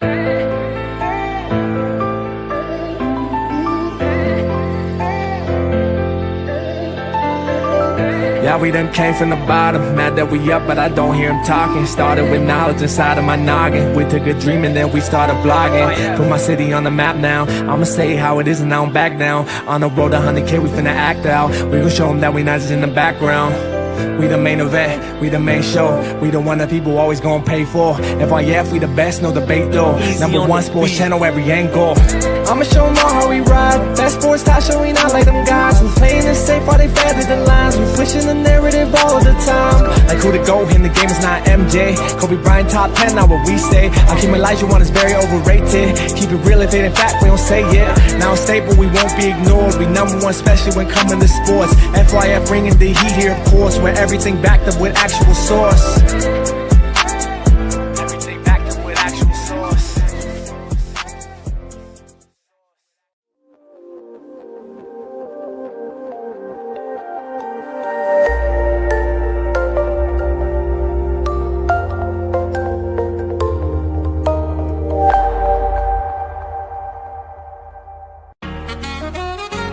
Yeah, we done came from the bottom, mad that we up, but I don't hear him talking. Started with knowledge inside of my noggin. We took a dream and then we started blogging. Put my city on the map now. I'ma say how it is and now I'm back down. On the road to 100K, we finna act out. We gon' show them that we not just in the background. We the main event, we the main show. We the one that people always gon' pay for. FYF, we the best, no debate though. Number one sports channel, every angle. I'ma show them all how we ride. That sports talk show, we not like them guys who playing it safe while they feather the lines. We pushing the narrative all the time. Like who to go in the game is not MJ. Kobe Bryant top 10, not what we say. I keep Elijah one is very overrated. Keep it real if it ain't fact, we don't say it. Now it's stable, we won't be ignored. We number one, especially when coming to sports. FYF bringing the heat here, of course, where everything backed up with actual source. Everything backed up with actual source.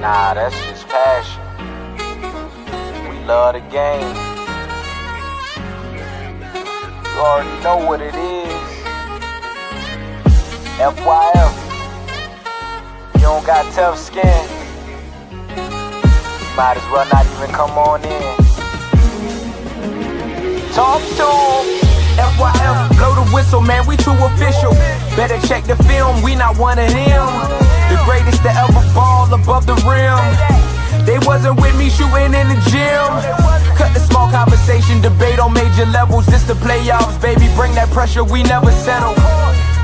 Nah, that's just passion. We love the game. You already know what it is. FYF. You don't got tough skin. Might as well not even come on in. Talk to 'em. FYF, blow the whistle, man, we too official. Better check the film, we not one of them. The greatest to ever ball above the rim. They wasn't with me shooting in the gym. Cut the small conversation, debate on major levels. This the playoffs, baby, bring that pressure, we never settle.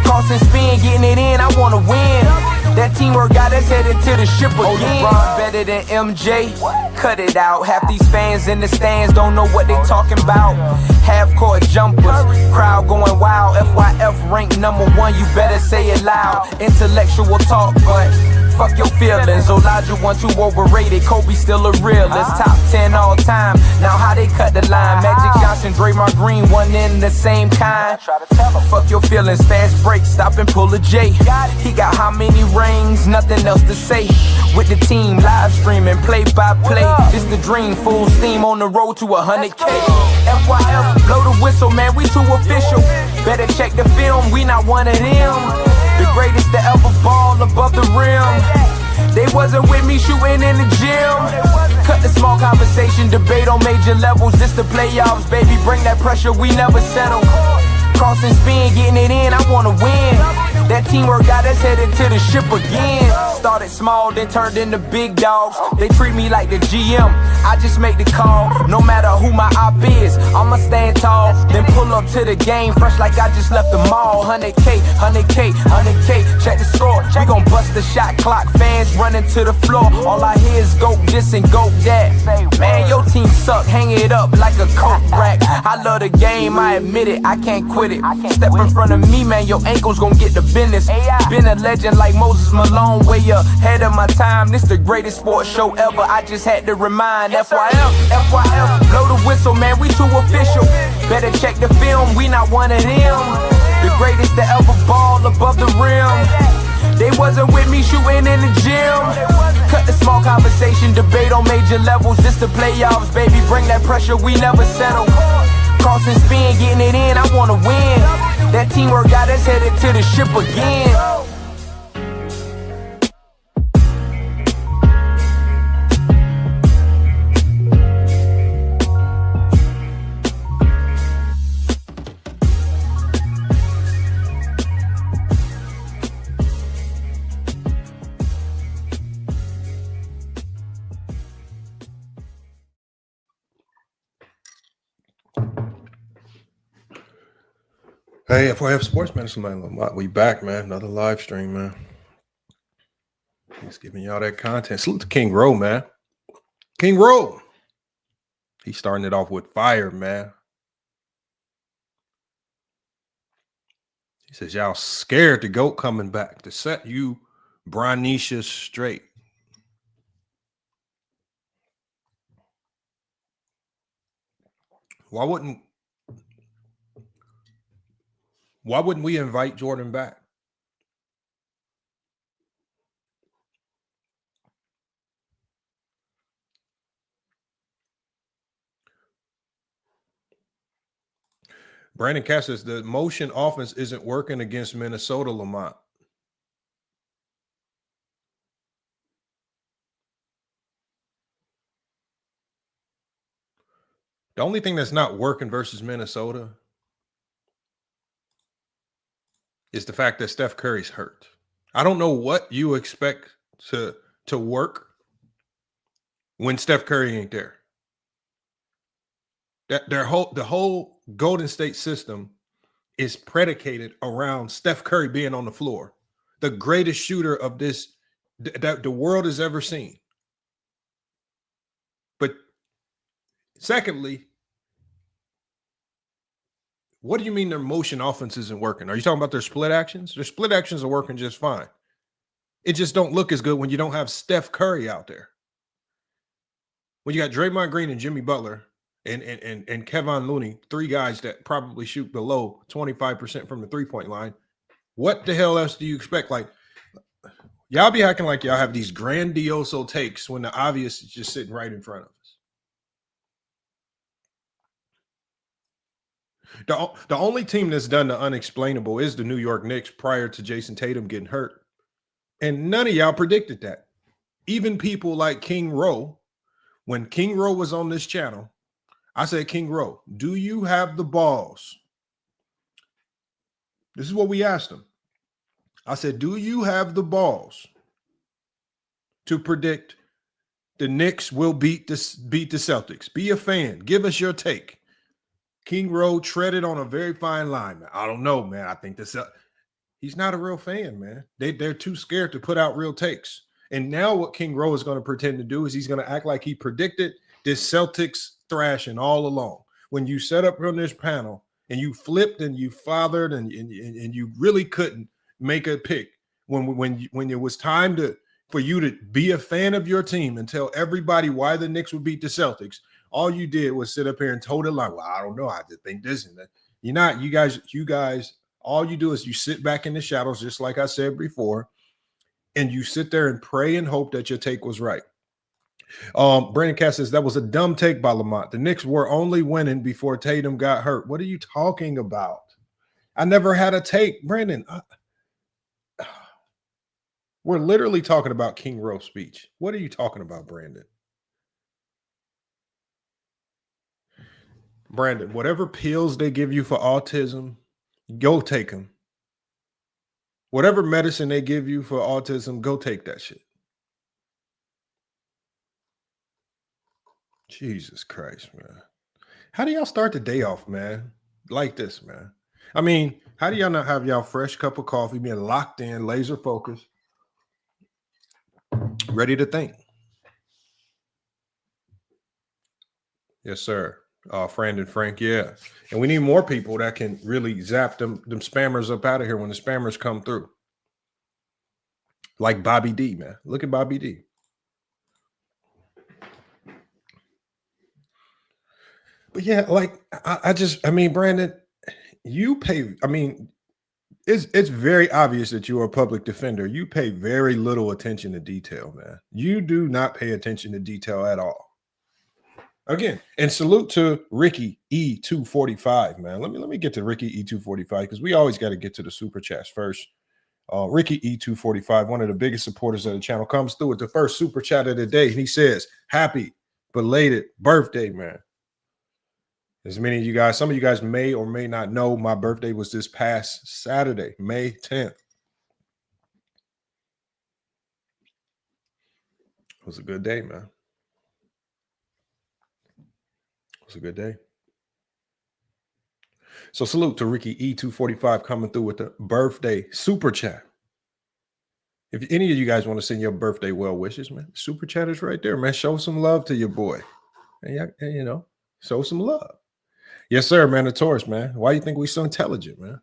Cross and spin, getting it in, I wanna win. That teamwork got us headed to the ship again. Oh, LeBron better than MJ? Cut it out. Half these fans in the stands don't know what they talking about. Half-court jumpers, crowd going wild. FYF ranked number one, you better say it loud. Intellectual talk, but fuck your feelings. Elijah one too overrated, Kobe still a realist. Top 10 all time, now how they cut the line. Magic Johnson, Draymond Green, one in the same kind. Fuck your feelings, fast break, stop and pull a J. He got how many rings, nothing else to say. With the team, live streaming, play by play. It's the dream, full steam on the road to 100K. FYF, blow the whistle, man, we too official. Better check the film, we not one of them. The greatest to ever ball above the rim. They wasn't with me shooting in the gym. Cut the small conversation, debate on major levels. This the playoffs, baby, bring that pressure, we never settle. Cross and spin, getting it in, I wanna win. That teamwork got us headed to the ship again. Started small, then turned into big dogs. They treat me like the GM, I just make the call. No matter who my op is, I'ma stand tall. Then pull up to the game, fresh like I just left the mall. 100K, 100K, 100K, check the score. We gon' bust the shot clock, fans running to the floor. All I hear is go this and go that. Man, your team suck, hang it up like a coat rack. I love the game, I admit it, I can't quit it. Step in front of me, man, your ankles gon' get the business. Been a legend like Moses Malone, way ahead of my time. This the greatest sports show ever, I just had to remind. FYF, FYF, blow the whistle, man, we too official. Better check the film, we not one of them. The greatest to ever ball above the rim. They wasn't with me shooting in the gym. Cut the small conversation, debate on major levels. This the playoffs, baby, bring that pressure, we never settle. Cross and spin, getting it in, I wanna win. That teamwork got us headed to the ship again. Hey, FYF Sports Medicine, man. We back, man. Another live stream, man. He's giving y'all that content. Salute to King Rowe, man. King Rowe. He's starting it off with fire, man. He says, y'all scared to GOAT coming back to set you Bronisha straight. Why wouldn't we invite Jordan back? Brandon Cass says the motion offense isn't working against Minnesota, Lamont. The only thing that's not working versus Minnesota is the fact that Steph Curry's hurt. I don't know what you expect to work when Steph Curry ain't there. The whole Golden State system is predicated around Steph Curry being on the floor, the greatest shooter of this that the world has ever seen. But secondly, what do you mean their motion offense isn't working? Are you talking about their split actions? Their split actions are working just fine. It just don't look as good when you don't have Steph Curry out there. When you got Draymond Green and Jimmy Butler and Kevin Looney, three guys that probably shoot below 25% from the three-point line, what the hell else do you expect? Like, y'all be acting like y'all have these grandioso takes when the obvious is just sitting right in front of us. The only team that's done the unexplainable is the New York Knicks prior to Jason Tatum getting hurt. And none of y'all predicted that. Even people like King Rowe, when King Rowe was on this channel, I said, King Rowe, do you have the balls? This is what we asked him. I said, do you have the balls to predict the Knicks will beat the Celtics? Be a fan. Give us your take. King Rowe treaded on a very fine line, man. I don't know, man. I think he's not a real fan, man. They're too scared to put out real takes. And now what King Rowe is going to pretend to do is he's going to act like he predicted this Celtics thrashing all along. When you set up on this panel and you flipped and you fathered and you really couldn't make a pick when it was time for you to be a fan of your team and tell everybody why the Knicks would beat the Celtics, all you did was sit up here and told it like, well, I don't know. I just think this and that. You're not, you guys, all you do is you sit back in the shadows, just like I said before, and you sit there and pray and hope that your take was right. Brandon Cass says that was a dumb take by Lamont. The Knicks were only winning before Tatum got hurt. What are you talking about? I never had a take, Brandon. We're literally talking about King Rowe's speech. What are you talking about, Brandon? Brandon, whatever pills they give you for autism, go take them. Whatever medicine they give you for autism, go take that shit. Jesus Christ, man. How do y'all start the day off, man? Like this, man. I mean, how do y'all not have y'all fresh cup of coffee, being locked in, laser focused, ready to think? Yes, sir. Friend and Frank, yeah. And we need more people that can really zap them spammers up out of here when the spammers come through. Like Bobby D, man. Look at Bobby D. But yeah, like I mean, Brandon, you pay, I mean, it's very obvious that you are a public defender. You pay very little attention to detail, man. You do not pay attention to detail at all. Again, and salute to Ricky E245, man. Let me get to Ricky E245 because we always got to get to the super chats first. Ricky E245, one of the biggest supporters of the channel, comes through with the first super chat of the day. And he says, happy belated birthday, man. As many of you guys, some of you guys may or may not know, my birthday was this past Saturday, May 10th. It was a good day, man. It was a good day. So salute to Ricky E245 coming through with the birthday super chat. If any of you guys want to send your birthday well wishes, man, super chat is right there, man. Show some love to your boy. And you know, show some love. Yes, sir, man. The Taurus, man. Why do you think we so intelligent, man?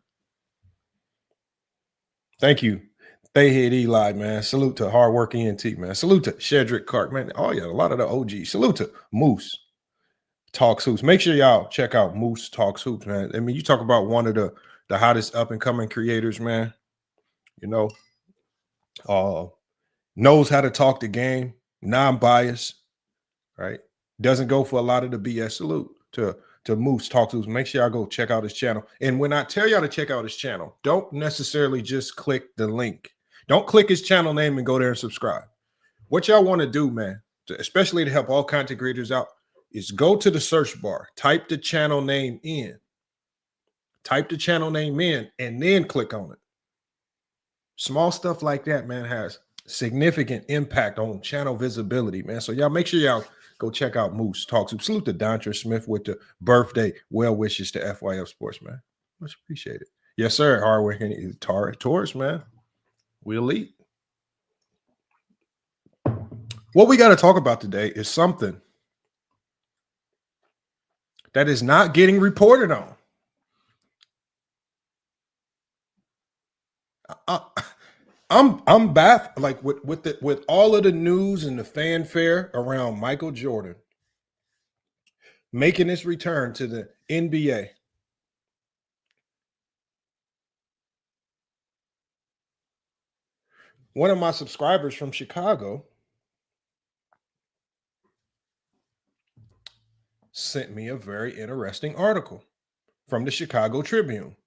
Thank you. Thayhead Eli, man. Salute to Hardwork ENT, man. Salute to Shedrick Clark, man. Oh, yeah, a lot of the OGs. Salute to Moose Talks Hoops. Make sure y'all check out Moose Talks Hoops, man. I mean, you talk about one of the hottest up-and-coming creators, man. You know, knows how to talk the game, non-biased, right? Doesn't go for a lot of the BS. Salute to to Moose Talk to. Make sure y'all go check out his channel. And when I tell y'all to check out his channel, don't necessarily just click the link. Don't click his channel name and go there and subscribe. What y'all want to do, man, especially to help all content creators out, is go to the search bar, type the channel name in, and then click on it. Small stuff like that, man, has significant impact on channel visibility, man. So y'all make sure y'all go check out Moose Talks. Salute to Dontra Smith with the birthday well wishes to FYF Sports, man. Much appreciated. Yes, sir. Hardworking Taurus, man. We elite. What we got to talk about today is something that is not getting reported on. I'm baffled, like with all of the news and the fanfare around Michael Jordan making his return to the NBA. One of my subscribers from Chicago sent me a very interesting article from the Chicago Tribune.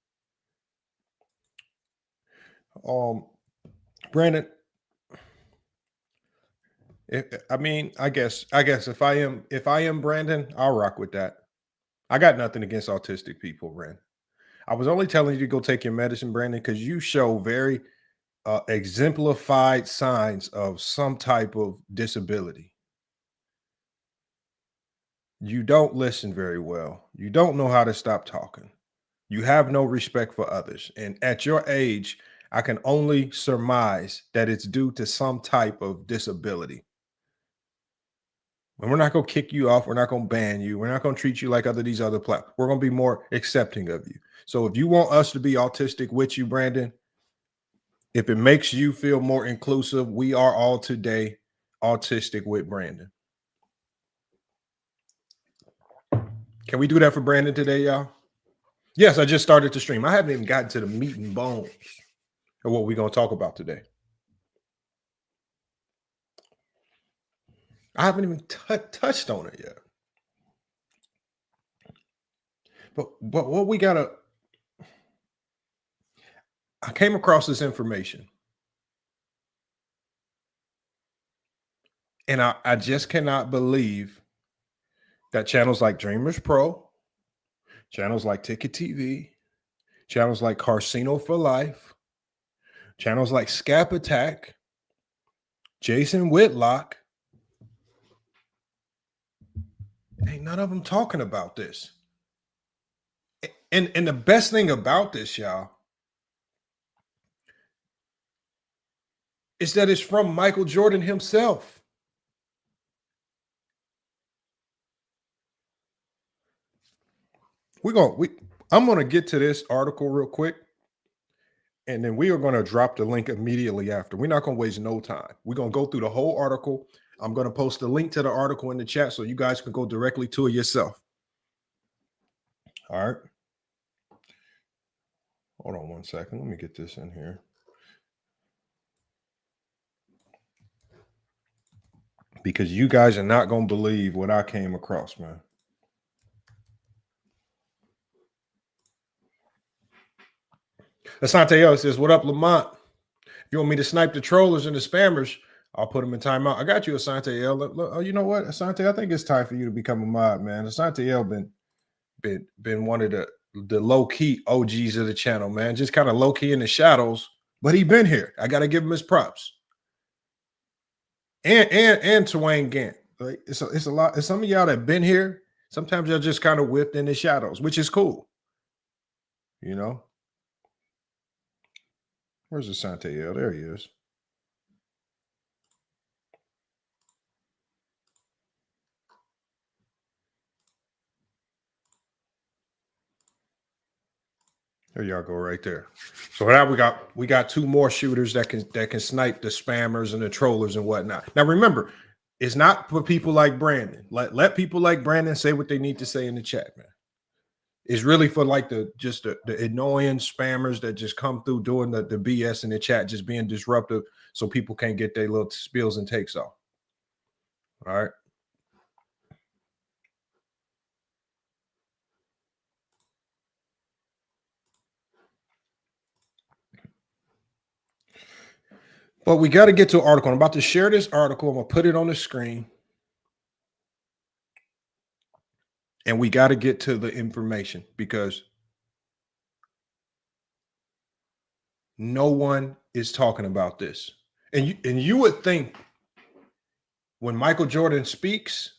Brandon, I guess if I am Brandon, I'll rock with that. I got nothing against autistic people, Brandon. I was only telling you to go take your medicine, Brandon, because you show very exemplified signs of some type of disability. You don't listen very well. You don't know how to stop talking. You have no respect for others. And at your age, I can only surmise that it's due to some type of disability. And we're not going to kick you off. We're not going to ban you. We're not going to treat you like these other platforms. We're going to be more accepting of you. So if you want us to be autistic with you, Brandon, if it makes you feel more inclusive, we are all today autistic with Brandon. Can we do that for Brandon today, y'all? Yes, I just started to stream. I haven't even gotten to the meat and bones of what we're going to talk about today. I haven't even touched on it yet. But what we got to... I came across this information. And I just cannot believe that channels like Dreamers Pro, channels like Ticket TV, channels like Carsino for Life, channels like Scap Attack, Jason Whitlock, ain't none of them talking about this. And the best thing about this, y'all, is that it's from Michael Jordan himself. I'm going to get to this article real quick, and then we are going to drop the link immediately after. We're not going to waste no time. We're going to go through the whole article. I'm going to post a link to the article in the chat so you guys can go directly to it yourself. All right. Hold on one second. Let me get this in here. Because you guys are not going to believe what I came across, man. Asante L says, what up, Lamont? If you want me to snipe the trollers and the spammers, I'll put them in timeout. I got you, Asante L. You know what, Asante? I think it's time for you to become a mod, man. Asante L been one of the low-key OGs of the channel, man. Just kind of low-key in the shadows, but he been here. I got to give him his props. And Twain Gant. Like, it's a lot. Some of y'all that been here, sometimes y'all just kind of whipped in the shadows, which is cool. You know? Where's Asante L? There he is. There y'all go right there. So now we got two more shooters that can snipe the spammers and the trollers and whatnot. Now remember, it's not for people like Brandon. Let people like Brandon say what they need to say in the chat, man. It's really for like the annoying spammers that just come through doing the BS in the chat, just being disruptive so people can't get their little spills and takes off. All right. But we got to get to an article. I'm about to share this article. I'm going to put it on the screen. And we got to get to the information because no one is talking about this. And you would think when Michael Jordan speaks,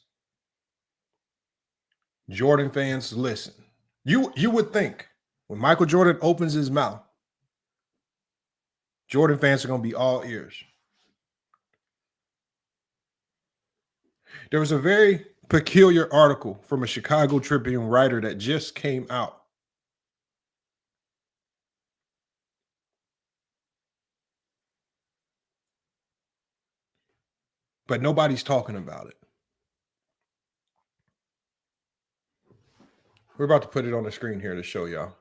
Jordan fans listen. You would think when Michael Jordan opens his mouth, Jordan fans are going to be all ears. There was a very peculiar article from a Chicago Tribune writer that just came out. But nobody's talking about it. We're about to put it on the screen here to show y'all.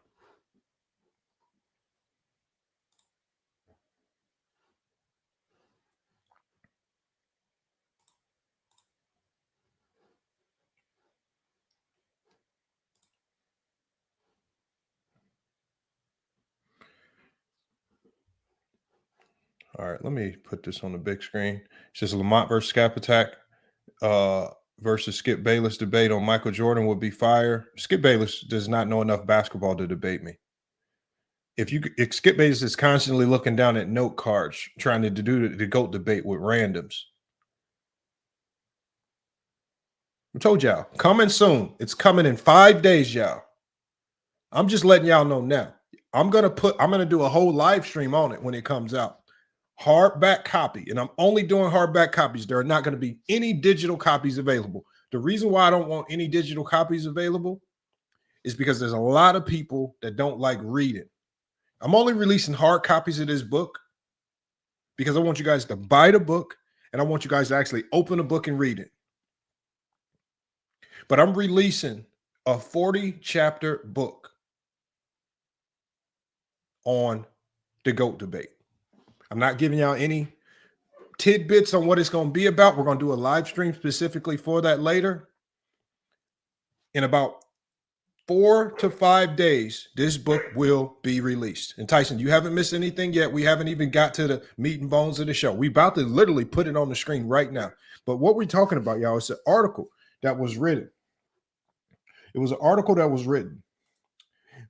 All right, let me put this on the big screen. It says Lamont versus Scap Attack versus Skip Bayless debate on Michael Jordan will be fire. Skip Bayless does not know enough basketball to debate me. If Skip Bayless is constantly looking down at note cards, trying to do the GOAT debate with randoms. I told y'all, coming soon. It's coming in 5 days, y'all. I'm just letting y'all know now. I'm gonna do a whole live stream on it when it comes out. Hardback copy, and I'm only doing hardback copies. There are not going to be any digital copies available. The reason why I don't want any digital copies available is because there's a lot of people that don't like reading. I'm only releasing hard copies of this book because I want you guys to buy the book and I want you guys to actually open the book and read it. But I'm releasing a 40-chapter book on the GOAT debate. I'm not giving y'all any tidbits on what it's going to be about. We're going to do a live stream specifically for that later. In about 4 to 5 days, this book will be released. And Tyson, you haven't missed anything yet. We haven't even got to the meat and bones of the show. We're about to literally put it on the screen right now. But what we're talking about, y'all, is an article that was written. It was an article that was written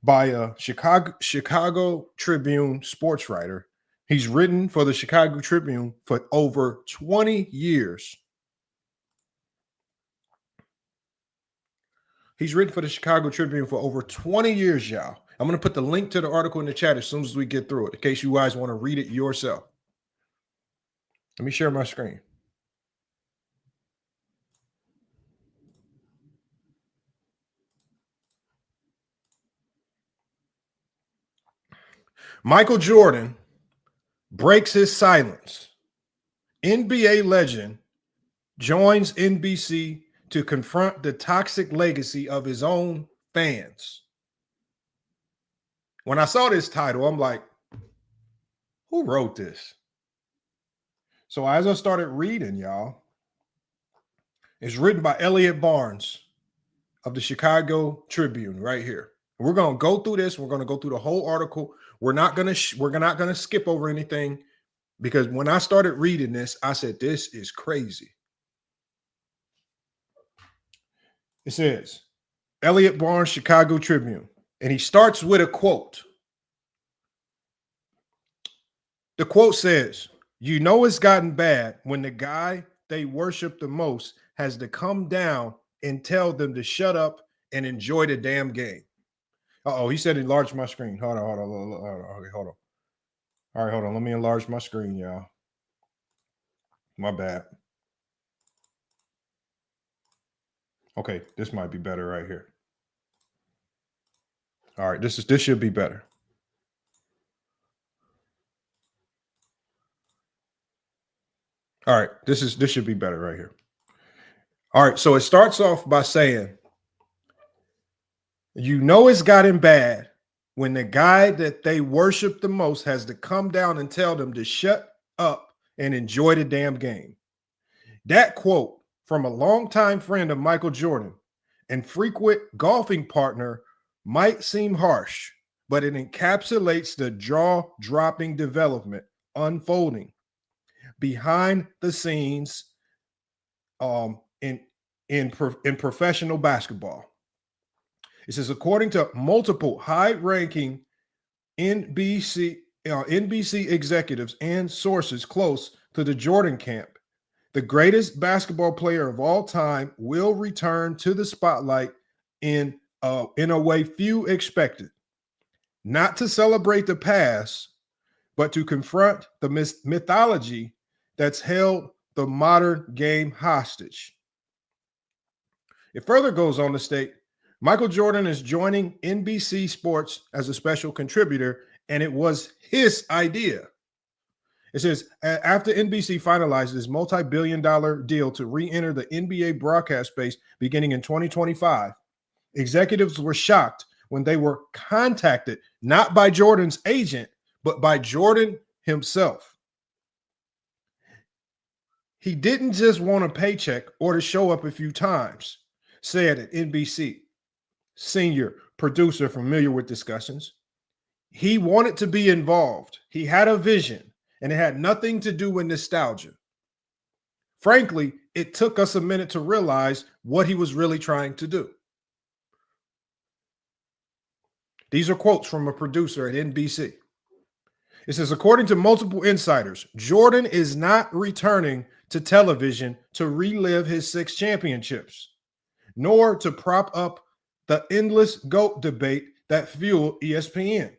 by a Chicago Tribune sports writer. He's written for the Chicago Tribune for over 20 years. He's written for the Chicago Tribune for over 20 years, y'all. I'm going to put the link to the article in the chat as soon as we get through it, in case you guys want to read it yourself. Let me share my screen. Michael Jordan breaks his silence. NBA legend joins NBC to confront the toxic legacy of his own fans. When I saw this title, I'm like, who wrote this? So as I started reading, y'all, it's written by Elliot Barnes of the Chicago Tribune right here. We're going to go through this. We're going to go through the whole article. We're not going to skip over anything, because when I started reading this, I said, this is crazy. It says, Elliot Barnes, Chicago Tribune, and he starts with a quote. The quote says, "You know it's gotten bad when the guy they worship the most has to come down and tell them to shut up and enjoy the damn game." Uh-oh, he said enlarge my screen. Hold on. Okay, hold on. All right, hold on. Let me enlarge my screen, y'all. My bad. Okay, this might be better right here. All right, this should be better. All right, this should be better right here. All right, so it starts off by saying, you know it's gotten bad when the guy that they worship the most has to come down and tell them to shut up and enjoy the damn game. That quote from a longtime friend of Michael Jordan and frequent golfing partner might seem harsh, but it encapsulates the jaw-dropping development unfolding behind the scenes in professional basketball. It says, according to multiple high-ranking NBC executives and sources close to the Jordan camp, the greatest basketball player of all time will return to the spotlight in a way few expected, not to celebrate the past, but to confront the mythology that's held the modern game hostage. It further goes on to state, Michael Jordan is joining NBC Sports as a special contributor, and it was his idea. It says, after NBC finalized this multi-billion-dollar deal to re-enter the NBA broadcast space beginning in 2025, executives were shocked when they were contacted not by Jordan's agent, but by Jordan himself. He didn't just want a paycheck or to show up a few times, said an NBC senior producer familiar with discussions. He wanted to be involved. He had a vision, and it had nothing to do with nostalgia. Frankly, it took us a minute to realize what he was really trying to do. These are quotes from a producer at NBC. It says, according to multiple insiders, Jordan is not returning to television to relive his 6 championships, nor to prop up the endless GOAT debate that fueled ESPN.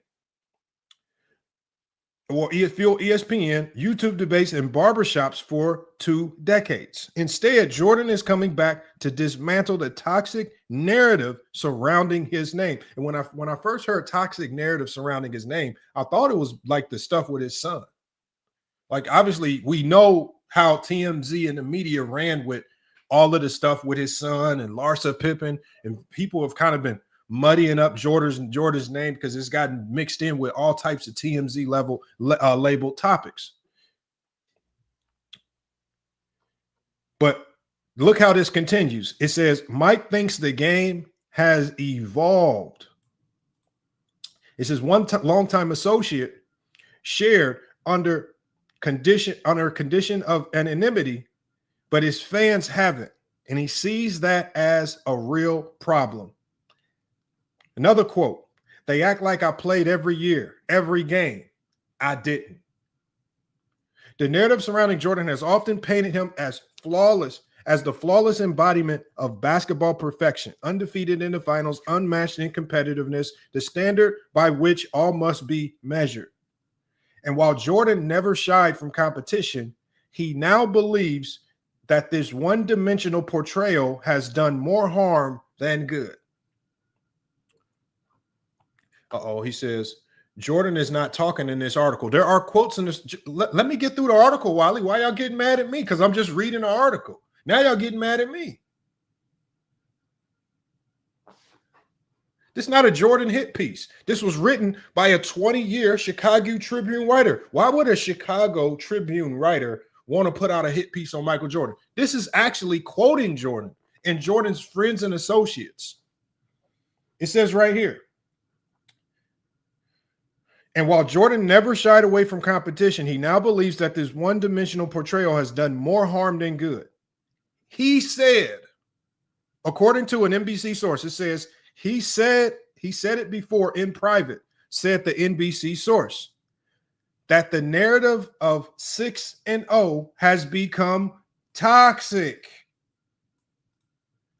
Fueled ESPN, YouTube debates, and barbershops for 2 decades. Instead, Jordan is coming back to dismantle the toxic narrative surrounding his name. And when I first heard toxic narrative surrounding his name, I thought it was like the stuff with his son. Like, obviously, we know how TMZ and the media ran with all of the stuff with his son and Larsa Pippen, and people have kind of been muddying up Jordan's name because it's gotten mixed in with all types of TMZ level labeled topics. But look how this continues. It says, Mike thinks the game has evolved. It says one longtime associate shared under condition of anonymity, but his fans haven't, and he sees that as a real problem. Another quote, they act like I played every year, every game. I didn't. The narrative surrounding Jordan has often painted him as the flawless embodiment of basketball perfection, undefeated in the finals, unmatched in competitiveness, the standard by which all must be measured. And while Jordan never shied from competition, he now believes that this one-dimensional portrayal has done more harm than good. He says, Jordan is not talking in this article. There are quotes in this. Let me get through the article, Wally. Why y'all getting mad at me? Because I'm just reading the article. Now y'all getting mad at me. This is not a Jordan hit piece. This was written by a 20-year Chicago Tribune writer. Why would a Chicago Tribune writer want to put out a hit piece on Michael Jordan? This is actually quoting Jordan and Jordan's friends and associates. It says right here, and while Jordan never shied away from competition, he now believes that this one-dimensional portrayal has done more harm than good. He said, according to an NBC source, it says, he said it before in private, said the NBC source, that the narrative of 6-0 has become toxic.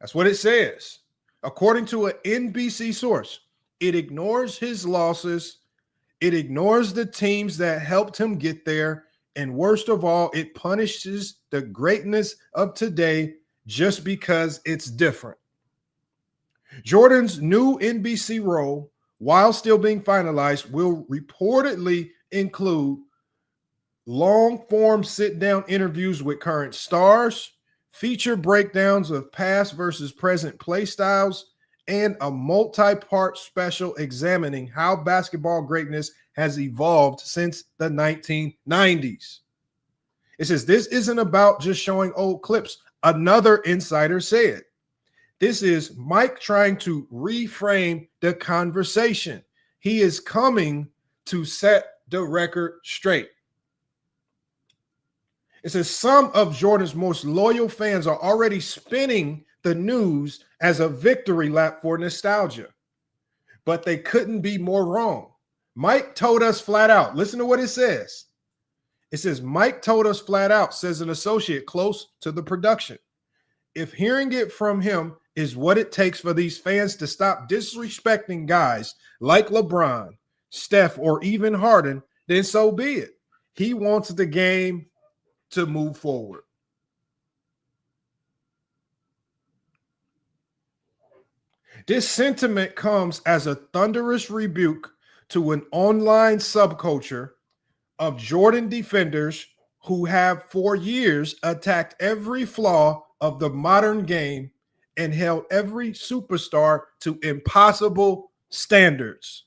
That's what it says. According to an NBC source, it ignores his losses. It ignores the teams that helped him get there. And worst of all, it punishes the greatness of today just because it's different. Jordan's new NBC role, while still being finalized, will reportedly include long-form sit-down interviews with current stars, feature breakdowns of past versus present play styles, and a multi-part special examining how basketball greatness has evolved since the 1990s. It says this isn't about just showing old clips. Another insider said, this is Mike trying to reframe the conversation. He is coming to set the record straight. It says some of Jordan's most loyal fans are already spinning the news as a victory lap for nostalgia, but they couldn't be more wrong. Mike told us flat out. Listen to what it says. It says, Mike told us flat out, says an associate close to the production. If hearing it from him is what it takes for these fans to stop disrespecting guys like LeBron, Steph, or even Harden, then so be it. He wants the game to move forward. This sentiment comes as a thunderous rebuke to an online subculture of Jordan defenders who have for years attacked every flaw of the modern game and held every superstar to impossible standards.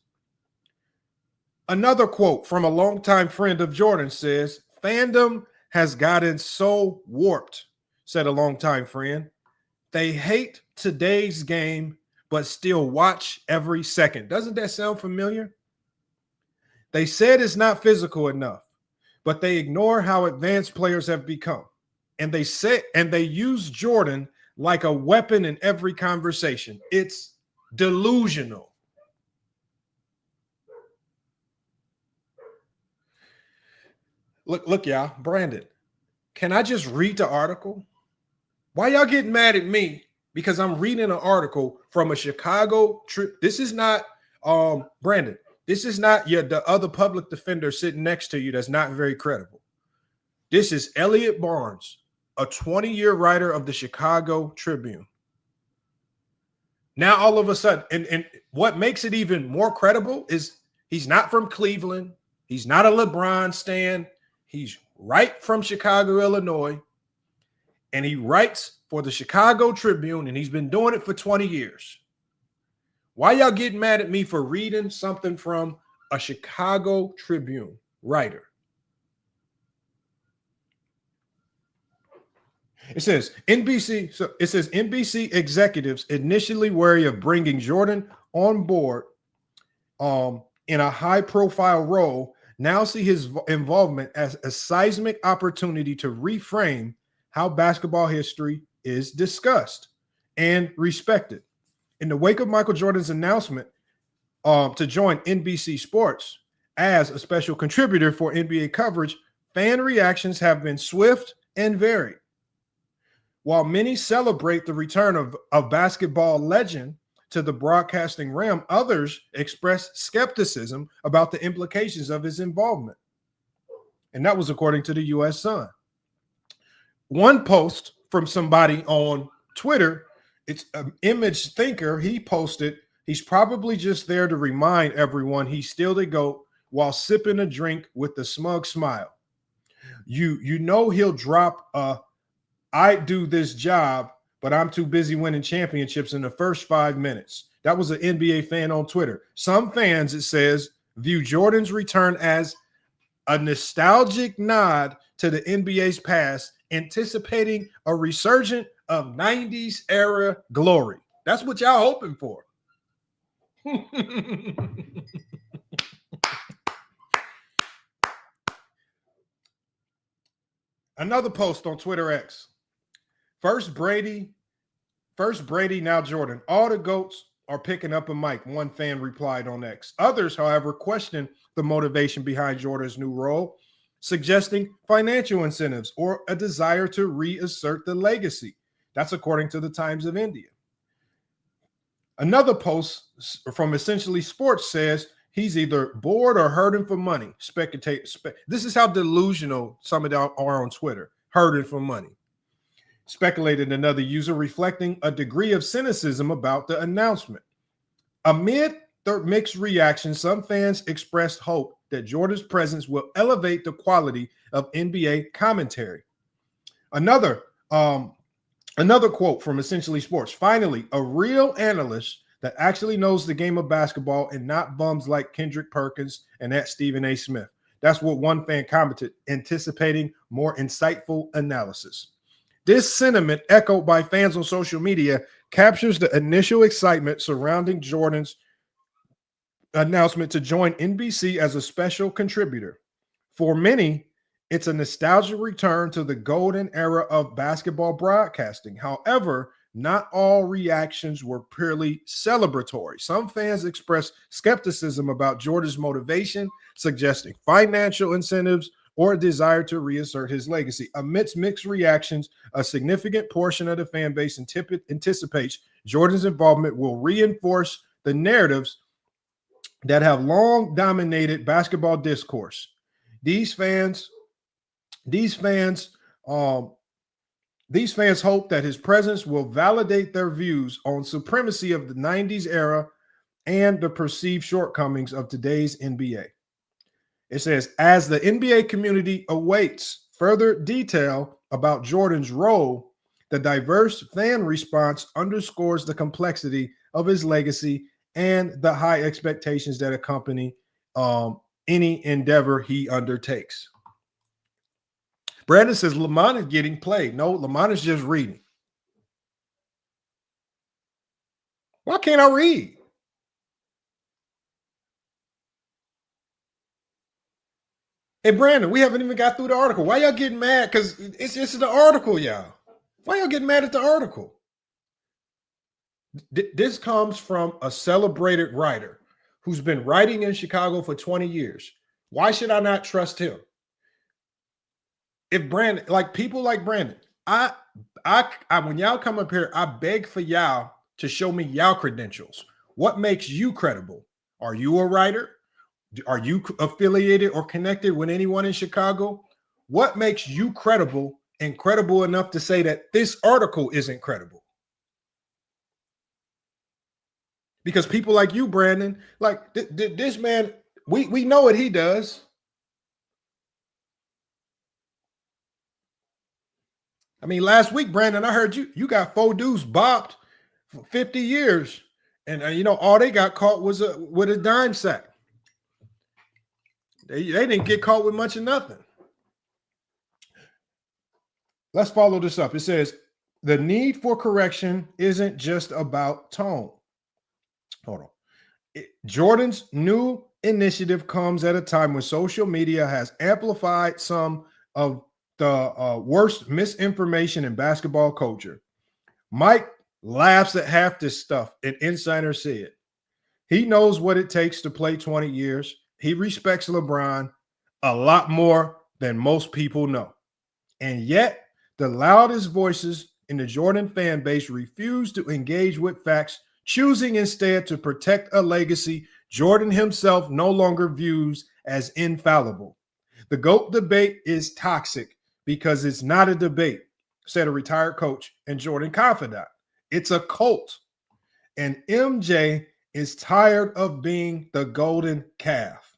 Another quote from a longtime friend of Jordan says, fandom has gotten so warped, said a longtime friend. They hate today's game, but still watch every second. Doesn't that sound familiar? They said it's not physical enough, but they ignore how advanced players have become. And they use Jordan like a weapon in every conversation. It's delusional. Look, y'all, Brandon, can I just read the article? Why y'all getting mad at me? Because I'm reading an article from a Chicago trip. This is not, Brandon, this is not the other public defender sitting next to you that's not very credible. This is Elliot Barnes, a 20-year writer of the Chicago Tribune. Now, all of a sudden, and what makes it even more credible is he's not from Cleveland. He's not a LeBron stan. He's right from Chicago, Illinois, and he writes for the Chicago Tribune, and he's been doing it for 20 years. Why y'all getting mad at me for reading something from a Chicago Tribune writer? It says NBC executives initially wary of bringing Jordan on board in a high-profile role now see his involvement as a seismic opportunity to reframe how basketball history is discussed and respected. In the wake of Michael Jordan's announcement to join NBC Sports as a special contributor for NBA coverage, fan reactions have been swift and varied. While many celebrate the return of basketball legend to the broadcasting realm, others express skepticism about the implications of his involvement. And that was according to the U.S. Sun. One post from somebody on Twitter, it's an image thinker, he posted, he's probably just there to remind everyone he's still the GOAT while sipping a drink with a smug smile. You know he'll drop I do this job, but I'm too busy winning championships in the first 5 minutes. That was an NBA fan on Twitter. Some fans, it says, view Jordan's return as a nostalgic nod to the NBA's past, anticipating a resurgence of 90s era glory. That's what y'all hoping for. Another post on Twitter X. First Brady, now Jordan. All the GOATs are picking up a mic, one fan replied on X. Others, however, question the motivation behind Jordan's new role, suggesting financial incentives or a desire to reassert the legacy. That's according to the Times of India. Another post from Essentially Sports says he's either bored or hurting for money. This is how delusional some of them are on Twitter, hurting for money. Speculated another user, reflecting a degree of cynicism about the announcement. Amid the mixed reactions, some fans expressed hope that Jordan's presence will elevate the quality of NBA commentary. Another quote from Essentially Sports. Finally, a real analyst that actually knows the game of basketball and not bums like Kendrick Perkins and that Stephen A. Smith. That's what one fan commented, anticipating more insightful analysis. This sentiment, echoed by fans on social media, captures the initial excitement surrounding Jordan's announcement to join NBC as a special contributor. For many, It's a nostalgic return to the golden era of basketball broadcasting. However, not all reactions were purely celebratory. Some fans expressed skepticism about Jordan's motivation, suggesting financial incentives or a desire to reassert his legacy. Amidst mixed reactions, a significant portion of the fan base anticipates Jordan's involvement will reinforce the narratives that have long dominated basketball discourse. These fans hope that his presence will validate their views on supremacy of the 90s era and the perceived shortcomings of today's NBA. It says, as the NBA community awaits further detail about Jordan's role, the diverse fan response underscores the complexity of his legacy and the high expectations that accompany any endeavor he undertakes. Brandon says Lamont is getting played. No, Lamont is just reading. Why can't I read? Hey, Brandon, we haven't even got through the article. Why y'all getting mad? Because it's the article, y'all. Why y'all getting mad at the article? This comes from a celebrated writer who's been writing in Chicago for 20 years. Why should I not trust him? If Brandon, like people like Brandon, I when y'all come up here, I beg for y'all to show me y'all credentials. What makes you credible? Are you a writer? Are you affiliated or connected with anyone in Chicago? What makes you credible and credible enough to say that this article isn't credible? Because people like you, Brandon, like this man, we know what he does. I mean, last week, Brandon, I heard you got 4 dudes bopped for 50 years. And, all they got caught was with a dime sack. They didn't get caught with much of nothing. Let's follow this up. It says, the need for correction isn't just about tone. Hold on. Jordan's new initiative comes at a time when social media has amplified some of the worst misinformation in basketball culture. Mike laughs at half this stuff, an insider said. He knows what it takes to play 20 years. He respects LeBron a lot more than most people know. And yet, the loudest voices in the Jordan fan base refuse to engage with facts, choosing instead to protect a legacy Jordan himself no longer views as infallible. The GOAT debate is toxic because it's not a debate, said a retired coach and Jordan confidant. It's a cult. And MJ is tired of being the golden calf.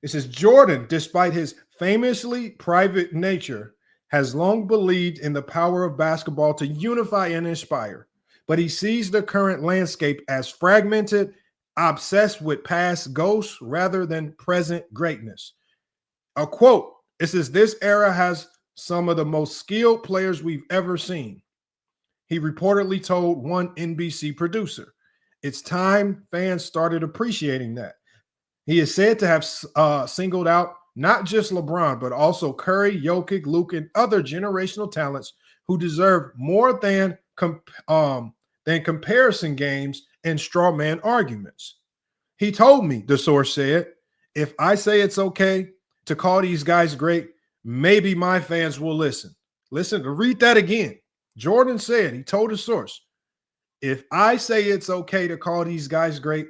It says Jordan, despite his famously private nature, has long believed in the power of basketball to unify and inspire. But he sees the current landscape as fragmented, obsessed with past ghosts rather than present greatness. A quote, it says, this era has some of the most skilled players we've ever seen. He reportedly told one NBC producer. It's time fans started appreciating that. He is said to have singled out not just LeBron, but also Curry, Jokic, Luke, and other generational talents who deserve more than comparison games and straw man arguments. He told me, the source said, if I say it's okay to call these guys great, maybe my fans will listen. Listen, read that again. Jordan said, he told the source, if I say it's okay to call these guys great,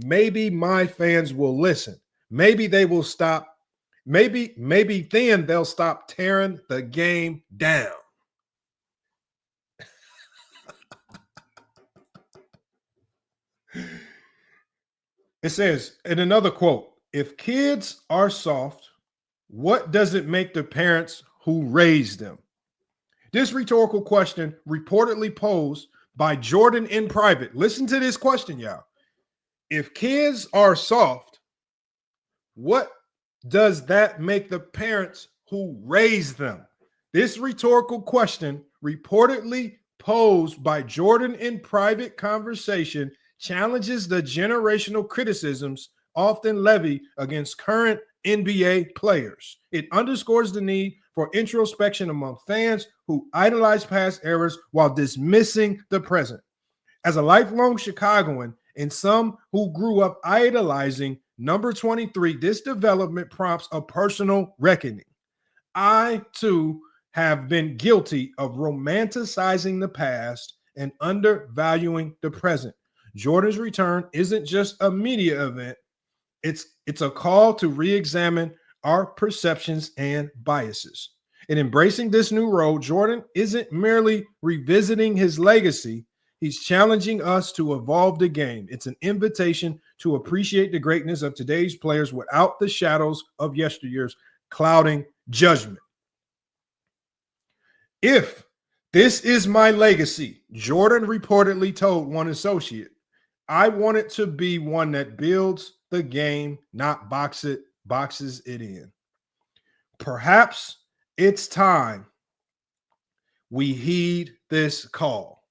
maybe my fans will listen. Maybe they will stop. Maybe then they'll stop tearing the game down. It says in another quote, if kids are soft, what does it make the parents who raised them? This rhetorical question reportedly posed by Jordan in private. Listen to this question, y'all. If kids are soft, what does that make the parents who raised them? This rhetorical question reportedly posed by Jordan in private conversation challenges the generational criticisms often levied against current NBA players. It underscores the need for introspection among fans who idolize past eras while dismissing the present. As a lifelong Chicagoan and some who grew up idolizing number 23, this development prompts a personal reckoning. I, too, have been guilty of romanticizing the past and undervaluing the present. Jordan's return isn't just a media event. It's a call to re-examine our perceptions and biases. In embracing this new role, Jordan isn't merely revisiting his legacy, he's challenging us to evolve the game. It's an invitation to appreciate the greatness of today's players without the shadows of yesteryear's clouding judgment. If this is my legacy, Jordan reportedly told one associate, I want it to be one that builds the game, not boxes it in. Perhaps it's time we heed this call.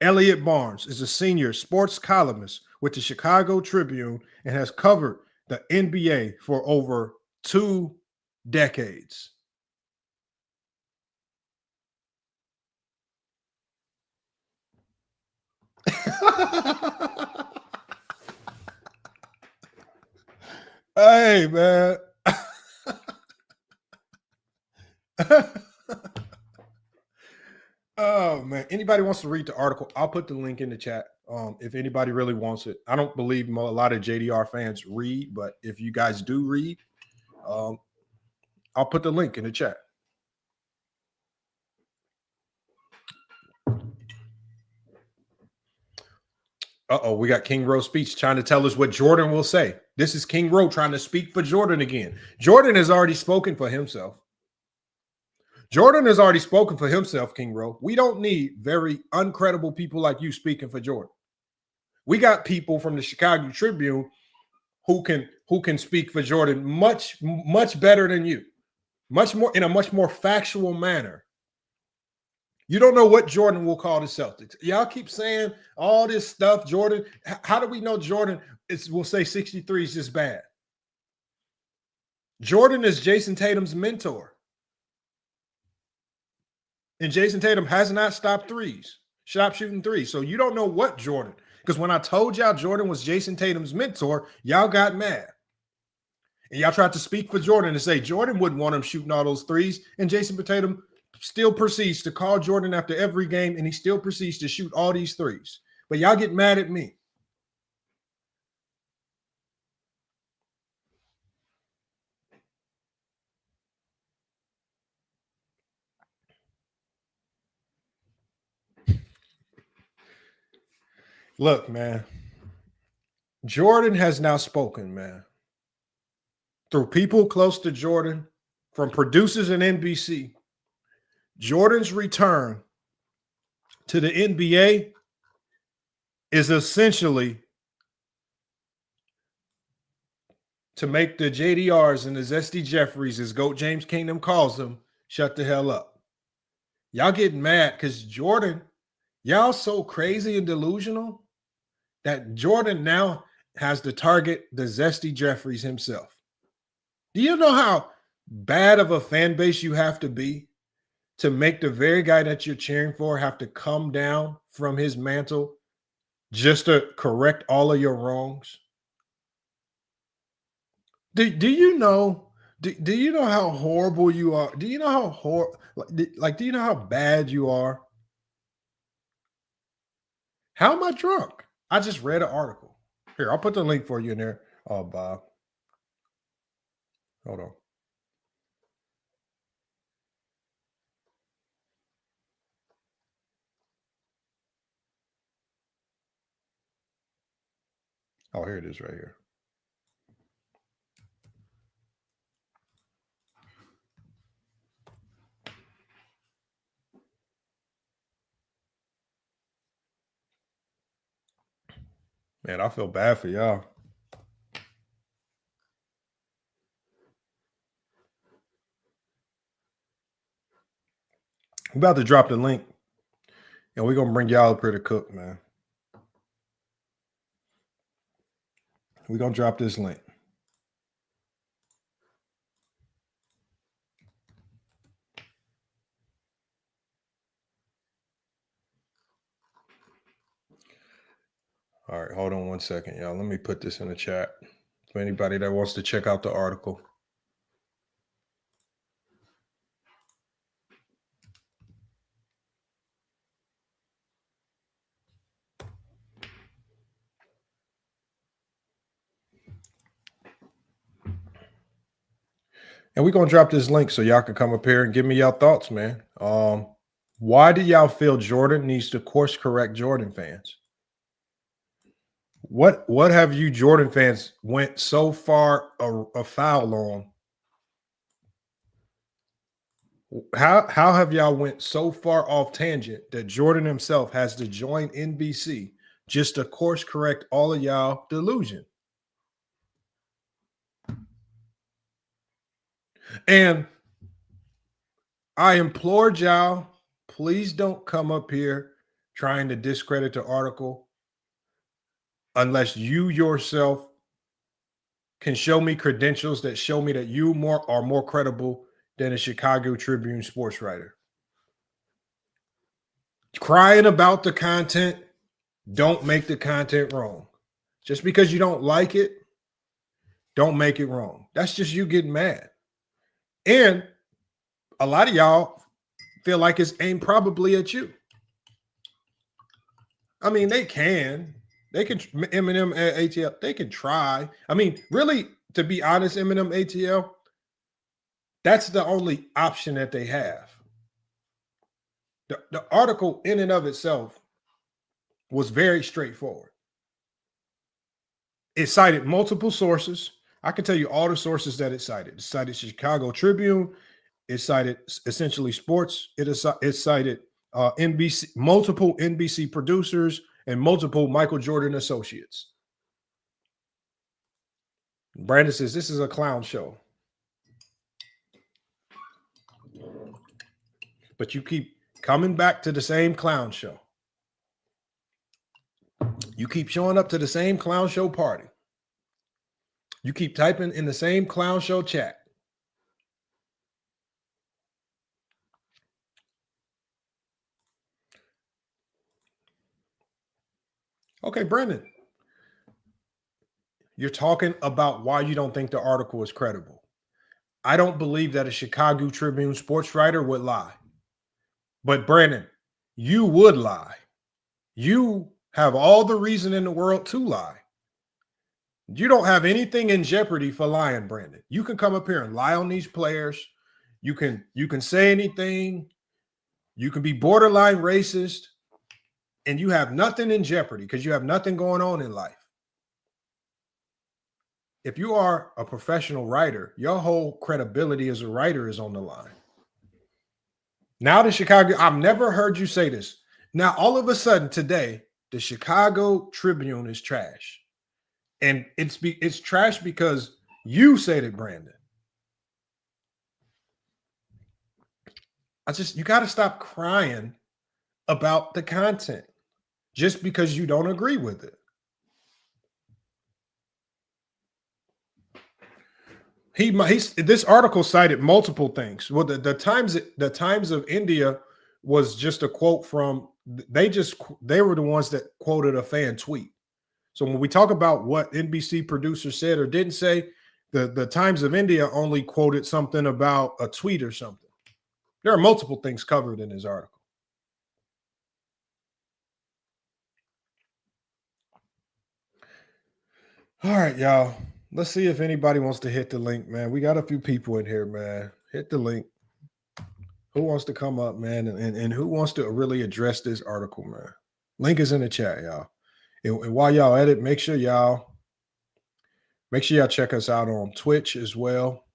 Elliot Barnes is a senior sports columnist with the Chicago Tribune and has covered the NBA for over 2 decades. Hey, man. Oh, man. Anybody wants to read the article, I'll put the link in the chat. If anybody really wants it. I don't believe a lot of JDR fans read, but if you guys do read, I'll put the link in the chat. Uh-oh, we got King Rowe speech trying to tell us what Jordan will say. This is King Rowe trying to speak for Jordan again. Jordan has already spoken for himself. Jordan has already spoken for himself, King Rowe. We don't need very uncredible people like you speaking for Jordan. We got people from the Chicago Tribune who can speak for Jordan much better than you. Much more in a much more factual manner. You don't know what Jordan will call the Celtics. Y'all keep saying all this stuff, Jordan. How do we know Jordan will say 63 is just bad? Jordan is Jason Tatum's mentor. And Jason Tatum has not stopped shooting threes. So you don't know what Jordan, because when I told y'all Jordan was Jason Tatum's mentor, y'all got mad. And y'all tried to speak for Jordan and say Jordan wouldn't want him shooting all those threes. And Jason Tatum still proceeds to call Jordan after every game, and he still proceeds to shoot all these threes. But y'all get mad at me. Look, man, Jordan has now spoken, man. Through people close to Jordan, from producers in NBC, Jordan's return to the NBA is essentially to make the JDRs and the Zesty Jeffries, as GOAT James Kingdom calls them, shut the hell up. Y'all getting mad because Jordan, y'all so crazy and delusional that Jordan now has to target the Zesty Jeffries himself. Do you know how bad of a fan base you have to be to make the very guy that you're cheering for have to come down from his mantle just to correct all of your wrongs? Do you know? Do you know how horrible you are? Do you know how do you know how bad you are? How am I drunk? I just read an article. Here, I'll put the link for you in there, Bob. Hold on. Oh, here it is right here. Man, I feel bad for y'all. I'm about to drop the link, and we're going to bring y'all up here to cook, man. We're going to drop this link. 1 second, y'all. Let me put this in the chat for anybody that wants to check out the article. And we're going to drop this link so y'all can come up here and give me y'all thoughts, man. Why do y'all feel Jordan needs to course correct Jordan fans? What have you Jordan fans went so far afoul on? How have y'all went so far off tangent that Jordan himself has to join NBC just to course correct all of y'all delusion? And I implored y'all, please don't come up here trying to discredit the article unless you yourself can show me credentials that show me that you are more credible than a Chicago Tribune sports writer. Crying about the content don't make the content wrong. Just because you don't like it, don't make it wrong. That's just you getting mad. And a lot of y'all feel like it's aimed probably at you. I mean, they can Eminem ATL, they can try. I mean, really, to be honest, Eminem ATL, that's the only option that they have. The article in and of itself was very straightforward. It cited multiple sources. I can tell you all the sources that it cited. It cited Chicago Tribune. It cited Essentially Sports. It cited NBC, multiple NBC producers, and multiple Michael Jordan associates. Brandon says, this is a clown show. But you keep coming back to the same clown show. You keep showing up to the same clown show party. You keep typing in the same clown show chat. Okay, Brandon, you're talking about why you don't think the article is credible. I don't believe that a Chicago Tribune sports writer would lie. But Brandon, you would lie. You have all the reason in the world to lie. You don't have anything in jeopardy for lying, Brandon. You can come up here and lie on these players. You can say anything. You can be borderline racist, and you have nothing in jeopardy because you have nothing going on in life. If you are a professional writer, your whole credibility as a writer is on the line. Now the Chicago, I've never heard you say this. Now, all of a sudden today, the Chicago Tribune is trash. And it's trash because you said it, Brandon. You got to stop crying about the content just because you don't agree with it. This article cited multiple things. Well, the Times of India was just a quote from they were the ones that quoted a fan tweet. So when we talk about what NBC producers said or didn't say, the Times of India only quoted something about a tweet or something. There are multiple things covered in this article. All right, y'all. Let's see if anybody wants to hit the link, man. We got a few people in here, man. Hit the link. Who wants to come up, man? And who wants to really address this article, man? Link is in the chat, y'all. And while y'all at it, make sure y'all check us out on Twitch as well.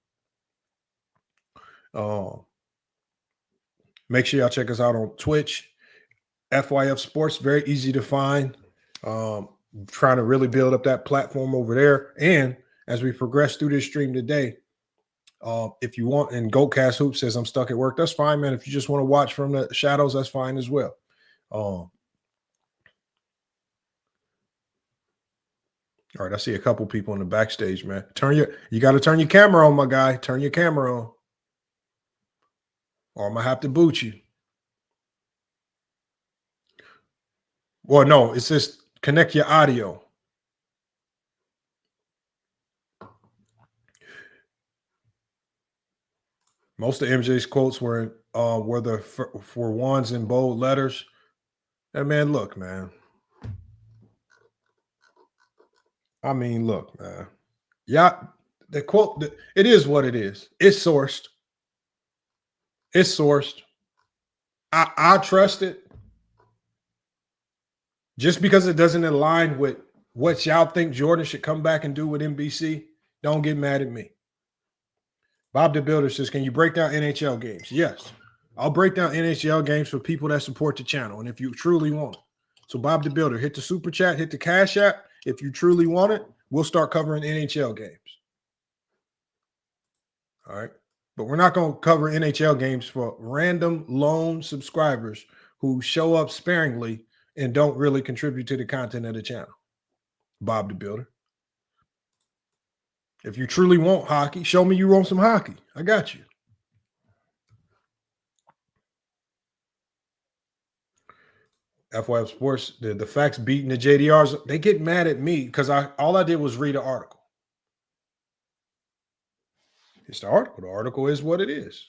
Make sure y'all check us out on Twitch. FYF Sports, very easy to find. Trying to really build up that platform over there. And as we progress through this stream today, if you want, and GoCast Hoop says I'm stuck at work, that's fine, man. If you just want to watch from the shadows, that's fine as well. All right, I see a couple people in the backstage, man. You got to turn your camera on, my guy. Turn your camera on, or I'm gonna have to boot you. Well, no, it says connect your audio. Most of MJ's quotes were the for ones in bold letters. And man, look, man. I mean, look, man. Yeah, the quote, it is what it is. It's sourced. It's sourced. I trust it. Just because it doesn't align with what y'all think Jordan should come back and do with NBC, don't get mad at me. Bob the Builder says, can you break down NHL games? Yes. I'll break down NHL games for people that support the channel, and if you truly want it. So Bob the Builder, hit the super chat, hit the Cash App. If you truly want it, we'll start covering NHL games. All right. But we're not going to cover NHL games for random lone subscribers who show up sparingly and don't really contribute to the content of the channel. Bob the Builder. If you truly want hockey, show me you want some hockey. I got you. FYF Sports, the facts beating the JDRs, they get mad at me because all I did was read an article. It's the article. The article is what it is.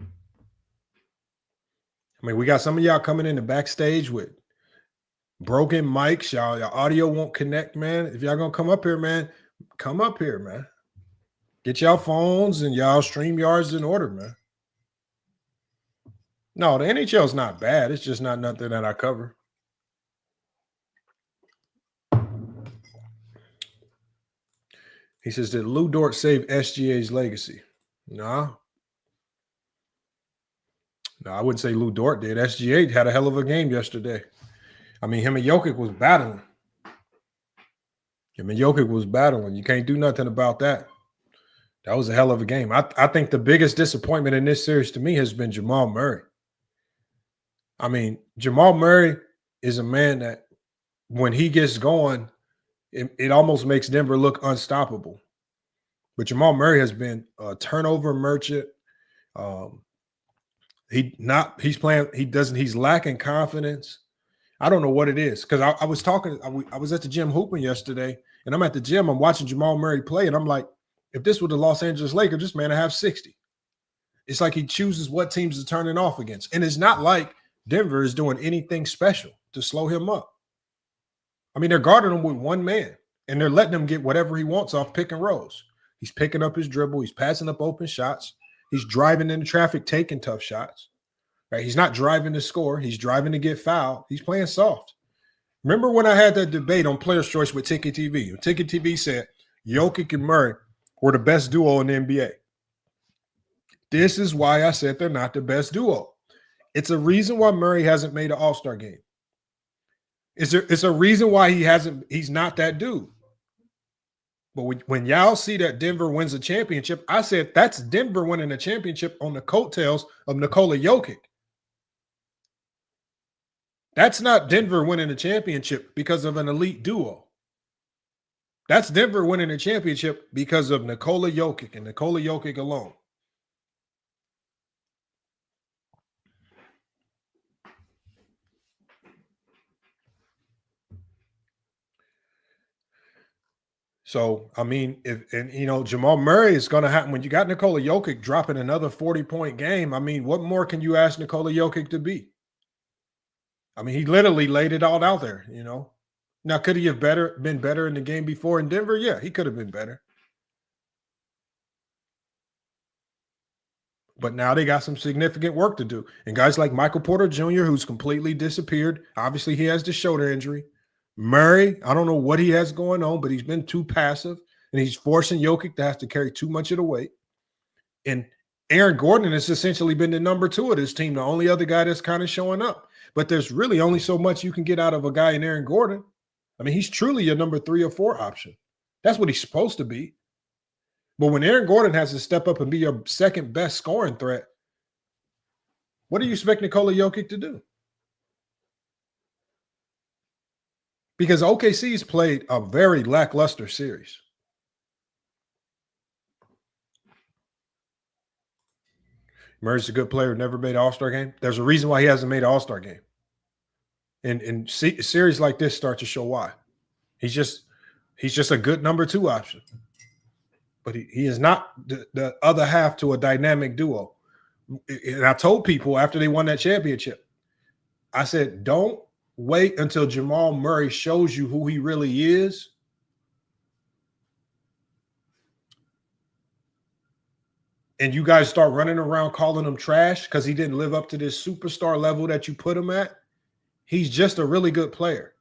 I mean, we got some of y'all coming in the backstage with broken mics. Y'all audio won't connect, man. If y'all gonna come up here, man, come up here, man. Get y'all phones and y'all StreamYards in order, man. No, the NHL is not bad. It's just not nothing that I cover. He says, did Lou Dort save SGA's legacy? No, I wouldn't say Lou Dort did. SGA had a hell of a game yesterday. I mean, him and Jokic was battling. You can't do nothing about that. That was a hell of a game. I think the biggest disappointment in this series to me has been Jamal Murray. I mean, Jamal Murray is a man that when he gets going, it almost makes Denver look unstoppable. But Jamal Murray has been a turnover merchant. He's lacking confidence. I don't know what it is. Because I was at the gym hooping yesterday, and I'm at the gym, I'm watching Jamal Murray play, and I'm like, if this were the Los Angeles Lakers, this man would have 60. It's like he chooses what teams to turn it off against. And it's not like Denver is doing anything special to slow him up. I mean, they're guarding him with one man, and they're letting him get whatever he wants off pick and rolls. He's picking up his dribble. He's passing up open shots. He's driving into traffic, taking tough shots. Right? He's not driving to score. He's driving to get fouled. He's playing soft. Remember when I had that debate on Player's Choice with Ticket TV? Ticket TV said Jokic and Murray were the best duo in the NBA. This is why I said they're not the best duo. It's a reason why Murray hasn't made an All-Star game. It's a reason why he's not that dude. But when y'all see that Denver wins a championship, I said that's Denver winning a championship on the coattails of Nikola Jokic. That's not Denver winning a championship because of an elite duo. That's Denver winning a championship because of Nikola Jokic and Nikola Jokic alone. So, I mean, Jamal Murray is going to happen when you got Nikola Jokic dropping another 40-point game. I mean, what more can you ask Nikola Jokic to be? I mean, he literally laid it all out there, Now, could he have been better in the game before in Denver? Yeah, he could have been better. But now they got some significant work to do. And guys like Michael Porter Jr., who's completely disappeared. Obviously, he has the shoulder injury. Murray, I don't know what he has going on, but he's been too passive, and he's forcing Jokic to have to carry too much of the weight. And Aaron Gordon has essentially been the number 2 of this team, the only other guy that's kind of showing up. But there's really only so much you can get out of a guy in Aaron Gordon. I mean, he's truly your number 3 or 4 option. That's what he's supposed to be. But when Aaron Gordon has to step up and be your second best scoring threat, what do you expect Nikola Jokic to do? Because OKC's played a very lackluster series. Murray's a good player, never made an All-Star game. There's a reason why he hasn't made an All-Star game. And series like this start to show why. He's just a good number 2 option. but he is not the other half to a dynamic duo. And I told people after they won that championship, I said, don't wait until Jamal Murray shows you who he really is. And you guys start running around calling him trash because he didn't live up to this superstar level that you put him at. He's just a really good player.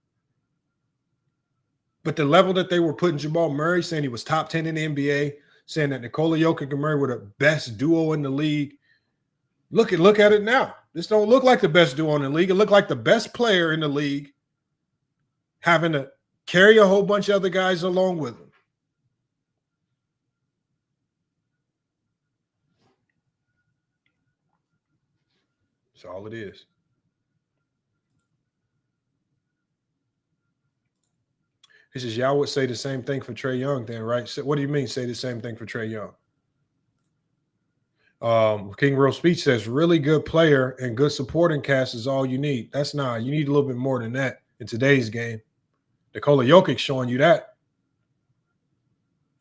But the level that they were putting Jamal Murray, saying he was top 10 in the NBA, saying that Nikola Jokic and Murray were the best duo in the league. Look at it now. This don't look like the best duo in the league. It looked like the best player in the league having to carry a whole bunch of other guys along with him. That's all it is. He says, y'all would say the same thing for Trae Young then, right? So what do you mean say the same thing for Trae Young? King Real Speech says, really good player and good supporting cast is all you need. That's not. You need a little bit more than that in today's game. Nikola Jokic showing you that.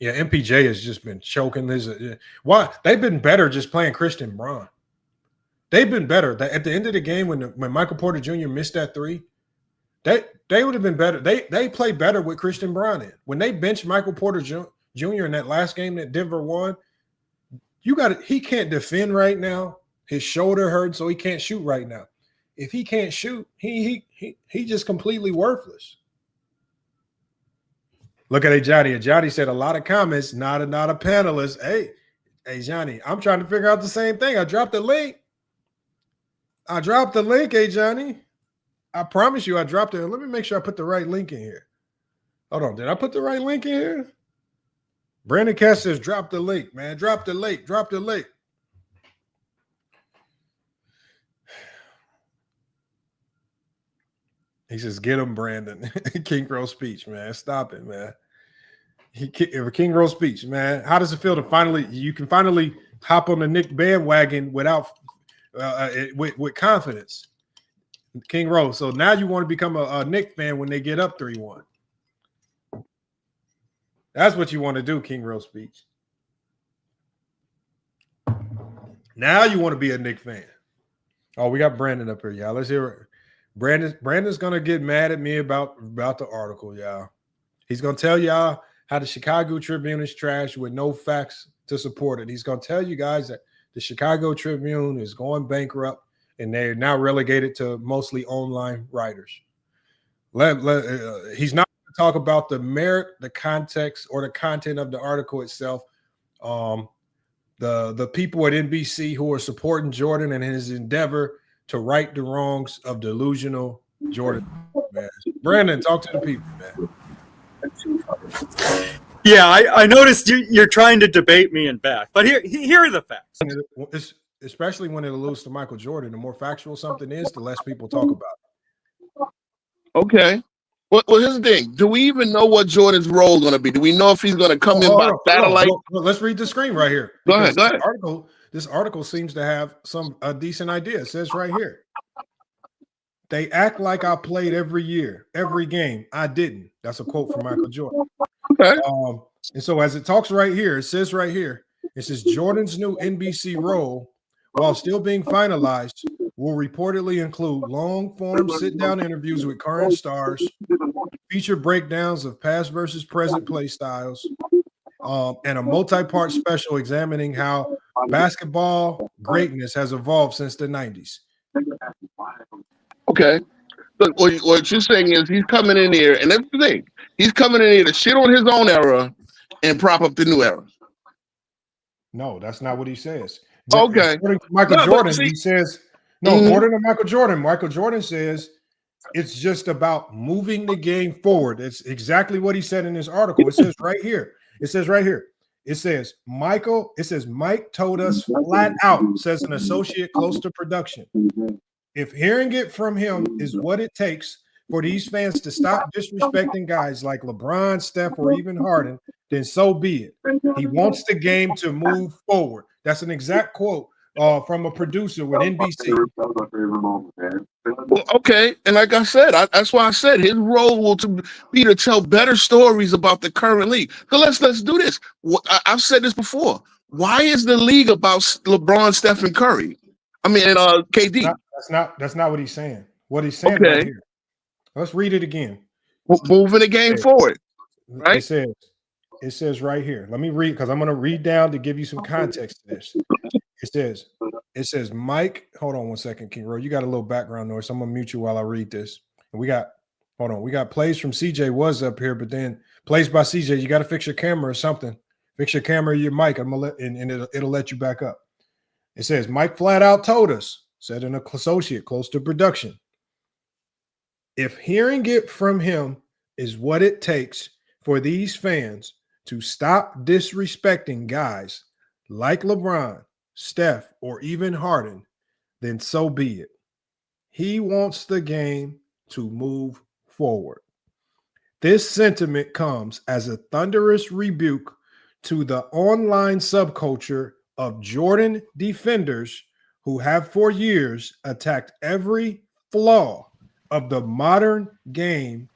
Yeah, MPJ has just been choking. Why? They've been better just playing Christian Braun. They've been better. At the end of the game, when Michael Porter Jr. missed that three, they would have been better. They played better with Christian Braun in. When they benched Michael Porter Jr. in that last game that Denver won, he can't defend right now. His shoulder hurts, so he can't shoot right now. If he can't shoot, he just completely worthless. Look at Johnny. Johnny said a lot of comments, not a panelist. Hey, Johnny, I'm trying to figure out the same thing. I dropped the link. Hey, Johnny. I promise you I dropped it. Let me make sure I put the right link in here. Hold on. Did I put the right link in here? Brandon Cass says, drop the link, man. Drop the link. He says, get him, Brandon. King Crow speech, man. Stop it, man. King Crow speech, man. How does it feel to you can finally hop on the Knick bandwagon with confidence? King Rose. So now you want to become a Knick fan when they get up 3-1. That's what you want to do, King Rose speech. Now you want to be a Knick fan. Oh, we got Brandon up here, y'all. Let's hear it. Brandon's gonna get mad at me about the article, y'all. He's gonna tell y'all how the Chicago Tribune is trash with no facts to support it. He's gonna tell you guys that the Chicago Tribune is going bankrupt and they're now relegated to mostly online writers. He's not going to talk about the merit, the context, or the content of the article itself. The people at NBC who are supporting Jordan and his endeavor to right the wrongs of delusional Jordan. Man. Brandon, talk to the people, man. Yeah, I noticed you're trying to debate me and back, but here are the facts. Especially when it alludes to Michael Jordan, the more factual something is, the less people talk about it. Okay. Well, here's the thing. Do we even know what Jordan's role is going to be? Do we know if he's going to come in by satellite? Let's read the screen right here. Go ahead. This article seems to have a decent idea. It says right here, they act like I played every year, every game. I didn't. That's a quote from Michael Jordan. Okay. And so as it talks right here, it says right here, it says Jordan's new NBC role, while still being finalized, will reportedly include long-form sit-down interviews with current stars, feature breakdowns of past versus present play styles, and a multi-part special examining how basketball greatness has evolved since the 90s. Okay. Look, what you're saying is he's coming in here, and that's the thing. He's coming in here to shit on his own era and prop up the new era. No, that's not what he says. Okay. According to Michael Jordan, he says, according to Michael Jordan says it's just about moving the game forward. It's exactly what he said in his article. It says right here. It says Mike told us flat out, says an associate close to production. If hearing it from him is what it takes for these fans to stop disrespecting guys like LeBron, Steph, or even Harden, then so be it. He wants the game to move forward. That's an exact quote from a producer with NBC. Well, okay, and like I said, that's why I said his role will be to tell better stories about the current league. So let's do this. I've said this before. Why is the league about LeBron, Steph, and Curry? I mean, and KD. That's not what he's saying. What he's saying right here. Let's read it again. Moving the game forward. Right? It says right here. Let me read because I'm going to read down to give you some context to this. It says, Mike, hold on one second, King Roy. You got a little background noise. So I'm going to mute you while I read this. And we got plays from CJ was up here, but then plays by CJ. You got to fix your camera or something. Fix your camera or your mic. I'm gonna and it'll let you back up. It says, Mike flat out told us, said an associate close to production, if hearing it from him is what it takes for these fans to stop disrespecting guys like LeBron, Steph, or even Harden, then so be it. He wants the game to move forward. This sentiment comes as a thunderous rebuke to the online subculture of Jordan defenders who have for years attacked every flaw of the modern game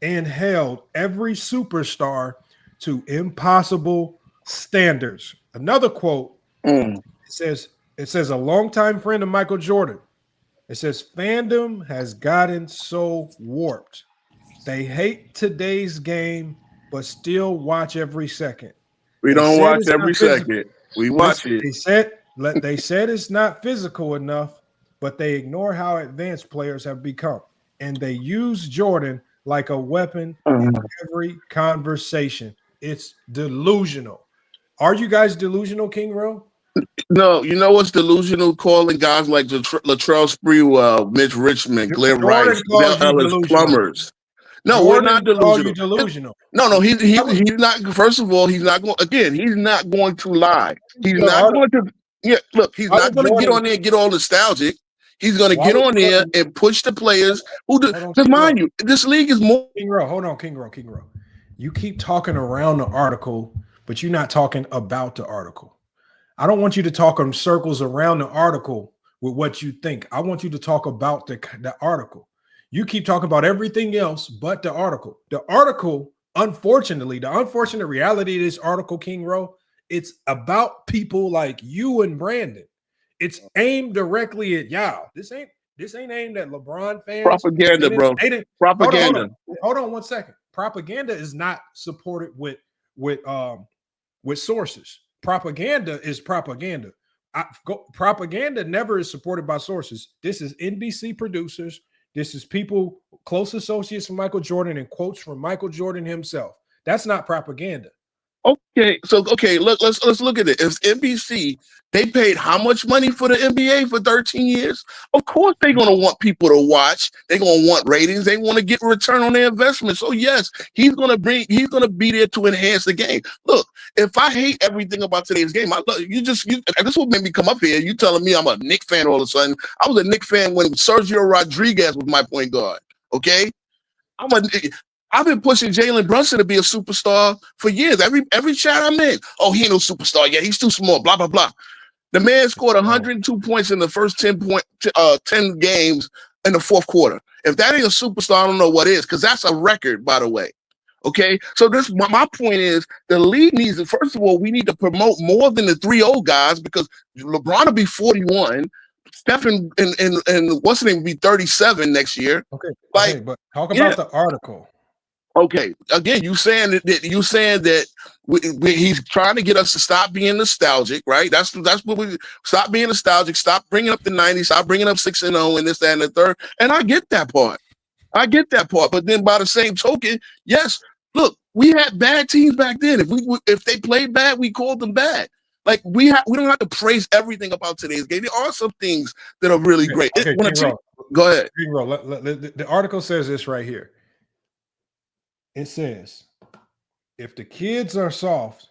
and held every superstar to impossible standards. Another quote, it says a longtime friend of Michael Jordan. It says, fandom has gotten so warped. They hate today's game, but still watch every second. We don't watch every second. We watch it. They said it's not physical enough, but they ignore how advanced players have become. And they use Jordan like a weapon in every conversation. It's delusional. Are you guys delusional, King Ro? No, you know what's delusional? Calling guys like Latrell Sprewell, Mitch Richmond, Glenn Rice, Del Ellis plumbers. No, Jordan, we're not delusional. Delusional. No, he's not. First of all, he's not going. Again, he's not going to lie. He's not going to. Yeah, look, he's not going to get on there and get all nostalgic. He's going to get on there and push the players who do. Because mind you, this league is more. King Ro, hold on, King Ro. You keep talking around the article, but you're not talking about the article. I don't want you to talk in circles around the article with what you think. I want you to talk about the article. You keep talking about everything else but the article. The article, unfortunately, the unfortunate reality of this article, King Ro, it's about people like you and Brandon. It's aimed directly at y'all. This ain't aimed at LeBron fans. Propaganda, bro. Propaganda. Hold on 1 second. Propaganda is not supported with sources. Propaganda is propaganda. Propaganda never is supported by sources. This is NBC producers. This is people, close associates from Michael Jordan and quotes from Michael Jordan himself. That's not propaganda. Okay, let's look at it. If NBC, they paid how much money for the NBA for 13 years? Of course they're going to want people to watch. They're going to want ratings. They want to get a return on their investment. So yes, he's going to be there to enhance the game. Look, if I hate everything about today's game, this is what made me come up here. You telling me I'm a Knicks fan all of a sudden. I was a Knicks fan when Sergio Rodriguez was my point guard. Okay? I've been pushing Jalen Brunson to be a superstar for years. Every chat I'm in, oh, he ain't no superstar yet. He's too small, blah, blah, blah. The man scored 102 points in the first 10 games in the fourth quarter. If that ain't a superstar, I don't know what is, because that's a record, by the way. Okay? So my point is the league needs to, first of all, we need to promote more than the 3 old guys, because LeBron will be 41. Steph and what's his name will be 37 next year. Okay, but talk about the article. Okay, again, you saying that he's trying to get us to stop being nostalgic, right? That's what we stop being nostalgic, stop bringing up the 90s, stop bringing up 6-0 and this, that, and the third. And I get that part. But then by the same token, yes, look, we had bad teams back then. If they played bad, we called them bad. Like we don't have to praise everything about today's game. There are some things that are really great. Go ahead. The article says this right here. It says, if the kids are soft,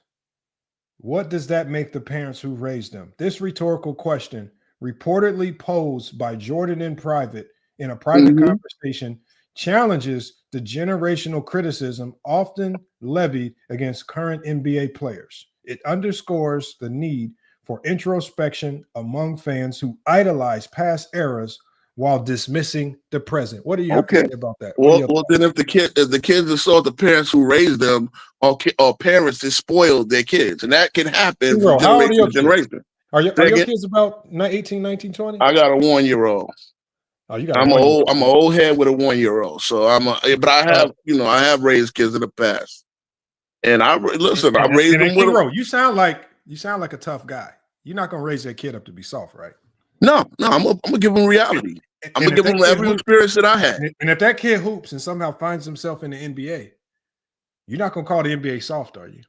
what does that make the parents who raised them? This rhetorical question, reportedly posed by Jordan in a private conversation, challenges the generational criticism often levied against current NBA players. It underscores the need for introspection among fans who idolize past eras while dismissing the present. What do you have to say about that? Well, then if the kids assault the parents who raised them, or parents that spoiled their kids, and that can happen from How old are generation your to generation. Are your kids about 18, 19, 20? I got a 1-year-old. Oh, you got I'm a an old head with a 1-year-old. So but I have raised kids in the past, and I raised them with Bro, you sound like a tough guy. You're not gonna raise that kid up to be soft, right? No, I'm gonna give them reality. I'm gonna give them every experience that I had. And if that kid hoops and somehow finds himself in the NBA, you're not gonna call the NBA soft, are you?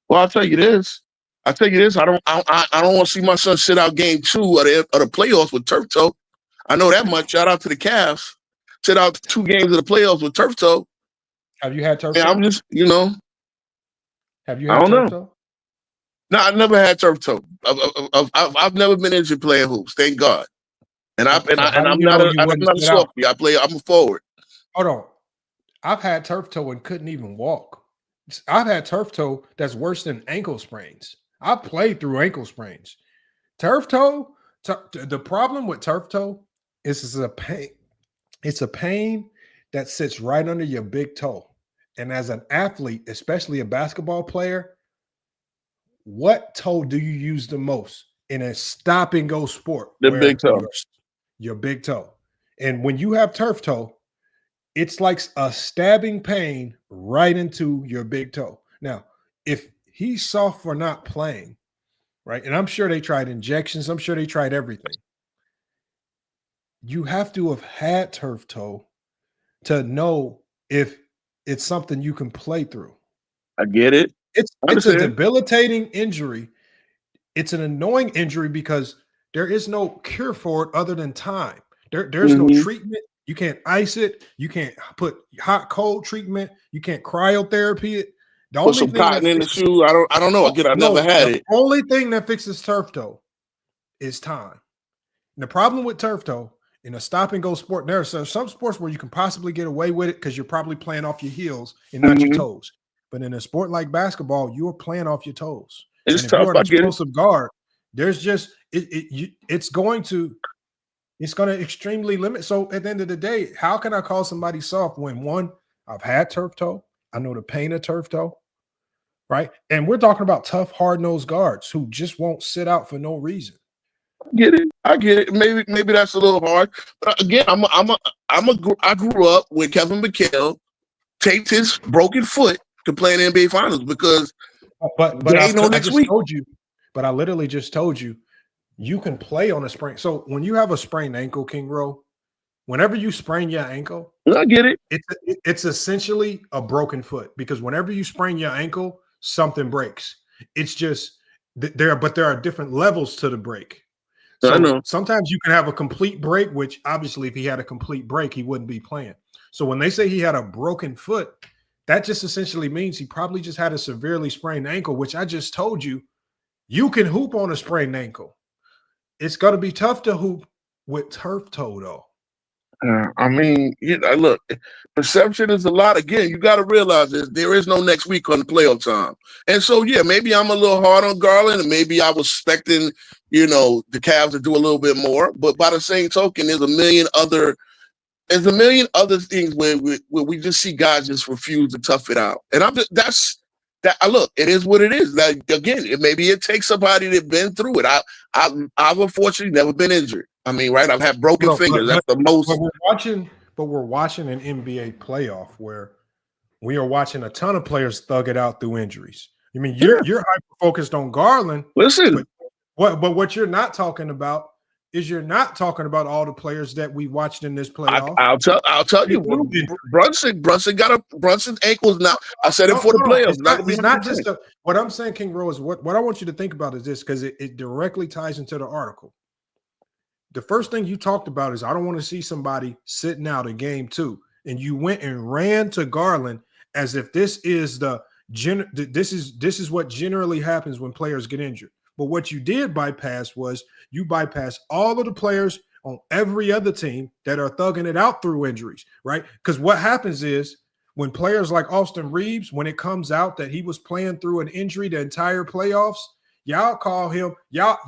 Well, I'll tell you this. I don't want to see my son sit out game 2 of the playoffs with turf toe. I know that much. Shout out to the Cavs. Sit out 2 games of the playoffs with turf toe. Have you had turf toe? I'm just, Have you had turf toe? No, I've never had turf toe. I've never been injured playing hoops. Thank God. And I'm not a softy. I'm a forward. Hold on. I've had turf toe and couldn't even walk. I've had turf toe that's worse than ankle sprains. I've played through ankle sprains. Turf toe, the problem with turf toe is it's a pain. It's a pain that sits right under your big toe. And as an athlete, especially a basketball player, what toe do you use the most in a stop and go sport? The big toe. Your big toe. And when you have turf toe, it's like a stabbing pain right into your big toe. Now, if he's soft for not playing, right? And I'm sure they tried injections. I'm sure they tried everything. You have to have had turf toe to know if it's something you can play through. I get it. It's a debilitating injury. It's an annoying injury because there is no cure for it other than time. There's no treatment. You can't ice it. You can't put hot cold treatment. You can't cryotherapy it. Put some cotton in the shoe. I don't know. Again, I never had it. The only thing that fixes turf toe is time. And the problem with turf toe in a stop and go sport, there are some sports where you can possibly get away with it because you're probably playing off your heels and not your toes. But in a sport like basketball, you're playing off your toes. It's and if tough. you're an explosive guard, there's just it's going to extremely limit. So at the end of the day, how can I call somebody soft when, one, I've had turf toe, I know the pain of turf toe, right? And we're talking about tough, hard-nosed guards who just won't sit out for no reason. I get it. Maybe that's a little hard. But again, I grew up when Kevin McHale taped his broken foot to play in the NBA Finals because I literally just told you, you can play on a sprain. So when you have a sprained ankle, King Rowe, whenever you sprain your ankle, I get it. It's essentially a broken foot because whenever you sprain your ankle, something breaks. It's just there are different levels to the break. So I know. Sometimes you can have a complete break, which obviously if he had a complete break, he wouldn't be playing. So when they say he had a broken foot, that just essentially means he probably just had a severely sprained ankle, which I just told you, you can hoop on a sprained ankle. It's going to be tough to hoop with turf toe, though. Look, perception is a lot. Again, you got to realize there is no next week on the playoff time. And so, yeah, maybe I'm a little hard on Garland, and maybe I was expecting, the Cavs to do a little bit more. But by the same token, there's a million other things where we just see guys just refuse to tough it out. And look, it is what it is. Like, again, maybe it takes somebody that's been through it. I've unfortunately never been injured. Right? I've had broken fingers. That's the most. But we're watching an NBA playoff where we are watching a ton of players thug it out through injuries. You're hyper focused on Garland. Listen, but what you're not talking about is you're not talking about all the players that we watched in this playoff. I'll tell you, Brunson's ankles now. I said it for the playoffs. It's not just what I'm saying, King Rowe, is what I want you to think about is this, because it directly ties into the article. The first thing you talked about is I don't want to see somebody sitting out in game 2, and you went and ran to Garland as if this is this is what generally happens when players get injured. But what you did bypass was you bypass all of the players on every other team that are thugging it out through injuries, right? Because what happens is when players like Austin Reeves, when it comes out that he was playing through an injury the entire playoffs, Y'all call him, y'all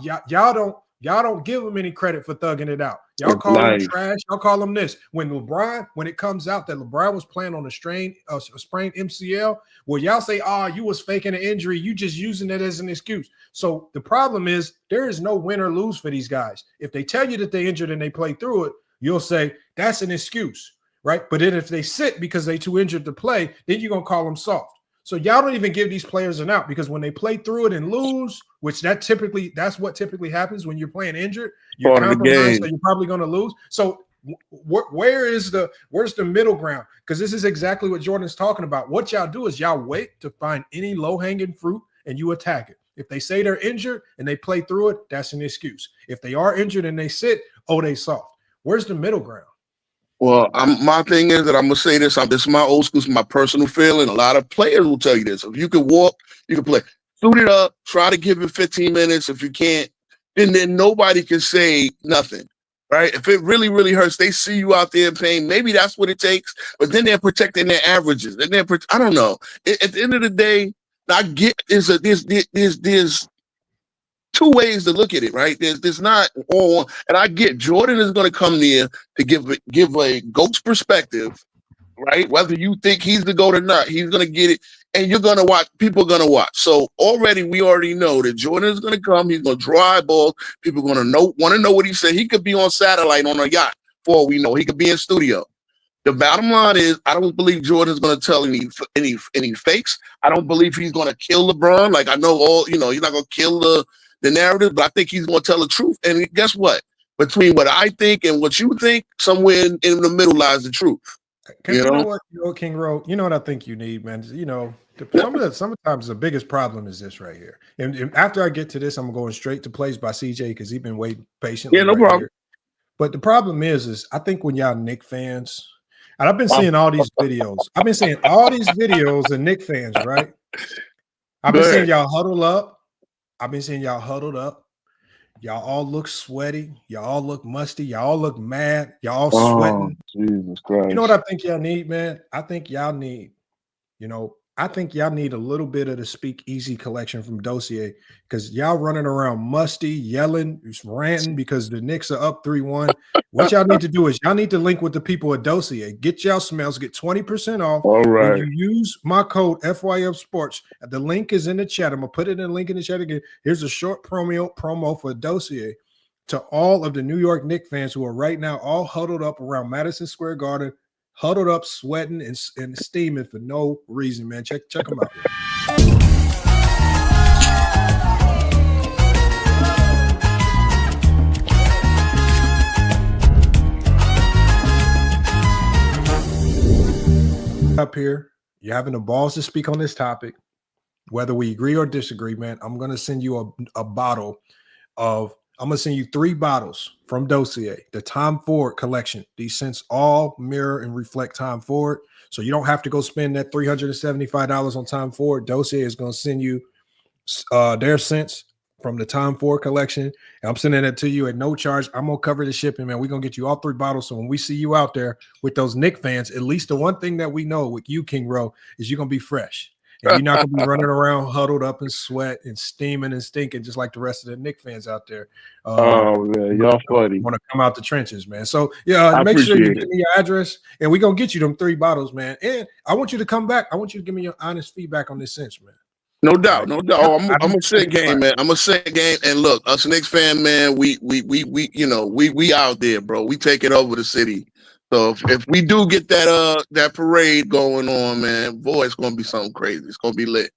don't give him any credit for thugging it out. Y'all It's call him life. trash. Y'all call him this. When it comes out that LeBron was playing on a sprained MCL, well, y'all say, you was faking an injury. You just using it as an excuse. So the problem is there is no win or lose for these guys. If they tell you that they injured and they play through it, you'll say that's an excuse, right? But then if they sit because they too injured to play, then you're going to call them soft. So y'all don't even give these players an out because when they play through it and lose, which that's what typically happens when you're playing injured, you're compromised, so you're probably going to lose. So where's the middle ground? Because this is exactly what Jordan's talking about. What y'all do is y'all wait to find any low-hanging fruit and you attack it. If they say they're injured and they play through it, that's an excuse. If they are injured and they sit, they soft. Where's the middle ground? Well, my thing is that I'm gonna say this. This is my old school, my personal feeling. A lot of players will tell you this. If you can walk, you can play. Suit it up. Try to give it 15 minutes. If you can't, then nobody can say nothing, right? If it really, really hurts, they see you out there in pain. Maybe that's what it takes. But then they're protecting their averages. And I don't know. At the end of the day, I get there's two ways to look at it, right? There's not all, and I get Jordan is going to come near to give a GOAT's perspective, right? Whether you think he's the GOAT or not, he's going to get it, and you're going to watch. People are going to watch. So we already know that Jordan is going to come. He's going to draw eyeballs. People are going to want to know what he said. He could be on satellite on a yacht for all we know. He could be in studio. The bottom line is, I don't believe Jordan's going to tell any fakes. I don't believe he's going to kill LeBron. Like I know you're not going to kill the narrative, but I think he's going to tell the truth. And guess what? Between what I think and what you think, somewhere in the middle lies the truth. You know what, King Ro? You know what I think you need, man? Sometimes the biggest problem is this right here. And after I get to this, I'm going straight to Plays by CJ because he's been waiting patiently. Yeah, no problem. Here. But the problem is I think when y'all Knick fans, and I've been seeing all these videos. I've been seeing all these videos of Knick fans, right? I've been seeing y'all huddle up. I've been seeing y'all huddled up. Y'all all look sweaty. Y'all all look musty. Y'all all look mad. Y'all all sweating. Jesus Christ. You know what I think y'all need, man? I think y'all need a little bit of the Speak Easy collection from Dossier because y'all running around musty, yelling, ranting because the Knicks are up 3-1. What y'all need to do is y'all need to link with the people at Dossier. Get y'all smells, get 20% off. All right. When you use my code FYF Sports, the link is in the chat. I'm going to put it in the link in the chat again. Here's a short promo for Dossier to all of the New York Knicks fans who are right now all huddled up around Madison Square Garden, huddled up, sweating and steaming for no reason, man. Check them out. Up here, you're having the balls to speak on this topic, whether we agree or disagree, man. I'm going to send you a bottle of. I'm going to send you 3 bottles from Dossier, the Tom Ford collection. These scents all mirror and reflect Tom Ford. So you don't have to go spend that $375 on Tom Ford. Dossier is going to send you their scents from the Tom Ford collection. And I'm sending it to you at no charge. I'm going to cover the shipping, man. We're going to get you all 3 bottles. So when we see you out there with those Knicks fans, at least the one thing that we know with you, King Ro, is you're going to be fresh. And you're not going to be running around huddled up in sweat and steaming and stinking just like the rest of the Knicks fans out there. Man, y'all funny. Want to come out the trenches, man. So, yeah, make sure you give me your address, and we're going to get you them 3 bottles, man. And I want you to come back. I want you to give me your honest feedback on this sense, man. No doubt, no doubt. Oh, I'm a set game, man. I'm a set game, and look, us Knicks fan, man. We out there, bro. We take it over the city. So if we do get that parade going on, man, boy, it's gonna be something crazy. It's gonna be lit.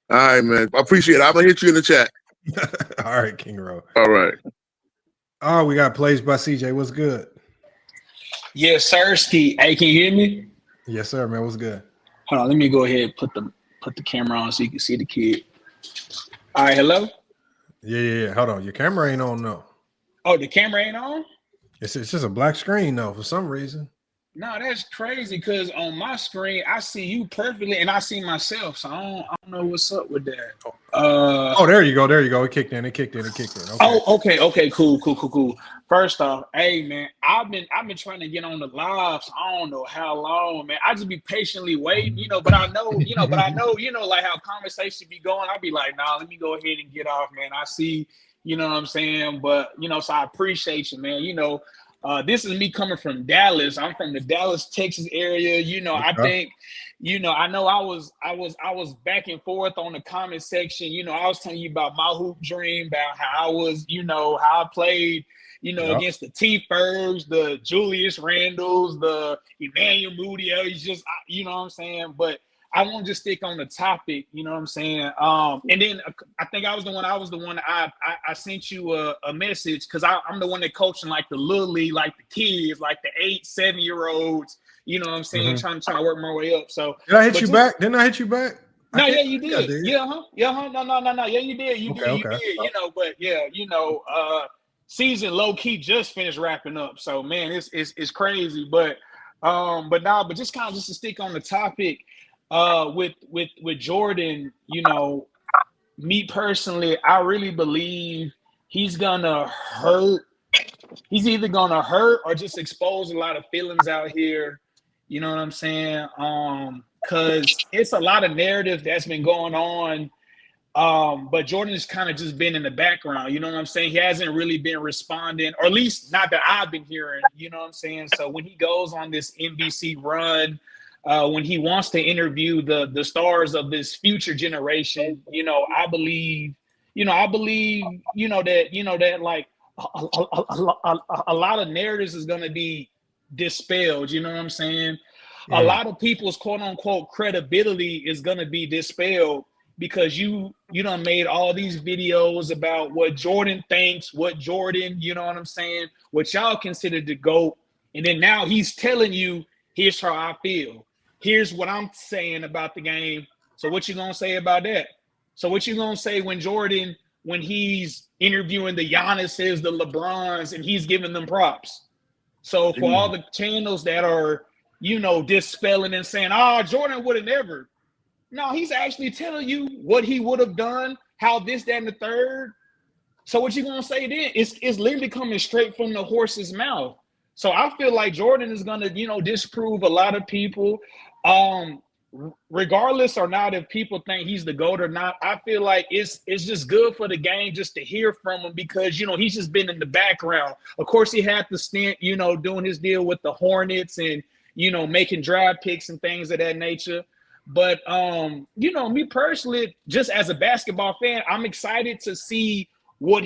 All right, man. I appreciate it. I'm gonna hit you in the chat. All right, King Ro. All right. Oh, we got Plays by CJ. What's good? Yes, sir. Ski. Hey, can you hear me? Yes, sir, man. What's good? Hold on. Let me go ahead and put the camera on so you can see the kid. All right. Hello. Yeah. Hold on. Your camera ain't on, no. Oh, the camera ain't on? It's just a black screen, though, for some reason. No, that's crazy because on my screen I see you perfectly and I see myself. So I don't know what's up with that. Oh, there you go. There you go. It kicked in. Okay. Oh, okay, cool. First off, hey man, I've been trying to get on the lives. I don't know how long, man. I just be patiently waiting, but I know, like how conversation be going. I be like, nah, let me go ahead and get off, man. I see, you know what I'm saying? But so I appreciate you, man. This is me coming from Dallas. I'm from the Dallas, Texas area. I think, I know I was back and forth on the comment section. I was telling you about my hoop dream, about how I was, how I played, against the T Fergs, the Julius Randles, the Emmanuel Mudial. He's just, you know what I'm saying? But I won't just stick on the topic, you know what I'm saying? And then I think I was the one I sent you a message because I'm the one that coaching like the little league, like the kids, like the 8-7-year-olds, you know what I'm saying? Trying to work my way up. So did I hit you back? Didn't I hit you back? No, yeah, you did. Yeah, huh? No. Yeah, you did. You did. But yeah, season low key just finished wrapping up. So man, it's crazy. But just kind of just to stick on the topic. With Jordan, me personally, I really believe he's gonna hurt. He's either gonna hurt or just expose a lot of feelings out here. You know what I'm saying? Because it's a lot of narrative that's been going on. But Jordan has kind of just been in the background. You know what I'm saying? He hasn't really been responding, or at least not that I've been hearing. You know what I'm saying? So when he goes on this NBC run. When he wants to interview the stars of this future generation, I believe that like a lot of narratives is going to be dispelled. You know what I'm saying? A lot of people's quote unquote credibility is going to be dispelled because you done made all these videos about what Jordan thinks, what Jordan, you know what I'm saying, what y'all consider the GOAT, and then now he's telling you, here's how I feel. Here's what I'm saying about the game. So what you gonna say about that? So what you gonna say when Jordan, when he's interviewing the Giannis's, the LeBrons, and he's giving them props? So for all the channels that are, dispelling and saying, Jordan would have never. No, he's actually telling you what he would have done, how this, that, and the third. So what you gonna say then? It's literally coming straight from the horse's mouth. So I feel like Jordan is gonna, disprove a lot of people. Regardless or not if people think he's the GOAT or not, I feel like it's just good for the game just to hear from him because, he's just been in the background. Of course, he had the stint, doing his deal with the Hornets and, making draft picks and things of that nature. But, me personally, just as a basketball fan, I'm excited to see what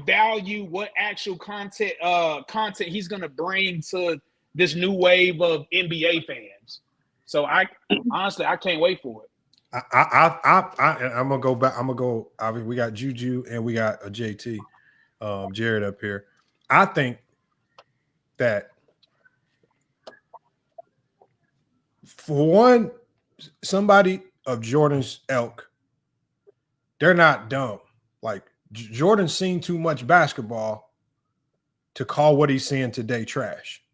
value, what actual content he's going to bring to this new wave of NBA fans. So I can't wait for it. I'm gonna go back. Obviously, we got Juju and we got a JT, Jared up here. I think that for one, somebody of Jordan's ilk, they're not dumb. Like Jordan's seen too much basketball to call what he's seeing today trash.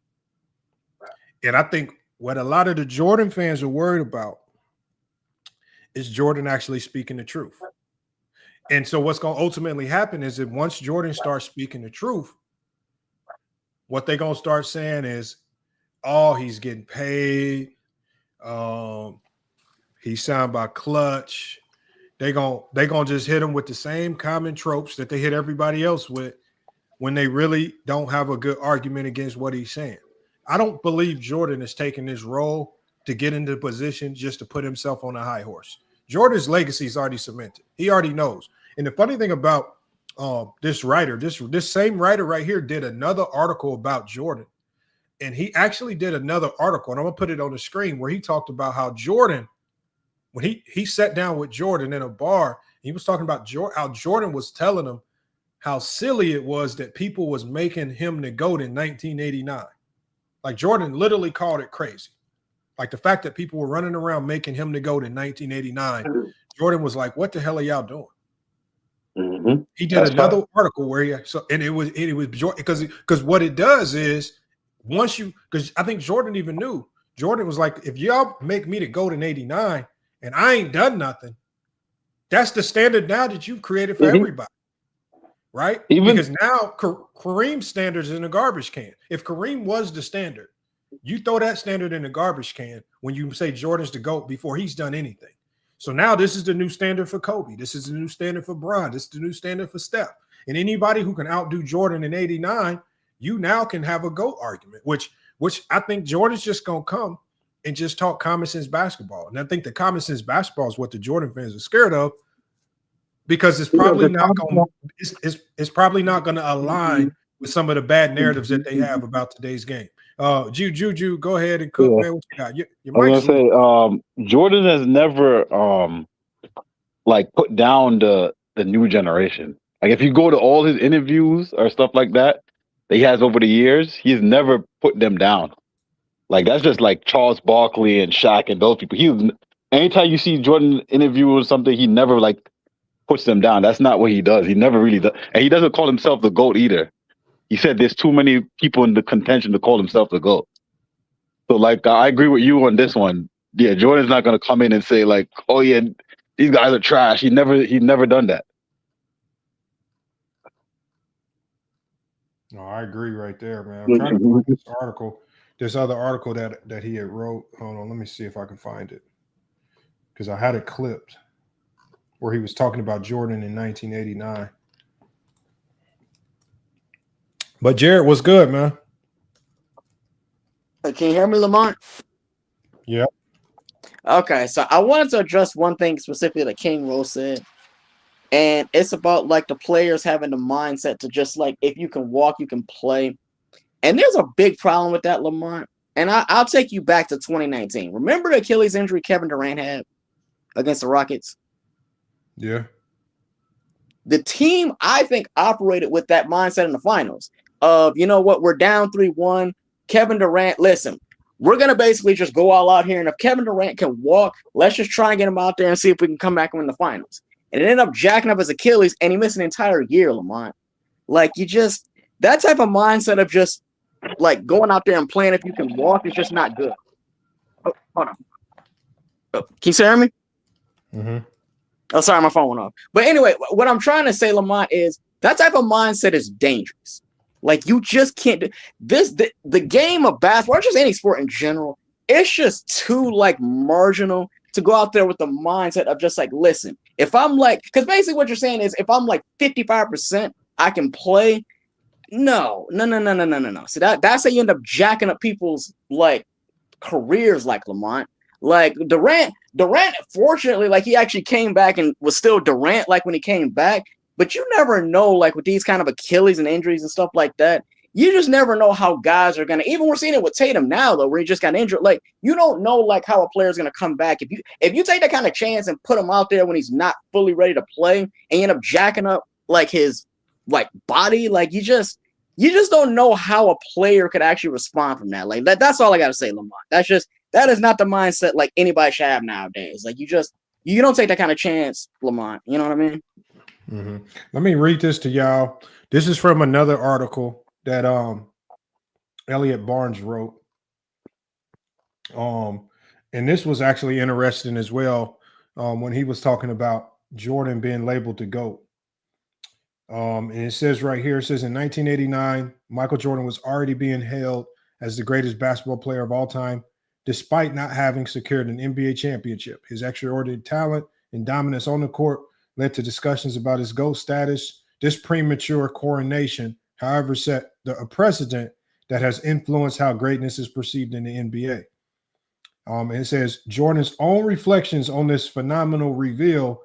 And I think what a lot of the Jordan fans are worried about is Jordan actually speaking the truth. And so what's going to ultimately happen is that once Jordan starts speaking the truth, what they're going to start saying is, he's getting paid. He's signed by Clutch. They're gonna just hit him with the same common tropes that they hit everybody else with when they really don't have a good argument against what he's saying. I don't believe Jordan is taking this role to get into position just to put himself on a high horse. Jordan's legacy is already cemented. He already knows. And the funny thing about this writer, this same writer right here did another article about Jordan. And he actually did another article, and I'm going to put it on the screen, where he talked about how Jordan, when he sat down with Jordan in a bar, he was talking about how Jordan was telling him how silly it was that people was making him the GOAT in 1989. Like Jordan literally called it crazy. Like the fact that people were running around making him the GOAT in 1989. Jordan was like, "What the hell are y'all doing?" Mm-hmm. He did another article where it was because what it does is once you, because I think Jordan even knew. Jordan was like, if y'all make me the GOAT in 89 and I ain't done nothing, that's the standard now that you've created for everybody. Right? Because now Kareem's standard is in a garbage can. If Kareem was the standard, you throw that standard in the garbage can when you say Jordan's the GOAT before he's done anything. So now this is the new standard for Kobe. This is the new standard for Bron. This is the new standard for Steph. And anybody who can outdo Jordan in 89, you now can have a GOAT argument, which I think Jordan's just going to come and just talk common sense basketball. And I think the common sense basketball is what the Jordan fans are scared of, because it's probably not going it's probably not going to align with some of the bad narratives that they have about today's game. Juju, go ahead and cook, man. What you got? Your I was gonna say, Jordan has never like put down the new generation. Like if you go to all his interviews or stuff like that he has over the years, he's never put them down. Like that's just like Charles Barkley and Shaq and those people. Anytime you see Jordan interview or something, he never like puts them down. That's not what he does. He never really does. And he doesn't call himself the GOAT either. He said there's too many people in the contention to call himself the GOAT. So like I agree with you on this one. Yeah, Jordan's not gonna come in and say like, oh yeah, these guys are trash. He never done that. No, I agree right there, man. I'm trying to find this article. This other article that he had wrote. Hold on, let me see if I can find it. Because I had it clipped where he was talking about Jordan in 1989. But Jared, what's good, man? Can you hear me, Lamont? Yeah. Okay, so I wanted to address one thing specifically that King Rose said. And it's about like the players having the mindset to just like, if you can walk, you can play. And there's a big problem with that, Lamont. And I'll take you back to 2019. Remember the Achilles injury Kevin Durant had against the Rockets? Yeah. The team, I think, operated with that mindset in the finals of, you know what, we're down 3-1. Kevin Durant, listen, we're going to basically just go all out here. And if Kevin Durant can walk, let's just try and get him out there and see if we can come back and win the finals. And it ended up jacking up his Achilles, and he missed an entire year, Lamont. Like, that type of mindset of just, like, going out there and playing if you can walk is just not good. Oh, hold on. Oh, can you hear me? Mm-hmm. Oh, sorry, my phone went off. But anyway, what I'm trying to say, Lamont, is that type of mindset is dangerous. Like, you just can't do this. The game of basketball, or just any sport in general, it's just too, like, marginal to go out there with the mindset of just like, listen, if I'm like, because basically what you're saying is if I'm like 55%, I can play. No. See, that's how you end up jacking up people's like careers, like Lamont. Like Durant, fortunately, like he actually came back and was still Durant, like when he came back. But you never know, like with these kind of Achilles and injuries and stuff like that, you just never know how guys are gonna. Even we're seeing it with Tatum now, though, where he just got injured. Like you don't know, like how a player's gonna come back if you take that kind of chance and put him out there when he's not fully ready to play, and you end up jacking up like his like body. Like you just don't know how a player could actually respond from that. Like that's all I gotta say, Lamont. That is not the mindset like anybody should have nowadays. Like you don't take that kind of chance, Lamont. You know what I mean? Mm-hmm. Let me read this to y'all. This is from another article that Elliot Barnes wrote. And this was actually interesting as well when he was talking about Jordan being labeled the GOAT. And it says right here, it says in 1989, Michael Jordan was already being hailed as the greatest basketball player of all time, despite not having secured an NBA championship. His extraordinary talent and dominance on the court led to discussions about his GOAT status. This premature coronation, however, set a precedent that has influenced how greatness is perceived in the NBA. And it says Jordan's own reflections on this phenomenal reveal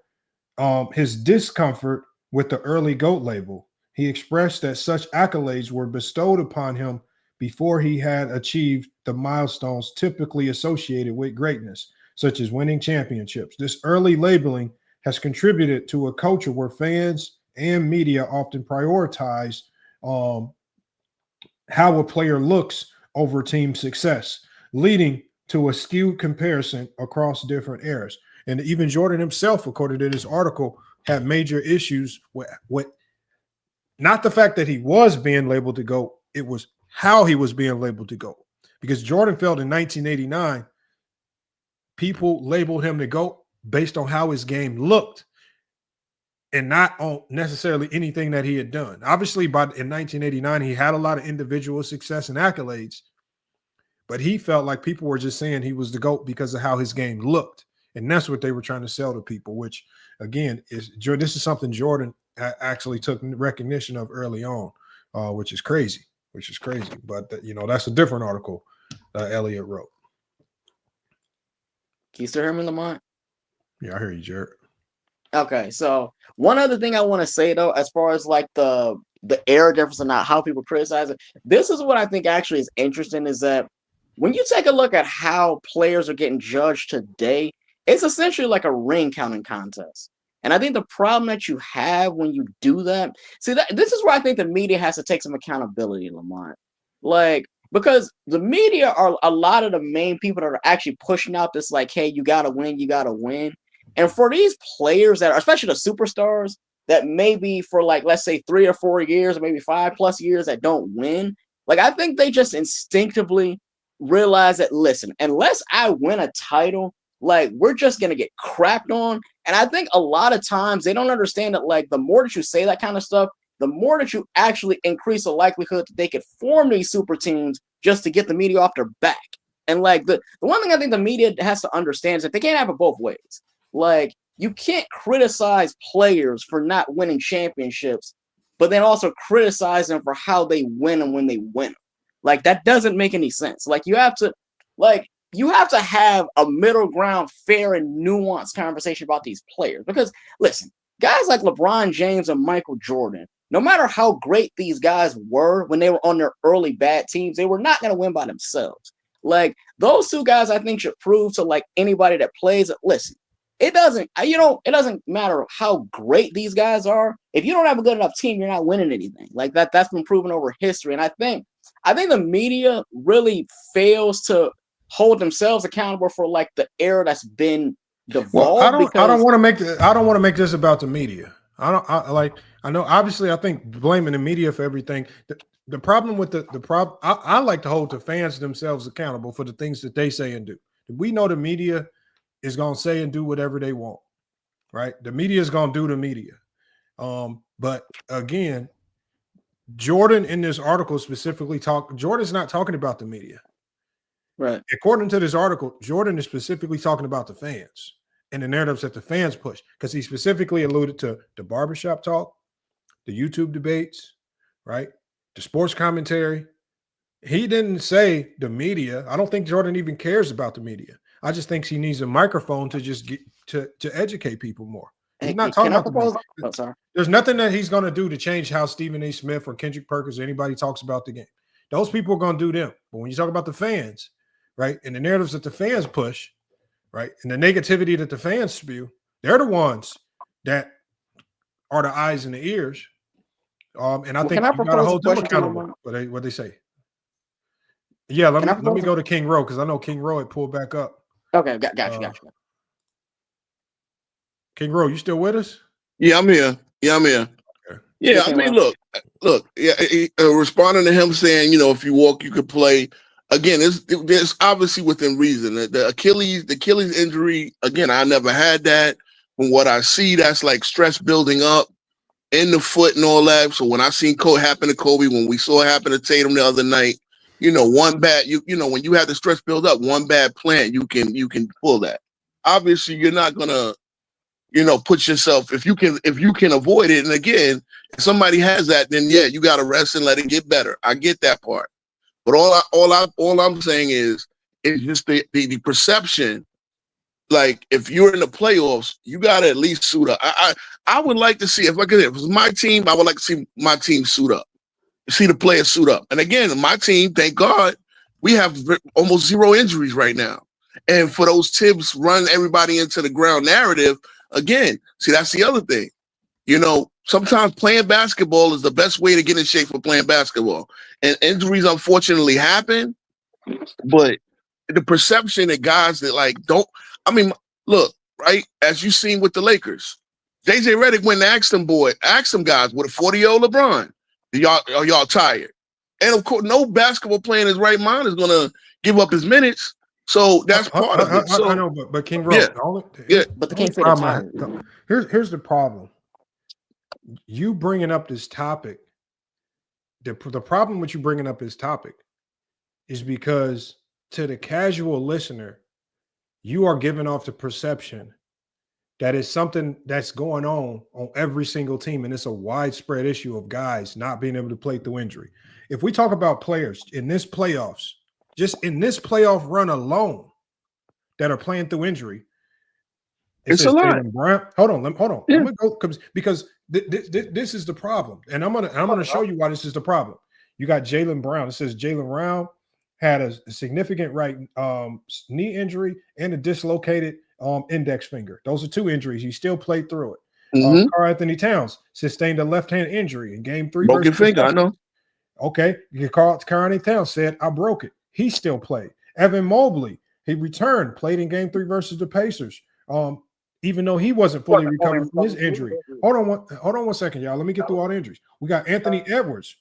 his discomfort with the early GOAT label. He expressed that such accolades were bestowed upon him before he had achieved the milestones typically associated with greatness, such as winning championships. This early labeling has contributed to a culture where fans and media often prioritize how a player looks over team success, leading to a skewed comparison across different eras. And even Jordan himself, according to this article, had major issues with not the fact that he was being labeled to GOAT, it was how he was being labeled the GOAT. Because Jordan felt in 1989, people labeled him the GOAT based on how his game looked and not on necessarily anything that he had done. Obviously, in 1989, he had a lot of individual success and accolades, but he felt like people were just saying he was the GOAT because of how his game looked. And that's what they were trying to sell to people, which, again, this is something Jordan actually took recognition of early on, which is crazy. But, that's a different article Elliot wrote. Can you still hear me, Lamont? Yeah, I hear you, Jared. Okay, so one other thing I want to say, though, as far as like the era difference and not how people criticize it, this is what I think actually is interesting, is that when you take a look at how players are getting judged today, it's essentially like a ring counting contest. And I think the problem that you have when you do that, this is where I think the media has to take some accountability, Lamont. Like, because the media are a lot of the main people that are actually pushing out this, like, hey, you got to win, you got to win. And for these players that are, especially the superstars, that maybe for like, let's say 3 or 4 years, or maybe 5+ years that don't win, like, I think they just instinctively realize that, listen, unless I win a title, like, we're just going to get crapped on. And I think a lot of times they don't understand that, like, the more that you say that kind of stuff, the more that you actually increase the likelihood that they could form these super teams just to get the media off their back. And like the one thing I think the media has to understand is that they can't have it both ways. Like, you can't criticize players for not winning championships, but then also criticize them for how they win and when they win. Like, that doesn't make any sense. Like, you have to have a middle ground, fair and nuanced conversation about these players. Because listen, guys like LeBron James and Michael Jordan, no matter how great these guys were when they were on their early bad teams, they were not going to win by themselves. Like, those two guys, I think, should prove to like anybody that plays it. Listen, it doesn't matter how great these guys are. If you don't have a good enough team, you're not winning anything. Like that's been proven over history. And I think the media really fails to hold themselves accountable for like the era that's been devolved. Well, I don't want to make this about the media. I know obviously I think blaming the media for everything. The problem with the problem, I like to hold the fans themselves accountable for the things that they say and do. We know the media is going to say and do whatever they want, right? The media is going to do the media. But again, Jordan in this article specifically Jordan's not talking about the media. Right. According to this article, Jordan is specifically talking about the fans and the narratives that the fans push, because he specifically alluded to the barbershop talk, the YouTube debates, right? The sports commentary. He didn't say the media. I don't think Jordan even cares about the media. I just think he needs a microphone to just get to educate people more. He's not talking about the media. Oh, sorry. There's nothing that he's going to do to change how Stephen A. Smith or Kendrick Perkins or anybody talks about the game. Those people are going to do them. But when you talk about the fans, right, and the narratives that the fans push, right, and the negativity that the fans spew, they're the ones that are the eyes and the ears. And I think you got to hold them accountable. What they say. Yeah, let me go to King Rowe, because I know King Rowe had pulled back up. Okay, got you. King Rowe, you still with us? Yeah, I'm here. Okay. Yeah, I mean, look. Yeah, responding to him saying, if you walk, you could play. Again, there's obviously within reason. The Achilles injury. Again, I never had that. From what I see, that's like stress building up in the foot and all that. So when I seen happen to Kobe, when we saw it happen to Tatum the other night, one bad, when you have the stress build up, one bad plant, you can pull that. Obviously, you're not gonna, put yourself, if you can avoid it. And again, if somebody has that, then yeah, you got to rest and let it get better. I get that part. But all I'm saying is just the perception. Like, if you're in the playoffs, you got to at least suit up. I would like to see, if it was my team, I would like to see my team suit up. See the players suit up. And again, my team, thank God, we have almost zero injuries right now. And for those Tibbs run everybody into the ground narrative, again, see, that's the other thing. Sometimes playing basketball is the best way to get in shape for playing basketball. And injuries, unfortunately, happen. But the perception that guys that look, right, as you seen with the Lakers, JJ Redick went and asked them guys with a 40-year-old LeBron, are y'all tired? And of course, no basketball player in his right mind is going to give up his minutes. So that's part of it. So I know, but King Rowe, yeah, But they can't fit a time. Here's the problem. You bringing up this topic, the problem with you bringing up this topic is because to the casual listener, you are giving off the perception that it's something that's going on every single team, and it's a widespread issue of guys not being able to play through injury. If we talk about players in this playoffs, just in this playoff run alone that are playing through injury, it's a lot. Brown, hold on. Yeah. I'm gonna go because this is the problem, and I'm gonna show you why this is the problem. You got Jaylen Brown. It says Jaylen Brown had a significant right knee injury and a dislocated index finger. Those are two injuries. He still played through it. Karl Anthony Towns sustained a left hand injury in Game 3. Broken finger, I know. Okay, Karl Anthony Towns said, "I broke it." He still played. Evan Mobley, he returned, played in Game 3 versus the Pacers. Even though he wasn't fully recovered from his injury. Hold on one second, y'all. Let me get through all the injuries. We got Anthony Edwards,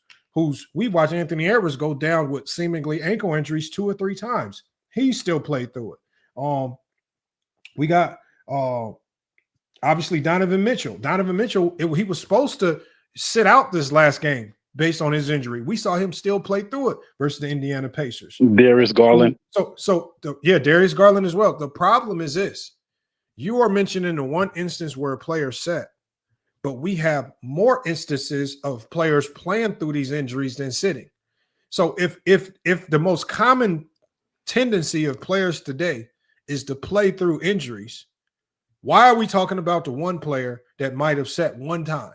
we watched Anthony Edwards go down with seemingly ankle injuries 2 or 3 times. He still played through it. We got obviously Donovan Mitchell. He was supposed to sit out this last game based on his injury. We saw him still play through it versus the Indiana Pacers. Darius Garland. Darius Garland as well. The problem is this. You are mentioning the one instance where a player sat, but we have more instances of players playing through these injuries than sitting. So if the most common tendency of players today is to play through injuries, why are we talking about the one player that might have sat one time?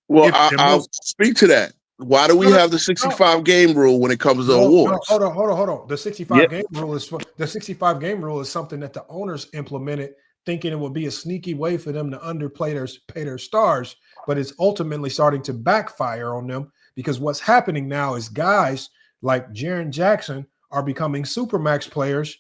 Well, I'll speak to that. Why do we have the 65 game rule when it comes to awards? Hold on. The 65 game rule is something that the owners implemented, thinking it would be a sneaky way for them to pay their stars, but it's ultimately starting to backfire on them because what's happening now is guys like Jaren Jackson are becoming supermax players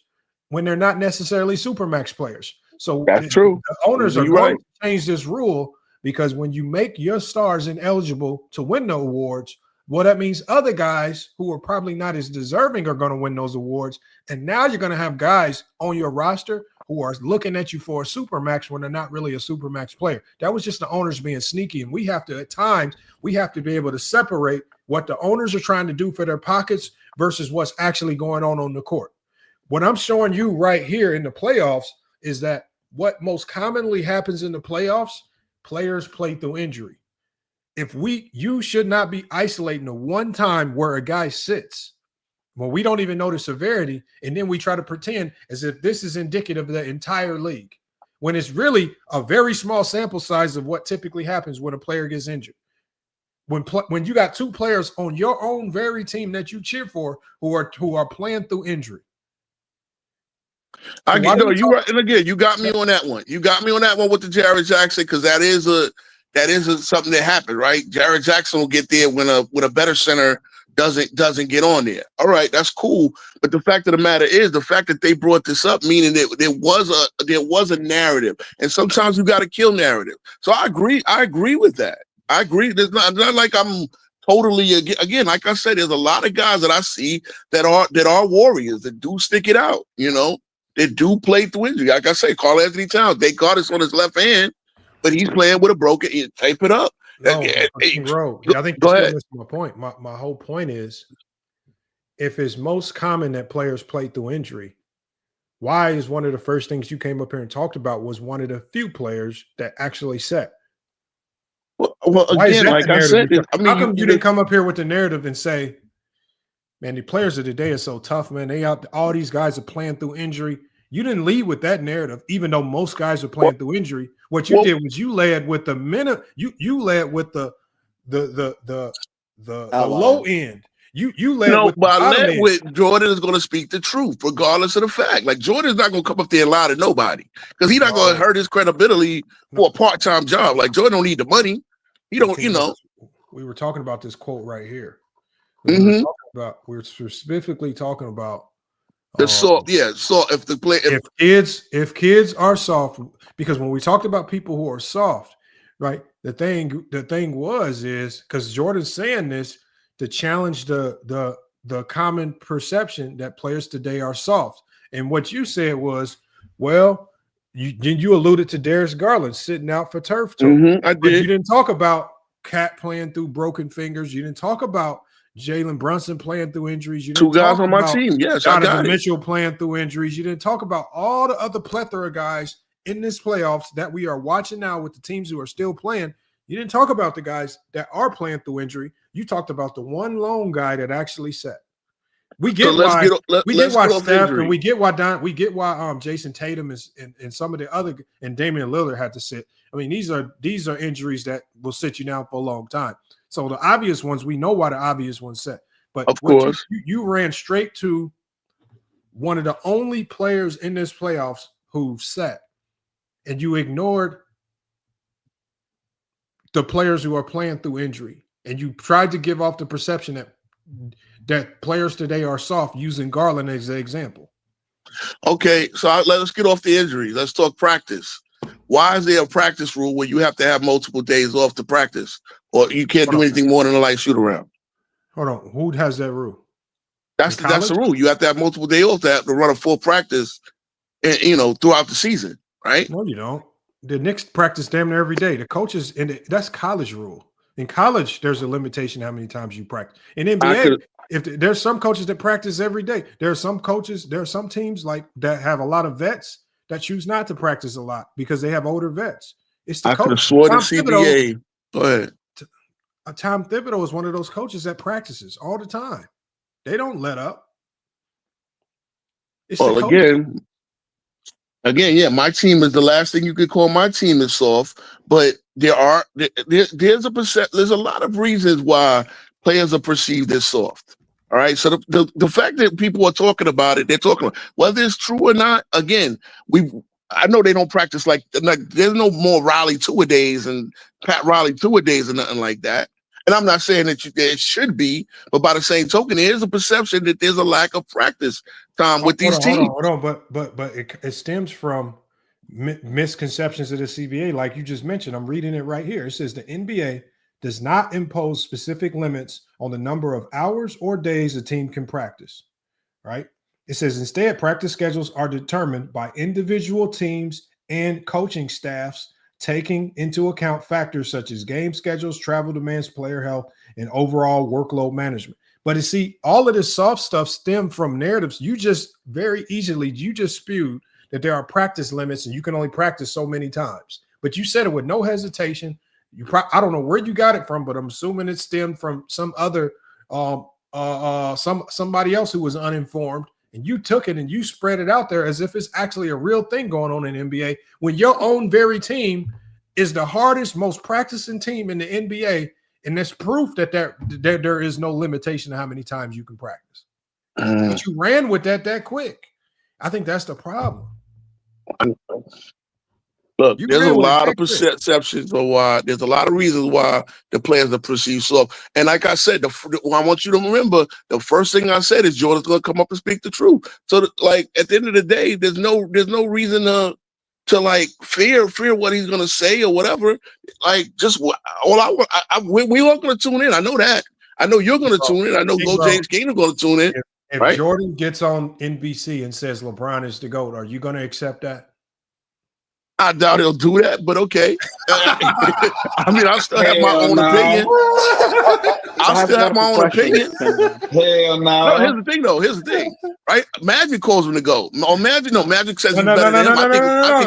when they're not necessarily supermax players. So that's true. The owners are going to change this rule because when you make your stars ineligible to win the awards, well, that means other guys who are probably not as deserving are going to win those awards. And now you're going to have guys on your roster who are looking at you for a supermax when they're not really a supermax player. That was just the owners being sneaky. And we have to, at times, be able to separate what the owners are trying to do for their pockets versus what's actually going on the court. What I'm showing you right here in the playoffs is that what most commonly happens in the playoffs, players play through injury. You should not be isolating the one time where a guy sits when we don't even know the severity, and then we try to pretend as if this is indicative of the entire league, when it's really a very small sample size of what typically happens when a player gets injured. When you got 2 players on your own very team that you cheer for who are playing through injury. I get you right, and again, you got me on that one. You got me on that one with the Jared Jackson because that is something that happened, right? Jared Jackson will get there when a better center doesn't get on there. All right, that's cool. But the fact of the matter is, the fact that they brought this up, meaning that there was a narrative, and sometimes you got to kill narrative. So I agree with that. I agree. There's not like I'm totally again. Like I said, there's a lot of guys that I see that are warriors that do stick it out. You know, that do play through injury. Like I say, Karl Anthony Towns, they got us on his left hand, but he's playing with a broken. Tape it up. No, I think go ahead. That's my point. My whole point is, if it's most common that players play through injury, why is one of the first things you came up here and talked about was one of the few players that actually sat? Well, again, like I said, how come you didn't come up here with the narrative and say, man, the players of today are so tough, man. All these guys are playing through injury. You didn't lead with that narrative, even though most guys are playing through injury. What you did was you led with the minute. You led with the low end. You led. No, with but I led with Jordan is going to speak the truth, regardless of the fact. Like Jordan's not going to come up there and lie to nobody because he's not going to hurt his credibility for a part-time job. Like Jordan don't need the money. He don't. You know. We were talking about this quote right here. We were specifically talking about. So if kids are soft, because when we talked about people who are soft, right? The thing was because Jordan's saying this to challenge the common perception that players today are soft. And what you said was, well, you alluded to Darius Garland sitting out for turf toe. I But you did. didn't talk about Cat playing through broken fingers. You didn't talk about Jalen Brunson playing through injuries. You didn't Two guys talk on my about team. Yes, I got Donovan it. Mitchell playing through injuries. You didn't talk about all the other plethora of guys in this playoffs that we are watching now with the teams who are still playing. You didn't talk about the guys that are playing through injury. You talked about the one lone guy that actually set. We get So why Steph injury. and we get why Jason Tatum is and some of the other and Damian Lillard had to sit. I mean, these are injuries that will sit you down for a long time. So the obvious ones, we know why the obvious ones set. But of course, you ran straight to one of the only players in this playoffs who set, and you ignored the players who are playing through injury, and you tried to give off the perception that players today are soft, using Garland as an example. Okay, so let's get off the injury. Let's talk practice. Why is there a practice rule where you have to have multiple days off to practice, or you can't do anything more than a light shoot around? Hold on, who has that rule? That's the rule. You have to have multiple days off to run a full practice, throughout the season, right? No, you don't. The Knicks practice damn near every day. The coaches, that's college rule. In college, there's a limitation how many times you practice. In NBA, if there's some coaches that practice every day, there are some teams like that have a lot of vets that choose not to practice a lot because they have older vets. It's the I coach. could have swore the CBA. Go ahead. Tom Thibodeau is one of those coaches that practices all the time. They don't let up. Again, yeah, my team is the last thing you could call my team is soft, but there's a lot of reasons why players are perceived as soft. All right. So the fact that people are talking about it, they're talking about whether it's true or not. Again, I know they don't practice like there's no more Riley two-a-days and Pat Riley two-a-days or nothing like that. And I'm not saying that it should be, but by the same token, there is a perception that there's a lack of practice time with these teams. Hold on. But it stems from misconceptions of the CBA, like you just mentioned. I'm reading it right here. It says the NBA does not impose specific limits on the number of hours or days a team can practice, right? It says instead, practice schedules are determined by individual teams and coaching staffs, taking into account factors such as game schedules, travel demands, player health, and overall workload management. But you see, all of this soft stuff stem from narratives. You just spewed that there are practice limits and you can only practice so many times. But you said it with no hesitation. I don't know where you got it from, but I'm assuming it stemmed from some other somebody else who was uninformed. And you took it and you spread it out there as if it's actually a real thing going on in NBA when your own very team is the hardest, most practicing team in the NBA. And that's proof that there is no limitation to how many times you can practice. But you ran with that quick. I think that's the problem. Look, there's a lot of perceptions of why. There's a lot of reasons why the players are perceived soft. And like I said, I want you to remember the first thing I said is Jordan's going to come up and speak the truth. So, at the end of the day, there's no reason to fear what he's going to say or whatever. Just we aren't going to tune in. I know that. I know you're going to tune in. I know James Gaines is going to tune in. If Jordan gets on NBC and says LeBron is the GOAT, are you going to accept that? I doubt he'll do that, but okay. I mean, I still have my own opinion. I still have my own opinion. Hell no. Here's the thing, right? Magic calls him to go. Magic says he's better than him. I think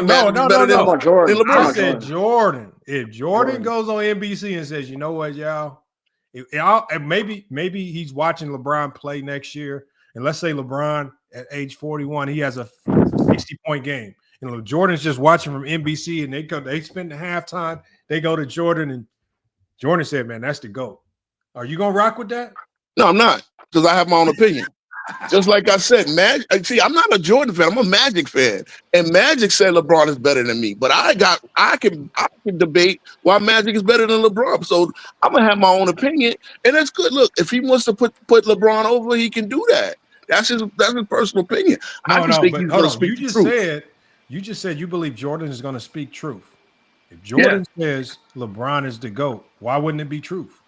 Magic's better than LeBron. I said Jordan. If Jordan goes on NBC and says, you know what, y'all, maybe he's watching LeBron play next year, and let's say LeBron at age 41, he has a 60-point game. Jordan's just watching from NBC, and they spend the halftime. They go to Jordan, and Jordan said, "Man, that's the GOAT." Are you gonna rock with that? No, I'm not, because I have my own opinion. Just like I said, Magic. See, I'm not a Jordan fan. I'm a Magic fan, and Magic said LeBron is better than me. But I can debate why Magic is better than LeBron. So I'm gonna have my own opinion, and that's good. Look, if he wants to put LeBron over, he can do that. That's his personal opinion. I just think he's gonna speak the truth. You just said you believe Jordan is going to speak truth. If Jordan says LeBron is the GOAT, why wouldn't it be truth?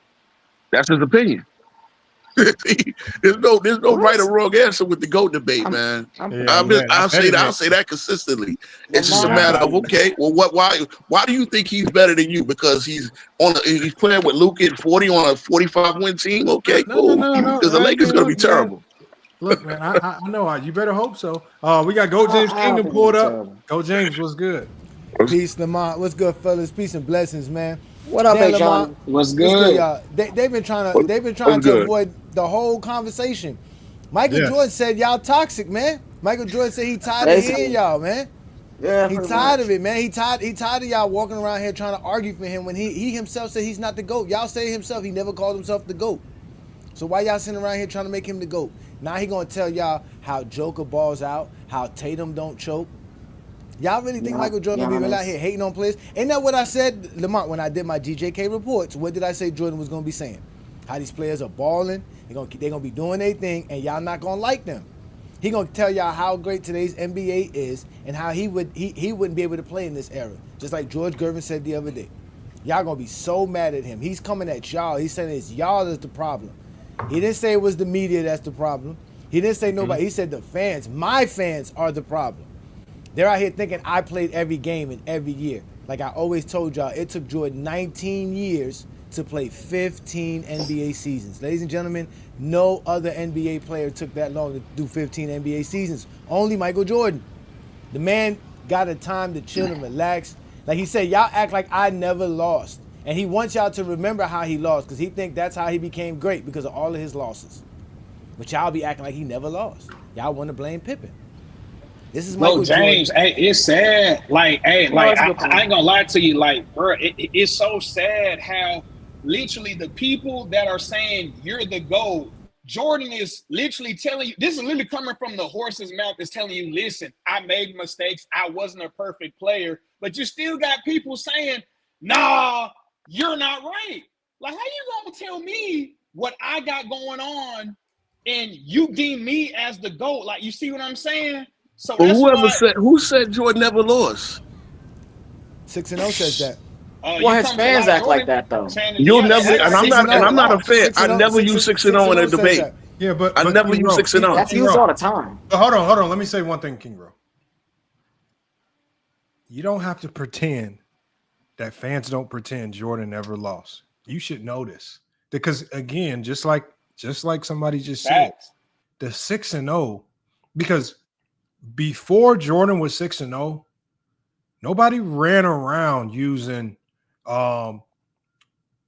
That's his opinion. There's no right or wrong answer with the GOAT debate, man. I'll say that consistently. It's just a matter of, okay, well, why do you think he's better than you? Because he's playing with Luka at 40 on a 45-win team. Okay, cool. Because the Lakers are gonna be terrible. Look, man, I know. You better hope so. We got Go James Kingdom pulled up. Go James, what's good? Peace, Lamont. What's good, fellas? Peace and blessings, man. What up, hey, John? What's good? Y'all? They've been trying to avoid the whole conversation. Michael Jordan said y'all toxic, man. Michael Jordan said he tired of hearing y'all, man. Yeah, he tired of it, man. He tired of y'all walking around here trying to argue for him when he himself said he's not the GOAT. Y'all say himself he never called himself the GOAT. So why y'all sitting around here trying to make him the GOAT? Now he gonna tell y'all how Joker balls out, how Tatum don't choke. Y'all really think Michael Jordan will be really out here hating on players? Ain't that what I said, Lamont, when I did my GJK reports? What did I say Jordan was gonna be saying? How these players are balling, they gonna be doing their thing, and y'all not gonna like them. He gonna tell y'all how great today's NBA is and how he wouldn't be able to play in this era. Just like George Gervin said the other day. Y'all gonna be so mad at him. He's coming at y'all. He's saying it's y'all that's the problem. He didn't say it was the media that's the problem. He didn't say nobody. He said the fans, my fans are the problem. They're out here thinking I played every game and every year. Like I always told y'all, it took Jordan 19 years to play 15 NBA seasons. Ladies and gentlemen, no other NBA player took that long to do 15 NBA seasons. Only Michael Jordan. The man got a time to chill and relax. Like he said, y'all act like I never lost. And he wants y'all to remember how he lost because he think that's how he became great because of all of his losses. But y'all be acting like he never lost. Y'all want to blame Pippen. This is Michael James. Jordan. Hey, it's sad. Like, hey, like I ain't gonna lie to you. Like, bro, it's so sad how literally the people that are saying you're the GOAT, Jordan is literally telling you. This is literally coming from the horse's mouth. Is telling you, listen, I made mistakes. I wasn't a perfect player, but you still got people saying, nah, you're not right. Like, how you gonna tell me what I got going on, and you deem me as the GOAT? Like, you see what I'm saying? So who said Jordan never lost? 6-0 says that. Well, his fans act like that though. You'll never, and I'm not a fan. I never use 6-0 in a debate. Yeah, but I never use 6-0. That's used all the time. Hold on. Let me say one thing, King Bro. You don't have to pretend that fans don't pretend Jordan never lost. You should know this because again, just like somebody just said, the 6-0 because. Before Jordan was 6-0, nobody ran around using finals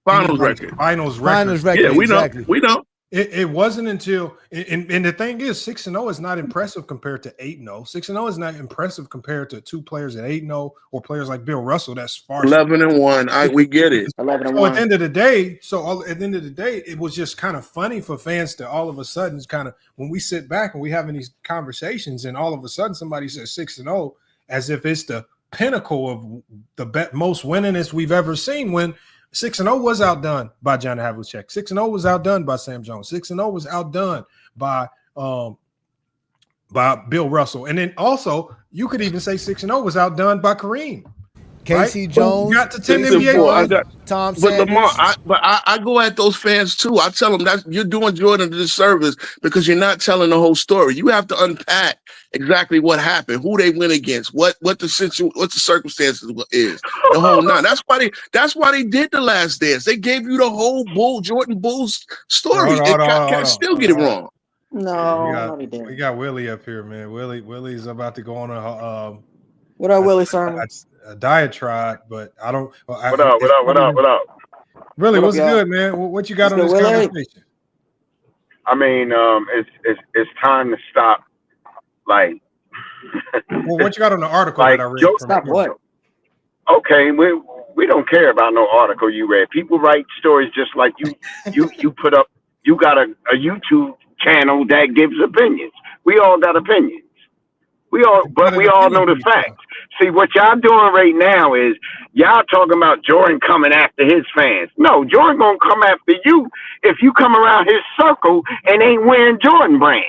record. Finals record. Yeah, we know. It wasn't until and the thing is 6-0 is not impressive compared to 8-0. 6-0 is not impressive compared to two players at 8-0 or players like Bill Russell. That's far 11-1. We get it. 11-1. So at the end of the day, it was just kind of funny for fans to all of a sudden kind of when we sit back and we having these conversations and all of a sudden somebody says 6-0 as if it's the pinnacle of the most winningest we've ever seen when 6-0 was outdone by John Havlicek. 6-0 was outdone by Sam Jones. 6-0 was outdone by Bill Russell. And then also, you could even say 6-0 was outdone by Kareem. Casey Jones. Got to 10 NBA. Tom Sanders. But I go at those fans too. I tell them that you're doing Jordan a disservice because you're not telling the whole story. You have to unpack exactly what happened, who they went against, what the circumstances is, the whole nine. That's why they did The Last Dance. They gave you the whole Jordan Bulls story. Can't still get it wrong. No, we got Willie up here, man. Willie's about to go on a what up, Willie Sermon? A diatribe, but I don't. What up? Really, what's good, man? What you got on this conversation? I mean, it's time to stop. Like, well, what you got on the article that I read? Stop what? Okay, we don't care about no article you read. People write stories just like you put up. You got a YouTube channel that gives opinions. We all got opinions. We all know the facts. See, what y'all doing right now is y'all talking about Jordan coming after his fans. No, Jordan gonna come after you if you come around his circle and ain't wearing Jordan brands.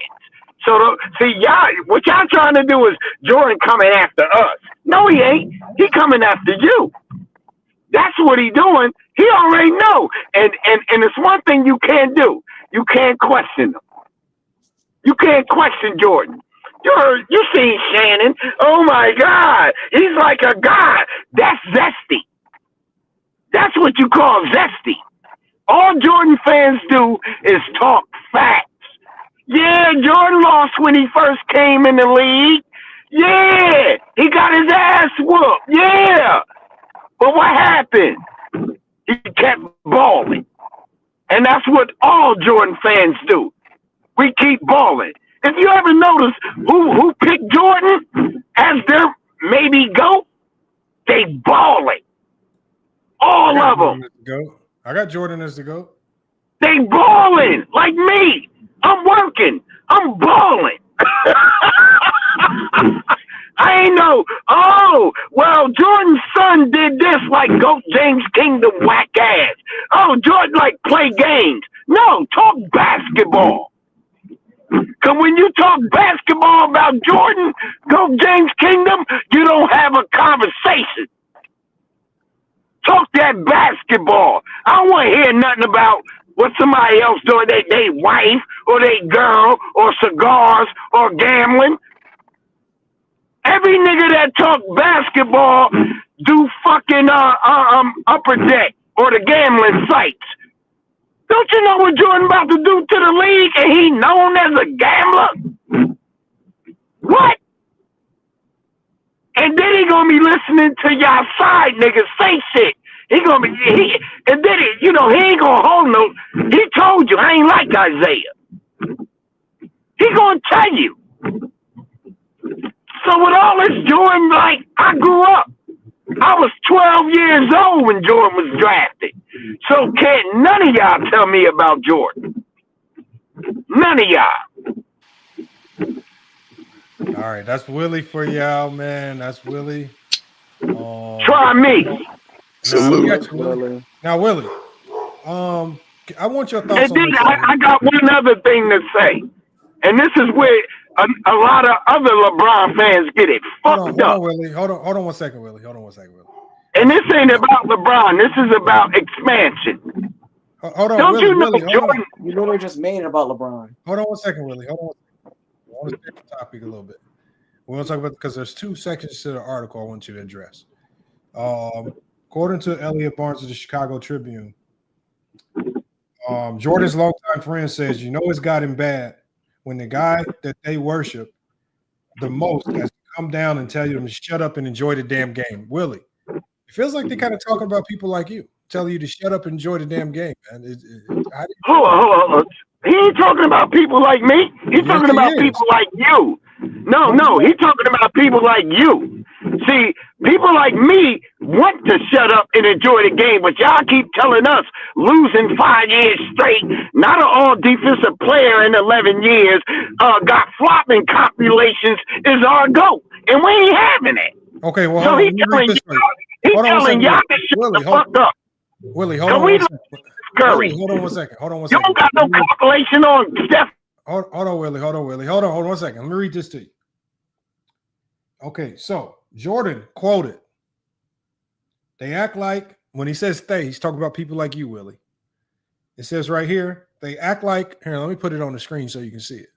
So, what y'all trying to do is Jordan coming after us. No, he ain't. He coming after you. That's what he doing. He already know. And it's one thing you can't do. You can't question him. You can't question Jordan. You seen Shannon. Oh my God. He's like a god. That's zesty. That's what you call zesty. All Jordan fans do is talk facts. Yeah, Jordan lost when he first came in the league. Yeah, he got his ass whooped. Yeah. But what happened? He kept balling. And that's what all Jordan fans do. We keep balling. If you ever notice who picked Jordan as their maybe GOAT, they balling. All of them. I got Jordan as the GOAT. They balling like me. I'm working. I'm balling. I ain't know. Oh, well, Jordan's son did this like GOAT James Kingdom whack ass. Oh, Jordan like play games. No, talk basketball. Because when you talk basketball about Jordan, GOAT James Kingdom, you don't have a conversation. Talk that basketball. I don't want to hear nothing about what somebody else doing, they wife or they girl or cigars or gambling. Every nigga that talk basketball do fucking upper deck or the gambling sites. Don't you know what Jordan about to do to the league and he known as a gambler? What? And then he gonna be listening to y'all side niggas say shit. He gonna be and then he ain't gonna hold no. He told you I ain't like Isaiah. He gonna tell you. So with all this Jordan, like I grew up. I was 12 years old when Jordan was drafted. So can't none of y'all tell me about Jordan. None of y'all. All right, that's Willie for y'all, man. That's Willie. Try me. Now, Willie, I want your thoughts And on then this. I got one other thing to say. And this is where a lot of other LeBron fans get it fucked up. Willie. Hold on 1 second, Willie. And this ain't about LeBron. This is about expansion. Hold on, Don't Willie, you know Willie, Jordan? You literally just made it about LeBron. Hold on 1 second, Willie. Hold on 1 second. I want to stay on the topic a little bit. We want to talk about because there's 2 sections to the article I want you to address. According to Elliot Barnes of the Chicago Tribune, Jordan's longtime friend says, it's gotten bad when the guy that they worship the most has to come down and tell you to shut up and enjoy the damn game. Willie, it feels like they're kind of talking about people like you, telling you to shut up and enjoy the damn game, man. Hold on. He ain't talking about people like me. He's talking about people like you. No, he's talking about people like you. See, people like me want to shut up and enjoy the game, but y'all keep telling us losing 5 years straight, not an all defensive player in 11 years, got flopping compilations is our GOAT. And we ain't having it. Okay, well, so he's telling y'all to shut the fuck up. Willie, hold on 1 second. Curry. Hold on 1 second. You don't got no compilation on Steph. Hold on, Willie. Hold on 1 second. Let me read this to you. Okay, so Jordan quoted, they act like, when he says they, he's talking about people like you, Willie. It says right here, they act like, here, let me put it on the screen so you can see it.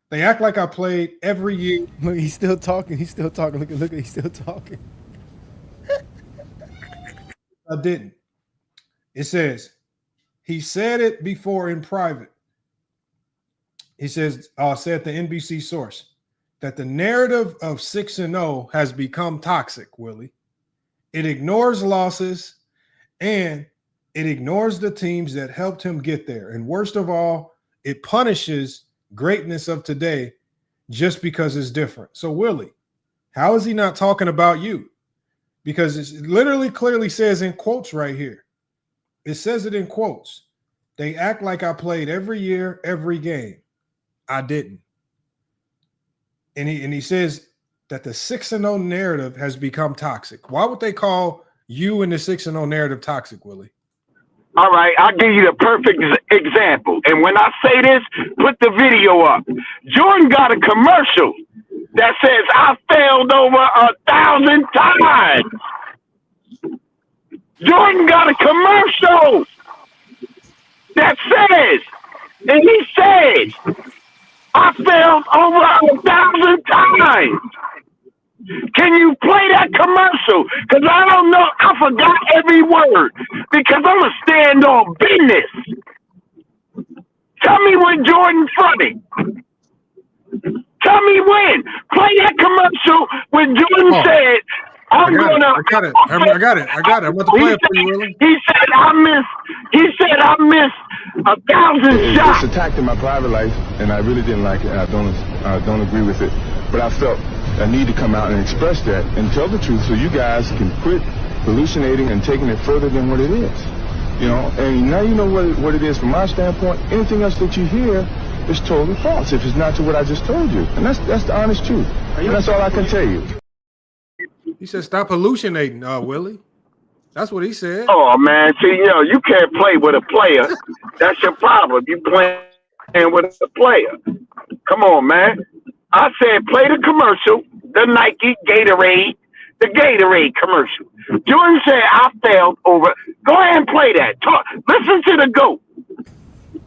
They act like I played every year. Look, he's still talking. He's still talking. Look, he's still talking. I didn't. It says, he said it before in private. He says, said the NBC source, that the narrative of 6-0 has become toxic, Willie. It ignores losses and it ignores the teams that helped him get there. And worst of all, it punishes greatness of today just because it's different. So, Willie, how is he not talking about you? Because it literally clearly says in quotes right here. It says it in quotes. They act like I played every year, every game. I didn't. And he says that the 6-0 narrative has become toxic. Why would they call you and the 6-0 narrative toxic, Willie? All right, I'll give you the perfect example. And when I say this, put the video up. Jordan got a commercial that says, I failed over 1,000 times. Jordan got a commercial that says, And he said, I failed over 1,000 times. Can you play that commercial? Because I don't know. I forgot every word. Because I'm going to stand on business. Tell me when Jordan funny. Tell me when. Play that commercial when Jordan said, I got it. I got it. I'm about to play it for you, Willie. He said I missed 1,000 shots. It's attacked in my private life, and I really didn't like it. I don't agree with it. But I felt I need to come out and express that and tell the truth so you guys can quit hallucinating and taking it further than what it is. You know, and now you know what it is from my standpoint. Anything else that you hear is totally false if it's not to what I just told you. And that's the honest truth. And that's all I can tell you. He said, "Stop hallucinating, Willie." That's what he said. Oh man, see, you can't play with a player. That's your problem. You playing with a player. Come on, man. I said, play the commercial, the Nike Gatorade, the Gatorade commercial. Jordan said, I failed over. Go ahead and play that. Listen to the GOAT.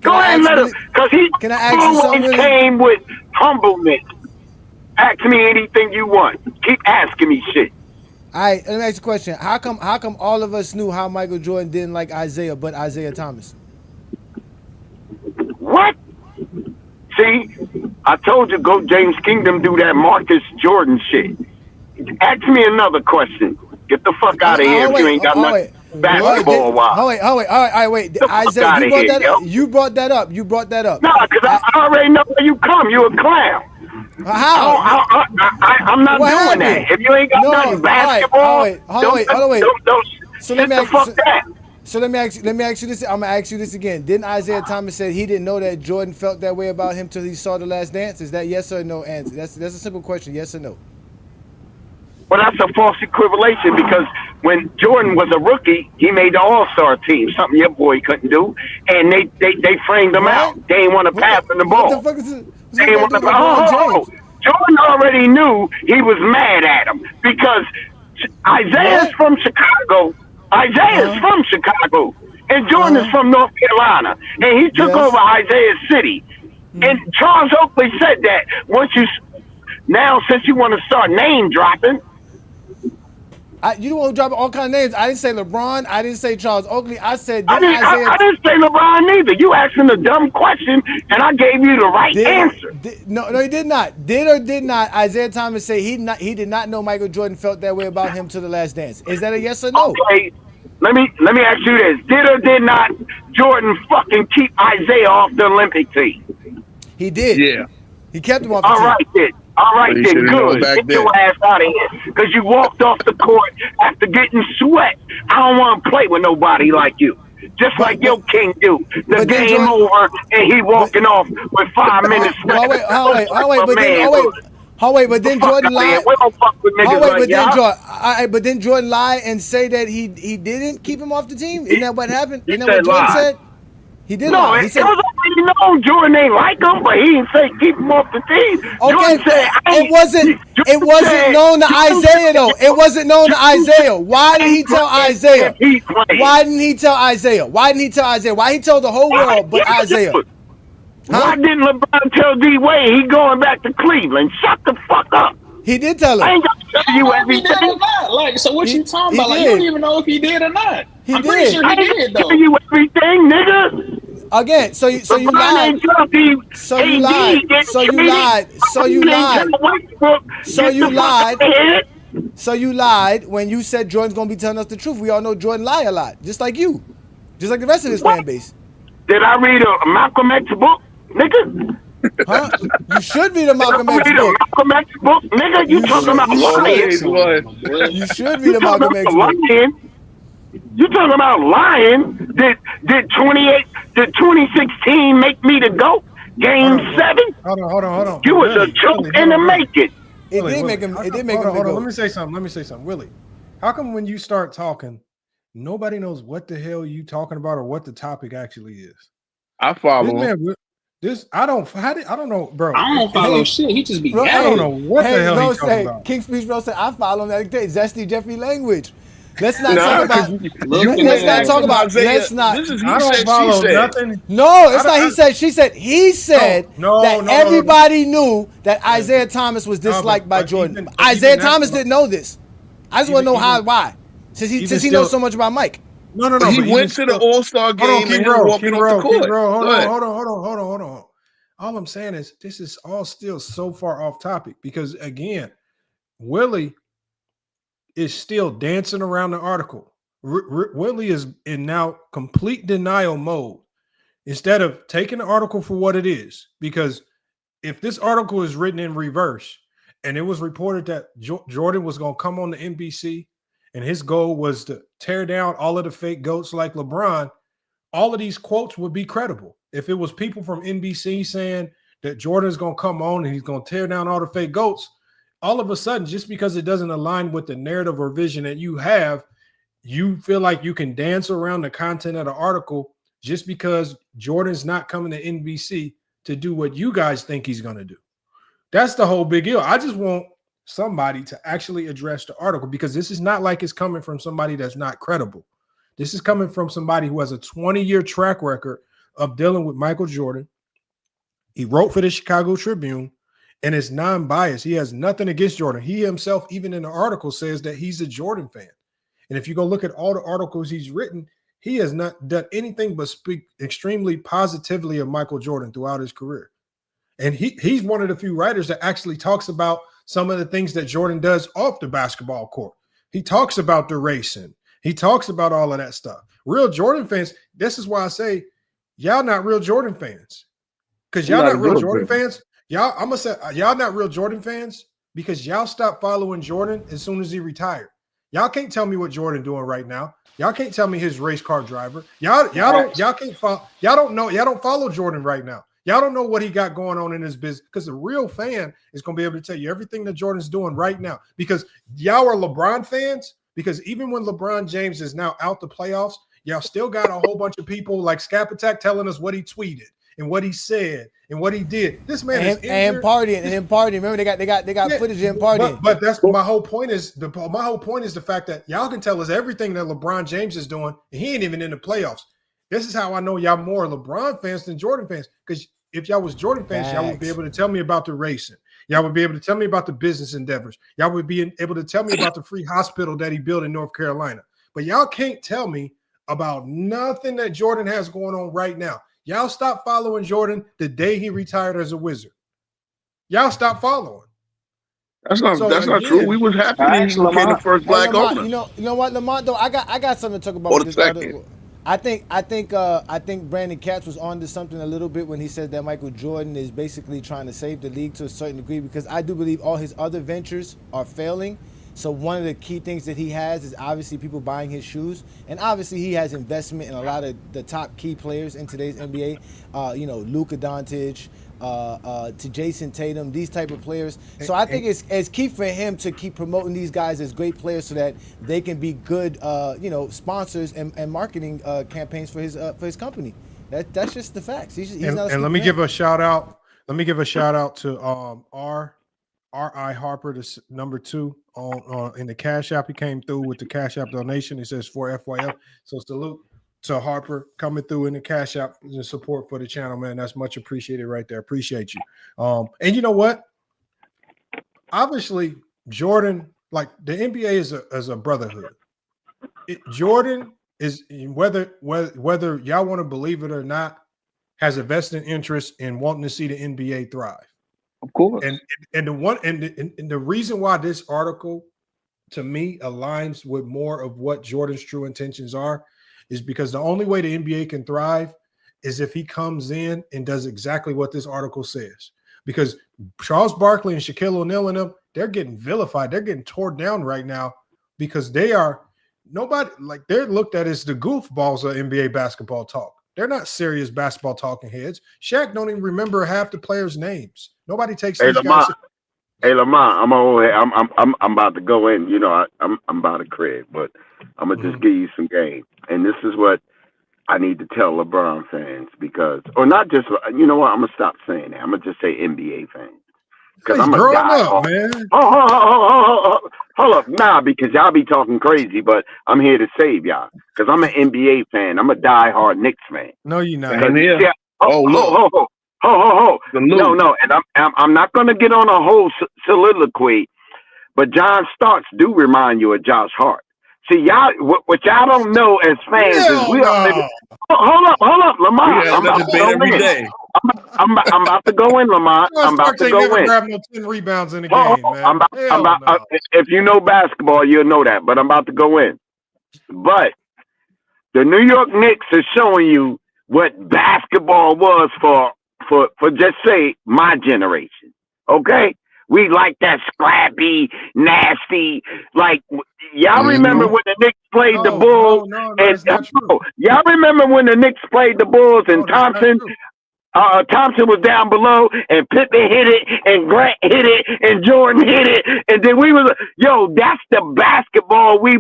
Go ahead and let him, because he always came with humbleness. Ask me anything you want. Keep asking me shit. All right, let me ask you a question. How come all of us knew how Michael Jordan didn't like Isaiah but Isaiah Thomas? What? See, I told you, go James Kingdom do that Marcus Jordan shit. Ask me another question. Get the fuck out of here if you ain't got nothing basketball wise. All right, wait. Isaiah, you brought that up. No, because I already know where you come. You a clown. How? I'm not doing that. If you ain't got nothing basketball, don't let me ask you this. I'm gonna ask you this again. Didn't Isaiah Thomas say he didn't know that Jordan felt that way about him till he saw The Last Dance? Is that yes or no answer? That's a simple question. Yes or no? Well, that's a false equivalation because when Jordan was a rookie, he made the All-Star team, something your boy couldn't do, and they framed him out. They ain't want to pass him the ball. What the fuck is this? They ain't want to. Jordan already knew he was mad at him because Isaiah's from Chicago. Isaiah's from Chicago, and Jordan is from North Carolina, and he took over Isaiah's city. And Charles Oakley said that since you want to start name dropping. You don't want to drop all kinds of names. I didn't say LeBron. I didn't say Charles Oakley. I said I didn't say LeBron neither. You asking a dumb question, and I gave you the right answer. No, he did not. Did or did not Isaiah Thomas say he did not know Michael Jordan felt that way about him to The Last Dance? Is that a yes or no? Okay, let me ask you this: did or did not Jordan fucking keep Isaiah off the Olympic team? He did. Yeah. He kept him off the team. All right, then, good. Get your ass out of here. Because you walked off the court after getting sweat. I don't want to play with nobody like you. Just like your king do. The game over, and he walking off with 5 minutes left. But then Jordan lied. But then Jordan lied and say that he didn't keep him off the team. Isn't that what happened? Isn't that what Jordan said? He did no, lie. It was already known Jordan ain't like him, but he didn't say keep him off the team. Okay, Jordan said, it wasn't known to Isaiah though. It wasn't known to Isaiah. Why did he tell Isaiah? Why didn't he tell Isaiah? Why he told the whole world but Isaiah? Why didn't LeBron tell D-Wade he going back to Cleveland? Shut the fuck up. He did tell him. I ain't gonna tell you everything. He did or not. Like, so what you talking about? Like, you don't even know if he did or not. I'm pretty sure he did though. Tell you everything, nigga. Again, so you lied. So you lied when you said Jordan's gonna be telling us the truth. We all know Jordan lie a lot, just like you, just like the rest of his fan base. Did I read a Malcolm X book, nigga? Huh? You should read a Malcolm X book. Malcolm X book, nigga. You talking about lying? You should read a Malcolm X book. You talking about lying? Did 2016 make me the GOAT? Game 7? Hold on. You was a joke in the making. It did make him the GOAT. Let me say something. Willie, how come when you start talking, nobody knows what the hell you talking about or what the topic actually is? I follow him. I don't know, bro. I don't follow shit. He just be I don't know what the hell he's talking about. King Speech Bro said, I follow him. That's the Jeffrey language. Let's not Nah, talk about. 'cause you Let's not talk about. Isaiah. Let's not. This is I he don't said, she follow said. nothing. No, it's not. He said. She said. He said No, that no. everybody knew that Isaiah Thomas was disliked by but Jordan. even Isaiah that- Thomas didn't know this. I just want to know how, why, since he knows so much about Mike. No. But he but went to the All-Star game and him walking off the court. Hold on. All I'm saying is this is all still so far off topic because again, Willie is still dancing around the article. Willie is in now complete denial mode instead of taking the article for what it is. Because if this article is written in reverse and it was reported that Jordan was going to come on the NBC and his goal was to tear down all of the fake GOATs like LeBron, all of these quotes would be credible. If it was people from NBC saying that Jordan's going to come on and he's going to tear down all the fake GOATs, all of a sudden, just because it doesn't align with the narrative or vision that you have, you feel like you can dance around the content of the article just because Jordan's not coming to NBC to do what you guys think he's going to do. That's the whole big deal. I just want somebody to actually address the article because this is not like it's coming from somebody that's not credible. This is coming from somebody who has a 20-year track record of dealing with Michael Jordan. He wrote for the Chicago Tribune and is non-biased. He has nothing against Jordan. He himself, even in the article, says that he's a Jordan fan. And if you go look at all the articles he's written, he has not done anything but speak extremely positively of Michael Jordan throughout his career. And he's one of the few writers that actually talks about some of the things that Jordan does off the basketball court. He talks about the racing. He talks about all of that stuff. Real Jordan fans, this is why I say, y'all not real Jordan fans. Because y'all not real Jordan fans. Y'all, I'm gonna say y'all not real Jordan fans because y'all stopped following Jordan as soon as he retired. Y'all can't tell me what Jordan doing right now. Y'all can't tell me his race car driver. Y'all can't follow. Y'all don't follow Jordan right now. Y'all don't know what he got going on in his business because the real fan is gonna be able to tell you everything that Jordan's doing right now. Because y'all are LeBron fans. Because even when LeBron James is now out the playoffs, y'all still got a whole bunch of people like Scap Attack telling us what he tweeted and what he said and what he did. This man is and partying. Remember, they got footage of him partying. But that's my whole point is the fact that y'all can tell us everything that LeBron James is doing, and he ain't even in the playoffs. This is how I know y'all more LeBron fans than Jordan fans. Because if y'all was Jordan fans, y'all would be able to tell me about the racing. Y'all would be able to tell me about the business endeavors. Y'all would be able to tell me about the free hospital that he built in North Carolina. But y'all can't tell me about nothing that Jordan has going on right now. Y'all stop following Jordan the day he retired as a Wizard. Y'all stop following. That's not true. We was happy when he became the first black owner. You know what, Lamont? Though I got something to talk about Or with the this second. article. I think Brandon Katz was onto something a little bit when he said that Michael Jordan is basically trying to save the league to a certain degree because I do believe all his other ventures are failing. So one of the key things that he has is obviously people buying his shoes, and obviously he has investment in a lot of the top key players in today's NBA. Luka Doncic, to Jason Tatum, these type of players. So I think it's key for him to keep promoting these guys as great players so that they can be good, sponsors and marketing campaigns for his company. That's just the facts. He's not. And let me give a shout out. Let me give a shout out to R.I. Harper, the number 2 on in the Cash App. He came through with the Cash App donation. It says for FYF. So salute to Harper coming through in the Cash App and support for the channel, man. That's much appreciated right there. Appreciate you. And you know what? Obviously, Jordan, like the NBA is a brotherhood. Jordan is whether y'all want to believe it or not, has a vested interest in wanting to see the NBA thrive. Of course. And the reason why this article to me aligns with more of what Jordan's true intentions are is because the only way the NBA can thrive is if he comes in and does exactly what this article says. Because Charles Barkley and Shaquille O'Neal and them, they're getting vilified. They're getting torn down right now because they're looked at as the goofballs of NBA basketball talk. They're not serious basketball talking heads. Shaq don't even remember half the players' names. Nobody takes these guys. Hey Lamont, I'm about to go in. I'm about to crib, but I'm gonna just give you some game. And this is what I need to tell LeBron fans or not just. You know what? I'm gonna stop saying that. I'm gonna just say NBA fans. because He's I'm a growing die up, hard. man. Hold up, nah, because y'all be talking crazy, but I'm here to save y'all. Because I'm an NBA fan. I'm a die-hard Knicks fan. No, you're not. Same here. Yeah, Oh, look. No, and I'm not gonna get on a whole soliloquy, but John Starks do remind you of Josh Hart. See, y'all, what y'all don't know as fans is Hell we already. no. Hold up, We Lamar. have that debate every day. I'm about to go in, Lamar. John I'm about Starks to ain't go never in. grabbed no 10 rebounds in a Oh, game, man. I'm about. No. If you know basketball, you'll know that. But I'm about to go in. But the New York Knicks is showing you what basketball was for just say my generation. Okay, we like that scrappy, nasty. Like y'all remember when the Knicks played the Bulls? No, And that's not true. y'all remember when the Knicks played the Bulls and No, that's not Thompson? true. Thompson was down below, and Pippen hit it, and Grant hit it, and Jordan hit it, and then we was that's the basketball we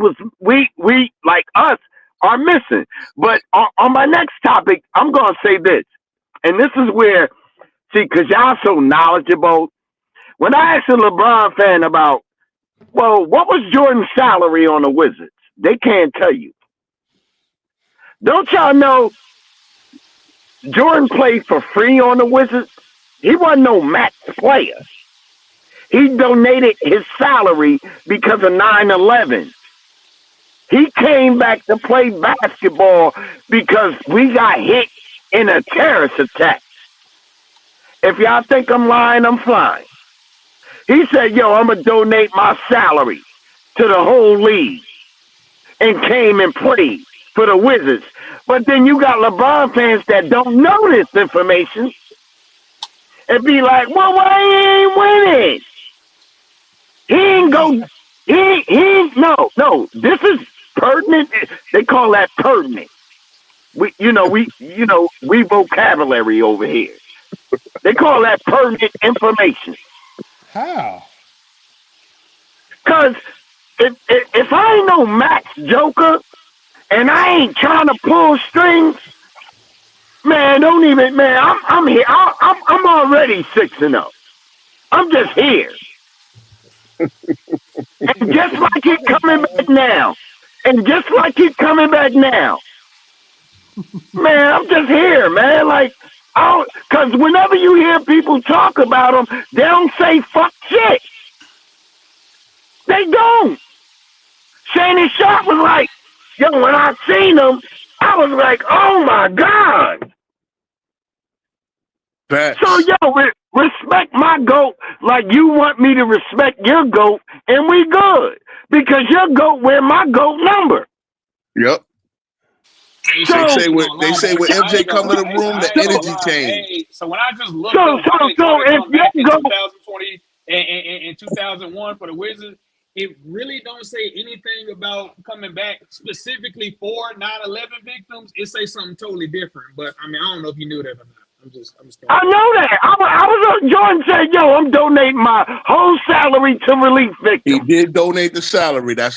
like us are missing. But on my next topic, I'm gonna say this, and this is where because y'all so knowledgeable. When I asked a LeBron fan about, well, what was Jordan's salary on the Wizards? They can't tell you. Don't y'all know Jordan played for free on the Wizards? He wasn't no max player. He donated his salary because of 9/11. He came back to play basketball because we got hit in a terrorist attack. If y'all think I'm lying, I'm flying. He said, yo, I'm going to donate my salary to the whole league, and came and played for the Wizards. But then you got LeBron fans that don't know this information and be like, well, why he ain't winning? He ain't go. No. This is pertinent. They call that pertinent. We vocabulary over here. They call that pertinent information. How? Cause if I ain't no Max Joker and I ain't trying to pull strings, man, don't even, man. I'm here. I'm already 6-0. I'm just here, and just like he's coming back now, and just like he's coming back now. Man, I'm just here, man. Like, because whenever you hear people talk about them, they don't say fuck shit. They don't. Shannon Sharp was like, yo, when I seen him, I was like, oh my God. So, yo, respect my GOAT like you want me to respect your GOAT, and we good. Because your GOAT wear my GOAT number. Yep. So, they say when MJ come in the room, the energy change. Hey, so when I just looked up Michael Jordan come back in 2020 and 2001 for the Wizards, it really don't say anything about coming back specifically for 9/11 victims. It say something totally different. But I mean, I don't know if you knew that or not. I know that. I was Jordan said, yo, I'm donating my whole salary to relief victims. He did donate the salary. That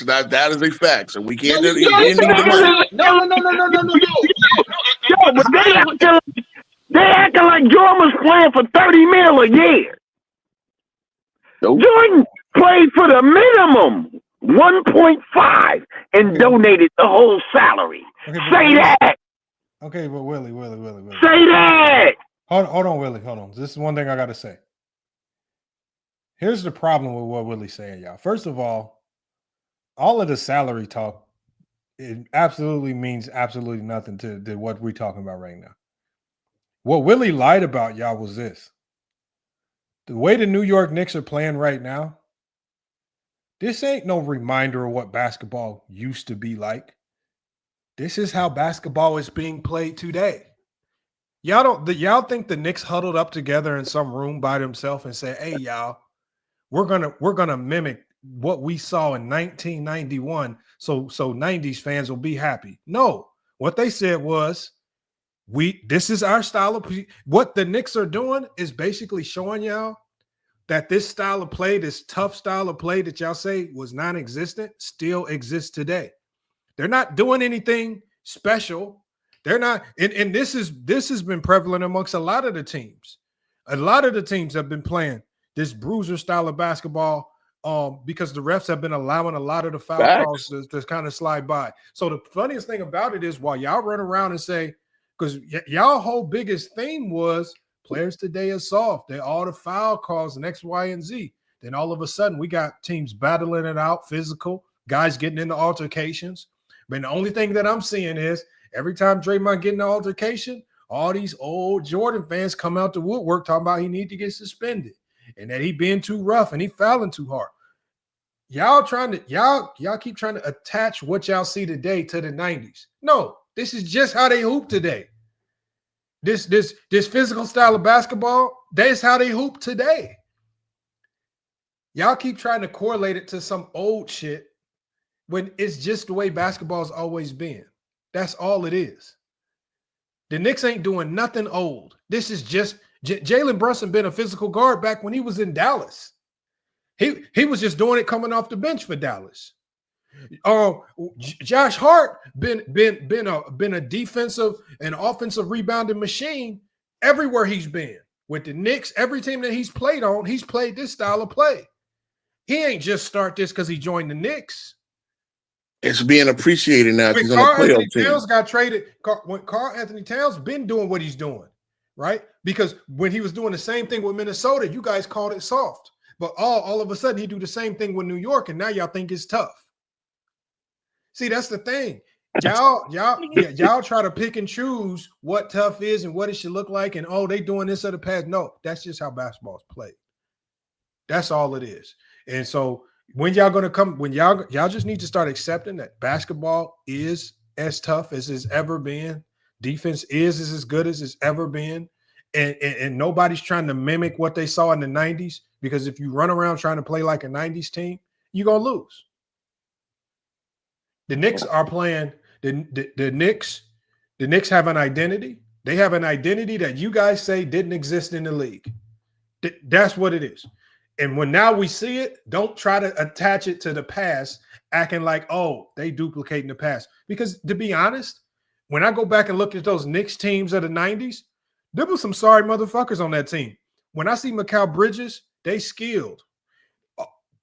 is a fact. So we can't No, he didn't need the money. Yo, but they acting like Jordan was playing for $30 million a year. Nope. Jordan played for the minimum 1.5 and donated the whole salary. Say that. Okay, but Willie. Say that. Hold on, Willie. Hold on. This is one thing I got to say. Here's the problem with what Willie's saying, y'all. First of all of the salary talk, it absolutely means absolutely nothing to what we're talking about right now. What Willie lied about, y'all, was this. The way the New York Knicks are playing right now, this ain't no reminder of what basketball used to be like. This is how basketball is being played today. Y'all think the Knicks huddled up together in some room by themselves and say, "Hey, y'all, we're gonna mimic what we saw in 1991, so 90s fans will be happy." No, what they said was, this is our style of play. What the Knicks are doing is basically showing y'all that this style of play, this tough style of play that y'all say was non-existent, still exists today. They're not doing anything special. They're not, and this has been prevalent amongst a lot of the teams. A lot of the teams have been playing this bruiser style of basketball because the refs have been allowing a lot of the foul calls to kind of slide by. So the funniest thing about it is while y'all run around and say, because y'all whole biggest theme was players today are soft. They're all the foul calls and X, Y, and Z. Then all of a sudden we got teams battling it out, physical, guys getting into altercations. But the only thing that I'm seeing is every time Draymond get in an altercation, all these old Jordan fans come out the woodwork talking about he need to get suspended and that he being too rough and he fouling too hard. Y'all keep trying to attach what y'all see today to the 90s. No, this is just how they hoop today. This physical style of basketball, that's how they hoop today. Y'all keep trying to correlate it to some old shit when it's just the way basketball's always been. That's all it is. The Knicks ain't doing nothing old. This is just Jalen Brunson been a physical guard back when he was in Dallas. He was just doing it coming off the bench for Dallas. Josh Hart been a defensive and offensive rebounding machine everywhere he's been. With the Knicks, every team that he's played on, he's played this style of play. He ain't just start this because he joined the Knicks. It's being appreciated now. When Karl Anthony Towns got traded, when Karl Anthony Towns been doing what he's doing, right? Because when he was doing the same thing with Minnesota, you guys called it soft. But all of a sudden, he do the same thing with New York, and now y'all think it's tough. See, that's the thing. Y'all try to pick and choose what tough is and what it should look like, and they doing this at the past. No, that's just how basketball's played. That's all it is. And so when y'all gonna come, when y'all just need to start accepting that basketball is as tough as it's ever been. Defense is as good as it's ever been. And nobody's trying to mimic what they saw in the 90s, because if you run around trying to play like a 90s team, you're going to lose. The Knicks are playing the Knicks have an identity. They have an identity that you guys say didn't exist in the league. That's what it is. And when now we see it, don't try to attach it to the past, acting like, they duplicating the past. Because to be honest, when I go back and look at those Knicks teams of the 90s, there was some sorry motherfuckers on that team. When I see Mikal Bridges, they skilled.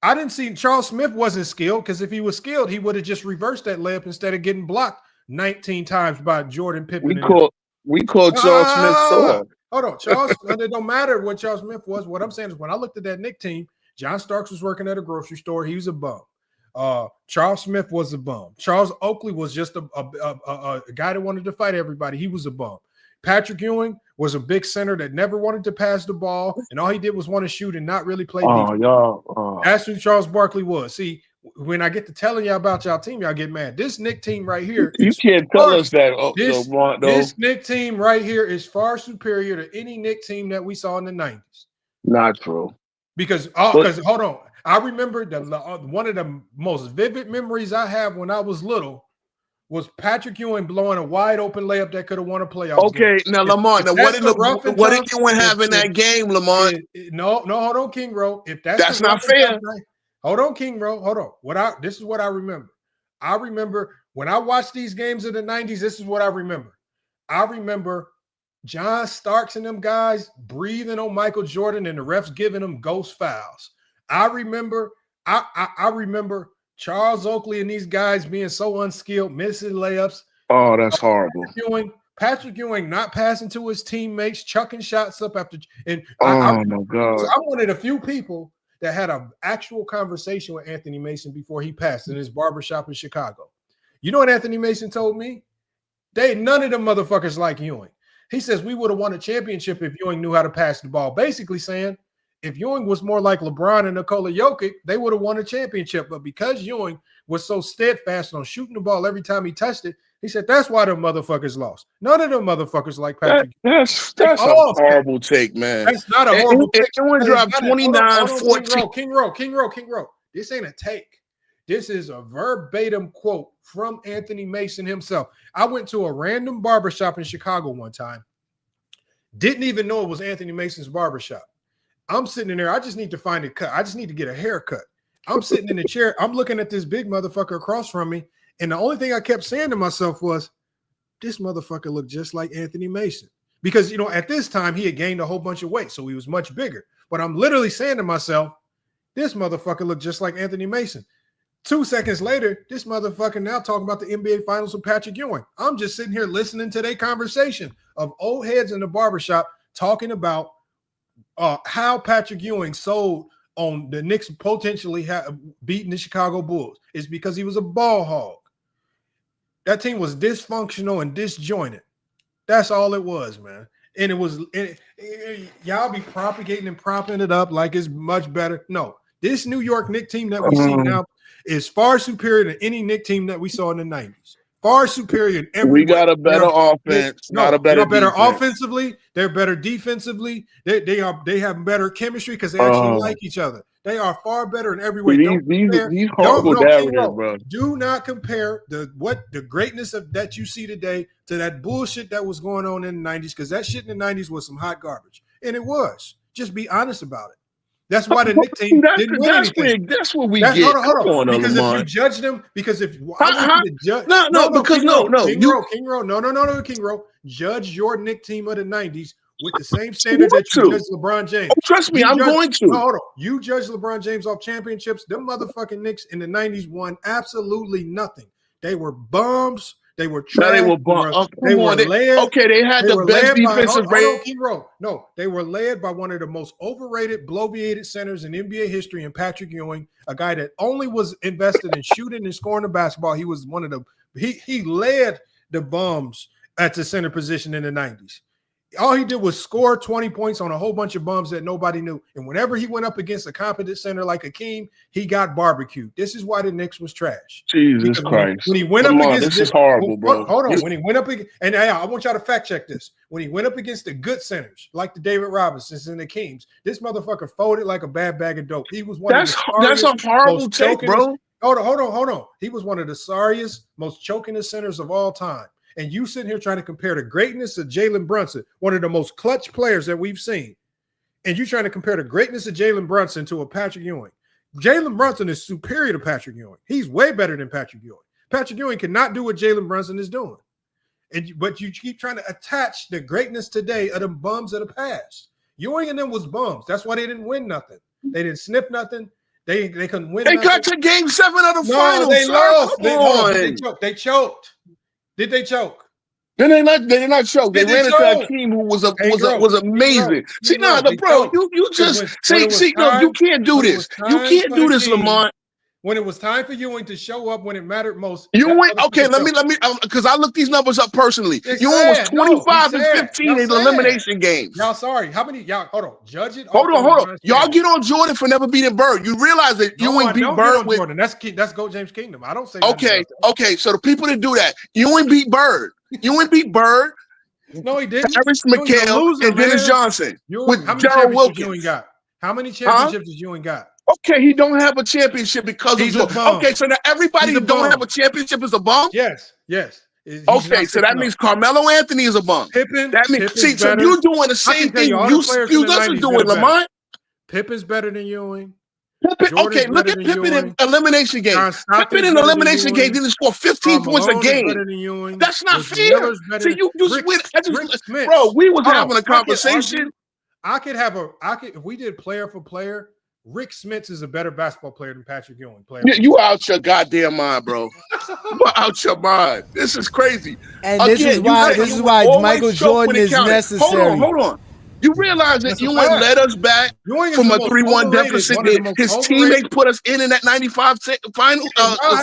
I didn't see Charles Smith wasn't skilled, because if he was skilled, he would have just reversed that layup instead of getting blocked 19 times by Jordan Pippen. We called Charles Smith soft. Hold on, Charles. It don't matter what Charles Smith was. What I'm saying is, when I looked at that Knicks team, John Starks was working at a grocery store. He was a bum. Charles Smith was a bum. Charles Oakley was just a guy that wanted to fight everybody. He was a bum. Patrick Ewing was a big center that never wanted to pass the ball, and all he did was want to shoot and not really play defense. That's who Charles Barkley was. See, when I get to telling y'all about y'all team, y'all get mad. This Knicks team right here, you can't tell us that. This Knicks team right here is far superior to any Knicks team that we saw in the 90s. Not true. Because hold on, I remember one of the most vivid memories I have when I was little was Patrick Ewing blowing a wide open layup that could have won a playoff game. Now Lamont, what did Ewing have in that game, Lamont? No, hold on, King Ro. If that's not fair. Hold on, King Ro. Hold on. This is what I remember. I remember when I watched these games of the 90s, this is what I remember. I remember John Starks and them guys breathing on Michael Jordan and the refs giving them ghost fouls. I remember Charles Oakley and these guys being so unskilled, missing layups. Oh, that's horrible. Patrick Ewing not passing to his teammates, chucking shots up after. And my God. So I'm one of the few people that had an actual conversation with Anthony Mason before he passed in his barbershop in Chicago. You know what Anthony Mason told me? None of them motherfuckers like Ewing. He says we would have won a championship if Ewing knew how to pass the ball. Basically saying, if Ewing was more like LeBron and Nikola Jokic, they would have won a championship. But because Ewing was so steadfast on shooting the ball every time he touched it, he said that's why them motherfuckers lost. None of them motherfuckers like Patrick. That's a horrible take, man. That's not a horrible take. Ewing dropped 29-14. King Row. This ain't a take. This is a verbatim quote from Anthony Mason himself. I went to a random barbershop in Chicago one time. Didn't even know it was Anthony Mason's barbershop. I'm sitting in there. I just need to find a cut. I just need to get a haircut. I'm sitting in the chair. I'm looking at this big motherfucker across from me. And the only thing I kept saying to myself was, this motherfucker looked just like Anthony Mason. because at this time he had gained a whole bunch of weight, so he was much bigger. But I'm literally saying to myself, this motherfucker looked just like Anthony Mason. 2 seconds later, this motherfucker now talking about the NBA Finals with Patrick Ewing. I'm just sitting here listening to their conversation of old heads in the barbershop talking about how Patrick Ewing sold on the Knicks potentially beating the Chicago Bulls. It's because he was a ball hog. That team was dysfunctional and disjointed. That's all it was, man. And y'all be propagating and propping it up like it's much better. No, this New York Knicks team that we see now is far superior to any Knicks team that we saw in the 90s. Far superior in every We got a better offense, not a better better defense. offensively. They're better defensively. They have better chemistry because they actually like each other. They are far better in every way. These horrible damages, bro. Do not compare the greatness that you see today to that bullshit that was going on in the 90s, because that shit in the 90s was some hot garbage. And it was. Just be honest about it. That's why the Knicks team didn't win anything. That's what we get. Hold on. Because if you judge them, because if I want you to judge, King Row, judge your Knicks team of the 90s with the same standards that you judge LeBron James. Trust me, I'm going to. No, hold on. You judge LeBron James off championships. Them motherfucking Knicks in the 90s won absolutely nothing. They were bums. They were trash. They were bums. They were led. They had the best defensive rating. King Row. No, they were led by one of the most overrated, bloviated centers in NBA history, in Patrick Ewing, a guy that only was invested in shooting and scoring the basketball. He was one of the he led the bums at the center position in the 90s. All he did was score 20 points on a whole bunch of bums that nobody knew. And whenever he went up against a competent center like Akeem, he got barbecued. This is why the Knicks was trash. Jesus Christ. When he went up against this is horrible, bro. Hold on. When he went up against, and I want y'all to fact check this. When he went up against the good centers, like the David Robinsons and the Akeems, this motherfucker folded like a bad bag of dope. He was one that's of the that's a horrible take, bro. Hold on. He was one of the sorriest, most chokingest centers of all time. And you sitting here trying to compare the greatness of Jalen Brunson, one of the most clutch players that we've seen, and you trying to compare the greatness of Jalen Brunson to a Patrick Ewing. Jalen Brunson is superior to Patrick Ewing. He's way better than Patrick Ewing. Patrick Ewing cannot do what Jalen Brunson is doing. But you keep trying to attach the greatness today of the bums of the past. Ewing and them was bums. That's why they didn't win nothing. They didn't sniff nothing. They couldn't win. They nothing. got to game 7 of the finals. They lost. They choked. Did they choke? They did not choke. They ran into a team who was amazing. Bro, you just you can't do this. You can't do this, Lamont. When it was time for Ewing to show up when it mattered most. Let me because I looked these numbers up personally. Ewing was 25 and 15 in elimination games. Y'all sorry. How many y'all hold on? Judge it. Hold on. Y'all get on Jordan for never beating Bird. You realize that Ewing beat Bird with Jordan. That's Go James Kingdom. I don't say okay. So the people that do that, Ewing beat Bird. Ewing beat Bird. No, he didn't. Terrence McHale and Dennis Johnson with Gerald Wilkins. How many championships did Ewing got? Okay, he don't have a championship because he's of Jordan. Okay, so now everybody who don't have a championship is a bum? Yes. Okay, so that means Carmelo Anthony is a bum. Pippen. That means so you're doing the same thing you us are doing, Lamont. Pippen's better than Ewing. Okay, look at Pippen in elimination game. Pippen in elimination game didn't score 15 points a game. That's not fair. See, you just win. Bro, we was having a conversation. If we did player for player, Rick Smits is a better basketball player than Patrick Ewing. You out your goddamn mind, bro. You out your mind. This is crazy. And this is why Michael Jordan is necessary. Hold on. You realize that Ewing led us back from a 3-1 deficit. His teammates put us in that 95 final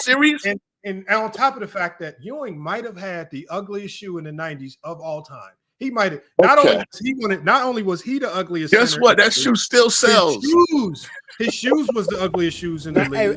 series. And on top of the fact that Ewing might have had the ugliest shoe in the 90s of all time. He might have not only was he the ugliest. Guess what? That shoe still sells. His shoes was the ugliest shoes in the league.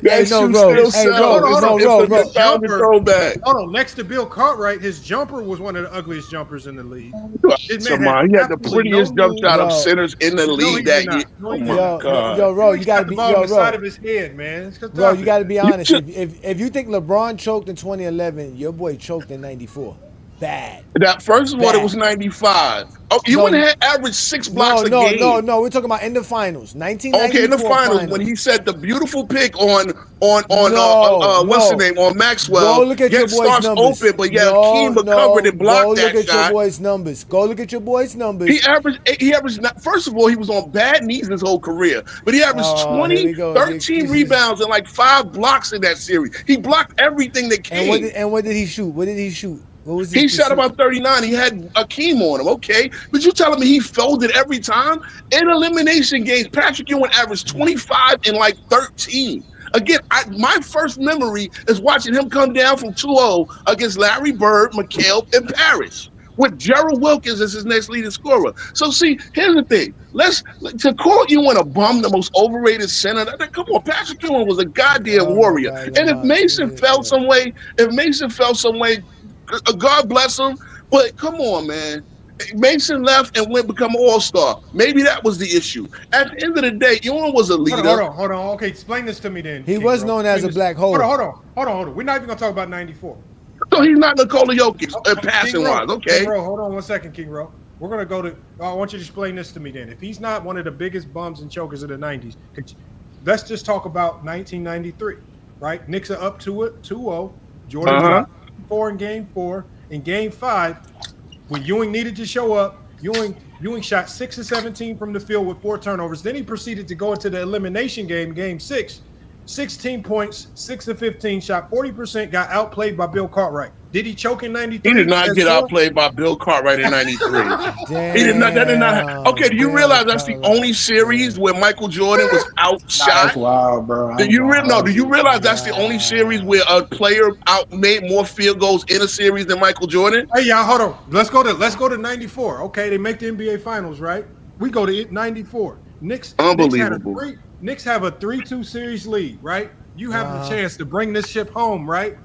Hold on. Next to Bill Cartwright, his jumper was one of the ugliest jumpers in the league. He had the prettiest jump shot of centers in the league that year. Oh my God. Ro, you gotta be on the side of his head, man. Bro, you gotta be honest. If you think LeBron choked in 2011, your boy choked in '94. bad. That first of all, it Bad. was 95. Oh, you No. wouldn't have averaged 6 blocks a game. No. We're talking about in the finals. 1994 Okay, in the finals when he said the beautiful pick on what's the name on Maxwell. Go look at your boys' starts numbers. open, but Keem covered and blocked Go that look at shot. your boys' numbers. Go look at your boys' numbers. He averaged. First of all, he was on bad knees his whole career, but he averaged 20, 13 rebounds and like 5 blocks in that series. He blocked everything that came. And what did he shoot? What did he shoot? What was he shot about 39. He had Akeem on him. Okay, but you telling me he folded every time in elimination games? Patrick Ewing averaged 25 and like 13. Again, my first memory is watching him come down from 2-0 against Larry Bird, McHale, and Parrish, with Gerald Wilkins as his next leading scorer. So see, here's the thing. To call Ewing a bum, the most overrated center, come on, Patrick Ewing was a goddamn warrior. And if Mason fell some way, God bless him. But come on, man. Mason left and went become an all-star. Maybe that was the issue. At the end of the day, Ewing was a leader. Hold on. Okay, explain this to me then. He was known as a black hole. Hold on. We're not even gonna talk about 94. So he's not Nikola Jokic passing wise. Okay. King Ro, hold on one second, King Ro. We're gonna go to. I want you to explain this to me then. If he's not one of the biggest bums and chokers of the 90s, let's just talk about 1993, right? Knicks are up 2-0. Jordan dropped 4 in Game 4. In Game 5, when Ewing needed to show up, Ewing shot 6 of 17 from the field with 4 turnovers. Then he proceeded to go into the elimination game, Game 6. 16 points, 6 of 15, shot 40%, got outplayed by Bill Cartwright. Did he choke in 93? He did not get outplayed by Bill Cartwright in 93. He did not. That did not. Okay, do you realize that's the only series where Michael Jordan was outshot? That's wild, bro. Do you realize that's the only series where a player made more field goals in a series than Michael Jordan? Hey, y'all, hold on. Let's go to 94. Okay, they make the NBA Finals, right? We go to 94. Knicks. Unbelievable. Knicks have a 3-2 series lead, right? You have the chance to bring this ship home, right?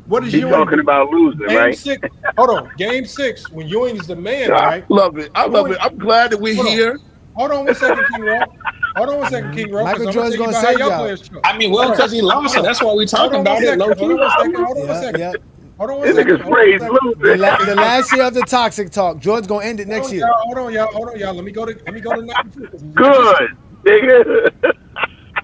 What is Ewing talking about losing, Game right? 6. Hold on. Game 6, when Ewing is the man, right? I love it. I'm glad that we're here. Hold on one second, King Ro. Michael Jordan's gonna say y'all. I mean, well, because he lost, so that's why we talking about it. Low key. Hold on one second. The last year of the toxic talk. Jordan's gonna end it next year. Hold on, y'all. Let me go to 94. Good, nigga.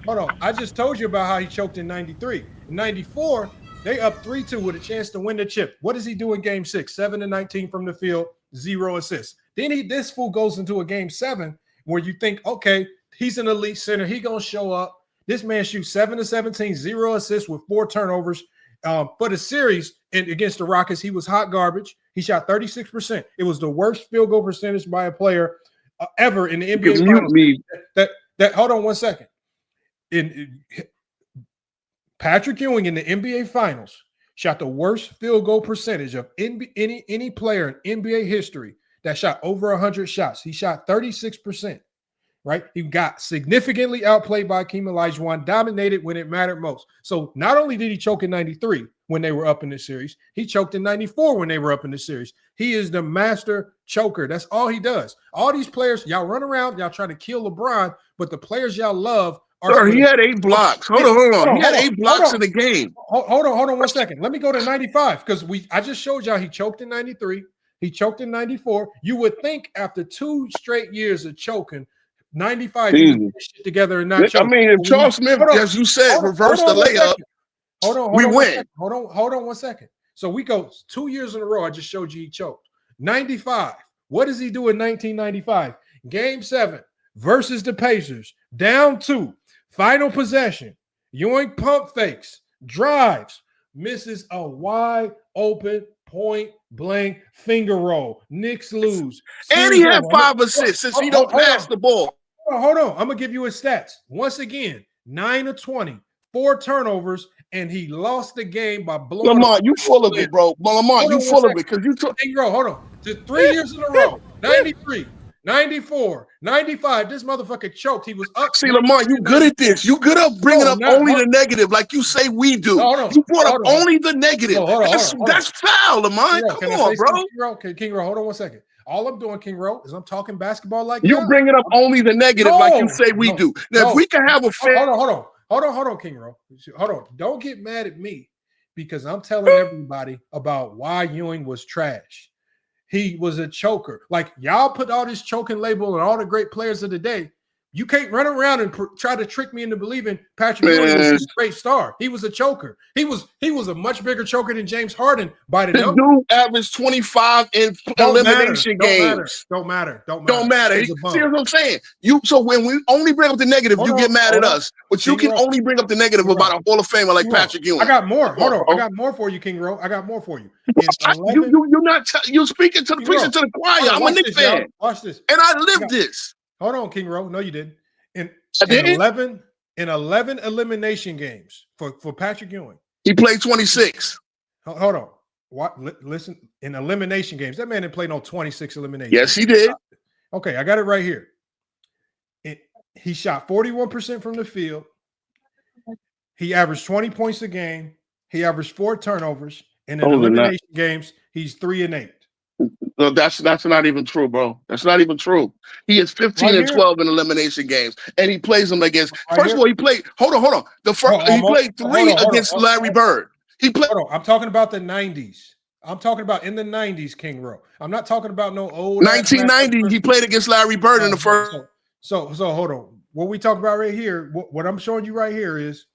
Hold on. I just told you about how he choked in 93. In 94, they up 3-2 with a chance to win the chip. What does he do in Game 6? 7 of 19 from the field, 0 assists. Then this fool goes into a Game 7 where you think, okay, he's an elite center. He gonna show up. This man shoots 7 of 17, 0 assists with 4 turnovers. For the series against the Rockets, he was hot garbage. He shot 36%. It was the worst field goal percentage by a player ever in the NBA Finals. Hold on one second. Patrick Ewing in the NBA Finals shot the worst field goal percentage of any player in NBA history that shot over 100 shots. He shot 36%, right? He got significantly outplayed by Akeem Olajuwon, dominated when it mattered most. So not only did he choke in 93 when they were up in the series, he choked in 94 when they were up in the series. He is the master choker. That's all he does. All these players, y'all run around, y'all trying to kill LeBron, but the players y'all love Sir, he had 8 blocks. Hold on. He had 8 blocks in the game. Hold on 1 second. Let me go to 95 because I just showed y'all he choked in 93. He choked in 94. You would think after 2 straight years of choking, 95 you would get shit together and not choke. I mean, if Charles Smith, as you said, reversed the layup, we win. Hold on 1 second. So we go 2 years in a row. I just showed you he choked. 95. What does he do in 1995? Game 7 versus the Pacers. Down 2. Final possession. Ewing pump fakes, drives, misses a wide open point blank finger roll. Knicks lose. And he had 5 assists since he don't pass the ball. Hold on. I'm going to give you his stats. Once again, 9 of 20, 4 turnovers, and he lost the game by blowing. Lamont, you full of it, bro. Lamont, you full of it because you took. Hold on. 3 years in a row. 93. 94, 95. This motherfucker choked. He was up. See, Lamont, you good at this. You good at bringing up only the negative, like you say we do. You brought up only the negative. That's foul, Lamont. Come on, bro. King Ro, hold on 1 second. All I'm doing, King Ro, is I'm talking basketball like you bringing up only the negative, like you say we do. Now, if we can have a fair. Hold on, King Ro. Hold on. Don't get mad at me because I'm telling everybody about why Ewing was trash. He was a choker. Like, y'all put all this choking label on all the great players of the day. You can't run around and try to trick me into believing Patrick Ewing was a straight star. He was a choker. He was a much bigger choker than James Harden by the number. Dude averaged 25 in elimination games. Don't matter. See what I'm saying? So when we only bring up the negative, you get mad at us. But you can only bring up the negative about a Hall of Famer like Patrick Ewing. I got more. Hold on. I got more for you, King Ro. I got more for you. You're speaking to the preaching to the choir. I'm a Knicks fan. Watch this. And I lived this. Hold on, King Ro. No, you didn't. In 11 elimination games for Patrick Ewing. He played 26. Hold on. Listen, in elimination games, that man didn't play no 26 eliminations. Yes, he did. Okay, I got it right here. He shot 41% from the field. He averaged 20 points a game. He averaged 4 turnovers. And in elimination games, he's 3-8. No, that's not even true, bro. That's not even true. He is 15 and 12 in elimination games, and he plays them against. First of all, he played. Hold on. He played 3 against Larry Bird. He played. Hold on. I'm talking about the 90s. I'm talking about in the 90s, King Ro. I'm not talking about no old. 1990, he played against Larry Bird in the first. So hold on. What we talk about right here, what I'm showing you right here is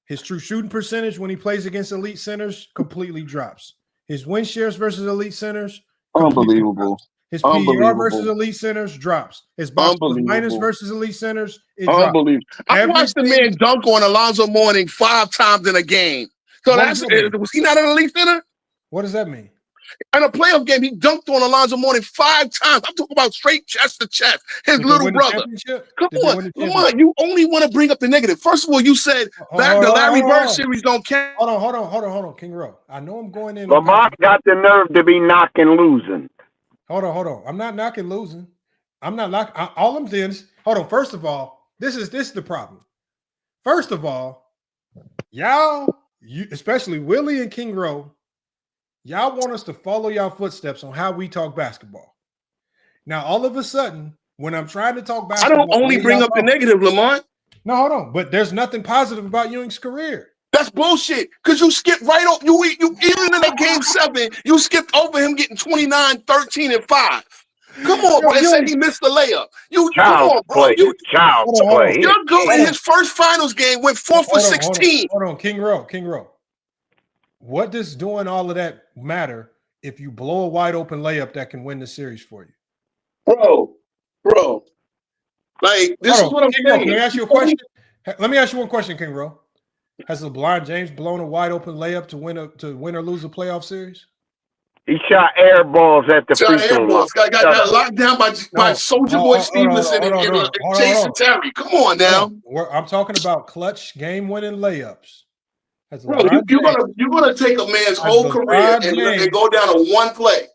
his true shooting percentage when he plays against elite centers completely drops. His win shares versus elite centers, unbelievable. Drops. His PER versus elite centers drops. His box plus minus versus elite centers, it drops. I watched the man dunk on Alonzo Mourning 5 times in a game. So was he not an elite center? What does that mean? In a playoff game, he dunked on Alonzo Mourning 5 times. I'm talking about straight chest to chest. His little brother. Come on. You only want to bring up the negative. First of all, you said back the Larry Bird series don't count. Hold on, King Ro. I know I'm going in. Lamont got the nerve to be knocking losing. Hold on. I'm not knocking losing. I'm not knocking. All I'm saying is, hold on. First of all, this is the problem. First of all, y'all, especially Willie and King Ro, y'all want us to follow y'all footsteps on how we talk basketball. Now, all of a sudden, when I'm trying to talk basketball, I don't only bring up the negative, Lamont. No, hold on. But there's nothing positive about Ewing's career. That's bullshit. Because you skipped right over. You even in that game 7, you skipped over him getting 29, 13, and 5. Come on, bro. And said he missed the layup. Child play. Your goat in his first finals game went 4 for 16. Hold on, King Ro. What does doing all of that matter if you blow a wide open layup that can win the series for you? Bro. Like, this is what I'm saying. Can I ask you a question? Let me ask you one question, King Ro. Has LeBron James blown a wide open layup to win or lose a playoff series? He shot air balls at the free throw line. Got locked down by Soldier Boy Stevenson and Jason Terry. Come on now. I'm talking about clutch game-winning layups. Bro, you're gonna take a man's whole career and go down to one play.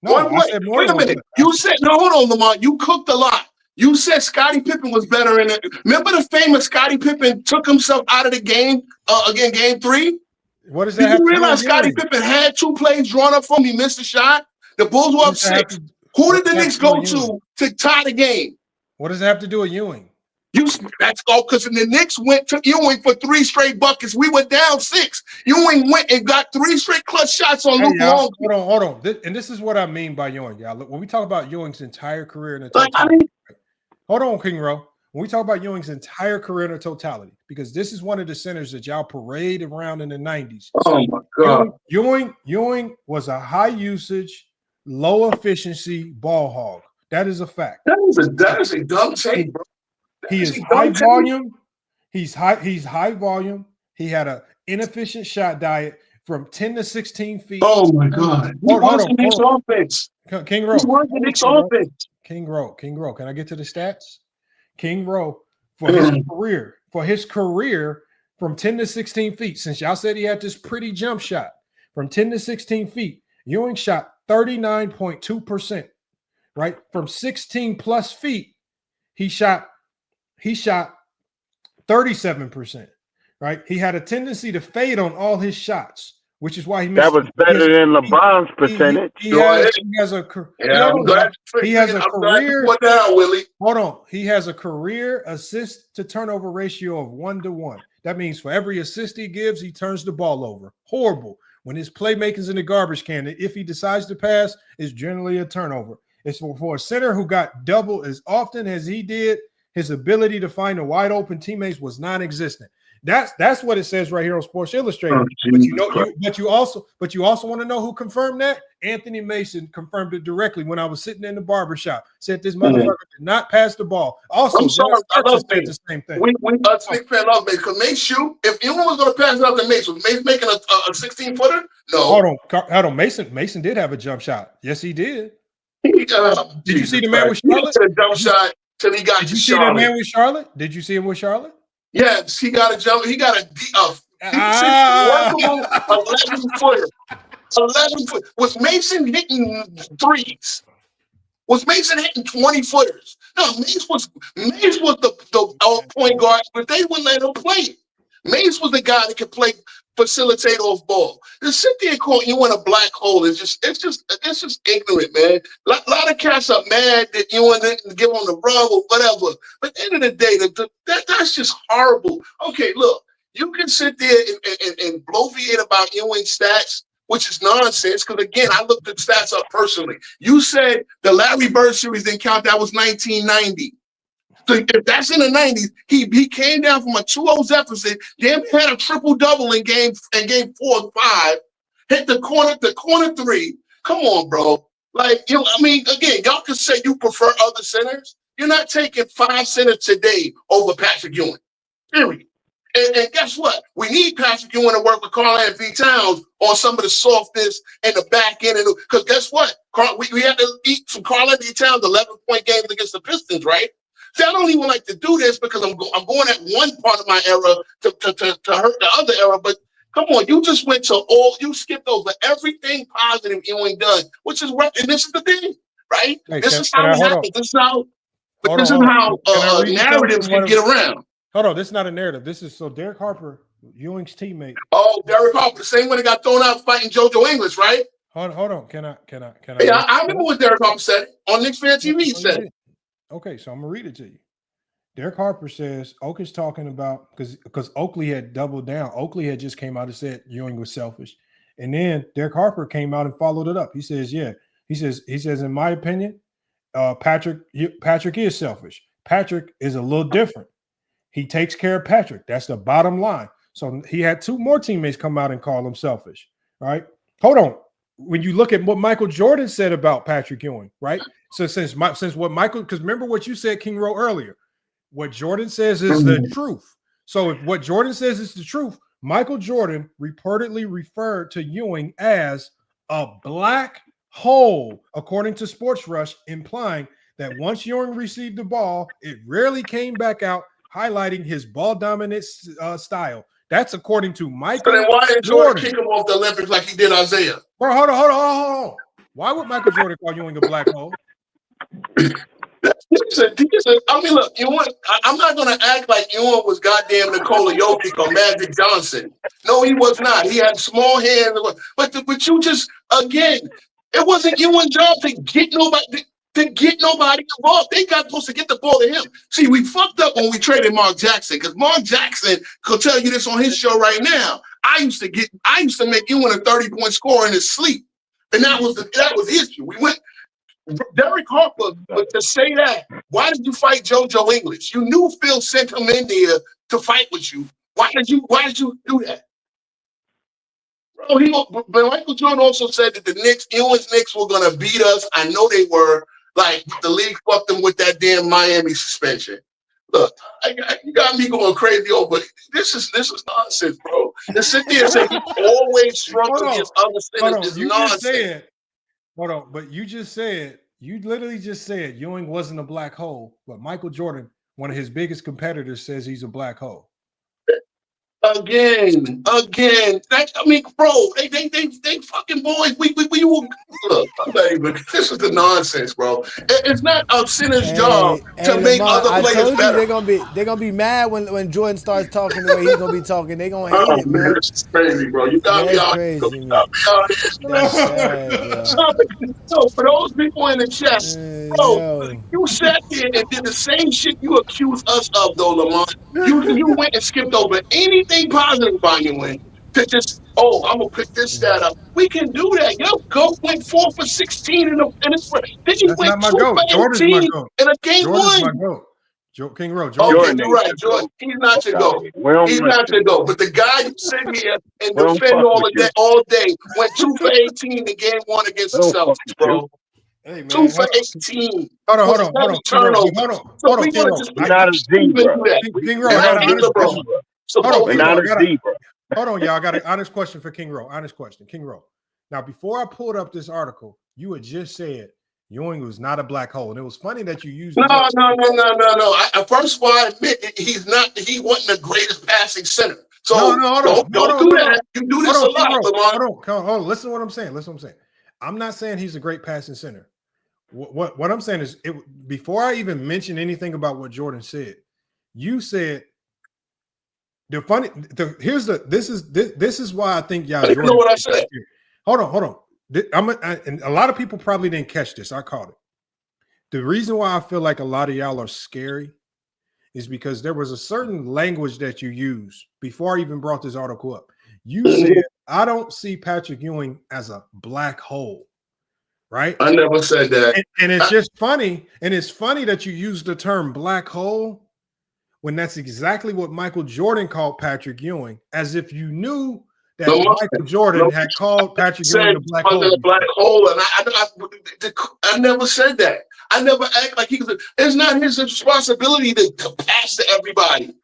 No, one play. Wait a minute. You said hold on, Lamont. You cooked a lot. You said Scottie Pippen was better in it. Remember the famous Scottie Pippen took himself out of the game again, game 3? What does that have to do? You to realize Scottie Pippen had 2 plays drawn up for him? He missed a shot. The Bulls were up 6. Who did the Knicks go to tie the game? What does it have to do with Ewing? That's all because the Knicks went to Ewing for 3 straight buckets. We were down 6. Ewing went and got 3 straight clutch shots on Luke Long. Hold on. And this is what I mean by Ewing, y'all. Look, when we talk about Ewing's entire career in the totality, hold on, King Ro. When we talk about Ewing's entire career in the totality, because this is one of the centers that y'all parade around in the 90s. Oh my God. Ewing was a high usage, low efficiency ball hog. That is a fact. That is a dumb take, bro. He is high volume. He's high volume. He had an inefficient shot diet from 10 to 16 feet. Oh my God. Hold on. Offense. King Ro. King Ro. Can I get to the stats? King Ro, for his career from 10 to 16 feet, since y'all said he had this pretty jump shot from 10 to 16 feet, Ewing shot 39.2%, right? From 16 plus feet, he shot 37%, right? He had a tendency to fade on all his shots, which is why he missed. That was better than LeBron's percentage. He has a career. Willie. Hold on. He has a career assist to turnover ratio of 1-to-1. That means for every assist he gives, he turns the ball over. Horrible. When his playmaking's in the garbage can, if he decides to pass, it's generally a turnover. It's for a center who got double as often as he did, his ability to find a wide open teammates was non-existent. That's what it says right here on Sports Illustrated. But you also want to know who confirmed that? Anthony Mason confirmed it directly when I was sitting in the barbershop. Said this motherfucker did not pass the ball. Also, I'm sorry, I love said the same thing. We Nick fan love Mace because Mace shoot. If anyone was going to pass it out to Mace, was Mace making a 16-footer? No. Hold on. Mason did have a jump shot. Yes, he did. Did you see the man with Charlotte? He a jump shot till he got. Did you see that man with Charlotte? Did you see him with Charlotte? Yes, he got a jump. He got a 11-footer. 11 foot. Was Mason hitting threes? Was Mason hitting 20-footers? No, Mace was the point guard, but they wouldn't let him play it. Mace was the guy that could facilitate off ball. To sit there and call you in a black hole is just ignorant, man. A lot of cats are mad that you didn't give them the rub or whatever. But at the end of the day, that's just horrible. Okay, look, you can sit there and bloviate about Ewing stats, which is nonsense, because, again, I looked the stats up personally. You said the Larry Bird series didn't count. That was 1990. So if that's in the 90s, he came down from a 2-0 deficit, damn had a triple-double in game 4 and 5, hit the corner three. Come on, bro. Like, again, y'all can say you prefer other centers. You're not taking 5 centers today over Patrick Ewing, period. And guess what? We need Patrick Ewing to work with Karl-Anthony Towns on some of the softness in the back end. Because guess what? We had to eat some Karl-Anthony Towns 11-point games against the Pistons, right? See, I don't even like to do this because I'm going at one part of my era to hurt the other era. But come on, you just you skipped over everything positive Ewing done, which is right. And this is the thing, right? Hey, this is how it happens. This is how narratives can get around. Hold on, this is not a narrative. This is Derek Harper, Ewing's teammate. Oh, Derek Harper, the same one that got thrown out fighting JoJo English, right? Hold on. Can I? Yeah, I remember what Derek Harper said on Knicks Fan TV. He said. Okay, so I'm gonna read it to you. Derek Harper says Oak is talking about because Oakley had doubled down. Oakley had just came out and said Ewing was selfish, and then Derek Harper came out and followed it up. He says, yeah. He says, in my opinion, Patrick is selfish. Patrick is a little different. He takes care of Patrick. That's the bottom line. So he had 2 more teammates come out and call him selfish. Right? Hold on. When you look at what Michael Jordan said about Patrick Ewing, right? So since what Michael, because remember what you said, King Rowe, earlier, what Jordan says is the truth. So if what Jordan says is the truth, Michael Jordan reportedly referred to Ewing as a black hole, according to Sports Rush, implying that once Ewing received the ball, it rarely came back out, highlighting his ball dominant style. That's according to Michael. So then why did Jordan kick him off the Olympics like he did Isaiah? Bro, hold on. Why would Michael Jordan call Ewing a black hole? Look, I'm not going to act like Ewing was goddamn Nikola Jokic or Magic Johnson. No, he was not. He had small hands. But you just, again, it wasn't Ewing's job to get nobody involved. They got supposed to get the ball to him. See, we fucked up when we traded Mark Jackson, because Mark Jackson could tell you this on his show right now. I used to make Ewing a 30-point scorer in his sleep. And that was the issue. We went Derek Harper, but to say that, why did you fight JoJo English? You knew Phil sent him in there to fight with you. Why did you do that? Bro, but Michael Jordan also said that Ewing's Knicks were gonna beat us. I know they were. Like, the league fucked them with that damn Miami suspension. Look, you got me going crazy over this is nonsense, bro. To sit there and say he always struggled against other centers is nonsense. Hold on, but you literally just said Ewing wasn't a black hole, but Michael Jordan, one of his biggest competitors, says he's a black hole. Again. Bro, they fucking boys. Look, this is the nonsense, bro. It's not a center's job to make Lamar, other players better. They're gonna be mad when Jordan starts talking the way he's gonna be talking. They're gonna hate it, man. This is crazy, bro. You got me out here. So for those people in the chat, bro, You sat there and did the same shit you accused us of, though, Lamont. You went and skipped over anything positive about your win to just, I'm gonna pick this stat up. We can do that. Your GOAT went 4 for 16 in his first. Then he That's went not my 2 GOAT. for Jordan's my 18 GOAT. in a game Jordan's my one. GOAT. King Rowe. Okay, Jordan you're ain't right, your Jordan. GOAT. He's not your Fuck out GOAT. here. We don't He's mess not with your you. GOAT. But the guy you sit here and We don't defend fuck all with of you. that all day went 2 for 18 in game one against We the don't fuck Celtics, with you. bro. Hey 2 man, for 18. hold Was on, 7 King Rowe. turnovers. Hold So on, we're King gonna Rowe. just We're not a even zebra. do that. King Rowe, And I got I an hate honest LeBron. question. So Hold on, We're King not Rowe. a zebra. Hold on, y'all. I got an honest question for King Rowe. Honest question, King Rowe. Now, before I pulled up this article, you had just said Ewing was not a black hole, and it was funny that you used. No. First of all, I admit he wasn't the greatest passing center. So don't do that. You do this a lot, Lamont. Hold on. Listen to what I'm saying. I'm not saying he's a great passing center. What I'm saying is, before I even mention anything about what Jordan said, you said this is why I think y'all. I didn't know what I said. Hold on. And a lot of people probably didn't catch this. I caught it. The reason why I feel like a lot of y'all are scary is because there was a certain language that you used before I even brought this article up. You said, I don't see Patrick Ewing as a black hole, right? I never said that. And it's just funny. And it's funny that you use the term black hole when that's exactly what Michael Jordan called Patrick Ewing, as if you knew that Michael Jordan had called Patrick Ewing a black hole. Black hole, and I never said that. I never act like it's not his responsibility to pass to everybody.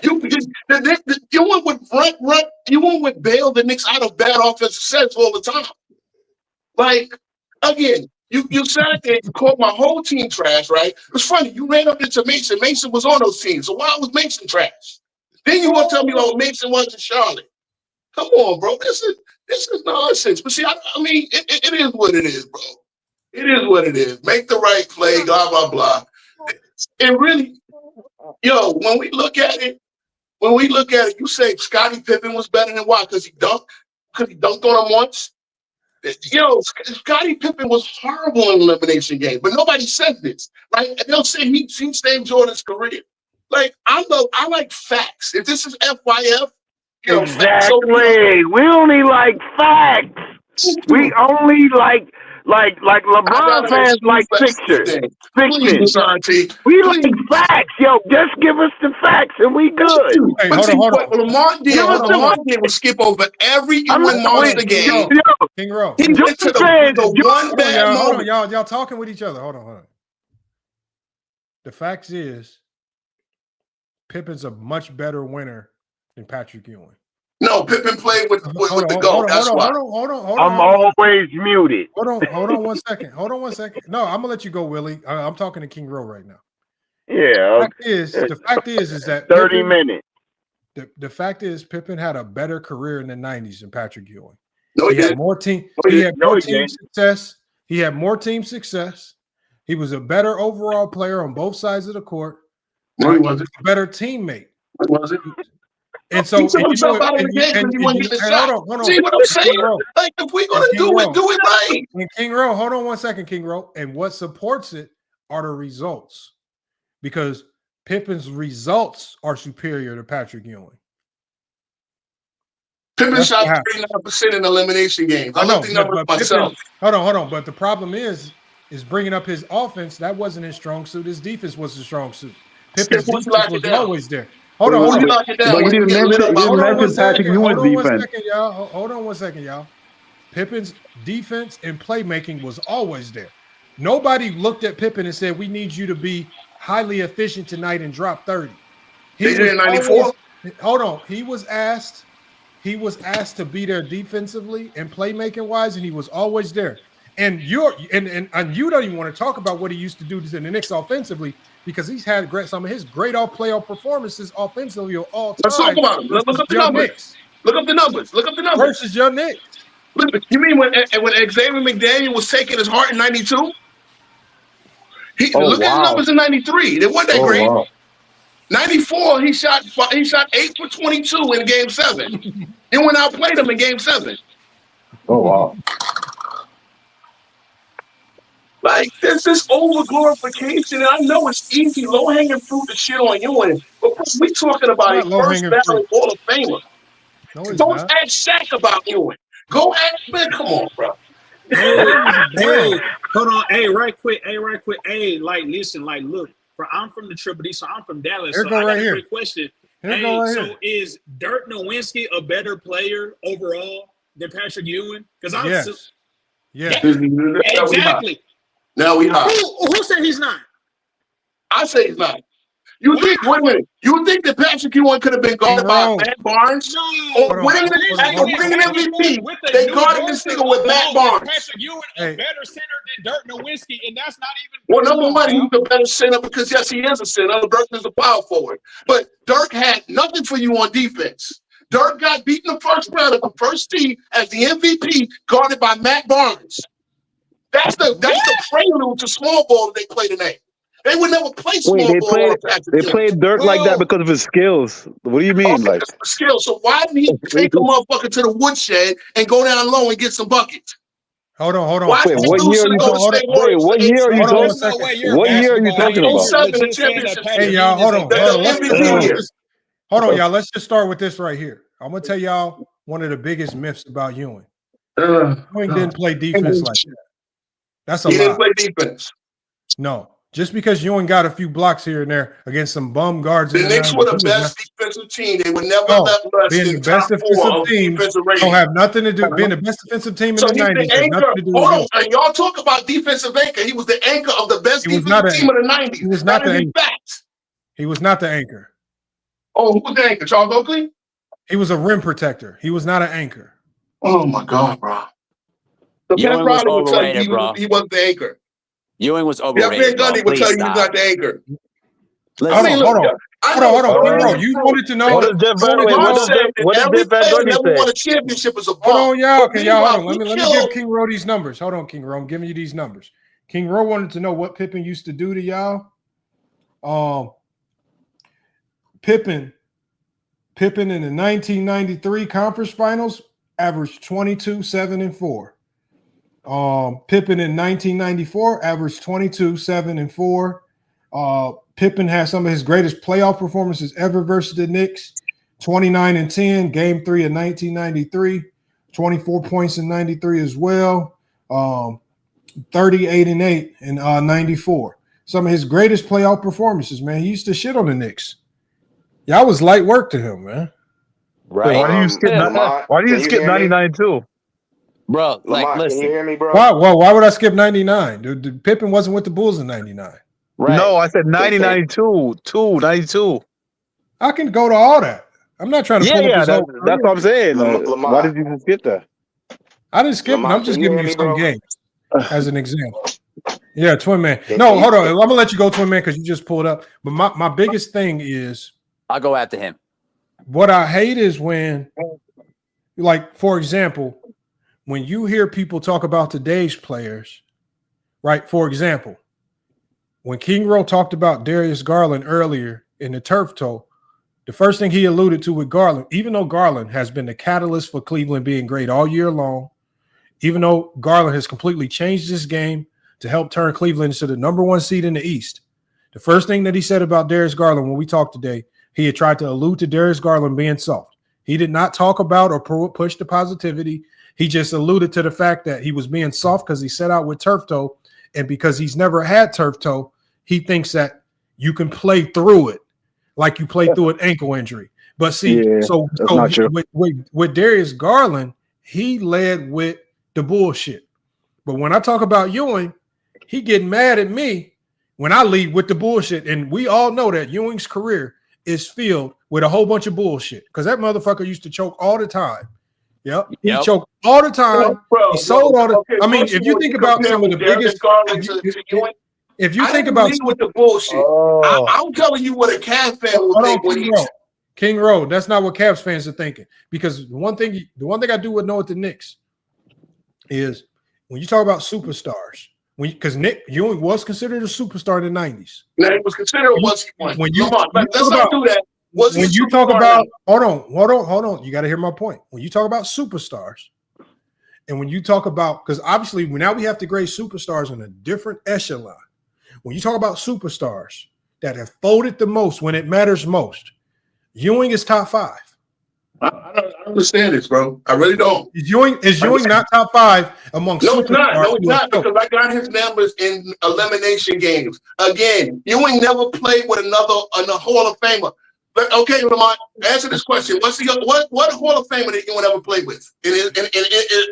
You went with run. You went with bail the Knicks out of bad offensive sets all the time. Like, again, you sat there, you called my whole team trash, right? It was funny. You ran up into Mason. Mason was on those teams. So why was Mason trash? Then you want to tell me, Mason was in Charlotte. Come on, bro. This is nonsense. But see, I mean, it is what it is, bro. It is what it is. Make the right play, blah, blah, blah. It really, when we look at it, you say Scottie Pippen was better than why? Because he dunked on him once. Scottie Pippen was horrible in elimination game, but nobody said this, right? And they'll say he saved Jordan's career. Like, I like facts. If this is FYF, exactly. We only like facts. We only like LeBron fans like pictures. Please, we like facts. Yo, just give us the facts and we good. Hey, but see, what Lamont did was skip over every Ewing monster game. King Rowe. He went to the one bad moment. Y'all talking with each other. Hold on. The fact is, Pippen's a much better winner than Patrick Ewing. No, Pippen played with the GOAT. That's why. Hold on. I'm always muted. Hold on 1 second. No, I'm gonna let you go, Willie. I'm talking to King Rowe right now. Yeah. The fact is that 30 Pippen, minutes. The fact is Pippen had a better career in the 90s than Patrick Ewing. No, he had more team. He had more team success. He had more team success. He was a better overall player on both sides of the court. No, he wasn't. A better teammate. Was it? And so, he took himself out of the game because he wasn't getting a shot. Hold on. See what I'm saying? Like, if we're gonna do it right. And King Rowe, hold on 1 second, King Rowe. And what supports it are the results, because Pippen's results are superior to Patrick Ewing. Pippen shot 39% in elimination games. I looked the numbers myself. Hold on. But the problem is bringing up his offense. That wasn't his strong suit. His defense was his strong suit. Pippen's defense was always there. Hold on. But you didn't mention Patrick Ewing's defense. Hold on 1 second, y'all. Pippen's defense and playmaking was always there. Nobody looked at Pippen and said, we need you to be highly efficient tonight and drop 30. He did in 94. Hold on. He was asked to be there defensively and playmaking wise, and he was always there. And you don't even want to talk about what he used to do to the Knicks offensively, because he's had some of his great playoff performances offensively all time. Let's talk about him. Look up the numbers. Look up the numbers. Versus your Knicks. You mean when Xavier McDaniel was taking his heart in 92? Look at his numbers in 93. They weren't that great. Wow. 94, he shot 8 for 22 in Game 7. He went out and played him in Game 7. Oh wow. Like, there's this over glorification. And I know it's easy, low hanging fruit to shit on Ewing, but bro, we talking It's about a not low first hanging ballot fruit. Hall of Famer. No, it's Don't not. ask Shaq about Ewing. Go ask, man, come on, bro. Hey, Ewing was a hey, bum. hold on. Hey, right quick. Hey, like, listen, like, look. I'm from the Triple D, so I'm from Dallas. Here So go I got right a here. quick question. Here go Hey, right so here. is Dirk Nowitzki a better player overall than Patrick Ewing? Because Yes. yeah, Yes. Now we hot. exactly. Now we hot. Who said he's not? I say he's not. You think, wait a minute, you think that Patrick Ewing could have been guarded by Wrong. Matt Barnes? No. Or winning Listen, winning at this point, MVP, with the they New guarded this Yorker nigga with Matt alone, Barnes. Patrick Ewing a better center than Dirk Nowitzki, and that's not even. Well, Come number on, one, now. he's a better center because, yes, he is a center. Dirk is a power forward. But Dirk had nothing for you on defense. Dirk got beaten the first round of the first team as the MVP, guarded by Matt Barnes. That's the prelude to small ball that they play tonight. They would never play Wait, small ball on Patrick they Ewing. played Dirk like that because of his skills. What do you mean? Okay, Like, skill. So why didn't he take a motherfucker to the woodshed and go down low and get some buckets? Hold on. Why wait, did what he lose year to are you the Golden talking? State Wait, Warriors? what year are you Hold on one talking? There's no way second. you're a What year are you basketball talking hater. about? 07, the You're saying that championship Patrick Hey, year. y'all, Ewing is hold a on. better The player. MVP year. Hold on, y'all. Let's just start with this right here. I'm gonna tell y'all one of the biggest myths about Ewing. Ewing didn't play defense like that. That's a He didn't lie. play defense. No. Just because Ewing got a few blocks here and there against some bum guards The in the Knicks 90s, were the he was best defensive team. They would never no, let less being the than best top 4 defensive of teams defensive don't rating. have nothing to do. Being the best defensive team in So the he's 90s the has nothing anchor. to do with Hold on, Ewing. and y'all talk about defensive anchor. He was the anchor of the best He was not defensive an team of the anchor. He 90s. was That not the is a anchor. fact. He was not the anchor. Oh, who was the anchor? Charles Oakley? He was a rim protector. He was not an anchor. Oh my God, bro. So Pat Ewing was Riley would tell you overrated, bro. he wasn't the anchor. Ewing was Yeah, overrated, Ben bro. Gundy would tell Please you he's stop. not the anchor. Listen, Hold on. I Hold know on. King Rowe, King you Rowe. wanted to know. What does Jeff Van? You Wait, wanted to what know. does Every Jeff Van player Gundy never won a say? championship as a Hold bum. on, y'all. Okay, y'all. Hold on. Meanwhile, Let me give King Rowe these numbers. Hold on, King Rowe. I'm giving you these numbers. King Rowe wanted to know what Pippen used to do to y'all. Pippen in the 1993 conference finals averaged 22, 7, and 4. Pippen in 1994 averaged 22, 7, and 4. Pippen had some of his greatest playoff performances ever versus the Knicks. 29 and 10, game 3 of 1993, 24 points in 93 as well. 38 and 8 in 94. Some of his greatest playoff performances, man. He used to shit on the Knicks. Y'all was light work to him, man. Right. Why do you skip? Lamont, Why do you can skip hear me? 99 too? bro, like, Lamont, can you listen. hear me, bro? Why would I skip 99? Dude, Pippen wasn't with the Bulls in 99. Right. No, I said 92. 92. I can go to all that. I'm not trying to pull up his whole that's career. what I'm saying. Lamont, Why did you skip that? I didn't skip it. Lamont, I'm just can you giving hear you me, some bro? games as an example. Yeah, Twin Man. Can No, you- hold on. I'm gonna let you go, Twin Man, because you just pulled up. But my biggest thing is I'll go after him. what I hate is when, like, for example, when you hear people talk about today's players, right? For example, when King Rowe talked about Darius Garland earlier in the turf toe, the first thing he alluded to with Garland, even though Garland has been the catalyst for Cleveland being great all year long, even though Garland has completely changed this game to help turn Cleveland into the number 1 seed in the East, the first thing that he said about Darius Garland when we talked today, he had tried to allude to Darius Garland being soft. He did not talk about or push the positivity. He just alluded to the fact that he was being soft because he set out with turf toe, and because he's never had turf toe, he thinks that you can play through it like you play through an ankle injury. But see, so not true. with Darius Garland, he led with the bullshit. But when I talk about Ewing, he getting mad at me when I lead with the bullshit. And we all know that Ewing's career is filled with a whole bunch of bullshit because that motherfucker used to choke all the time. Yep. He choked all the time. He sold all the I mean, if you think about some of the biggest if you think about with the bullshit, I'm telling you what a Cavs fan will think when he's King Rowe, that's not what Cavs fans are thinking. Because the one thing I do know with the Knicks is when you talk about superstars, because Nick Ewing was considered a superstar in the 90s. Now, he was considered once he won. When you let's not do that. When you talk about hold on, you got to hear my point. When you talk about superstars, And when you talk about, because obviously now we have to grade superstars on a different echelon. When you talk about superstars that have folded the most when it matters most, Ewing is top 5. I don't understand this, bro. I really don't. Is Ewing not top 5 among No, superstars? it's not. No, it's who are not, because I got his numbers in elimination games. Again, Ewing never played with another Hall of Famer. But okay, Lamont, answer this question. What Hall of Famer did Ewing ever play with in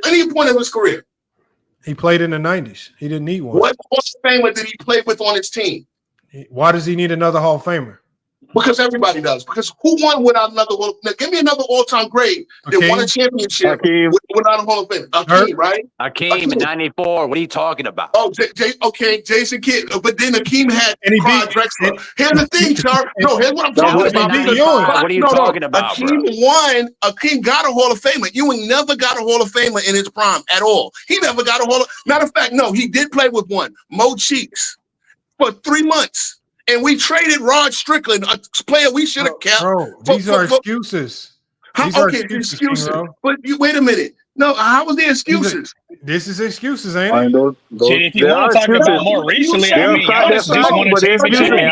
any point of his career? He played in the 90s. He didn't need one. What Hall of Famer did he play with on his team? Why does he need another Hall of Famer? Because everybody does. Because who won without another? Give me another all-time great that won a championship without a Hall of Fame. Akeem, right? Akeem in '94. What are you talking about? Oh, okay, Jason Kidd. But then Akeem had Clyde Drexler. Here's the thing, sir. No, here's what I'm talking about. What are you talking about, bro? Akeem got a Hall of Famer. Ewing never got a Hall of Famer in his prime at all. He never got a Hall of. Matter of fact, no, he did play with one, Mo Cheeks, for 3 months. And we traded Rod Strickland, a player we should have kept. Bro, these are excuses. These are excuses. But wait a minute. No, how was there excuses? This is excuses, ain't it? Shit, if you want to talk about more recently, I mean, y'all just won a championship. They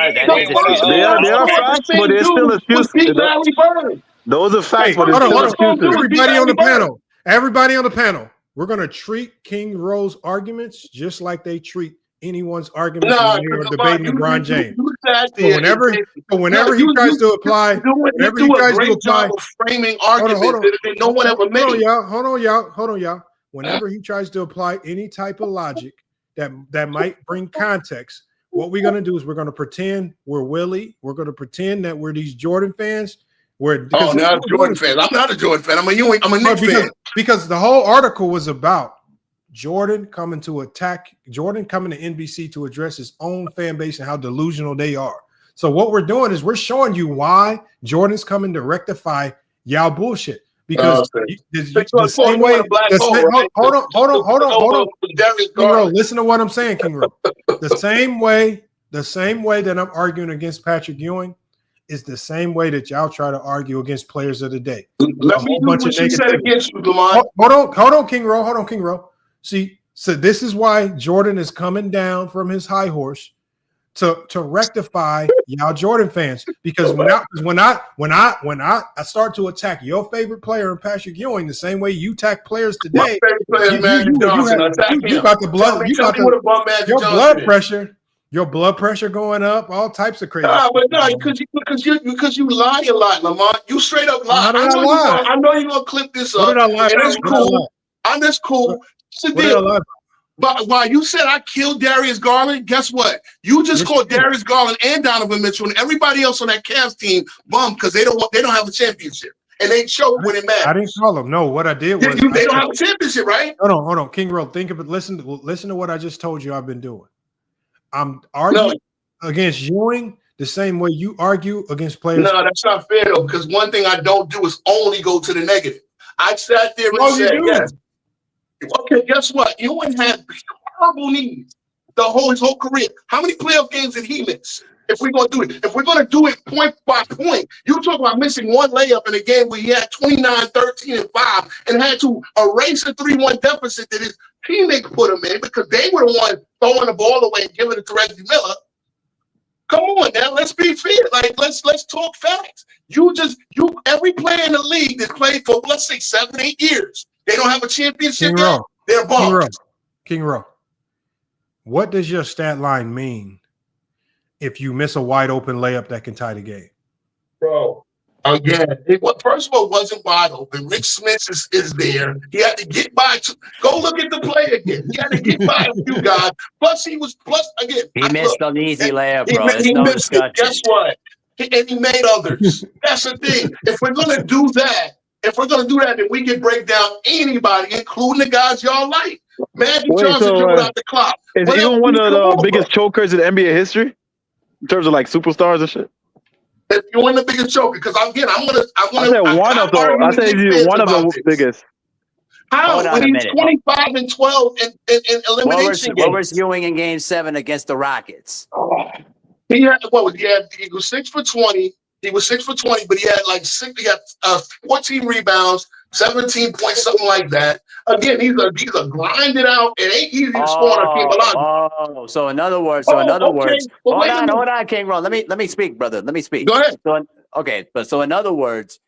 are facts, but they're still excuses. Those are facts, but it's still excuses. Everybody on the panel, we're going to treat King Rowe's arguments just like they treat anyone's arguments when they're debating LeBron James. Whenever he tries to apply, framing arguments that no one ever made. Hold on, y'all. Whenever he tries to apply any type of logic that might bring context, what we're going to do is we're going to pretend we're Willie. We're going to pretend that we're these Jordan fans. Not a Jordan fan. I'm not a Jordan fan. I'm a Knicks fan. Because the whole article was about Jordan coming to NBC to address his own fan base and how delusional they are. So what we're doing is we're showing you why Jordan's coming to rectify y'all bullshit. Because the same way, hold on. King Rowe, listen to what I'm saying, King Rowe. The same way that I'm arguing against Patrick Ewing is the same way that y'all try to argue against players of the day. Let me do what you said against you, Lamont. Hold on, King Rowe. See, so this is why Jordan is coming down from his high horse to rectify y'all Jordan fans. Because when I start to attack your favorite player in PatrickEwing the same way you attack players today, your blood pressure going up, all types of crazy. Because you lie a lot, Lamont. You straight up lie. I know you're gonna clip this up. And it's cool. I'm just cool. But while you said I killed Darius Garland, guess what? You just called Darius Garland and Donovan Mitchell and everybody else on that Cavs team bum because they don't have a championship and they choke when it matters. I didn't call them. No, what I did was they don't have a championship, right? Hold on, King Rowe. Think of it. Listen to what I just told you. I've been doing. I'm arguing against Ewing the same way you argue against players. No, that's not fair though. Because one thing I don't do is only go to the negative. I sat there and said yes. Okay, guess what? Ewing had horrible knees his whole career. How many playoff games did he miss? If we're going to do it, point by point, you talk about missing one layup in a game where he had 29, 13, and 5 and had to erase a 3-1 deficit that his teammates put him in because they were the one throwing the ball away and giving it to Reggie Miller. Come on now, let's be fair. Let's talk facts. Every player in the league that played for, let's say, 7-8 years. They don't have a championship yet. They're bummed. King Rowe, what does your stat line mean if you miss a wide open layup that can tie the game? Bro, again, first of all, it wasn't wide open. Rick Smith is there. He had to get by. Go look at the play again. He had to get by a few guys. He missed an easy layup, bro. He missed it. Guess what? And he made others. That's the thing. If we're going to do that, then we can break down anybody, including the guys y'all like. Magic Johnson dribbled out the clock. Is Ewing one of the biggest chokers in NBA history in terms of superstars and shit? If you win the biggest choker, because I said one of the biggest. How? When he's 25-12 in elimination games. What was Ewing in Game 7 against the Rockets? He was 6 for 20. He was 6 for 20, but he had 14 rebounds, 17 points, something like that. Again, these are grinded out. It ain't easy to score on Hakeem Olajuwon. So in other words, Well, hold on, King Ron. Let me speak, brother. Let me speak. Go ahead. So in other words,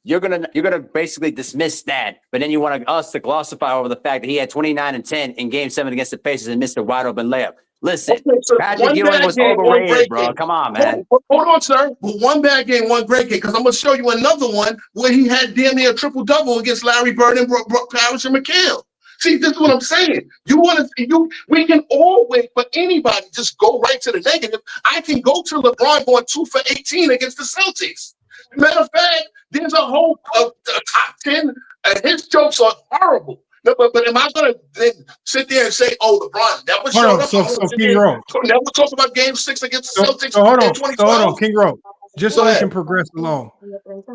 you're gonna basically dismiss that, but then you want us to glossify over the fact that he had 29 and 10 in Game 7 against the Pacers and missed a wide open layup. Listen, so Patrick Ewing was overrated, bro. Come on, man. Hold on, sir. But one bad game, one great game. Because I'm going to show you another one where he had damn near a triple-double against Larry Bird and Brooke Parrish and McHale. See, this is what I'm saying. We can always, for anybody, just go right to the negative. I can go to LeBron going 2 for 18 against the Celtics. Matter of fact, there's a whole top 10, and his jokes are horrible. No, but am I going to then sit there and say, "Oh, LeBron, that was showed up"? So King Rowe. Never talk about Game 6 against the Celtics. So hold in 2012. hold on, King Rowe. Just so we can progress along.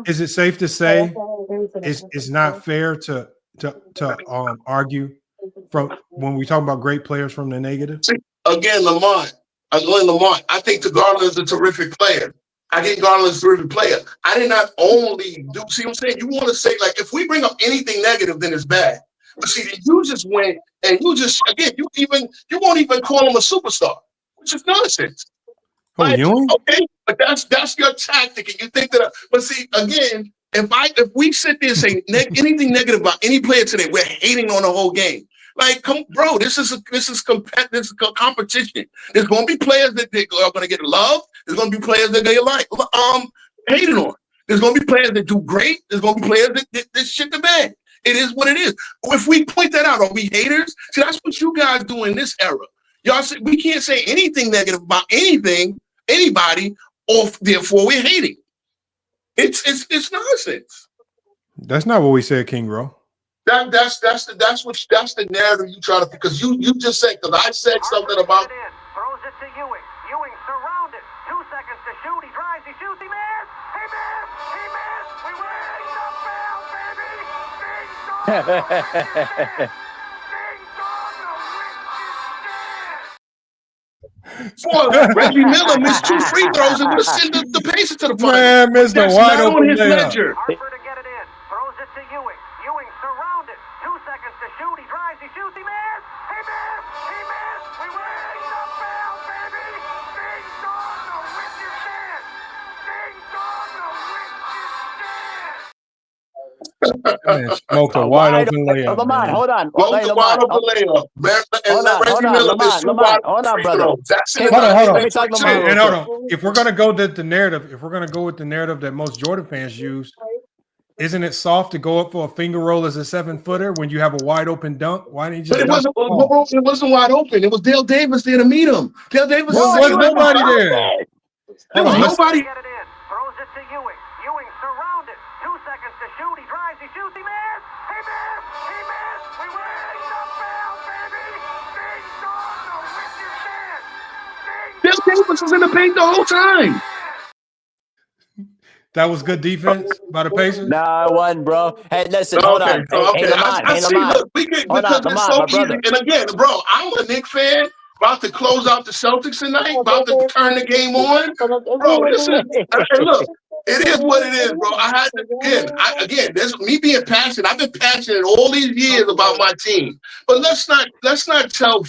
Is it safe to say it's not fair to argue from when we talk about great players from the negative? Again, Lamont. I think Garland is a terrific player. I think Garland is a terrific player. I did not only do. See what I'm saying? You want to say, like, if we bring up anything negative, then it's bad. But see, you just went and you won't even call him a superstar, which is nonsense. Okay, but that's your tactic, and you think that. But see, again, if we sit there and say anything negative about any player today, we're hating on the whole game. Like, come, bro, this is competition. There's going to be players that are going to get loved. There's going to be players that they hated on. There's going to be players that do great. There's going to be players that shit the bed. It is what it is. If we point that out, are we haters? See, that's what you guys do in this era. Y'all say we can't say anything negative about anybody, or therefore we're hating. It's nonsense. That's not what we said, King Rowe. That's the narrative you try to, because you just said, because I said something about. Throws it to Ewing. Ewing surrounded. 2 seconds to shoot. He drives. He shoots. He missed. He missed. He missed. We win. Reggie Miller missed 2 free throws and would have sent the Pacers to the final. Man, missed a wide open layup. Harper to get it in. Throws it to Ewing. Ewing surrounded. 2 seconds to shoot. He drives. He shoots. He missed. He missed. He missed. We win. The bell, baby. Ding dong, the win you stand. Ding dong, the win you stand. Man, smoked a wide open layup. Lamont, hold on. Wide open layup. Reggie Miller missed 2 wide open free throws. That's it. Hold on. If we're gonna go with the narrative that most Jordan fans use, isn't it soft to go up for a finger roll as a 7-footer when you have a wide open dunk? Why didn't you just? But it wasn't wide open. It was Dale Davis there to meet him. Dale Davis was nobody there. There was nobody. Get it in. Throws it to Ewing. Ewing surrounded. 2 seconds to shoot. He drives. He shoots. He missed. He missed. He missed. We win. The bell, baby. Ding dong, the win you stand. Dale Davis was in the paint the whole time. That was good defense by the Pacers? No, it wasn't, bro. Hey, listen, hold on. Hey, Lamont. Look, because it's so easy. And again, bro, I'm a Knicks fan, about to close out the Celtics tonight, about to turn the game on. Bro, listen. Hey, look, it is what it is, bro. I had to, again, this me being passionate. I've been passionate all these years about my team. But let's not tell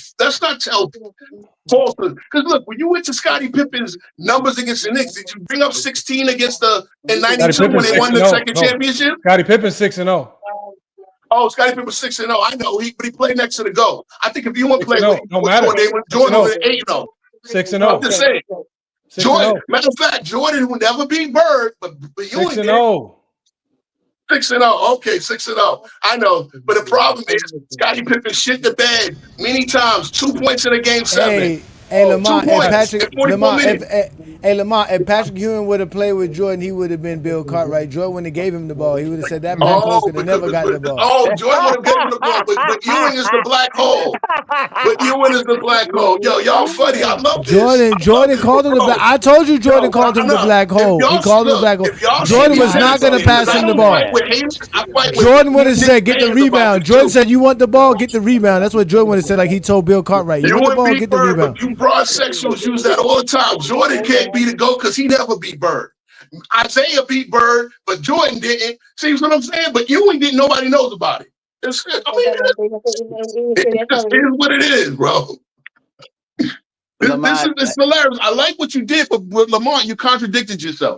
falsehoods. Because look, when you went to Scottie Pippen's numbers against the Knicks, did you bring up 16 against in 92 when they won the second championship? Scottie Pippen 6-0. Oh, Scottie Pippen 6-0. I know, but he played next to the GOAT. I think if you want to play with Jordan was 8-0. 6-0. I'm just saying. Jordan, matter of fact, Jordan would never beat Bird, but Ewing 6-0. 6-0. Okay, 6-0. I know, but the problem is Scottie Pippen shit the bed many times. 2 points in a game 7. Hey, Lamont, if Patrick Ewing would have played with Jordan, he would have been Bill Cartwright. Jordan wouldn't have gave him the ball. He would have said that black hole could have never got the ball. Oh, Jordan would have given him the ball, but Ewing is the black hole. But Ewing is the black hole. Yo, y'all funny. I love this. Jordan called him the black. I told you Jordan called him the black hole. He called him the black hole. Jordan was not going to pass him the ball. Jordan would have said, get the rebound. Jordan said, you want the ball, get the rebound. That's what Jordan would have said, like he told Bill Cartwright. You want the ball, get the rebound. You broad sexuals use that all the time. Jordan can't be the GOAT because he never beat Bird. Isaiah beat Bird, but Jordan didn't. See what I'm saying? But Ewing didn't. Nobody knows about it. I mean, it just is what it is, bro. It's hilarious. I like what you did, but with Lamont, you contradicted yourself.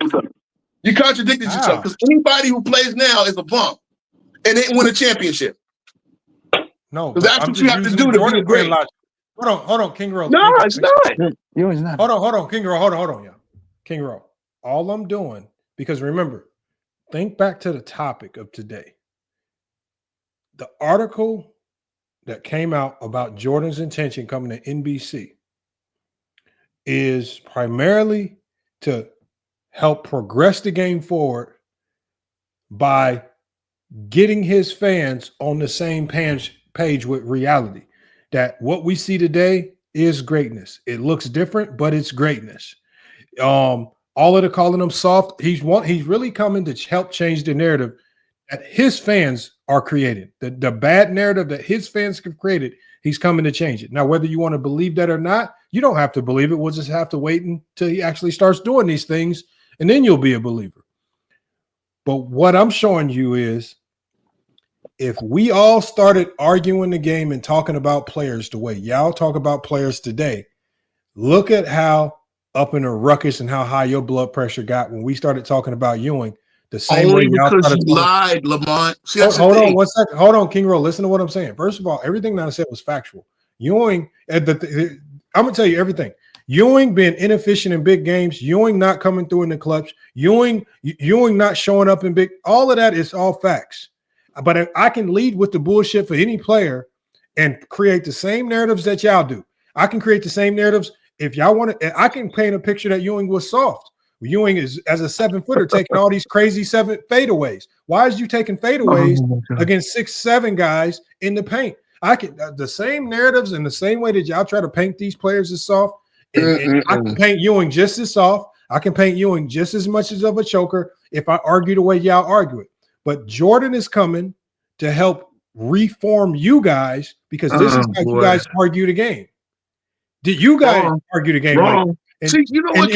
You contradicted yourself because anybody who plays now is a bump and didn't win a championship. No, that's what you have to do to be great. Hold on, King Roll. No, it's not. Ewing's not. Hold on, King Roll. Hold on, yeah. King Roll. All I'm doing, because remember, think back to the topic of today. The article that came out about Jordan's intention coming to NBC is primarily to help progress the game forward by getting his fans on the same page with reality. That what we see today is greatness. It looks different, but it's greatness. All of the calling him soft, he's really coming to help change the narrative that his fans are creating. The bad narrative that his fans have created, he's coming to change it. Now, whether you want to believe that or not, you don't have to believe it. We'll just have to wait until he actually starts doing these things, and then you'll be a believer. But what I'm showing you is if we all started arguing the game and talking about players the way y'all talk about players today, look at how up in a ruckus and how high your blood pressure got when we started talking about Ewing. The same Only way y'all because started you lied, Lamont. See, hold on 1 second. Hold on, King Roll. Listen to what I'm saying. First of all, everything that I said was factual. Ewing, I'm gonna tell you everything. Ewing being inefficient in big games, Ewing not coming through in the clutch, Ewing not showing up in big. All of that is all facts. But I can lead with the bullshit for any player and create the same narratives that y'all do. I can create the same narratives if y'all want to. I can paint a picture that Ewing was soft. Ewing is, as a 7-footer, taking all these crazy 7 fadeaways. Why is you taking fadeaways against 6'7" guys in the paint? I can the same narratives and the same way that y'all try to paint these players as soft. And I can paint Ewing just as soft. I can paint Ewing just as much as of a choker if I argue the way y'all argue it. But Jordan is coming to help reform you guys because this is how you guys argue the game. Did you guys argue the game? Like, and, see, you know what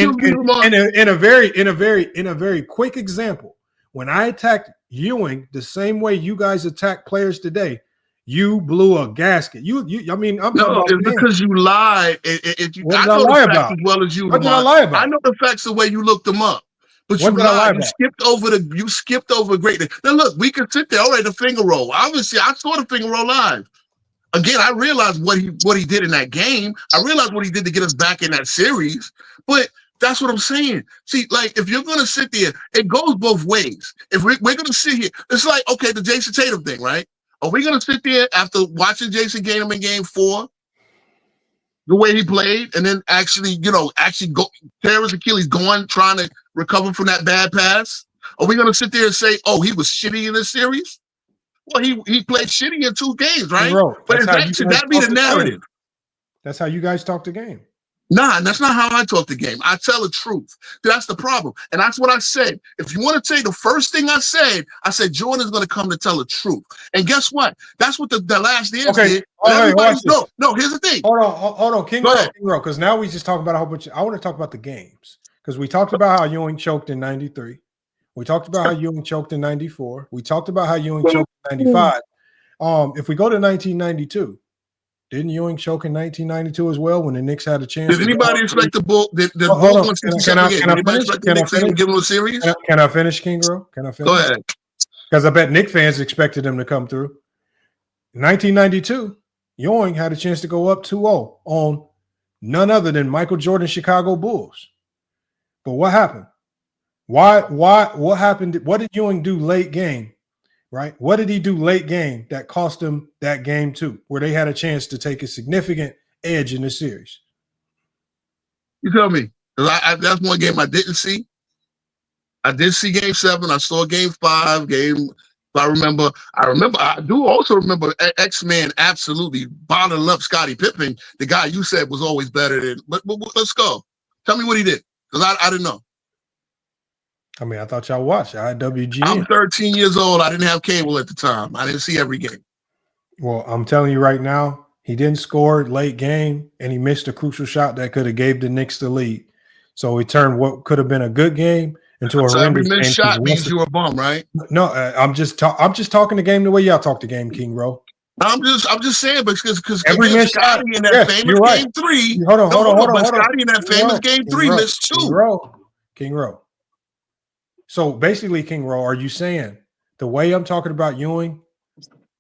in a very quick example, when I attacked Ewing the same way you guys attack players today, you blew a gasket. I mean, I'm no, it's because you lied. I know the facts as well as you. What did I lie about? I know the facts the way you looked them up. But what you lied. You skipped over greatness. Now look, we could sit there. All right, the finger roll. Obviously, I saw the finger roll live. Again, I realized what he did in that game. I realized what he did to get us back in that series. But that's what I'm saying. See, like if you're gonna sit there, it goes both ways. If we're gonna sit here, it's like okay, the Jason Tatum thing, right? Are we gonna sit there after watching Jason Tatum in Game 4? The way he played, and then actually go tear his Achilles going, trying to recover from that bad pass? Are we going to sit there and say, oh, he was shitty in this series? Well, he played shitty in 2 games, right? But should that be the narrative? That's how you guys talk the game. Nah, that's not how I talk the game. I tell the truth. That's the problem. And that's what I said. If you want to say the first thing I said Jordan's going to come to tell the truth. And guess what? That's what the last dance did. No, here's the thing. Hold on, King Roll, because now we just talk about a whole bunch. I want to talk about the games because we talked about how Ewing choked in 93. We talked about how Ewing choked in 94. We talked about how Ewing choked in 95. If we go to 1992, didn't Ewing choke in 1992 as well when the Knicks had a chance? Did anybody expect the Bulls? Can I give them a series? Can I finish, King Row? Can I finish? Go ahead. Because I bet Knicks fans expected them to come through. In 1992, Ewing had a chance to go up 2-0 on none other than Michael Jordan's Chicago Bulls. But what happened? What happened? What did Ewing do late game? Right? What did he do late game that cost him that game too, where they had a chance to take a significant edge in the series? You tell me. That's one game I didn't see. I did see Game 7. I saw Game 5. I do also remember X-Man absolutely bottling up Scottie Pippen, the guy you said was always better than. But let's go. Tell me what he did, because I didn't know. I mean, I thought y'all watched IWG. I'm 13 years old. I didn't have cable at the time. I didn't see every game. Well, I'm telling you right now, he didn't score late game, and he missed a crucial shot that could have gave the Knicks the lead. So he turned what could have been a good game into a So every horrendous missed game. shot means you're a bum, right? No, I'm just talking the game the way y'all talk the game, King Ro. I'm just saying because Every again, missed shot. Scotty in that Yes, famous you're right. game 3. Hold on. But Scotty in that famous game 3 missed 2. King Ro. So basically, King Ro, are you saying the way I'm talking about Ewing,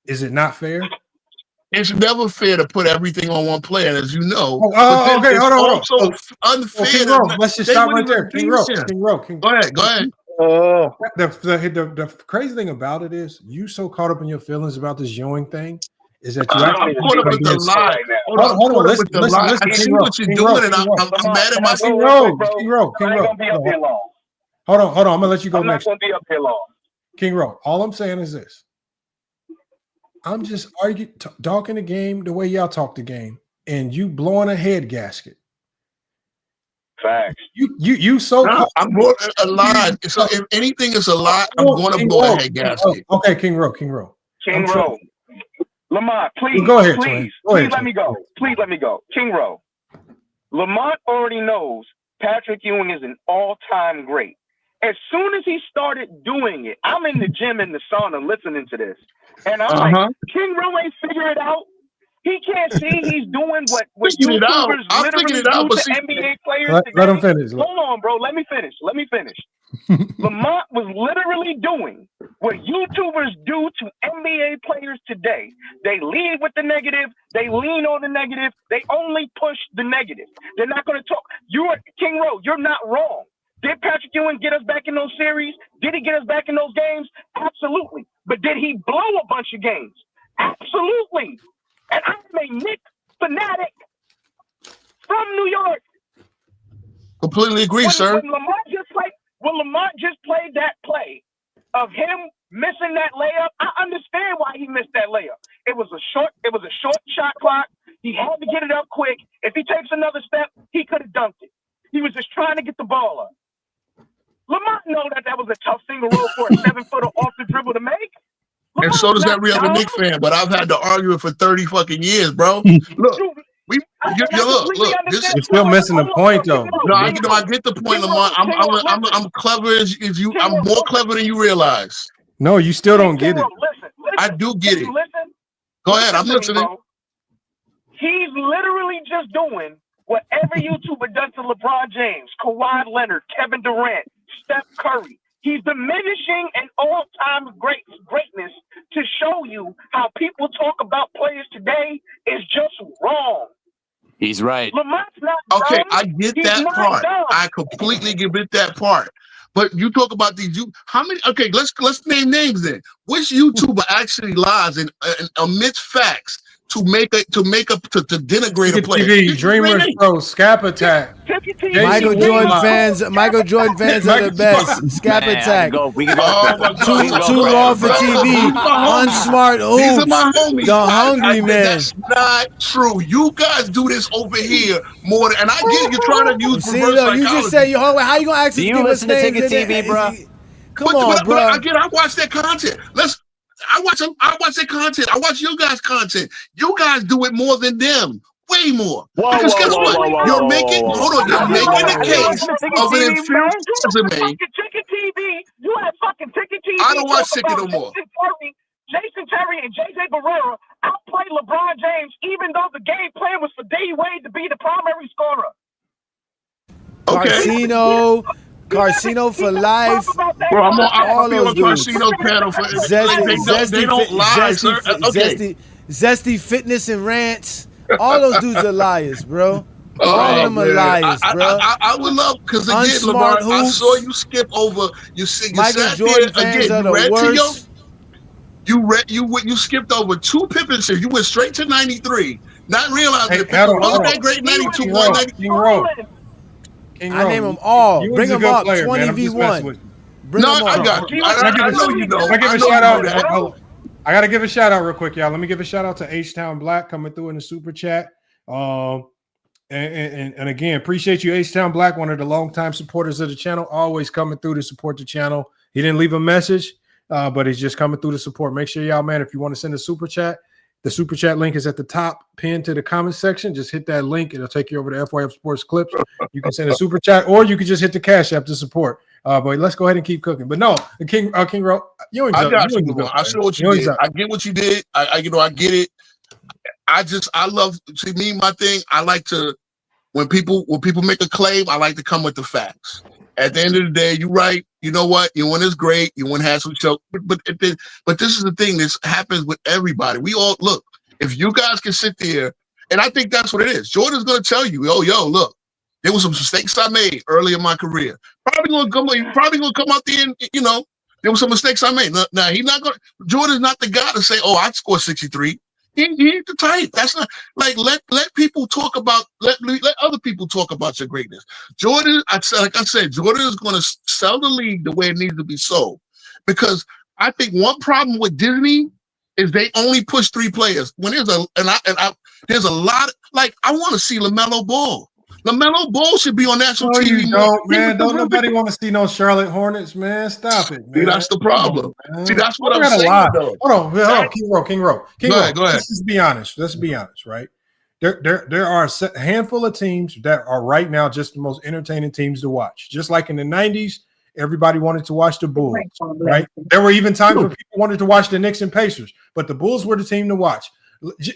is it not fair? It's never fair to put everything on one player, as you know. Okay, hold on. Also unfair. King Ro, let's just stop right there. King Ro. Go ahead. The crazy thing about it is you so caught up in your feelings about this Ewing thing is that you I'm caught up with the lie. Hold on, listen. I see what you're doing, and I'm mad at myself. King Ro. Hold on. I'm gonna let you go next. I'm not gonna be up here long. King Ro, all I'm saying is this. I'm just talking the game the way y'all talk the game, and you blowing a head gasket. Facts. You so I'm more a lie. So if anything is a lie, I'm going to blow a head gasket. Okay, King Ro. Lamont, please, go ahead, please Twin. Let me go. Please let me go. King Ro. Lamont already knows Patrick Ewing is an all-time great. As soon as he started doing it, I'm in the gym in the sauna listening to this. And I'm like, King Ro ain't figure it out. He can't see he's doing what YouTubers literally do to NBA players today. Let him finish. Hold on, bro. Let me finish. Lamont was literally doing what YouTubers do to NBA players today. They lead with the negative. They lean on the negative. They only push the negative. They're not going to talk. King Ro, you're not wrong. Did Patrick Ewing get us back in those series? Did he get us back in those games? Absolutely. But did he blow a bunch of games? Absolutely. And I'm a Knicks fanatic from New York. Completely agree, sir. When Lamont just played that play of him missing that layup, I understand why he missed that layup. It was a short shot clock. He had to get it up quick. If he takes another step, he could have dunked it. He was just trying to get the ball up. Lamont know that was a tough single roll for a 7-footer off the dribble to make. And so does every other Knicks fan, but I've had to argue it for 30 fucking years, bro. Look, look. You're still missing the point, though. No, I get the point, Lamont. I'm clever as you. I'm more clever than you realize. No, you still don't get it. Listen, I do get it. Listen, Go ahead, I'm listening. Bro. He's literally just doing what every YouTuber does to LeBron James, Kawhi Leonard, Kevin Durant, Steph Curry. He's diminishing an all-time greatness to show you how people talk about players today is just wrong. He's right. Lamont's not Okay, dumb. I get He's that not part. dumb. I completely get that part. But you talk about these. How many? Okay, let's name names then. Which YouTuber actually lies and omits facts to denigrate a player? TV, Dreamers Pro, Scap Attack. Michael Jordan fans are the best. Scap Attack. Too long for TV. Unsmart hoops. These are my homies. The hungry man. That's not true. You guys do this over here more than, and I get you're trying to use reverse psychology. You just say, how you gonna ask us do to you give us listen to names? Ticket TV, bro? Come on, bro. But again, I watch that content. I watch that content. I watch you guys' content. You guys do it more than them. Way more. Because guess what? You're making the case of an inferior resume. Ticket TV. You have fucking Ticket TV. I don't watch Ticket no more. Jason Terry and JJ Barrera outplayed LeBron James, even though the game plan was for D Wade to be the primary scorer. Casino for life. Bro, I'll be on Casino panel for they don't lie, sir. Okay. Zesty Fitness and Rants. All those dudes are liars, bro. All of them are liars, bro. I would love, because again, LeBron, I saw you skip over. You Michael Jordan fans are the worst. You skipped over 2 Pippen series. You went straight to 93, not realizing that Pippen wasn't that great 92, 192. I name them all. Bring them up. 20v1. I got you. I know you know. I give a shout out. I got to give a shout out real quick, y'all. Let me give a shout out to H-Town Black coming through in the super chat. And again, appreciate you, H-Town Black, one of the longtime supporters of the channel, always coming through to support the channel. He didn't leave a message, but he's just coming through to support. Make sure y'all, man, if you want to send a super chat, the super chat link is at the top, pinned to the comment section. Just hit that link. It'll take you over to FYF Sports Clips. You can send a super chat, or you can just hit the Cash App to support. But let's go ahead and keep cooking. But no, the King Rowe, you ain't I got you, ain't LeBron. good, I man. saw what You you ain't did. good. I get what you did. I get it. I love, to me, my thing, I like to, when people make a claim, I like to come with the facts. At the end of the day, you're right. You know what? Your one is great. Your one has some show. But this is the thing. This happens with everybody. We all, look, if you guys can sit there, and I think that's what it is. Jordan's going to tell you, oh, yo, look, there was some mistakes I made early in my career. Probably going to come out there and, there were some mistakes I made. Now, he's not going to, Jordan's not the guy to say, oh, I'd score 63. He ain't the type. That's not, like, let people talk about, let other people talk about your greatness. Jordan, like I said, Jordan is going to sell the league the way it needs to be sold. Because I think one problem with Disney is they only push 3 players. When there's there's a lot, like, I want to see LaMelo Ball. LaMelo Ball should be on national No, TV. you don't, man. Don't nobody want to see no Charlotte Hornets, man. Stop it, man. See, that's the problem. See, that's what I'm saying, saying, though. Hold on, King Rowe. Go ahead. Let's be honest. Let's be honest, right? There are a handful of teams that are right now just the most entertaining teams to watch. Just like in the 90s, everybody wanted to watch the Bulls, right? There were even times when people wanted to watch the Knicks and Pacers, but the Bulls were the team to watch.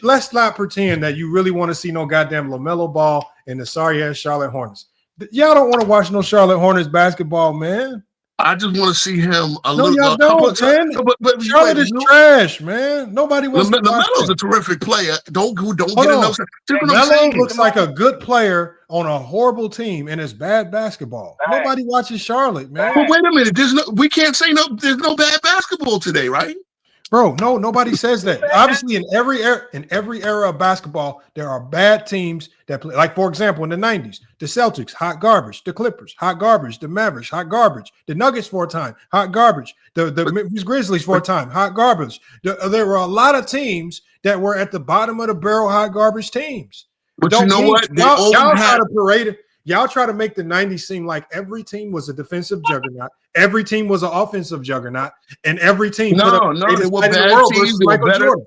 Let's not pretend that you really want to see no goddamn LaMelo Ball and the sorry-ass Charlotte Hornets. Y'all don't want to watch no Charlotte Hornets basketball, man. I just want to see him a No, little. y'all don't, man. But Charlotte is trash, man. Nobody wants to watch LaMelo's that. a terrific player. Don't get Hold enough. on. LaMelo looks like a good player on a horrible team, and it's bad basketball. Nobody watches Charlotte, man. But wait a minute. We can't say no. There's no bad basketball today, right? Bro, no, nobody says that. Obviously, in every era of basketball, there are bad teams that play. Like, for example, in the 90s, the Celtics, hot garbage. The Clippers, hot garbage. The Mavericks, hot garbage. The Nuggets for a time, hot garbage. The Memphis Grizzlies for a time, hot garbage. There were a lot of teams that were at the bottom of the barrel, hot garbage teams. But you know what? Y'all try to make the 90s seem like every team was a defensive juggernaut, every team was an offensive juggernaut, and every team there were bad teams that were better. Jordan.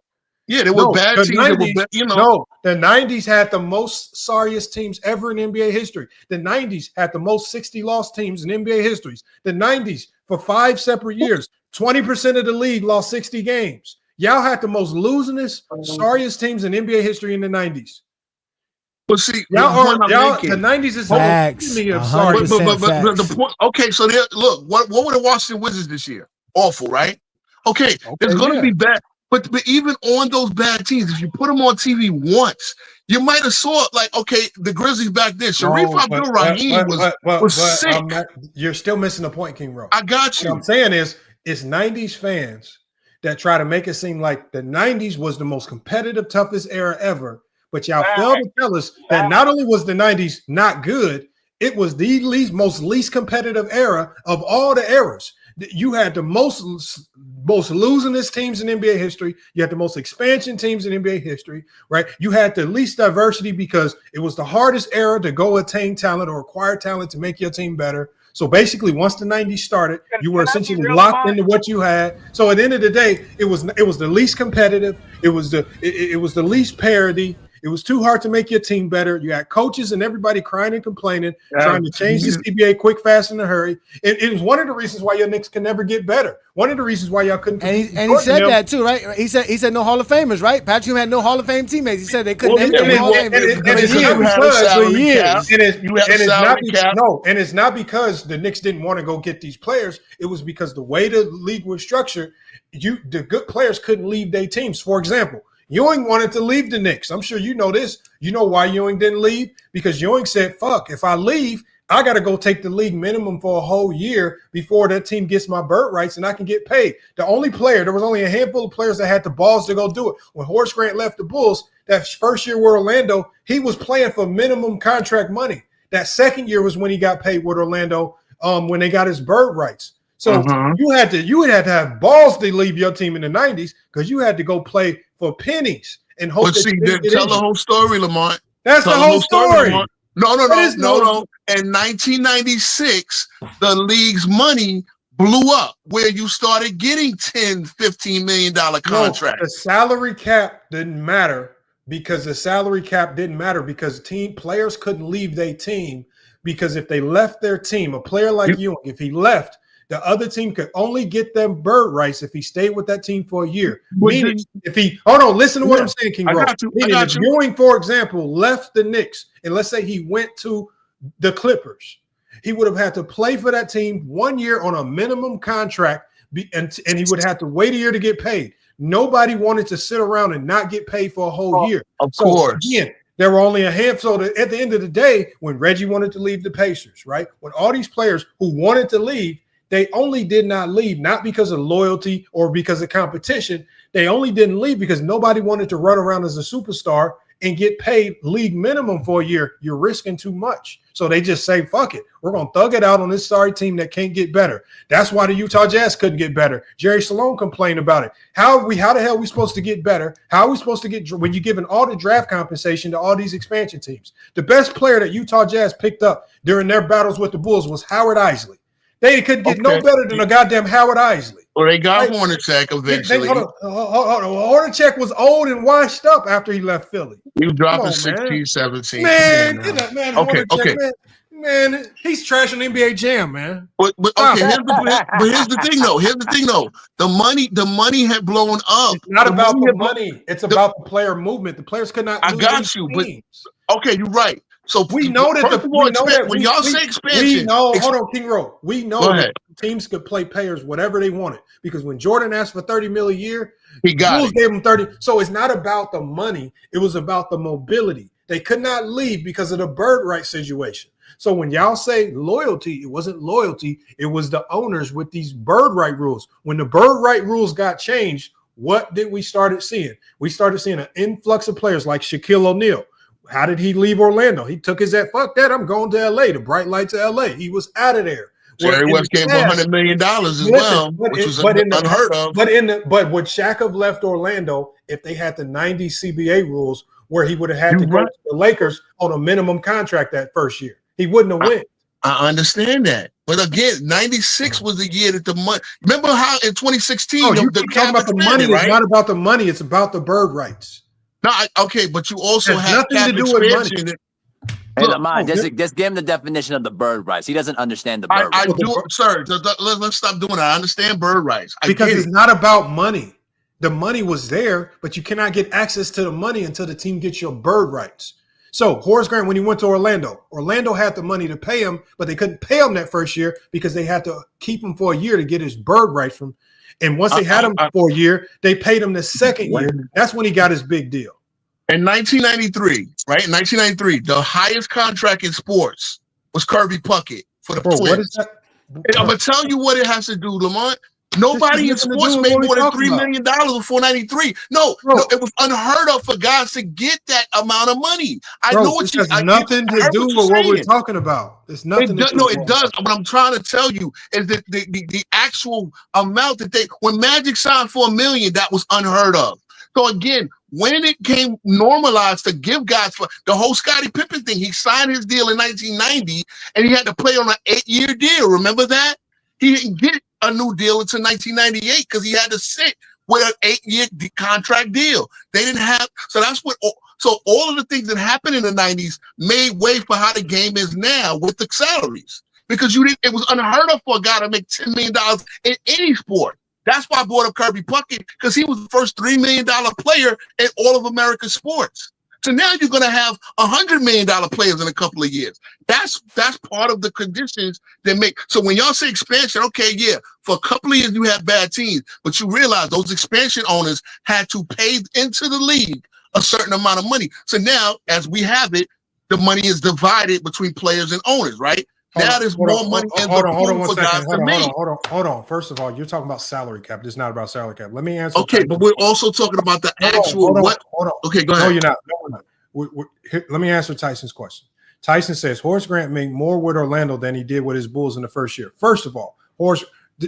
Yeah, there were bad teams that were better, No, the 90s had the most sorriest teams ever in NBA history. The 90s had the most 60-loss teams in NBA histories. The 90s, for 5 separate years, 20% of the league lost 60 games. Y'all had the most losingest, sorriest teams in NBA history in the 90s. But see, the 90s is facts. But the point. Okay, so look. What were the Washington Wizards this year? Awful, right? Okay, there's going to be bad. But even on those bad teams, if you put them on TV once, you might have saw it. Like, okay, the Grizzlies back then, Sharif Abdul-Rahim was sick. You're still missing the point, King Rowe. I got you. What I'm saying is, it's 90s fans that try to make it seem like the 90s was the most competitive, toughest era ever. But y'all failed to tell us that not only was the 90s not good, it was the most least competitive era of all the eras. You had the most losingest teams in NBA history. You had the most expansion teams in NBA history, right? You had the least diversity because it was the hardest era to go attain talent or acquire talent to make your team better. So basically, once the 90s started, you were essentially locked into what you had. So at the end of the day, it was the least competitive. It was the least parity. It was too hard to make your team better. You had coaches and everybody crying and complaining, trying to change the CBA quick, fast, in a hurry. It was one of the reasons why your Knicks can never get better. One of the reasons why y'all couldn't. And he said that too, right? He said no Hall of Famers, right? Patrick had no Hall of Fame teammates. He said they couldn't never get Hall of Famers. And it's not because the Knicks didn't want to go get these players. It was because the way the league was structured, the good players couldn't leave their teams. For example, Ewing wanted to leave the Knicks. I'm sure you know this. You know why Ewing didn't leave? Because Ewing said, fuck, if I leave, I got to go take the league minimum for a whole year before that team gets my bird rights and I can get paid. There was only a handful of players that had the balls to go do it. When Horace Grant left the Bulls, that first year with Orlando, he was playing for minimum contract money. That second year was when he got paid with Orlando when they got his bird rights. So you would have to have balls to leave your team in the 90s because you had to go play for pennies and hope. But see, tell the whole story, Lamont. That's the whole story. No. In 1996, the league's money blew up where you started getting $10, $15 million contracts. No, the salary cap didn't matter because team players couldn't leave their team because if they left their team, a player like Ewing, if he left, the other team could only get them bird rights if he stayed with that team for a year. Meaning, if he listen to what I'm saying, King Rowe. Meaning, if Ewing, for example, left the Knicks, and let's say he went to the Clippers, he would have had to play for that team 1 year on a minimum contract, and he would have to wait a year to get paid. Nobody wanted to sit around and not get paid for a whole year. Of course. Again, there were only a handful. At the end of the day, when Reggie wanted to leave the Pacers, right? When all these players who wanted to leave, they only did not leave, not because of loyalty or because of competition. They only didn't leave because nobody wanted to run around as a superstar and get paid league minimum for a year. You're risking too much. So they just say, fuck it. We're going to thug it out on this sorry team that can't get better. That's why the Utah Jazz couldn't get better. Jerry Sloan complained about it. How the hell are we supposed to get better? How are we supposed to get when you're giving all the draft compensation to all these expansion teams? The best player that Utah Jazz picked up during their battles with the Bulls was Howard Isley. They couldn't get no better than a goddamn Howard Isley. Well, they got Hornacek eventually. Hornacek was old and washed up after he left Philly. You dropping 16, 17. Man, Okay. Man, he's trashing NBA Jam, man. But okay, here's the thing though. Here's the thing though. The money had blown up. It's not about the money. It's about the player movement. The players could not. I got you, but okay, you're right. So we know that when y'all say expansion, hold on, King Rowe. We know that teams could play players whatever they wanted because when Jordan asked for $30 million a year, he gave him 30. So it's not about the money; it was about the mobility. They could not leave because of the bird right situation. So when y'all say loyalty, it wasn't loyalty; it was the owners with these bird right rules. When the bird right rules got changed, what did we started seeing? We started seeing an influx of players like Shaquille O'Neal. How did he leave Orlando? He took his fuck that. I'm going to LA, the bright lights of LA. He was out of there. Jerry West gave $100 million as well, which was unheard of. But would Shaq have left Orlando if they had the 90 CBA rules where he would have had to go to the Lakers on a minimum contract that first year? He wouldn't have went. I understand that. But again, 96 was the year that the money. Remember how in 2016, you keep talking about the money. Right? It's not about the money. It's about the bird rights. No, okay, but you also have nothing to do with money. Hey, Lamont, just give him the definition of the bird rights. He doesn't understand the bird rights. I do, sir. Let's stop doing that. I understand bird rights. Because it's not about money. The money was there, but you cannot get access to the money until the team gets your bird rights. So Horace Grant, when he went to Orlando had the money to pay him, but they couldn't pay him that first year because they had to keep him for a year to get his bird rights from. And once they had him for a year, they paid him the second year. That's when he got his big deal. In 1993, right? In 1993, the highest contract in sports was Kirby Puckett for the Twins. What is that? I'm going to tell you what it has to do, Lamont. Nobody in sports made more than $3 million before 93. No, it was unheard of for guys to get that amount of money. It has nothing to do with what we're talking about. It's nothing. It does. What I'm trying to tell you is that the actual amount that when Magic signed for $1 million, that was unheard of. So again, when it came normalized to give guys for the whole Scottie Pippen thing, he signed his deal in 1990 and he had to play on an 8-year deal. Remember that? He didn't get a new deal until 1998 because he had to sit with an 8-year contract deal. They didn't have, so all of the things that happened in the 90s made way for how the game is now with the salaries. Because it was unheard of for a guy to make $10 million in any sport. That's why I brought up Kirby Puckett, because he was the first $3 million player in all of American sports. So now you're going to have $100 million players in a couple of years. That's part of the conditions that make. So when y'all say expansion, okay, yeah, for a couple of years you had bad teams, but you realize those expansion owners had to pay into the league a certain amount of money. So now, as we have it, the money is divided between players and owners, right? Now there's more money in the pool for guys to make. Hold on. First of all, you're talking about salary cap. This is not about salary cap. Let me answer. Okay, but we're also talking about the actual what? Hold on. Okay, go ahead. No, you're not. No, we're not. Let me answer Tyson's question. Tyson says Horace Grant made more with Orlando than he did with his Bulls in the first year. First of all,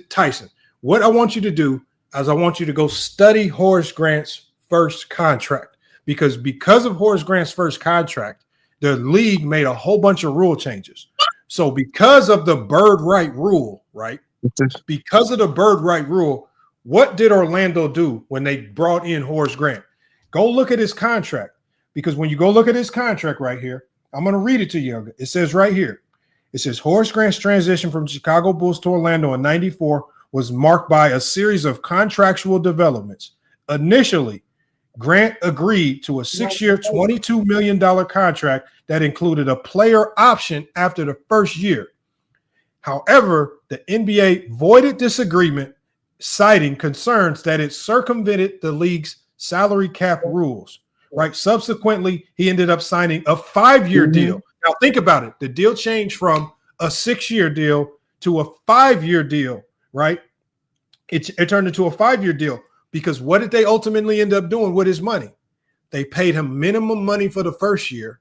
Tyson, what I want you to do is I want you to go study Horace Grant's first contract because of Horace Grant's first contract, the league made a whole bunch of rule changes. So because of the bird right rule, right? Because of the bird right rule, what did Orlando do when they brought in Horace Grant? Go look at his contract, because when you go look at his contract right here, I'm going to read it to you. It says right here, It says Horace Grant's transition from Chicago Bulls to Orlando in '94 was marked by a series of contractual developments. Initially, Grant agreed to a 6-year, $22 million contract that included a player option after the first year. However, the NBA voided this agreement, citing concerns that it circumvented the league's salary cap rules. Right. Subsequently, he ended up signing a 5-year deal. Now, think about it. The deal changed from a 6-year deal to a 5-year deal, right? It turned into a 5-year deal because what did they ultimately end up doing with his money? They paid him minimum money for the first year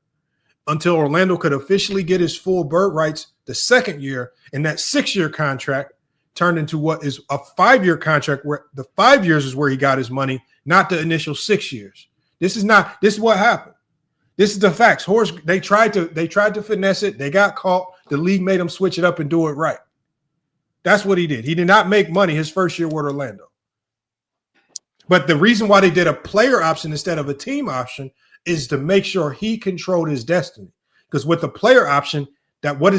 until Orlando could officially get his full bird rights the second year, and that 6-year contract turned into what is a 5-year contract where the 5 years is where he got his money, not the initial 6 years. This is what happened. This is the facts. Horace, they tried to finesse it. They got caught. The league made him switch it up and do it right. That's what he did. He did not make money his first year with Orlando. But the reason why they did a player option instead of a team option is to make sure he controlled his destiny. Because with the player option, what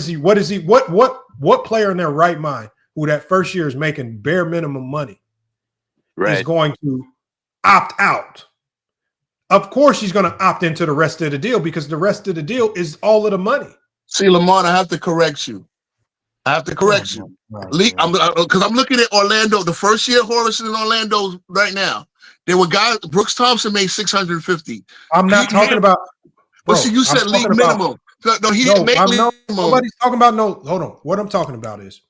player in their right mind who that first year is making bare minimum money is going to opt out? Of course, he's going to opt into the rest of the deal because the rest of the deal is all of the money. See, Lamont, I have to correct you. Because I'm looking at Orlando. The first year Horace is in Orlando right now. There were guys. Brooks Thompson made $650. I'm not talking about. But see, you said league minimum. No, he didn't make league minimum. Nobody's talking about no. Hold on. What I'm talking about is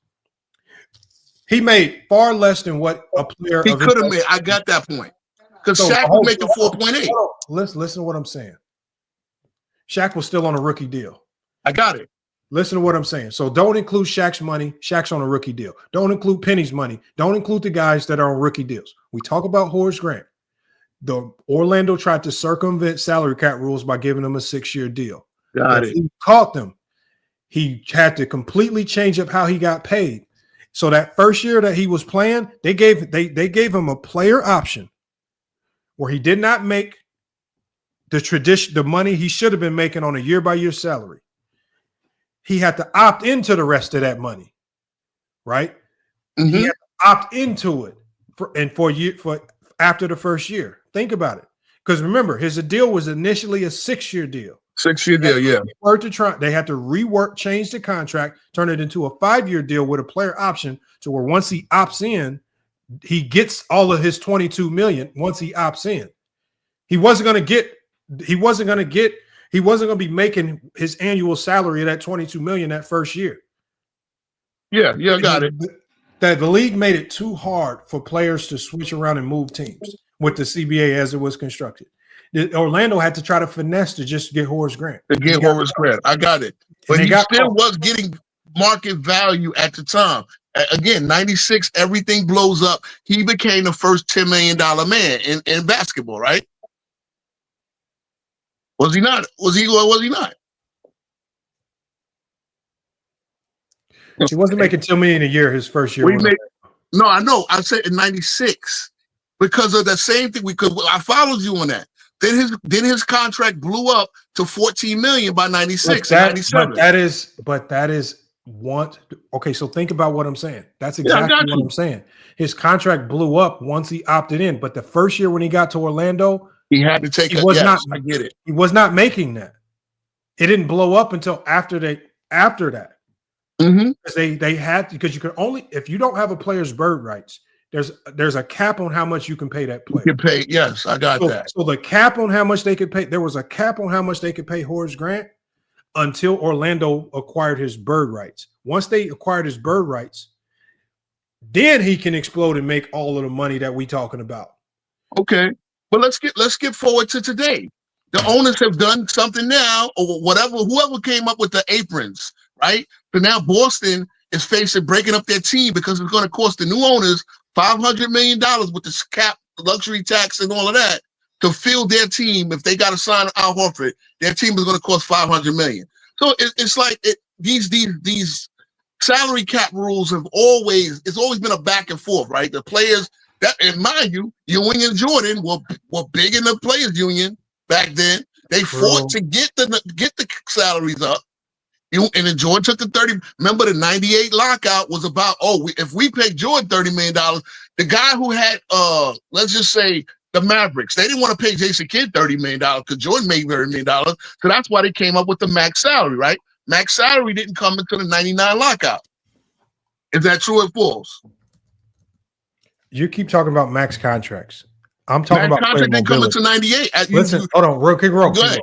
he made far less than what a player he could have made. I got that point. Because Shaq was making 4.8. Listen to what I'm saying. Shaq was still on a rookie deal. I got it. Listen to what I'm saying. So don't include Shaq's money. Shaq's on a rookie deal. Don't include Penny's money. Don't include the guys that are on rookie deals. We talk about Horace Grant. The Orlando tried to circumvent salary cap rules by giving him a 6-year deal. Got it. He caught them. He had to completely change up how he got paid. So that first year that he was playing, they gave him a player option where he did not make the money he should have been making on a year-by-year salary. He had to opt into the rest of that money, right? Mm-hmm. He had to opt into it for after the first year. Think about it, because remember, his deal was initially a 6-year deal. 6-year deal, yeah. They had to change the contract, turn it into a 5-year deal with a player option, to where once he opts in, he gets all of his $22 million. Once he opts in, he wasn't going to be making his annual salary of that $22 million that first year. Yeah, got it. That the league made it too hard for players to switch around and move teams with the CBA as it was constructed. Orlando had to try to finesse to just get Horace Grant. I got it. But he still was getting market value at the time. Again, 96, everything blows up. He became the first $10 million man in basketball, right? Was he not? Was he not? He wasn't making $10 million a year his first year. No, I know. I said in 96 because of the same thing. I followed you on that. Then his contract blew up to $14 million by 96 and 97. But that is okay, so think about what I'm saying. That's exactly what I'm saying. His contract blew up once he opted in, but the first year when he got to Orlando, he had to take I get it. He was not making that. It didn't blow up until after that. Mm-hmm. Because you can only, if you don't have a player's bird rights, there's a cap on how much you can pay that player. You can pay, yes, I got that. So the cap on how much they could pay, there was a cap on how much they could pay Horace Grant until Orlando acquired his bird rights. Once they acquired his bird rights, then he can explode and make all of the money that we talking about. Okay. But let's get forward to today. The owners have done something now, or whatever, whoever came up with the aprons, right? So now Boston is facing breaking up their team because it's going to cost the new owners $500 million with the cap, luxury tax, and all of that to field their team. If they got to sign Al Horford, their team is going to cost $500 million. So it's like these salary cap rules it's always been a back and forth, right? The players and mind you, Ewing and Jordan were big in the players union back then. They fought to get the salaries up. And then Jordan took the 30. Remember, the 98 lockout was about, if we pay Jordan $30 million, the guy who had, let's just say, the Mavericks, they didn't want to pay Jason Kidd $30 million because Jordan made $30 million. So that's why they came up with the max salary, right? Max salary didn't come until the 99 lockout. Is that true or false? You keep talking about max contracts. I'm talking Max about player contract didn't come mobility. until 98. Listen, hold on, real quick. Go ahead.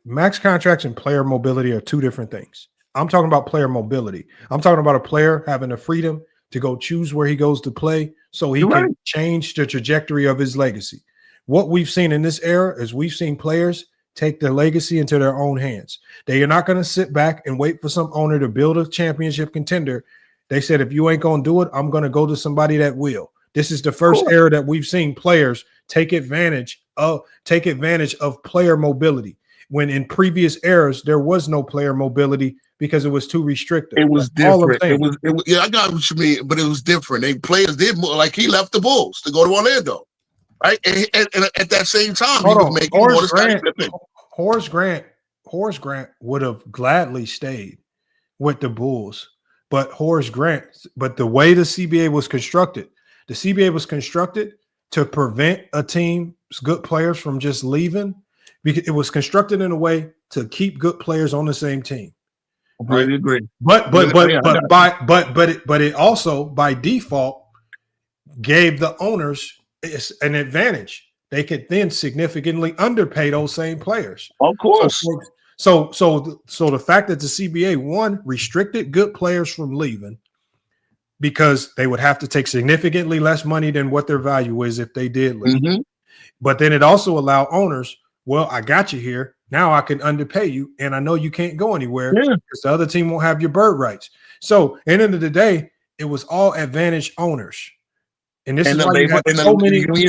Max contracts and player mobility are two different things. I'm talking about player mobility. I'm talking about a player having the freedom to go choose where he goes to play so he can change the trajectory of his legacy. What we've seen in this era is we've seen players take their legacy into their own hands. They are not going to sit back and wait for some owner to build a championship contender. They said, if you ain't going to do it, I'm going to go to somebody that will. This is the first era that we've seen players take advantage of player mobility. When in previous eras, there was no player mobility because it was too restrictive. It was different. It was, yeah, I got what you mean, but it was different. Players did more, like he left the Bulls to go to Orlando, right? And at that same time, he was making more than Scottie Pippen. Horace Grant would have gladly stayed with the Bulls, but the way the CBA was constructed, to prevent a team's good players from just leaving, because it was constructed in a way to keep good players on the same team. Right? I agree. But it also by default gave the owners an advantage. They could then significantly underpay those same players. Of course. So the fact that the CBA restricted good players from leaving because they would have to take significantly less money than what their value is if they did leave. Mm-hmm. But then it also allowed owners, well, I got you here. Now I can underpay you, and I know you can't go anywhere because the other team won't have your bird rights. So at the end of the day, it was all advantage owners. And this is why you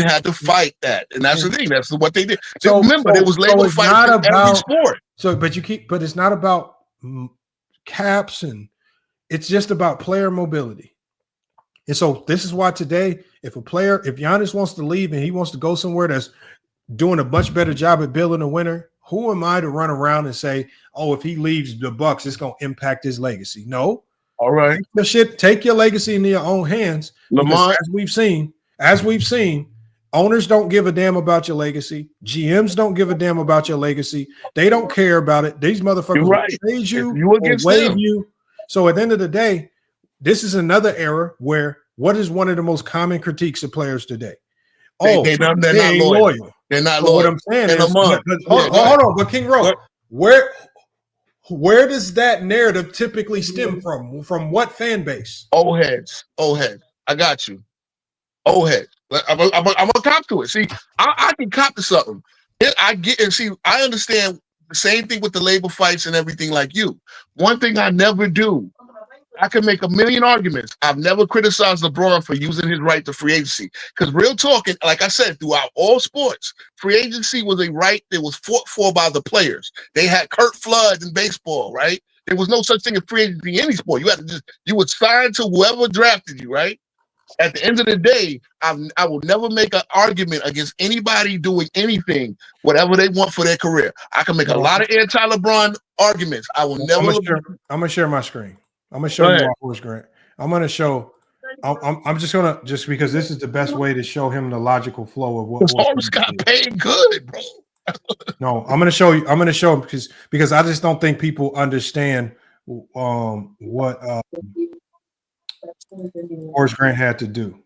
had to fight that. And that's the thing. That's what they did. So remember, there was labor fights in every sport. But it's not about caps, and it's just about player mobility. And so this is why today, if Giannis wants to leave and he wants to go somewhere that's doing a much better job at building a winner, who am I to run around and say, oh, if he leaves the Bucks, it's going to impact his legacy? No. All right. Take your legacy into your own hands. Lamont, as we've seen, owners don't give a damn about your legacy. GMs don't give a damn about your legacy. They don't care about it. These motherfuckers will trade you or waive you. So at the end of the day, this is another era where what is one of the most common critiques of players today? They're not loyal. They're not loyal. What I'm saying is, hold on, but King Rowe, where does that narrative typically stem from? From what fan base? Old heads. I got you. Old heads. I'm gonna cop to it. See, I can cop to something. I understand the same thing with the labor fights and everything like you. One thing I never do, I can make a million arguments. I've never criticized LeBron for using his right to free agency. Because real talking, like I said, throughout all sports, free agency was a right that was fought for by the players. They had Kurt Flood in baseball, right? There was no such thing as free agency in any sport. You would sign to whoever drafted you, right? At the end of the day, I will never make an argument against anybody doing anything, whatever they want for their career. I can make a lot of anti-LeBron arguments. I will never. I'm gonna share my screen. I'm gonna show you Horace Grant. I'm gonna show. I'm just gonna because this is the best way to show him the logical flow of what. Horace got paid good, bro. No, I'm gonna show you. I'm gonna show him because I just don't think people understand what Horace Grant had to do.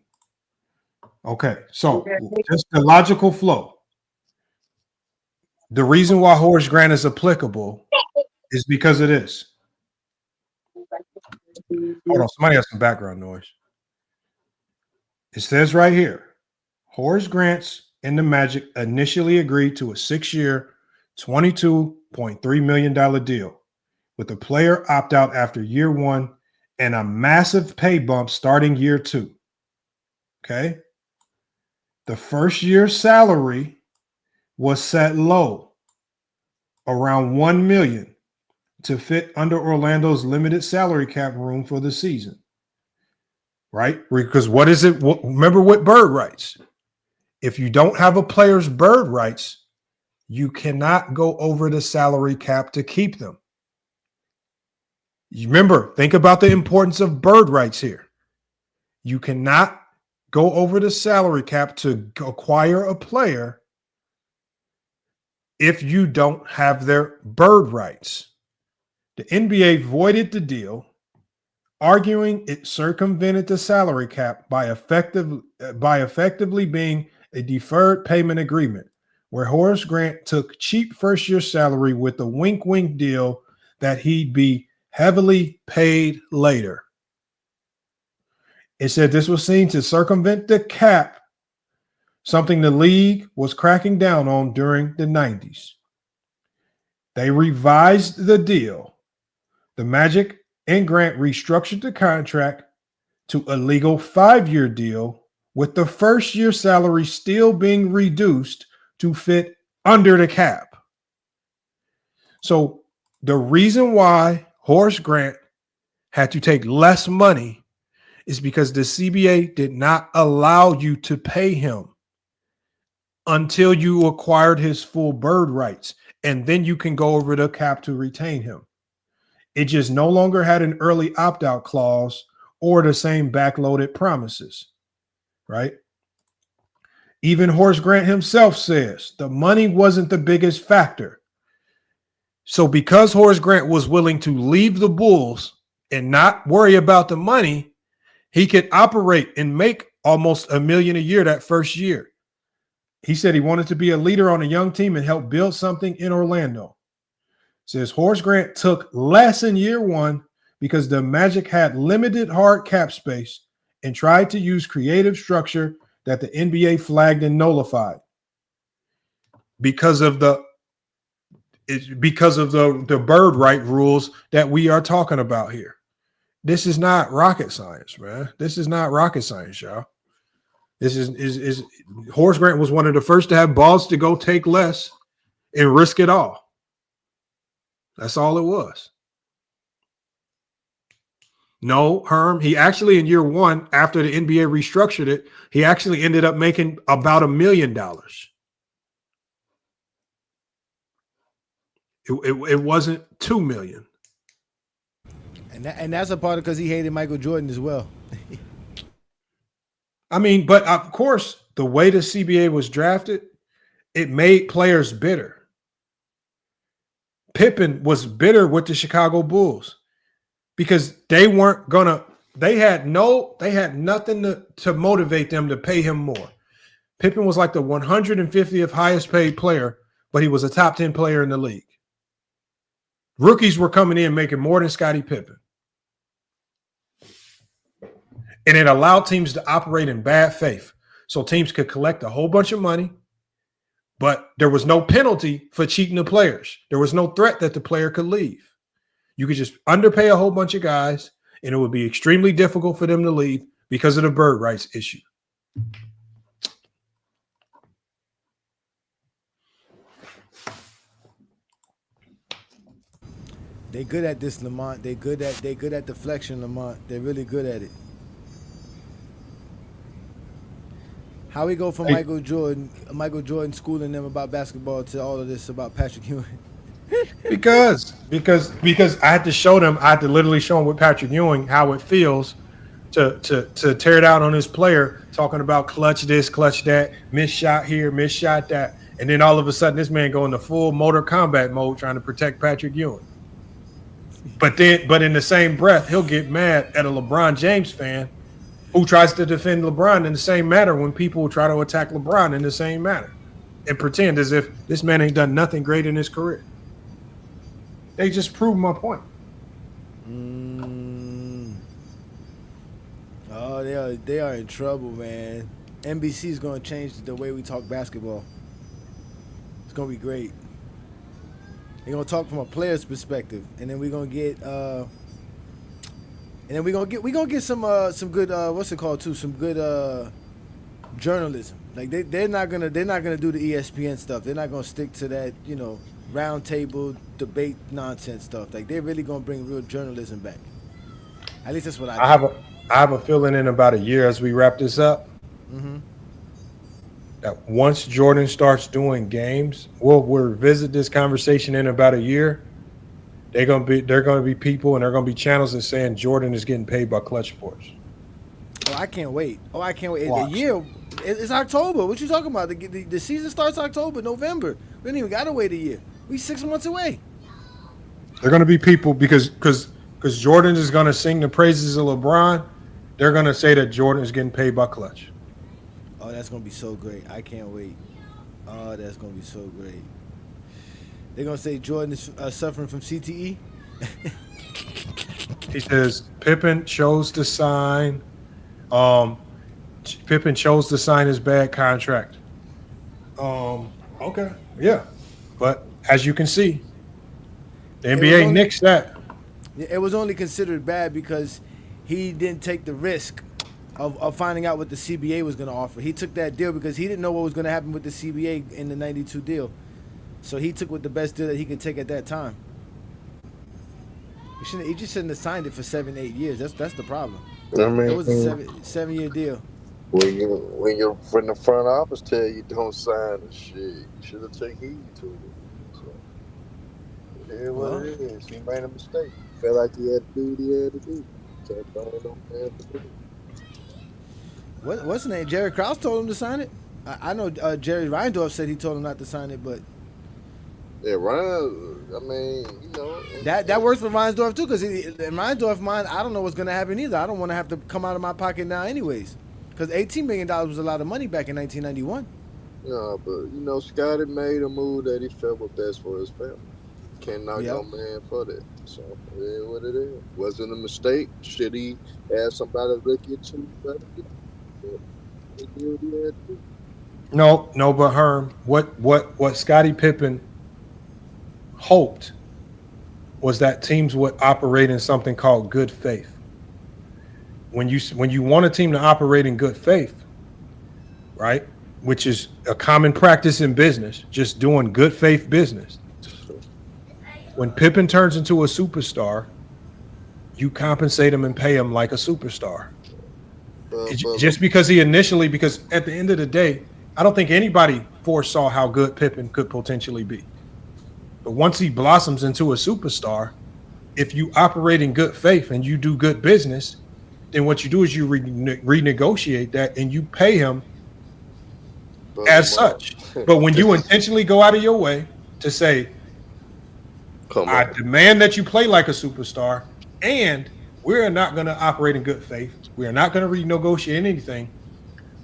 Okay, so just the logical flow. The reason why Horace Grant is applicable is because of this. Hold on, somebody has some background noise. It says right here, Horace Grant's and the Magic initially agreed to a 6-year, $22.3 million deal with the player opt-out after year 1 and a massive pay bump starting year 2. Okay. The first year's salary was set low, around $1 million, to fit under Orlando's limited salary cap room for the season. Right? Because what is it? Remember what bird rights. If you don't have a player's bird rights, you cannot go over the salary cap to keep them. Remember, think about the importance of bird rights here. You cannot go over the salary cap to acquire a player if you don't have their bird rights. The NBA voided the deal, arguing it circumvented the salary cap by effectively being a deferred payment agreement, where Horace Grant took cheap first-year salary with a wink-wink deal that he'd be heavily paid later. It said this was seen to circumvent the cap, something the league was cracking down on during the 90s. They revised the deal. The Magic and Grant restructured the contract to a legal 5-year deal, with the first-year salary still being reduced to fit under the cap. So the reason why Horace Grant had to take less money is because the CBA did not allow you to pay him until you acquired his full bird rights, and then you can go over the cap to retain him. It just no longer had an early opt-out clause or the same backloaded promises, right? Even Horace Grant himself says the money wasn't the biggest factor. So because Horace Grant was willing to leave the Bulls and not worry about the money, he could operate and make almost $1 million a year that first year. He said he wanted to be a leader on a young team and help build something in Orlando. Says Horace Grant took less in year one because the Magic had limited hard cap space and tried to use creative structure that the NBA flagged and nullified because of the bird right rules that we are talking about here. This is not rocket science, man. This is not rocket science, y'all. This is Horace Grant was one of the first to have balls to go take less and risk it all. That's all it was. No, Herm, he actually in year one, after the NBA restructured it, he actually ended up making about $1 million. It wasn't $2 million. And that's a part of because he hated Michael Jordan as well. I mean, but of course, the way the CBA was drafted, it made players bitter. Pippen was bitter with the Chicago Bulls because they weren't gonna. They had nothing to motivate them to pay him more. Pippen was like the 150th highest paid player, but he was a top 10 player in the league. Rookies were coming in making more than Scottie Pippen. And it allowed teams to operate in bad faith. So teams could collect a whole bunch of money, but there was no penalty for cheating the players. There was no threat that the player could leave. You could just underpay a whole bunch of guys, and it would be extremely difficult for them to leave because of the bird rights issue. They good at this, Lamont. They good at deflection, Lamont. They're really good at it. How we go from Michael Jordan schooling them about basketball to all of this about Patrick Ewing? Because I had to show them, I had to literally show them with Patrick Ewing how it feels to tear it out on his player, talking about clutch this, clutch that, miss shot here, miss shot that, and then all of a sudden this man go into full Mortal Kombat mode trying to protect Patrick Ewing. But in the same breath, he'll get mad at a LeBron James fan who tries to defend LeBron in the same manner when people try to attack LeBron in the same manner and pretend as if this man ain't done nothing great in his career. They just proved my point. Oh, they are in trouble, man. NBC is going to change the way we talk basketball. It's going to be great. They're going to talk from a player's perspective, and then we're going to get some good what's it called too? Some good journalism. Like they're not gonna do the ESPN stuff. They're not gonna stick to that, round table debate nonsense stuff. Like they're really gonna bring real journalism back. At least that's what I think. I have a feeling in about a year as we wrap this up, that once Jordan starts doing games, we'll revisit this conversation in about a year, they're gonna be people and they're gonna be channels that saying Jordan is getting paid by Clutch Sports. Oh, I can't wait. Watch. The year, it's October. What you talking about? The season starts October, November. We don't even gotta wait a year. We 6 months away. They're gonna be people because Jordan is gonna sing the praises of LeBron. They're gonna say that Jordan is getting paid by Clutch. Oh, that's gonna be so great. I can't wait. Oh, that's gonna be so great. They're gonna say Jordan is suffering from CTE. He says Pippen chose to sign. Pippen chose to sign his bad contract. Okay, yeah, but as you can see, the NBA nixed that. It was only considered bad because he didn't take the risk of finding out what the CBA was going to offer. He took that deal because he didn't know what was going to happen with the CBA in the '92 deal. So he took with the best deal that he could take at that time. He just shouldn't have signed it for 7-8 years. That's the problem. I mean, it was a 7-year deal. When you're from the front office tell you don't sign the shit, you should have taken heed to it. So, it is what it is. He made a mistake. He felt like he had to do what he had to do. Can't blame no man for doing it. What's his name? Jerry Krause told him to sign it. I know Jerry Reindorf said he told him not to sign it, but yeah, Ryan. I mean, you know that works for Reinsdorf too, because in Reinsdorf's mind, I don't know what's going to happen either. I don't want to have to come out of my pocket now, anyways, because $18 million was a lot of money back in 1991. Yeah, but you know, Scotty made a move that he felt was best for his family. Can't knock no man for that. So it is what it is. Wasn't a mistake. Should he have somebody look into better? He did what he had to do. No, but Herm, what Scottie Pippen hoped was that teams would operate in something called good faith. When you want a team to operate in good faith, right, which is a common practice in business, just doing good faith business. When Pippen turns into a superstar, you compensate him and pay him like a superstar. Just because because at the end of the day, I don't think anybody foresaw how good Pippen could potentially be. But once he blossoms into a superstar, if you operate in good faith and you do good business, then what you do is you renegotiate that and you pay him as such. But when you intentionally go out of your way to say, I demand that you play like a superstar, and we're not going to operate in good faith, we are not going to renegotiate anything,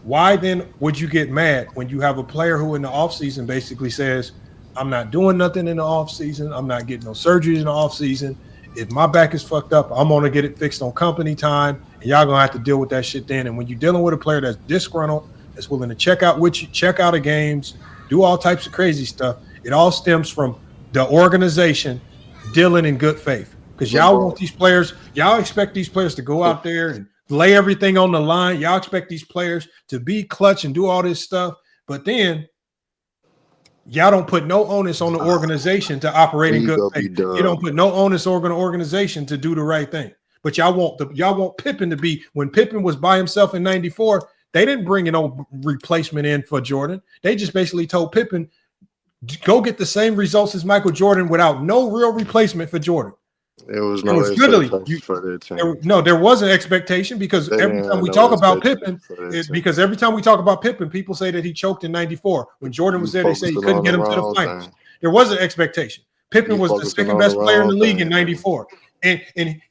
why then would you get mad when you have a player who in the offseason basically says, I'm not doing nothing in the offseason, I'm not getting no surgery in the offseason, if my back is fucked up, I'm going to get it fixed on company time, and y'all going to have to deal with that shit then. And when you're dealing with a player that's disgruntled, that's willing to check out with you, check out of games, do all types of crazy stuff, it all stems from the organization dealing in good faith. Because y'all want these players, y'all expect these players to go out there and lay everything on the line. Y'all expect these players to be clutch and do all this stuff. But then y'all don't put no onus on the organization to operate in good faith. You don't put no onus on the organization to do the right thing. But y'all want Pippen to be, when Pippen was by himself in 94, they didn't bring no replacement in for Jordan. They just basically told Pippen, go get the same results as Michael Jordan without no real replacement for Jordan. There was no expectation for that team. There was an expectation because every time we talk about Pippen, people say that he choked in 94. When Jordan was there, they say he couldn't get him to the finals. There was an expectation. Pippen was the second best player in the league in 94. And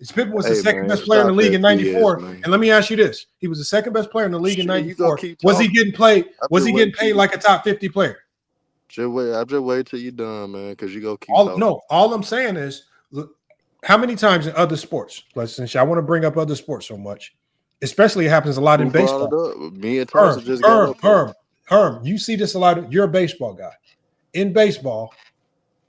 Pippen was the second best player in the league in 94. And let me ask you this. He was the second best player in the league in 94. Was he getting paid? Was he getting paid like a top 50 player? I'll just wait till you're done, man, because you go keep all I'm saying is, look, how many times in other sports, since I want to bring up other sports so much, especially it happens a lot in baseball. Me and Thompson just got up. Herm, you see this a lot. You're a baseball guy. In baseball,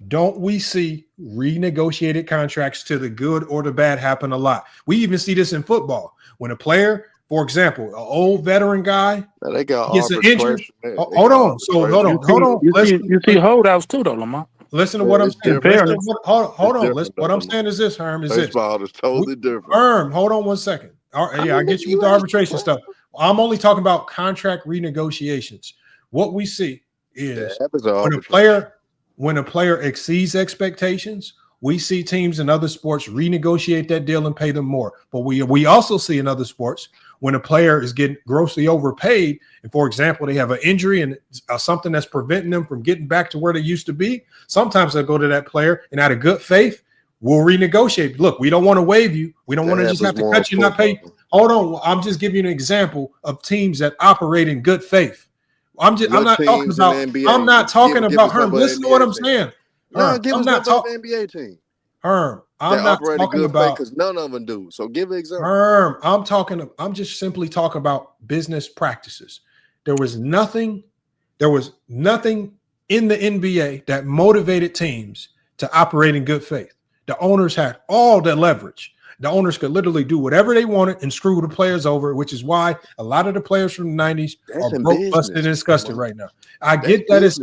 don't we see renegotiated contracts to the good or the bad happen a lot? We even see this in football. When a player, for example, an old veteran guy gets an injury. Hold on. You see holdouts too, though, Lamar. Listen to what I'm saying. Hold on. What I'm saying is this, Herm. Baseball is totally different. Herm, hold on 1 second. I get you with the arbitration stuff. I'm only talking about contract renegotiations. What we see is when a player exceeds expectations, We see teams in other sports renegotiate that deal and pay them more. But we also see in other sports when a player is getting grossly overpaid, and for example, they have an injury and something that's preventing them from getting back to where they used to be. Sometimes they'll go to that player and out of good faith, we'll renegotiate. Look, we don't want to waive you. We don't want to just have to cut you, not pay. Hold on. I'm just giving you an example of teams that operate in good faith. I'm not talking about Herm. Listen to what I'm saying. No, give us example of an NBA team. Herm, I'm not talking about because none of them do. So give an example. Herm, I'm just simply talking about business practices. There was nothing in the NBA that motivated teams to operate in good faith. The owners had all the leverage. The owners could literally do whatever they wanted and screw the players over, which is why a lot of the players from the 90s are broke, busted, and disgusted right now. I get that it's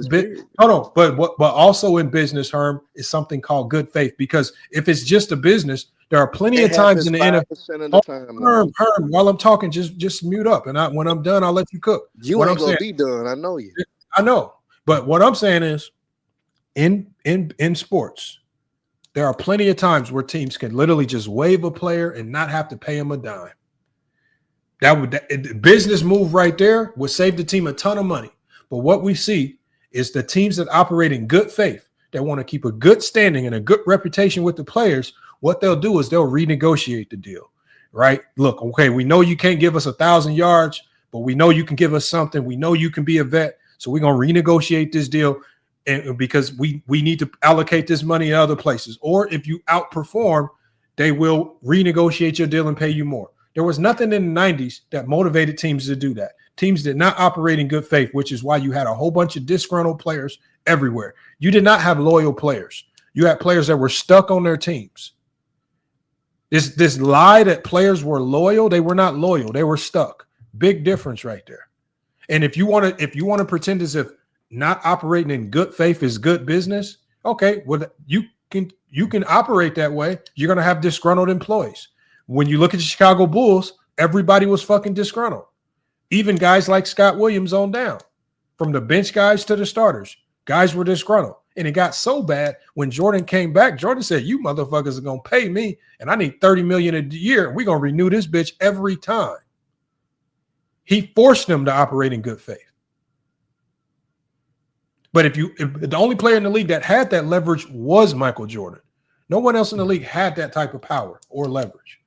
hold on, but also in business, Herm, is something called good faith. Because if it's just a business, there are plenty of times in the NFL. Herm, while I'm talking, just mute up, and when I'm done, I'll let you cook. You ain't gonna be done. I know you. I know, but what I'm saying is, in sports, there are plenty of times where teams can literally just waive a player and not have to pay him a dime. That business move right there would save the team a ton of money. But what we see is the teams that operate in good faith, that want to keep a good standing and a good reputation with the players, what they'll do is they'll renegotiate the deal, right? Look, okay, we know you can't give us 1,000 yards, but we know you can give us something. We know you can be a vet, so we're going to renegotiate this deal. And because we need to allocate this money in other places. Or if you outperform, they will renegotiate your deal and pay you more. There was nothing in the 90s that motivated teams to do that. Teams did not operate in good faith, which is why you had a whole bunch of disgruntled players everywhere. You did not have loyal players. You had players that were stuck on their teams. This lie that players were loyal, they were not loyal. They were stuck. Big difference right there. And if you want to pretend as if not operating in good faith is good business, okay, well, you can operate that way. You're going to have disgruntled employees. When you look at the Chicago Bulls, everybody was fucking disgruntled. Even guys like Scott Williams on down. From the bench guys to the starters, guys were disgruntled. And it got so bad when Jordan came back, Jordan said, you motherfuckers are going to pay me, and I need $30 million a year. We're going to renew this bitch every time. He forced them to operate in good faith. But if the only player in the league that had that leverage was Michael Jordan. No one else in the league had that type of power or leverage.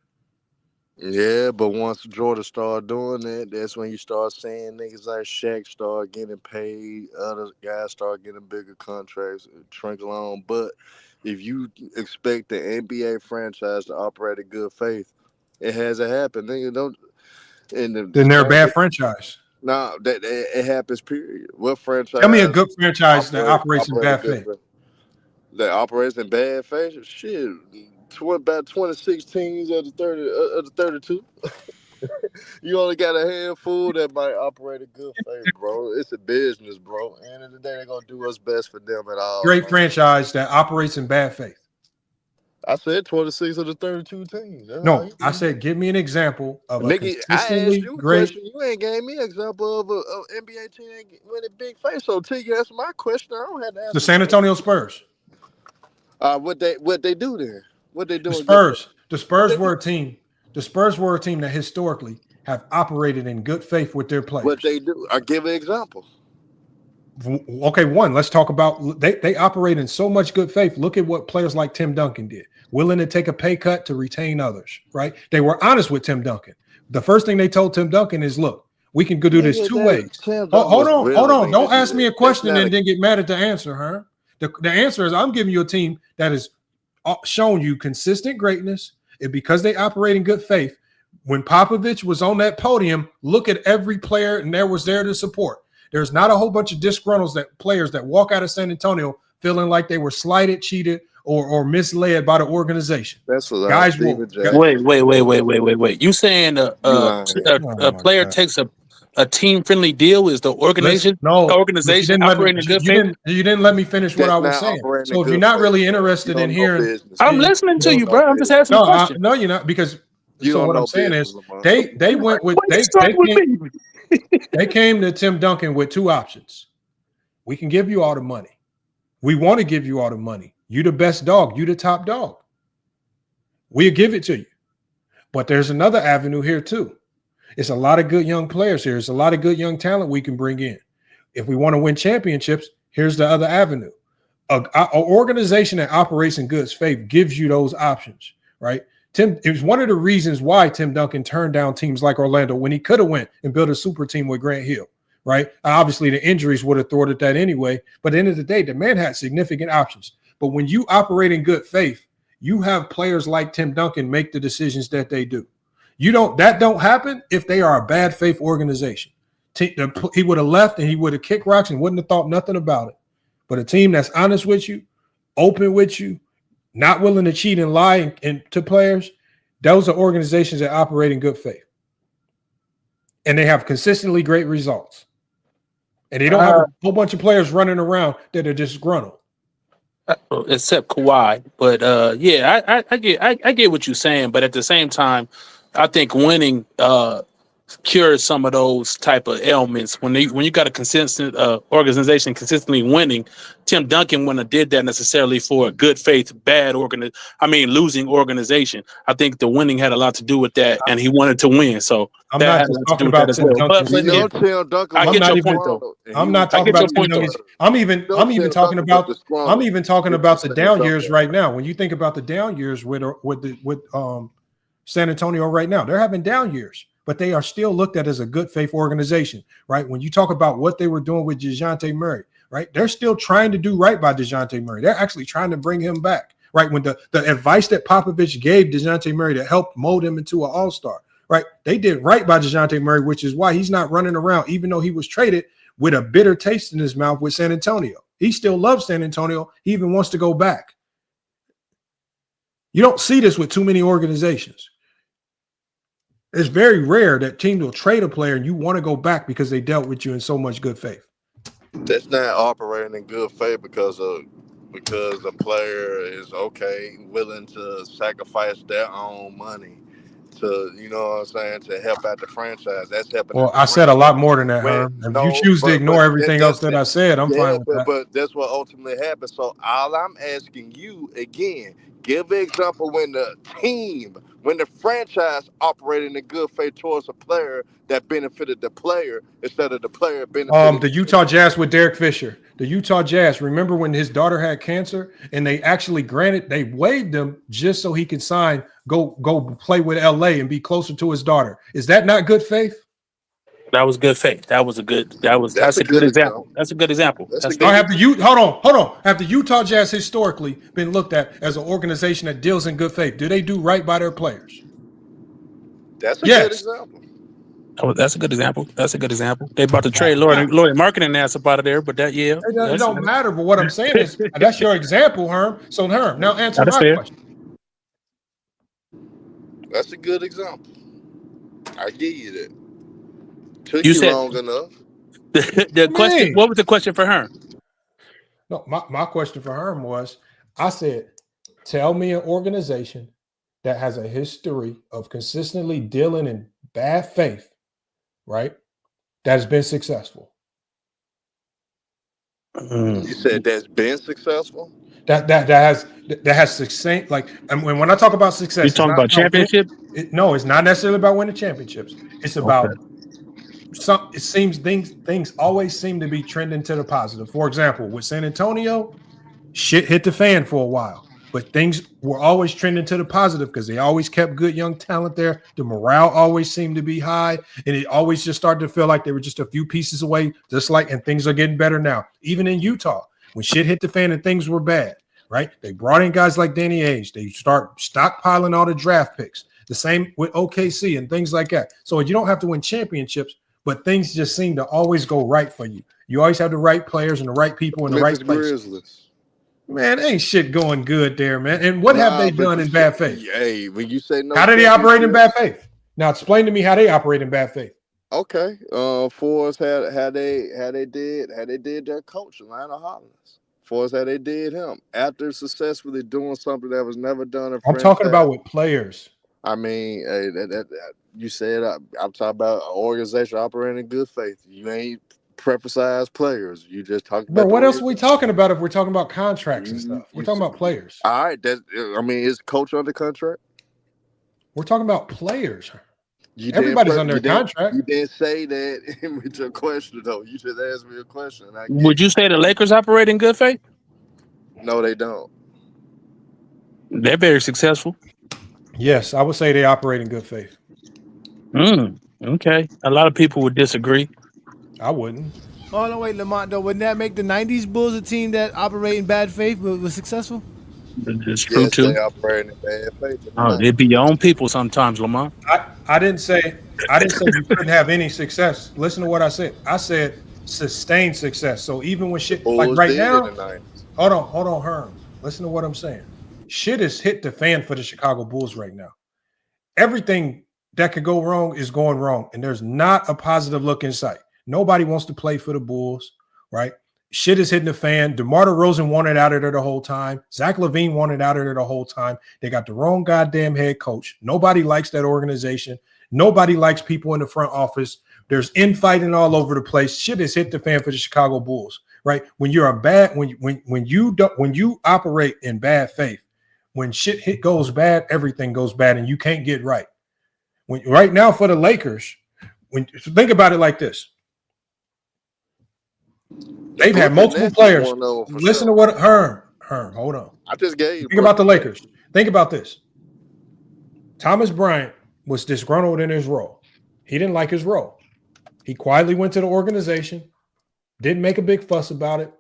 Yeah, but once Jordan started doing that, that's when you start seeing niggas like Shaq start getting paid, other guys start getting bigger contracts, trickle on. But if you expect the NBA franchise to operate in good faith, it hasn't happened. Then they're a bad franchise. No, that it happens. Period. What franchise? Tell me a good franchise that operates in bad faith. That operates in bad faith. Shit, about 26 teams of the 32. You only got a handful that might operate in good faith, bro. It's a business, bro. End of the day, they're gonna do what's best for them at all. Great franchise that operates in bad faith. I said 26 of the 32 teams. No, I said give me an example of a nigga. I asked you a great. Question. You ain't gave me an example of a NBA team winning big face. So till you answer my question, I don't have to answer. The San Antonio Spurs. What they do there? What they do? The Spurs were a team. The Spurs were a team that historically have operated in good faith with their players. What they do? I give an example. Okay, one. Let's talk about they operate in so much good faith. Look at what players like Tim Duncan did, willing to take a pay cut to retain others. Right? They were honest with Tim Duncan. The first thing they told Tim Duncan is, "Look, we can go do this two ways." Hold on. Don't ask me a question and then get mad at the answer, huh? The answer is I'm giving you a team that has shown you consistent greatness, and because they operate in good faith. When Popovich was on that podium, look at every player and there was there to support. There's not a whole bunch of disgruntled players that walk out of San Antonio feeling like they were slighted, cheated, or misled by the organization. That's what guys will. Wait. You saying a player takes a team-friendly deal? Is the organization operating in good faith? You didn't let me finish what I was saying. So if you're not really interested in hearing, I'm listening to you, bro. I'm just asking a question. No, you're not, because so what I'm saying is they went with they came to Tim Duncan with two options. We can give you all the money. We want to give you all the money, You the best dog. You the top dog. We'll give it to you. But there's another avenue here too. It's a lot of good young players here. It's a lot of good young talent we can bring in. If we want to win championships, here's the other avenue. An organization that operates in good faith gives you those options, right? It was one of the reasons why Tim Duncan turned down teams like Orlando when he could have went and built a super team with Grant Hill, right? Obviously, the injuries would have thwarted that anyway. But at the end of the day, the man had significant options. But when you operate in good faith, you have players like Tim Duncan make the decisions that they do. That don't happen if they are a bad faith organization. He would have left and he would have kicked rocks and wouldn't have thought nothing about it. But a team that's honest with you, open with you, not willing to cheat and lie to players, those are organizations that operate in good faith. And they have consistently great results. And they don't have a whole bunch of players running around that are disgruntled. Except Kawhi, but yeah, I get what you're saying, but at the same time, I think winning cures some of those type of ailments. When you got a consistent organization consistently winning, Tim Duncan wouldn't have did that necessarily for a good faith losing organization. I think the winning had a lot to do with that, and he wanted to win, so I'm that not had just a lot to do talking with that about as Tim well. Duncan. Tim Duncan. I get your point though. I'm not talking about Tim Duncan. I'm even talking about the down years right now. When you think about the down years with San Antonio right now, they're having down years, but they are still looked at as a good faith organization, right? When you talk about what they were doing with DeJounte Murray, right? They're still trying to do right by DeJounte Murray. They're actually trying to bring him back, right? When the advice that Popovich gave DeJounte Murray to help mold him into an all-star, right? They did right by DeJounte Murray, which is why he's not running around, even though he was traded with a bitter taste in his mouth with San Antonio. He still loves San Antonio. He even wants to go back. You don't see this with too many organizations. It's very rare that teams will trade a player and you want to go back because they dealt with you in so much good faith. That's not operating in good faith because the player is willing to sacrifice their own money to, you know what I'm saying, to help out the franchise. That's helping. Well, I said a lot more than that, Herm. If you choose to ignore everything else that I said, I'm fine with that. But that's what ultimately happens. So all I'm asking you again, give an example when the franchise operated in good faith towards a player that benefited the player instead of the player benefiting. The Utah Jazz with Derek Fisher. The Utah Jazz, remember when his daughter had cancer and they actually they waived him just so he could go play with LA and be closer to his daughter. Is that not good faith? That was good faith. That's a good example. That's a good example. Hold on. Have the Utah Jazz historically been looked at as an organization that deals in good faith? Do they do right by their players? That's a good example. Oh, that's a good example. They about to trade Lloyd marketing ass up out of there, but it don't matter. But what I'm saying is that's your example, Herm. So Herm, now answer my question. That's a good example. I give you that. Took you long enough. The question. What was the question for Herm? No, my question for Herm was, I said, tell me an organization that has a history of consistently dealing in bad faith, right? That has been successful. You said that's been successful? That has success. Like, and when I talk about success, you talking about championships? No, it's not necessarily about winning championships. It's about it seems things always seem to be trending to the positive. For example, with San Antonio, shit hit the fan for a while, but things were always trending to the positive because they always kept good young talent there. The morale always seemed to be high, and it always just started to feel like they were just a few pieces away, and things are getting better now. Even in Utah, when shit hit the fan and things were bad, right? They brought in guys like Danny Ainge. They start stockpiling all the draft picks. The same with OKC and things like that. So you don't have to win championships, but things just seem to always go right for you. You always have the right players and the right people in the right places. Man, ain't shit going good there, man. And what have they done in bad faith? Hey, when you say no, how do they operate in bad faith? Now explain to me how they operate in bad faith. Okay, for us, how they did their coach, Lionel Hollins. For us, how they did him after successfully doing something that was never done in I'm talking about with players. I mean, you said I'm talking about an organization operating in good faith. You ain't preference players. You just talked Bro, about the what else way are we talking about if we're talking about contracts and stuff? We're talking about players. all right. I mean, is coach under contract? We're talking about players. You Everybody's under a contract. You didn't say that with your question though. You just asked me a question. And I Would you say the Lakers operate in good faith? No, they don't. They're very successful. Yes, I would say they operate in good faith. Okay. A lot of people would disagree. I wouldn't. Oh no, wait, Lamont. Though, wouldn't that make the '90s Bulls a team that operate in bad faith but was successful? It's true Yes, too. they operate in bad faith. Oh, they'd be your own people sometimes, Lamont. I didn't say you couldn't have any success. Listen to what I said. I said sustained success. So even when shit like Bulls right did now, in the 90s. hold on, Herm. Listen to what I'm saying. Shit has hit the fan for the Chicago Bulls right now. Everything that could go wrong is going wrong, and there's not a positive look in sight. Nobody wants to play for the Bulls, right? Shit is hitting the fan. DeMar DeRozan wanted out of there the whole time. Zach LaVine wanted out of there the whole time. They got the wrong goddamn head coach. Nobody likes that organization. Nobody likes people in the front office. There's infighting all over the place. Shit has hit the fan for the Chicago Bulls, right? When you're when you operate in bad faith, when shit goes bad, everything goes bad, and you can't get right. Right now for the Lakers, think about it like this. They've had multiple players. Listen to what Herm, hold on. I just gave you. Think about the Lakers. Think about this. Thomas Bryant was disgruntled in his role. He didn't like his role. He quietly went to the organization, didn't make a big fuss about it.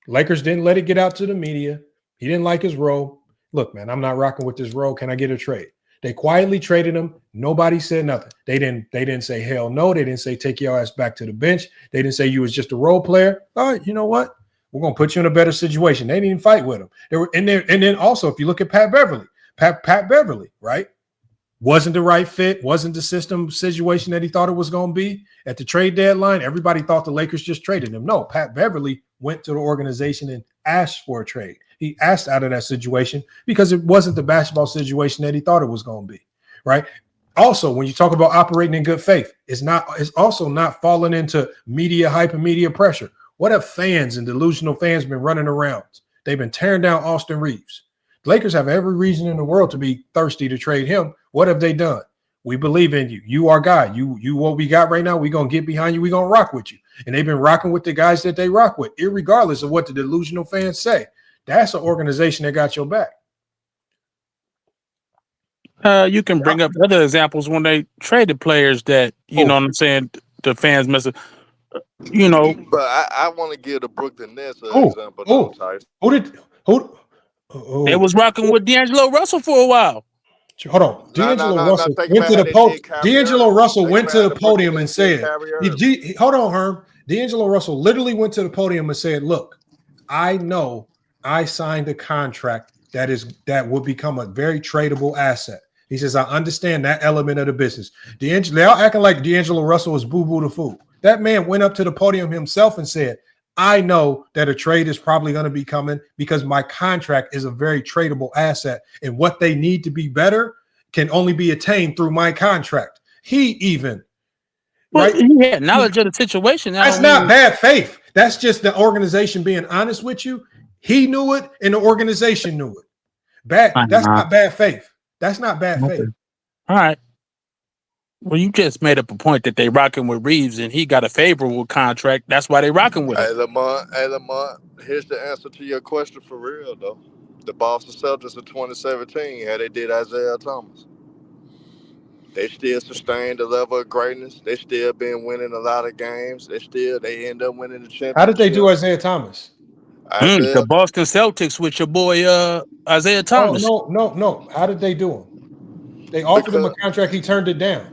Lakers didn't let it get out to the media. He didn't like his role. Look, man, I'm not rocking with this role. Can I get a trade? They quietly traded him. Nobody said nothing. They didn't say hell no. They didn't say take your ass back to the bench. They didn't say you was just a role player. All right, you know what? We're gonna put you in a better situation. They didn't even fight with him. They were in there. And then also, if you look at Pat Beverly, Pat Beverly, right? Wasn't the right fit, wasn't the system situation that he thought it was going to be at the trade deadline. Everybody thought the Lakers just traded him. No, Pat Beverly went to the organization and asked for a trade. He asked out of that situation because it wasn't the basketball situation that he thought it was going to be, right? Also, when you talk about operating in good faith, it's also not falling into media hype and media pressure. What have fans and delusional fans been running around? They've been tearing down Austin Reeves. The Lakers have every reason in the world to be thirsty to trade him. What have they done? We believe in you. You our guy. You what we got right now, we're going to get behind you. We're going to rock with you. And they've been rocking with the guys that they rock with, irregardless of what the delusional fans say. That's an organization that got your back. You can bring up other examples when they traded players that, you know what I'm saying, the fans mess up. You know. But I want to give the Brooklyn Nets an example. They was rocking with D'Angelo Russell for a while. Hold on. D'Angelo Russell went to the podium. D'Angelo Russell went to the podium and said, hold on, Herm. D'Angelo Russell literally went to the podium and said, look, I know I signed a contract that would become a very tradable asset. He says, I understand that element of the business. They're all acting like D'Angelo Russell was boo-boo the fool. That man went up to the podium himself and said, I know that a trade is probably going to be coming because my contract is a very tradable asset, and what they need to be better can only be attained through my contract. He even, right? He had knowledge of the situation. That's not bad faith. That's just the organization being honest with you. He knew it, and the organization knew it. That's not bad faith. That's not bad faith. All right. Well, you just made up a point that they rocking with Reeves and he got a favorable contract. That's why they rocking with him. Hey, Lamont, here's the answer to your question for real, though. The Boston Celtics in 2017, how they did Isaiah Thomas. They still sustained the level of greatness. They still been winning a lot of games. They end up winning the championship. How did they do Isaiah Thomas? The Boston Celtics with your boy Isaiah Thomas. No. How did they do him? They offered him a contract. He turned it down.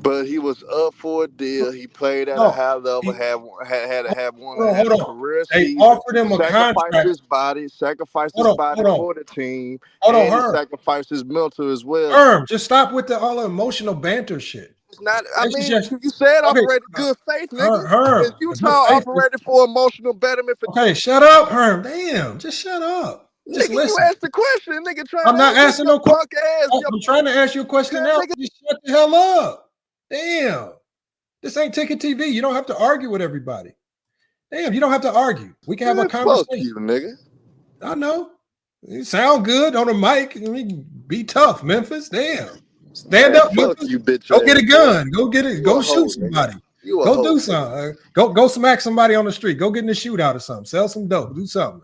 But he was up for a deal. He played at a high level. Had to have one career season. They offered him a contract. Sacrificed his body for the team. He sacrificed his mental as well. Herm, just stop with all the emotional banter shit. It's not. You said operated good faith, nigga. Herm, if you talk operated for emotional betterment, shut up, Herm. Damn, just shut up. Just nigga, listen. you asked the question, nigga. I'm not asking no question. I'm trying to ask you a question now. Just shut the hell up. Damn. This ain't ticket TV. You don't have to argue with everybody. Damn, you don't have to argue. We can have a Man, conversation. fuck you, nigga. I know. You sound good on the mic. I mean, be tough, Memphis. Damn. Stand Man, up, fuck Memphis. you, bitch Go get a ass gun. Go get it. You Go a shoot hoe, somebody. nigga. You a Go hoe, do nigga. something. Go smack somebody on the street. Go get in a shootout or something. Sell some dope. Do something.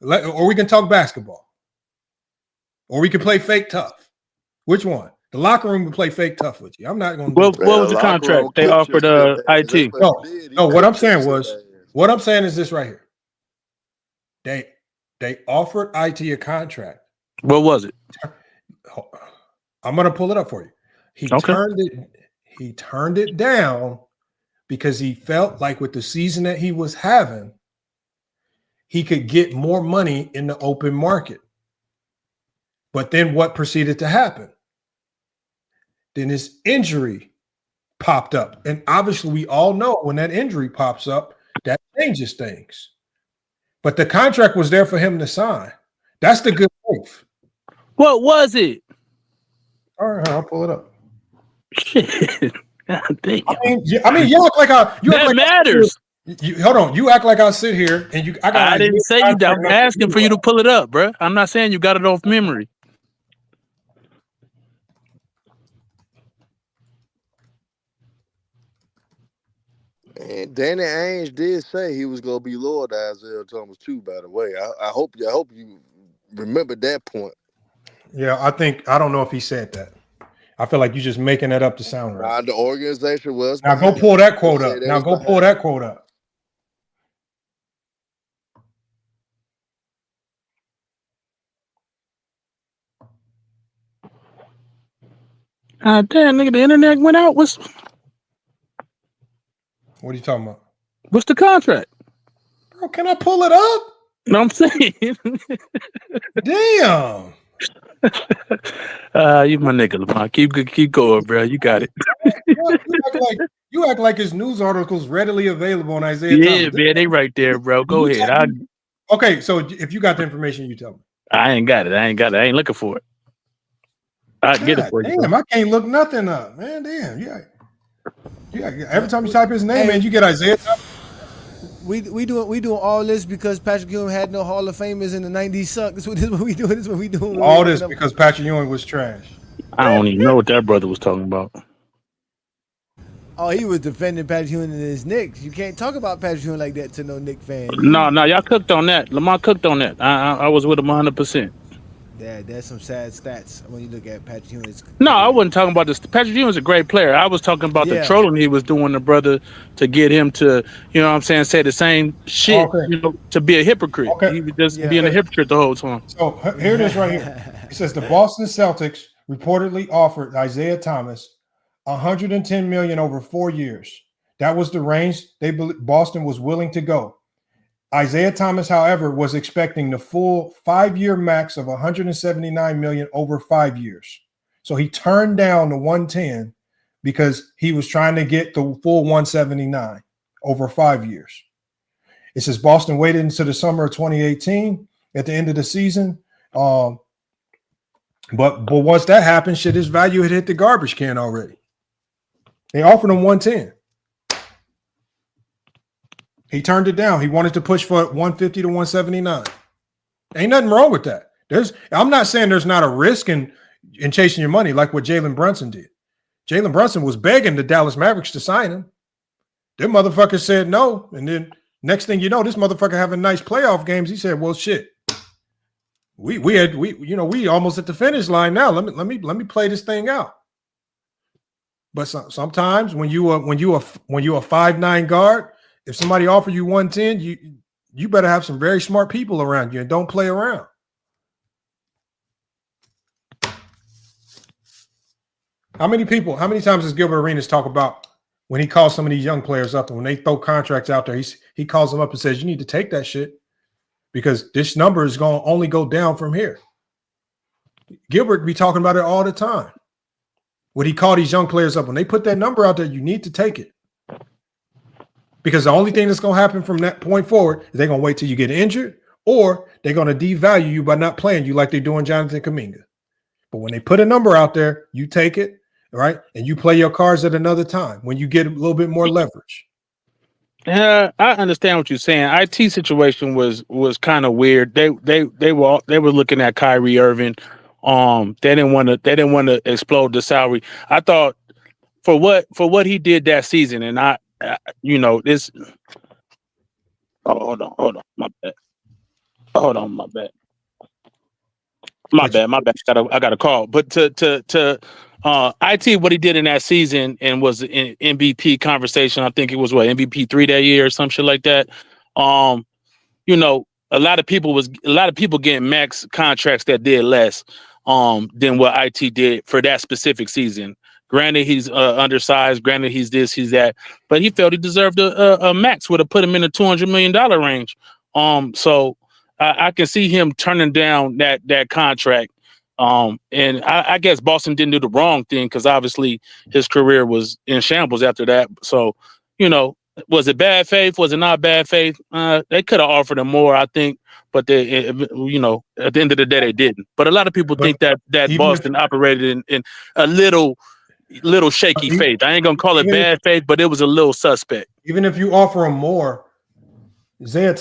Or we can talk basketball. Or we can play fake tough. Which one? The locker room will play fake tough with you. I'm not going to do What was the contract they offered IT? No, what I'm saying was, what I'm saying is this right here. They offered IT a contract. What was it? I'm going to pull it up for you. He turned it down because he felt like with the season that he was having, he could get more money in the open market. But then what proceeded to happen? Then his injury popped up. And obviously we all know when that injury pops up, that changes things. But the contract was there for him to sign. That's the good move. What was it? All right, I'll pull it up. Shit. God damn. I mean, you act like that matters. Hold on, you act like I sit here and I didn't say you. I'm asking for you to pull it up, bro. I'm not saying you got it off memory. And Danny Ainge did say he was gonna be loyal to Isaiah Thomas too. By the way, I hope you remember that point. Yeah, I don't know if he said that. I feel like you're just making that up to sound right. The organization was. Now go pull that quote up. Now go pull that quote up. Damn, nigga, the internet went out. What are you talking about? What's the contract? Bro, can I pull it up? No, I'm saying. Damn. You my nigga, LeBron. Keep going, bro. You got it. you act like his news articles readily available on Isaiah Yeah, Thomas. man, they right there, bro. Go ahead. Okay, so if you got the information, you tell me. I ain't got it. I ain't looking for it. I get it for you. Damn, I can't look nothing up, man. Damn, yeah. Every time you type his name, man, you get Isaiah Thomas. We doing all this because Patrick Ewing had no Hall of Famers in the '90s. Suck. This is what we doing. This is what we doing. All this because Patrick Ewing was trash. I don't even know what that brother was talking about. Oh, he was defending Patrick Ewing and his Knicks. You can't talk about Patrick Ewing like that to no Knicks fan. No, y'all cooked on that. Lamar cooked on that. I was with him 100%. There's some sad stats when you look at Patrick Ewing. No, I wasn't talking about this. Patrick Ewing's a great player. I was talking about the trolling he was doing the brother to get him to, you know what I'm saying, say the same shit, to be a hypocrite. He was just being a hypocrite the whole time. So here it is right here. It says the Boston Celtics reportedly offered Isaiah Thomas $110 million over 4 years. That was the range Boston was willing to go. Isaiah Thomas, however, was expecting the full 5-year max of $179 million over 5 years. So he turned down the 110 because he was trying to get the full 179 over 5 years. It says Boston waited until the summer of 2018 at the end of the season. But once that happened, his value had hit the garbage can already. They offered him 110. He turned it down. He wanted to push for 150 to 179. Ain't nothing wrong with that. I'm not saying there's not a risk in chasing your money like what Jalen Brunson did. Jalen Brunson was begging the Dallas Mavericks to sign him. Them motherfuckers said no. And then next thing you know, this motherfucker having nice playoff games. He said, well, shit. We almost at the finish line now. Let me play this thing out. But sometimes when you a 5'9" guard, if somebody offer you 110, you better have some very smart people around you and don't play around. How many times does Gilbert Arenas talk about when he calls some of these young players up and when they throw contracts out there, he calls them up and says, you need to take that shit because this number is going to only go down from here. Gilbert be talking about it all the time. When he call these young players up, when they put that number out there, you need to take it. Because the only thing that's going to happen from that point forward is they're going to wait till you get injured or they're going to devalue you by not playing you like they're doing Jonathan Kuminga. But when they put a number out there, you take it. right? And you play your cards at another time when you get a little bit more leverage. Yeah, I understand what you're saying. IT situation was kind of weird. They were looking at Kyrie Irving. They didn't want to explode the salary. I thought for what he did that season, and this. Oh, hold on, my bad. Hold on, my bad. My bad. I got a call. But to IT, what he did in that season and was in MVP conversation. I think it was MVP 3 that year or some shit like that. A lot of people getting max contracts that did less than what IT did for that specific season. Granted, he's undersized. Granted, he's this, he's that, but he felt he deserved a max. Would have put him in the $200 million range. So I can see him turning down that contract. And I guess Boston didn't do the wrong thing because obviously his career was in shambles after that. So, was it bad faith? Was it not bad faith? They could have offered him more, I think, but they, at the end of the day, they didn't. But a lot of people think that Boston operated in a little shaky faith. I ain't gonna call it bad faith, but it was a little suspect. Even if you offer him more, Isaiah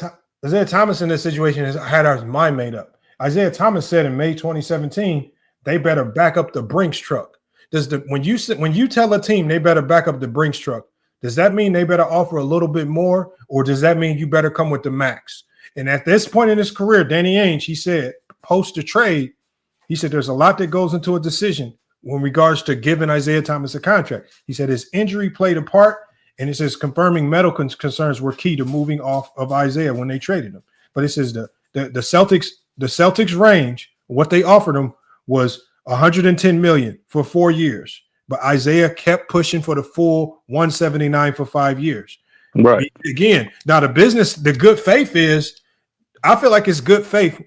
Thomas in this situation has had our mind made up. Isaiah Thomas said in May 2017, they better back up the Brinks truck. When you tell a team they better back up the Brinks truck, does that mean they better offer a little bit more, or does that mean you better come with the max? And at this point in his career, Danny Ainge, he said, post the trade, he said there's a lot that goes into a decision in regards to giving Isaiah Thomas a contract. He said his injury played a part, and it says confirming medical concerns were key to moving off of Isaiah when they traded him. But it says the Celtics range, what they offered him was $110 million for 4 years. But Isaiah kept pushing for the full 179 for 5 years. Right. Again, now the good faith is, I feel like it's good faith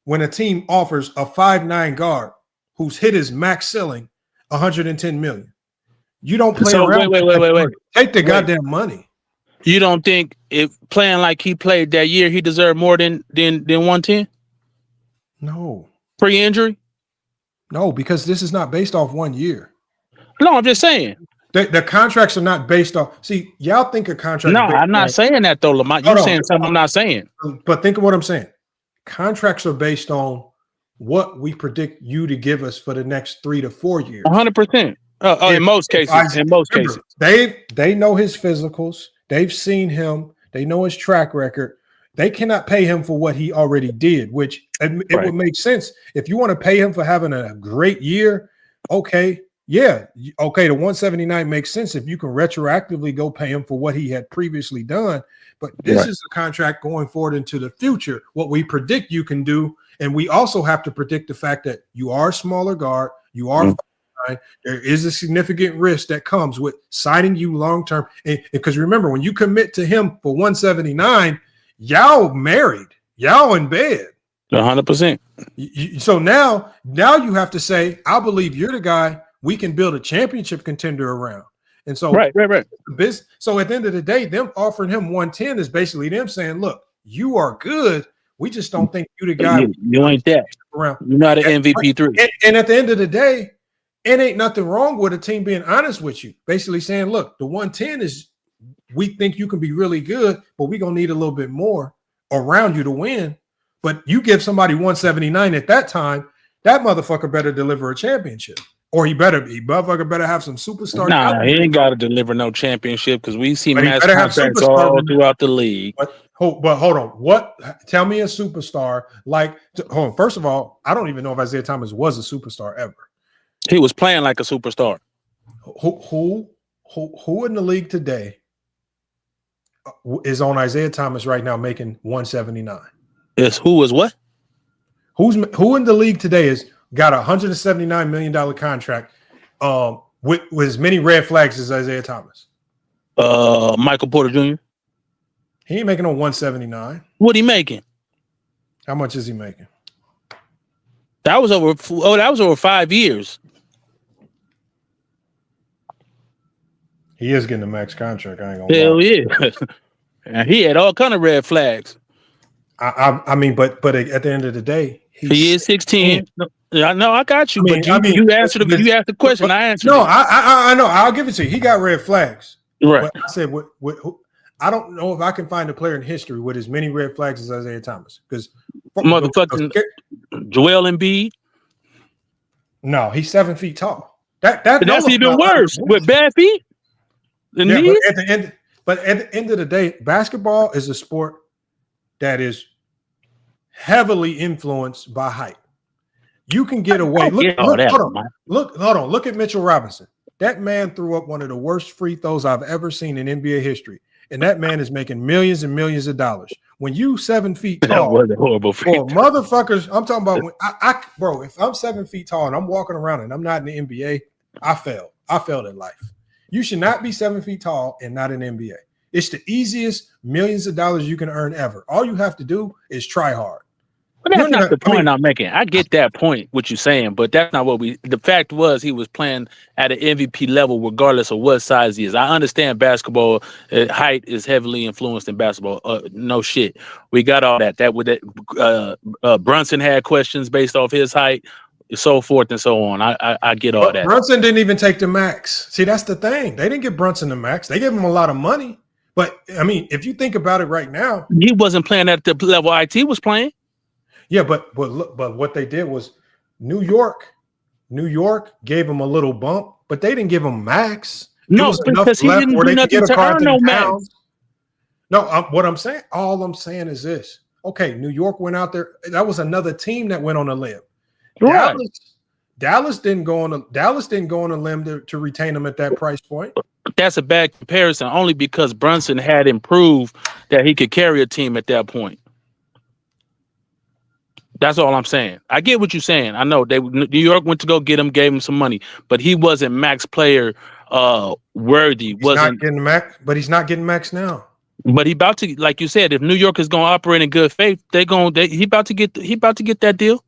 when a team offers a 5'9" guard who's hit his max ceiling $110 million. You don't play around. Wait. Take the goddamn money. You don't think if playing like he played that year, he deserved more than 110? No. Pre-injury? No, because this is not based off 1 year. No, I'm just saying. The contracts are not based off. See, y'all think a contract. No, I'm not saying that though, Lamont. You're saying something I'm not saying. But think of what I'm saying. Contracts are based on what we predict you to give us for the next 3 to 4 years. 100%. In most cases. They know his physicals. They've seen him. They know his track record. They cannot pay him for what he already did, which it would make sense. If you want to pay him for having a great year, okay. Yeah, okay, the 179 makes sense if you can retroactively go pay him for what he had previously done. But this is a contract going forward into the future, what we predict you can do. And we also have to predict the fact that you are a smaller guard, you are there is a significant risk that comes with signing you long-term. And because remember, when you commit to him for 179, y'all married, y'all in bed. 100%. So now you have to say, I believe you're the guy we can build a championship contender around. And so, right. So at the end of the day, them offering him 110 is basically them saying, look, you are good. We just don't think you the guy. You ain't that. Around. You're not an MVP 3. And at the end of the day, it ain't nothing wrong with a team being honest with you. Basically saying, look, the 110 is, we think you can be really good, but we're going to need a little bit more around you to win. But you give somebody 179 at that time, that motherfucker better deliver a championship. Or motherfucker better have some superstar. Nah, he ain't got to deliver no championship because we see mass contracts all throughout the league. But hold on. Tell me a superstar hold on. First of all, I don't even know if Isaiah Thomas was a superstar ever. He was playing like a superstar. Who in the league today is on Isaiah Thomas right now making 179? Who is what? Who in the league today is got a $179 million contract with as many red flags as Isaiah Thomas? Michael Porter Jr. He ain't making no 179. What he making? How much is he making? That was over 5 years. He is getting a max contract. I ain't gonna Hell lie. yeah. And he had all kind of red flags. I mean, but at the end of the day, He is 16. I know, I got you, but you answered you asked the question. but- I answered No, it. I know. I'll give it to you. He got red flags. Right. But I said, I don't know if I can find a player in history with as many red flags as Isaiah Thomas. Because Motherfucking Joel Embiid. No, he's 7 feet tall. That's even worse with bad feet. But at the end of the day, basketball is a sport that is heavily influenced by height. You can get away. Hold on. Look at Mitchell Robinson. That man threw up one of the worst free throws I've ever seen in NBA history. And that man is making millions and millions of dollars. When you 7 feet tall, that was a horrible free throw. Motherfuckers, I'm talking about bro, if I'm 7 feet tall and I'm walking around and I'm not in the NBA, I failed. I failed in life. You should not be 7 feet tall and not in the NBA. It's the easiest millions of dollars you can earn ever. All you have to do is try hard. But that's not the point I'm making. I get that point, what you're saying, but that's not what the fact was he was playing at an MVP level regardless of what size he is. I understand basketball height is heavily influenced in basketball. No shit. We got all that. Brunson had questions based off his height, so forth and so on. I get all that. Brunson didn't even take the max. See, that's the thing. They didn't give Brunson the max. They gave him a lot of money. But, I mean, if you think about it right now. He wasn't playing at the level IT was playing. Yeah, but what they did was New York gave him a little bump, but they didn't give him max. No, because he didn't do nothing to earn no max. No, what I'm saying, all I'm saying is this. Okay, New York went out there. That was another team that went on a limb. Right. Dallas didn't go on a limb to retain him at that price point. That's a bad comparison, only because Brunson had improved that he could carry a team at that point. That's all I'm saying. I get what you're saying. I know New York went to go get him, gave him some money, but he wasn't max player worthy. He's not getting max, but he's not getting max now. But he about to, like you said, if New York is going to operate in good faith, he about to get that deal.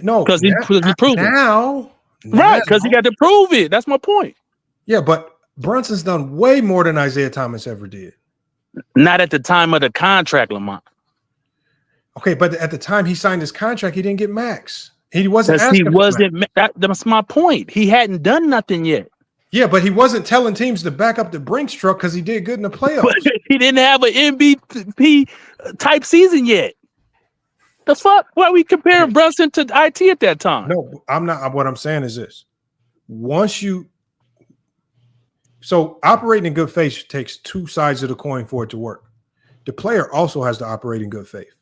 No, because he proved now, right? Because he got to prove it. That's my point. Yeah, but Brunson's done way more than Isaiah Thomas ever did. Not at the time of the contract, Lamont. Okay, but at the time he signed his contract, he didn't get max. He wasn't. That's my point. He hadn't done nothing yet. Yeah, but he wasn't telling teams to back up the Brinks truck because he did good in the playoffs. But he didn't have an MVP type season yet. The fuck? Why are we comparing Brunson to IT at that time? No, I'm not. What I'm saying is this: operating in good faith takes two sides of the coin for it to work. The player also has to operate in good faith.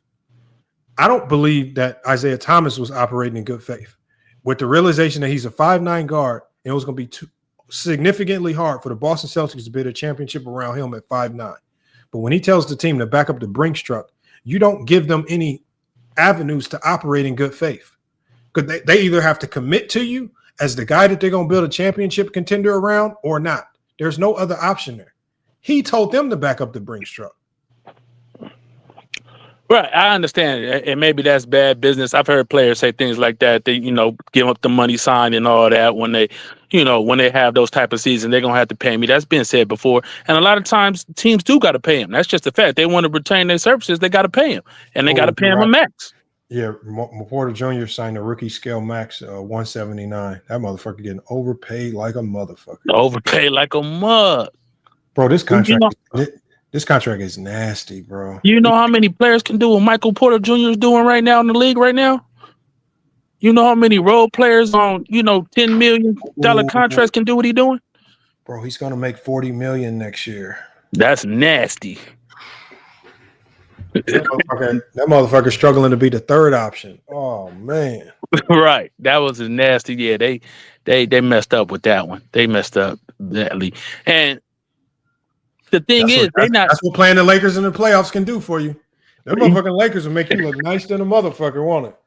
I don't believe that Isaiah Thomas was operating in good faith. With the realization that he's a 5'9" guard, and it was going to be significantly hard for the Boston Celtics to build a championship around him at 5'9". But when he tells the team to back up the Brinks truck, you don't give them any avenues to operate in good faith. Because they either have to commit to you as the guy that they're going to build a championship contender around or not. There's no other option there. He told them to back up the Brinks truck. Right, I understand, and maybe that's bad business. I've heard players say things like that. They, give up the money sign and all that when they, when they have those type of seasons, they're gonna have to pay me. That's been said before, and a lot of times teams do got to pay him. That's just a fact. They want to retain their services, they got to pay him, and they got to pay him a max. Yeah, Porter Jr. signed a rookie scale max 179. That motherfucker getting overpaid like a motherfucker. Overpaid like a mug, bro. This contract. This contract is nasty, bro. You know how many players can do what Michael Porter Jr. is doing right now in the league right now? You know how many role players on, $10 million contracts can do what he's doing? Bro, he's going to make $40 million next year. That's nasty. That motherfucker's struggling to be the third option. Oh, man. Right. That was a nasty. Yeah, they messed up with that one. They messed up badly. And the thing that's what playing the Lakers in the playoffs can do for you. Them motherfucking Lakers will make you look nice than a motherfucker, won't it?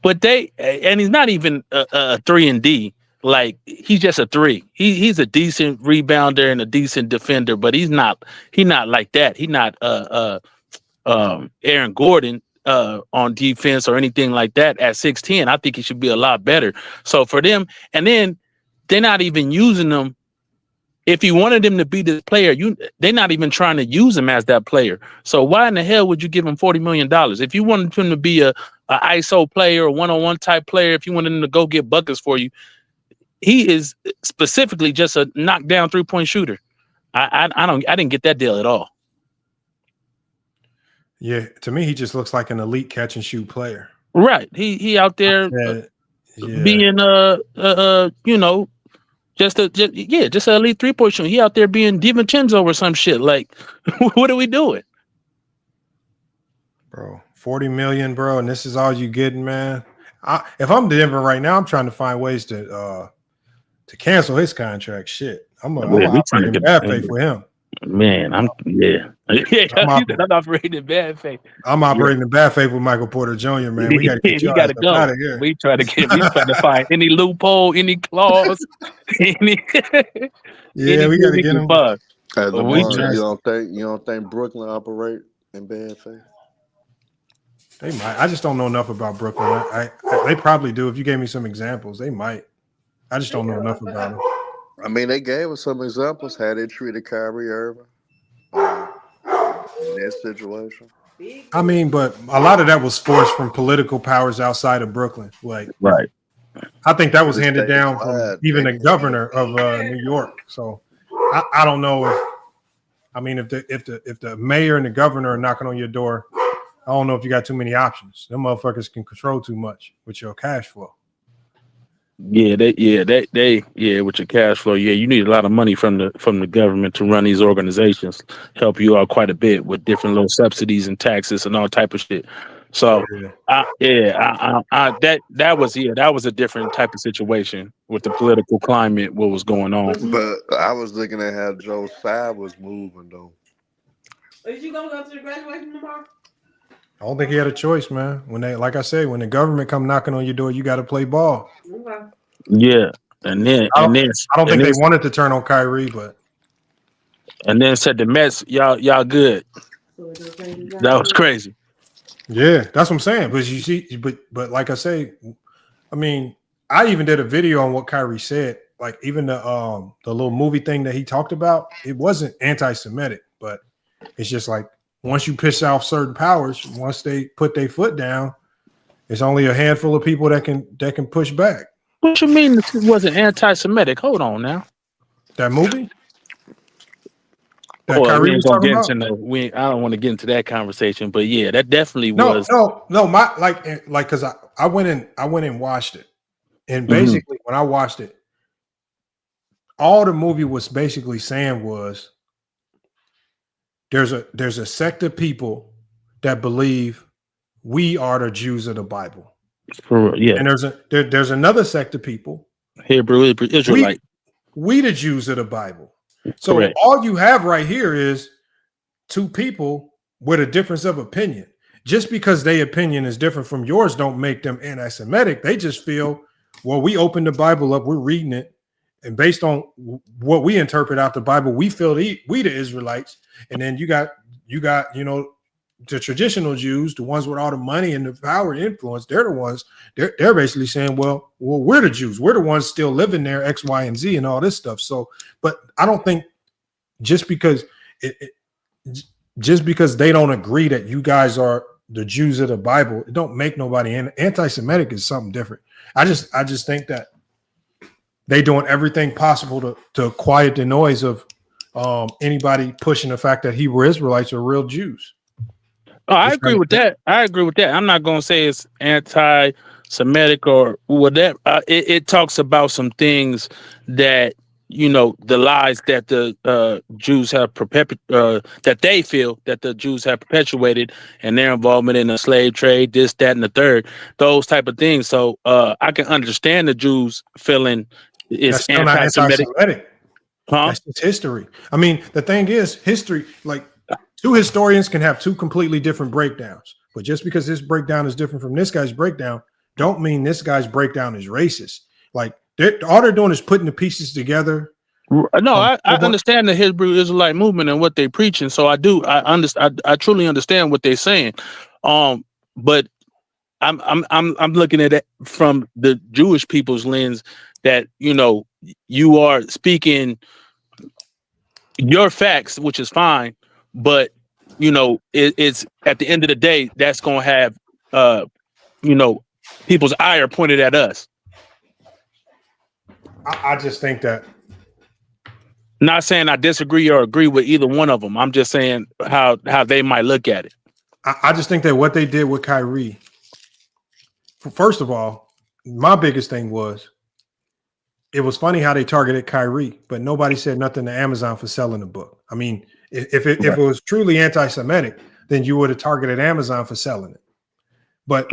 But he's not even a 3-and-D. Like, he's just a 3. He's a decent rebounder and a decent defender, but he's not like that. He's not Aaron Gordon on defense or anything like that at 6'10". I think he should be a lot better. So for them, and then they're not even using them. If you wanted him to be this player, they're not even trying to use him as that player. So why in the hell would you give him $40 million? If you wanted him to be a an ISO player or one-on-one type player, if you wanted him to go get buckets for you, he is specifically just a knockdown 3-point shooter. I didn't get that deal at all. Yeah, to me, he just looks like an elite catch and shoot player. Right. He out there being you know, just an elite 3-point shooter. He out there being DiVincenzo or some shit. Like, what are we doing? Bro, 40 million, bro, and this is all you getting, man. If I'm Denver right now, I'm trying to find ways to cancel his contract. Shit. I'm operating in bad faith with him. Man, I'm operating in bad faith. I'm operating in bad faith with Michael Porter Jr., man. We got to get your ass up out of here. We trying to find any loophole, any clause, any. Yeah, we got to get him. Hey, Lamar, you don't think Brooklyn operate in bad faith? They might. I just don't know enough about Brooklyn. They probably do. If you gave me some examples, they might. I just don't know enough about them. I mean, they gave us some examples how they treated Kyrie Irving in that situation. I mean, but a lot of that was forced from political powers outside of Brooklyn. Like, right. I think that was handed down from even the governor of New York. So I don't know if the mayor and the governor are knocking on your door, I don't know if you got too many options. Them motherfuckers can control too much with your cash flow. Yeah, with your cash flow. Yeah, you need a lot of money from the government to run these organizations. Help you out quite a bit with different little subsidies and taxes and all type of shit. So that was a different type of situation with the political climate, what was going on. But I was looking at how Joe Tsai was moving though. Is you gonna go to the graduation tomorrow? I don't think he had a choice, man. When the government come knocking on your door, you got to play ball. Okay. Yeah, and then I don't think they wanted to turn on Kyrie, but and then said the Mets, y'all good. That was crazy. Yeah, that's what I'm saying. But you see, but like I say, I mean, I even did a video on what Kyrie said. Like even the little movie thing that he talked about, it wasn't anti-Semitic, but it's just like once you piss off certain powers, once they put their foot down, it's only a handful of people that can push back. What you mean it wasn't anti-Semitic? Hold on now. That movie? Well, I don't want to get into that conversation, but yeah, that definitely was. No. Because I went and watched it, and basically when I watched it, all the movie was basically saying was there's a sect of people that believe we are the Jews of the Bible. And there's another sect of people, Hebrew Israelite. We the Jews of the Bible. So all you have right here is two people with a difference of opinion. Just because their opinion is different from yours don't make them anti-Semitic. They just feel, well, we open the Bible up, we're reading it, and based on what we interpret out the Bible, we feel we the Israelites. And then you got the traditional Jews, the ones with all the money and the power and influence, they're the ones, they're basically saying, well, we're the Jews. We're the ones still living there, X, Y, and Z and all this stuff. So, but I don't think just because they don't agree that you guys are the Jews of the Bible, it don't make nobody anti-Semitic is something different. I just think that they doing everything possible to quiet the noise of anybody pushing the fact that Hebrew Israelites are real Jews. Oh, I agree with that. I'm not going to say it's anti-Semitic or whatever. It talks about some things that, the lies that the Jews have that they feel that the Jews have perpetuated and their involvement in the slave trade, this, that, and the third, those type of things. So I can understand the Jews feeling it's anti-Semitic. Huh? That's just history. I mean, the thing is, history, like, two historians can have two completely different breakdowns, but just because this breakdown is different from this guy's breakdown, don't mean this guy's breakdown is racist. Like all they're doing is putting the pieces together. No, I understand the Hebrew Israelite movement and what they're preaching. So I do. I truly understand what they're saying. But I'm looking at it from the Jewish people's lens that you are speaking your facts, which is fine. But it's at the end of the day, that's going to have people's ire pointed at us. I just think that. Not saying I disagree or agree with either one of them. I'm just saying how they might look at it. I just think that what they did with Kyrie, first of all, my biggest thing was it was funny how they targeted Kyrie, but nobody said nothing to Amazon for selling the book. I mean, if it was truly anti-Semitic, then you would have targeted Amazon for selling it. But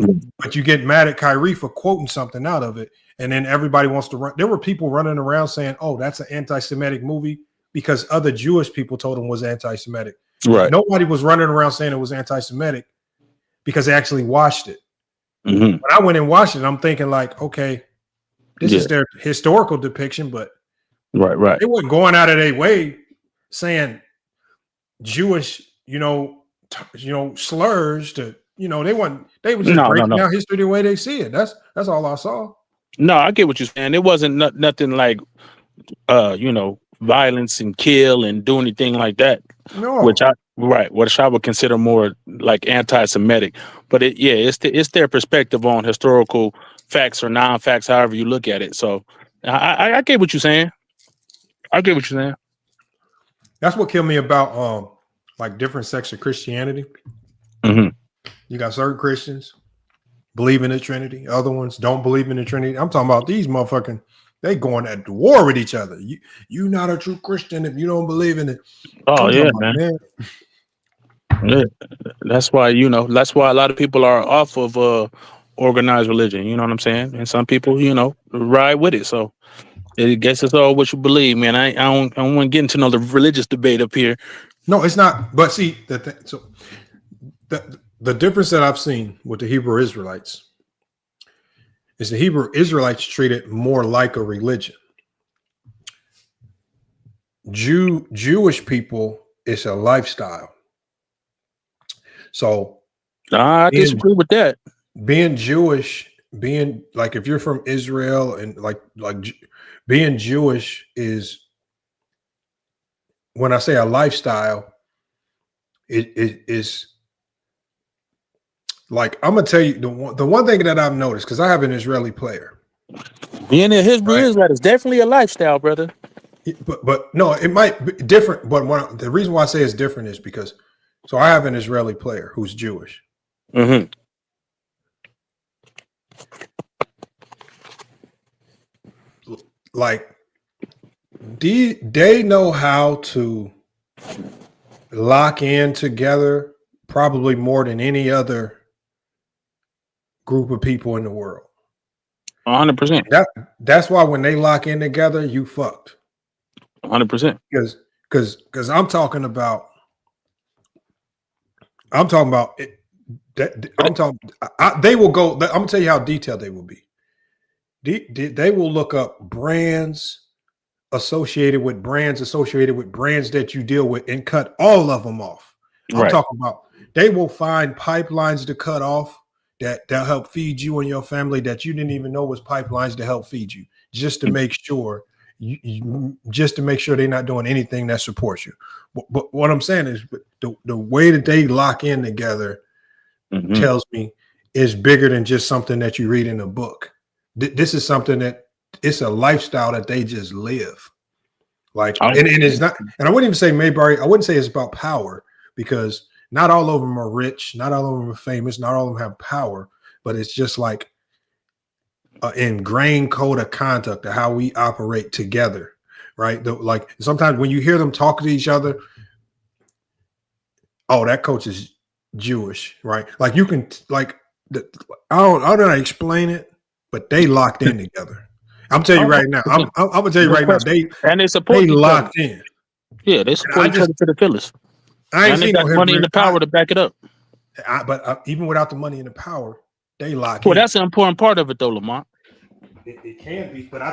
you get mad at Kyrie for quoting something out of it, and then everybody wants to run. There were people running around saying, "Oh, that's an anti-Semitic movie," because other Jewish people told them it was anti-Semitic. Right. Nobody was running around saying it was anti-Semitic because they actually watched it. Mm-hmm. When I went and watched it, I'm thinking like, okay, this is their historical depiction, but right. They wasn't going out of their way saying Jewish, slurs to, they were just breaking down history the way they see it. That's all I saw. No, I get what you're saying. It wasn't nothing like, violence and kill and do anything like that. No. Which I would consider more like anti-Semitic. But it's their perspective on historical facts or non-facts, however you look at it. So I get what you're saying. That's what killed me about like different sects of Christianity. Mm-hmm. You got certain Christians believe in the Trinity, other ones don't believe in the Trinity. I'm talking about these motherfucking, they going at war with each other. You not a true Christian if you don't believe in it. Oh yeah, man. Yeah. That's why a lot of people are off of organized religion. You know what I'm saying? And some people, ride with it. So I guess it's all what you believe, man. I don't want to get into another religious debate up here. No, it's not. But see, the difference that I've seen with the Hebrew Israelites is the Hebrew Israelites treat it more like a religion. Jewish people, it's a lifestyle. So I disagree with that. Being Jewish, being like if you're from Israel and like being Jewish is, when I say a lifestyle, it is like, I'm gonna tell you the one thing that I've noticed, because I have an Israeli player. Being a Hebrew Israelite is definitely a lifestyle, brother. But no, it might be different. But the reason why I say it's different is because, so I have an Israeli player who's Jewish. Mm-hmm. Like, they know how to lock in together probably more than any other group of people in the world. 100%. That's why when they lock in together, you fucked. 100%. Because I'm talking about it. They will go. I'm gonna tell you how detailed they will be. They will look up brands associated with brands that you deal with and cut all of them off. I'm talking about they will find pipelines to cut off that'll help feed you and your family that you didn't even know was pipelines to help feed you, just to make sure they're not doing anything that supports you. But what I'm saying is the way that they lock in together tells me is bigger than just something that you read in a book. This is something that it's a lifestyle that they just live. Like, and it's not, and I wouldn't even say Mayberry, I wouldn't say it's about power, because not all of them are rich, not all of them are famous, not all of them have power, but it's just like an ingrained code of conduct of how we operate together, right? Like sometimes when you hear them talk to each other, oh, that coach is Jewish, right? Like you can, like, I don't know how to explain it, but they locked in together. I'm telling you right now. I'm gonna tell you right now. They support they locked in. Yeah, they support each other to the fullest. I ain't seen got money and the power to back it up. But even without the money and the power, they lock in. Well, that's an important part of it, though, Lamont. It can be, but I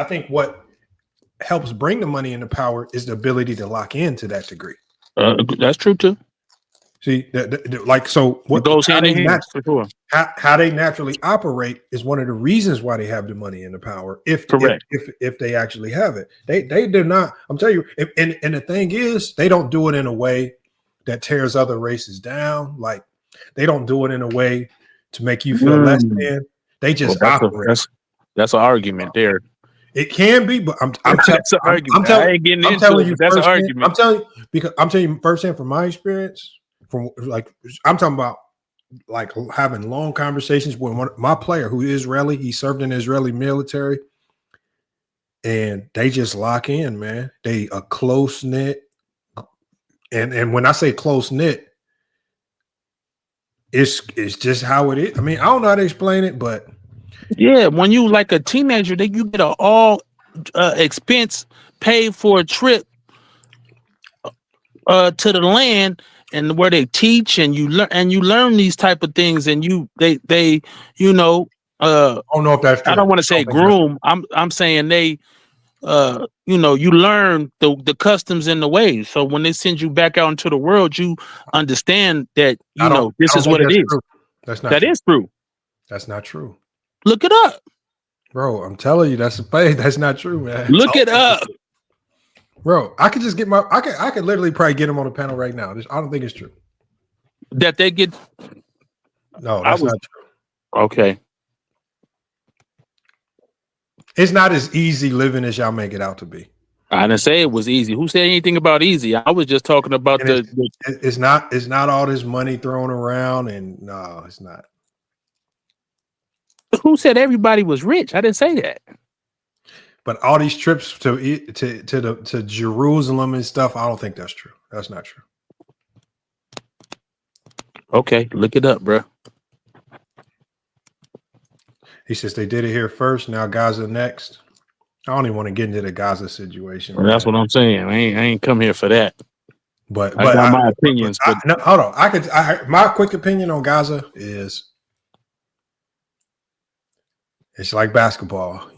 think what helps bring the money and the power is the ability to lock in to that degree. That's true too. See, like, so what goes hand in hand for sure. How they naturally operate is one of the reasons why they have the money and the power. If they actually have it, they do not. I'm telling you, and the thing is, they don't do it in a way that tears other races down. Like, they don't do it in a way to make you feel less than. They Well, just operate. that's an argument there. It can be, but I'm That's an argument. I ain't getting into telling it, you but that's an firsthand. argument. I'm telling you firsthand from my experience. From like I'm talking about, like having long conversations with my player who is Israeli. He served in the Israeli military, and they just lock in, man. They a close knit, and when I say close knit, it's just how it is. I mean, I don't know how to explain it, but Yeah, when you like a teenager, then you get a all expense paid for a trip to the land and where they teach and you learn these type of things and they you know I don't know if that's true. I don't want to say think that's groom. I'm saying they you know, you learn the customs and the ways. So when they send you back out into the world, you understand that you know this is what it is. True. That's not That true. is true. That's not true. Look it up. Bro, I'm telling you, that's a fake. That's not true, man. Look it up. Bro, I could just get I could literally probably get him on the panel right now. I don't think it's true. That they get No, that's not true. Okay. It's not as easy living as y'all make it out to be. I didn't say it was easy. Who said anything about easy? I was just talking about it's not all this money thrown around, and no, it's not. Who said everybody was rich? I didn't say that. But all these trips to Jerusalem and stuff, I don't think that's true. That's not true. Okay, look it up, bro. He says they did it here first. Now Gaza next. I don't even want to get into the Gaza situation. Well, that's what I'm saying. I ain't come here for that. But I got my opinions. No, hold on. My quick opinion on Gaza is it's like basketball.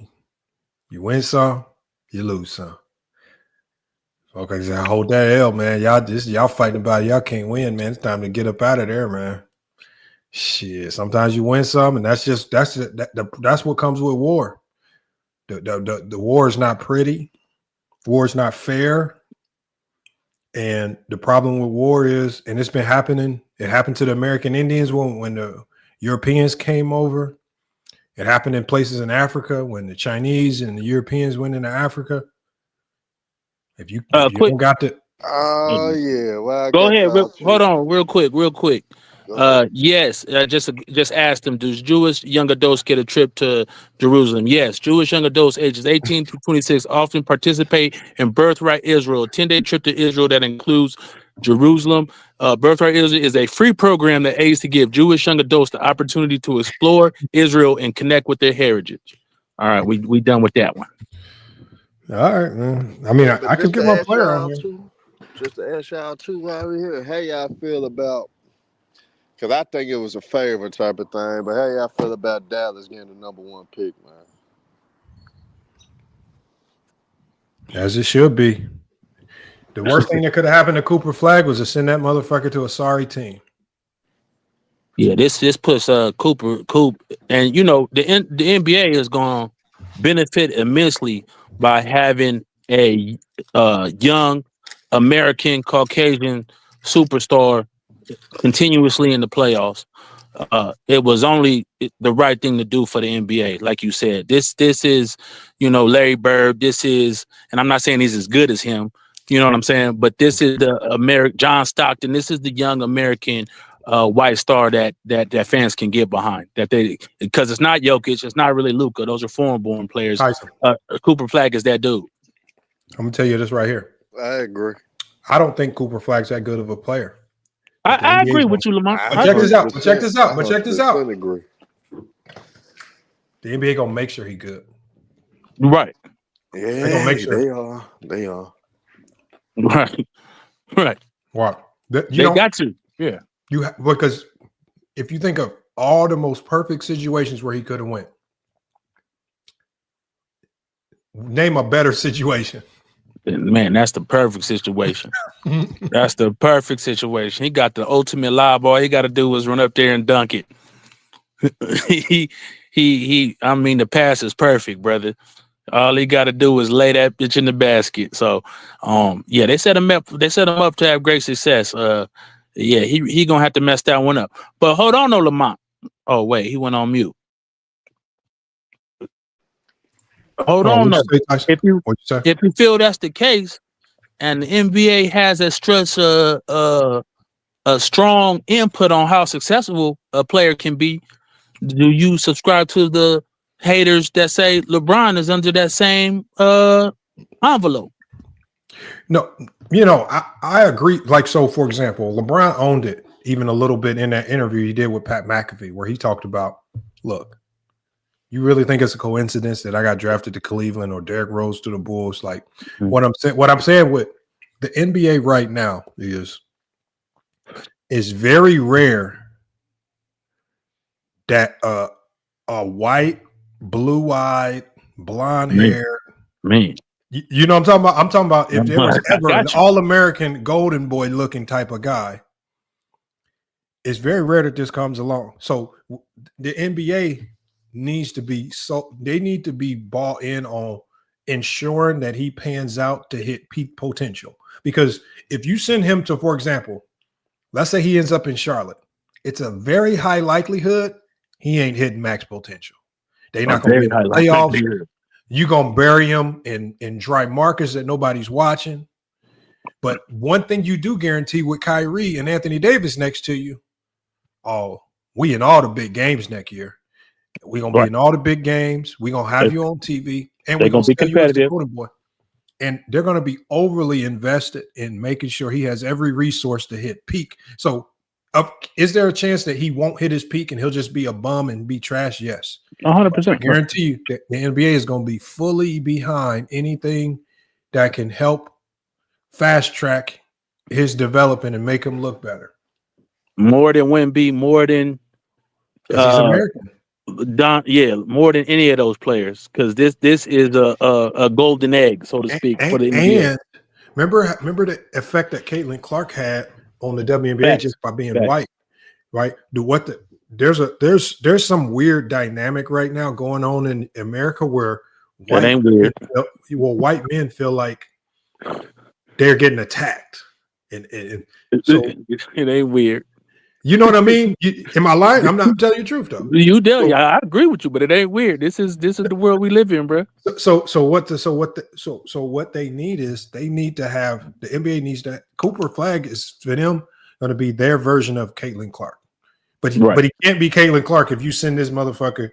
You win some, you lose some. Okay, so hold that L, man. Y'all fighting about it. Y'all can't win, man. It's time to get up out of there, man. Shit. Sometimes you win some, and that's what comes with war. The war is not pretty. War is not fair. And the problem with war is, and it's been happening. It happened to the American Indians when the Europeans came over. It happened in places in Africa when the Chinese and the Europeans went into Africa. If you don't got to, oh yeah, well, go ahead. Hold on, real quick. Yes, I just asked him. Does Jewish young adults get a trip to Jerusalem? Yes, Jewish young adults ages 18 through 26 often participate in Birthright Israel, a 10-day trip to Israel that includes Jerusalem. Birthright Israel is a free program that aims to give Jewish young adults the opportunity to explore Israel and connect with their heritage. All right, we done with that one. All right, man. I mean, I could get my player on here. Just to ask y'all too while we're here, how y'all feel about? Because I think it was a favor type of thing, but how y'all feel about Dallas getting the #1 pick, man? As it should be. The worst thing that could have happened to Cooper Flag was to send that motherfucker to a sorry team. Yeah, this puts Coop, and you know the NBA is going to benefit immensely by having a young American Caucasian superstar continuously in the playoffs. It was only the right thing to do for the NBA, like you said. This is, you know, Larry Bird. This is, and I'm not saying he's as good as him. You know what I'm saying? But this is the John Stockton. This is the young American white star that fans can get behind. Because it's not Jokic, it's not really Luka. Those are foreign-born players. Cooper Flag is that dude. I'm gonna tell you this right here. I agree. I don't think Cooper Flag's that good of a player. I agree with you, Lamar. But check this out. Check this out. I agree. The NBA gonna make sure he good. Right. Yeah, They're gonna make sure. They are. Right. What? They got to. Yeah. Because if you think of all the most perfect situations where he could have went, name a better situation. Man, that's the perfect situation. That's the perfect situation. He got the ultimate lob. All he got to do is run up there and dunk it. I mean, the pass is perfect, brother. All he got to do is lay that bitch in the basket. So, yeah, they set him up. They set him up to have great success. Yeah, he gonna have to mess that one up. But hold on, though, Lamont. Oh wait, he went on mute. Hold Oh, on, what'd you though. say, Tyson? What'd you say? If you feel that's the case, and the NBA has as such a strong input on how successful a player can be, do you subscribe to the haters that say LeBron is under that same envelope? No, you know, I agree. Like, so for example, LeBron owned it even a little bit in that interview he did with Pat McAfee, where he talked about, look, you really think it's a coincidence that I got drafted to Cleveland or Derrick Rose to the Bulls? Like, what I'm saying with the NBA right now is very rare that a white, blue-eyed, blonde hair. You know what I'm talking about? I'm talking about if there was ever an all-American golden boy looking type of guy, it's very rare that this comes along. So the NBA needs to be they need to be bought in on ensuring that he pans out to hit peak potential. Because if you send him to, for example, let's say he ends up in Charlotte, it's a very high likelihood he ain't hitting max potential. They're not going to be in the playoffs. You're going to bury him in dry markets that nobody's watching. But one thing you do guarantee with Kyrie and Anthony Davis next to you, we in all the big games next year. We're going to be in all the big games. We're going to have you on TV. And we're going to be competitive. Boy. And they're going to be overly invested in making sure he has every resource to hit peak. So is there a chance that he won't hit his peak and he'll just be a bum and be trash? Yes. 100%. I guarantee you that the NBA is going to be fully behind anything that can help fast track his development and make him look better. More than Wemby, more than he's American. More than any of those players, because this is a golden egg, so to speak, for the NBA. And remember the effect that Caitlin Clark had on the WNBA just by being white, right? There's some weird dynamic right now going on in America where white men feel like they're getting attacked, and so it ain't weird. You know what I mean? Am I lying? I'm not telling you the truth though. I agree with you, but it ain't weird. This is the world we live in, bro. So what they need is they need to have the NBA needs to Cooper Flag is for them going to be their version of Caitlin Clark, but he can't be Caitlin Clark if you send this motherfucker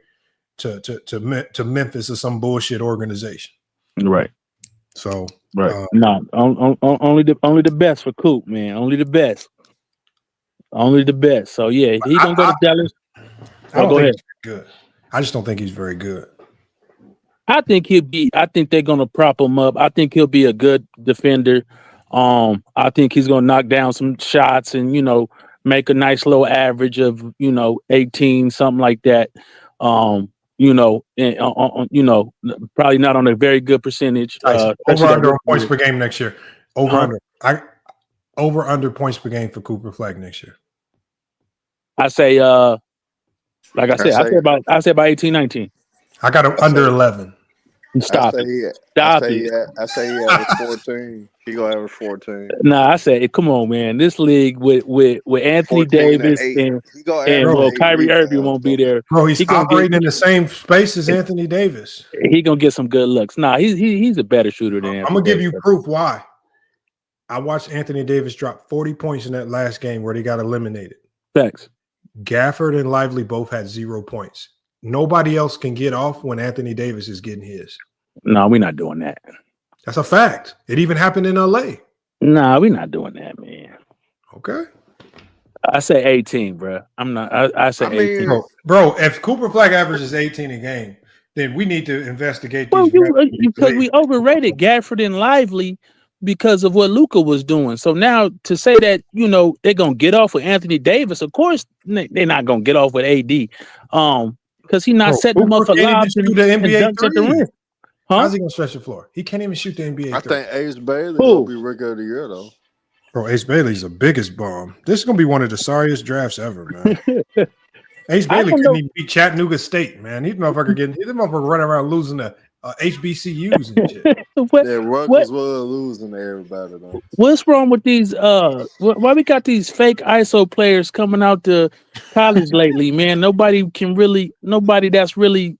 to Memphis or some bullshit organization, right? So only the best for Coop, man. Only the best. So yeah, he gonna go to Dallas. Go ahead. Good. I just don't think he's very good. I think they're gonna prop him up. I think he'll be a good defender. I think he's gonna knock down some shots and make a nice low average of 18, something like that. Probably not on a very good percentage. Over under points per game next year. Over under points per game for Cooper Flag next year. I say, like I said, I say about 18, 19. I got him under 11. Stop it. I say he average 14. He gonna average 14. Nah, I say, come on, man. This league with Anthony Davis and Kyrie Irving won't be there. Bro, he's operating in the same space as Anthony Davis. He gonna get some good looks. Nah, he's a better shooter than Anthony. I'm gonna give you proof why. I watched Anthony Davis drop 40 points in that last game where they got eliminated. Thanks. Gafford and Lively both had 0 points. Nobody else can get off when Anthony Davis is getting his. No, we're not doing that. That's a fact. It even happened in LA. Nah, we're not doing that, man. Okay. I say 18, bro. I'm not. I say 18. Bro, if Cooper Flag averages 18 a game, then we need to investigate because we overrated Gafford and Lively because of what Luka was doing. So now to say that, they're going to get off with Anthony Davis, of course, they're not going to get off with AD. Because he's not setting them up for lobs and dunks at the rim. Huh? How's he going to stretch the floor? He can't even shoot the NBA. I think Ace Bailey will be rookie of the year, though. Bro, Ace Bailey's the biggest bomb. This is going to be one of the sorriest drafts ever, man. Ace Bailey couldn't even beat Chattanooga State, man. These motherfuckers running around losing to HBCUs and shit. Yeah, Rutgers was losing to everybody though. What's wrong with these? Why we got these fake ISO players coming out to college lately, man? Nobody that's really,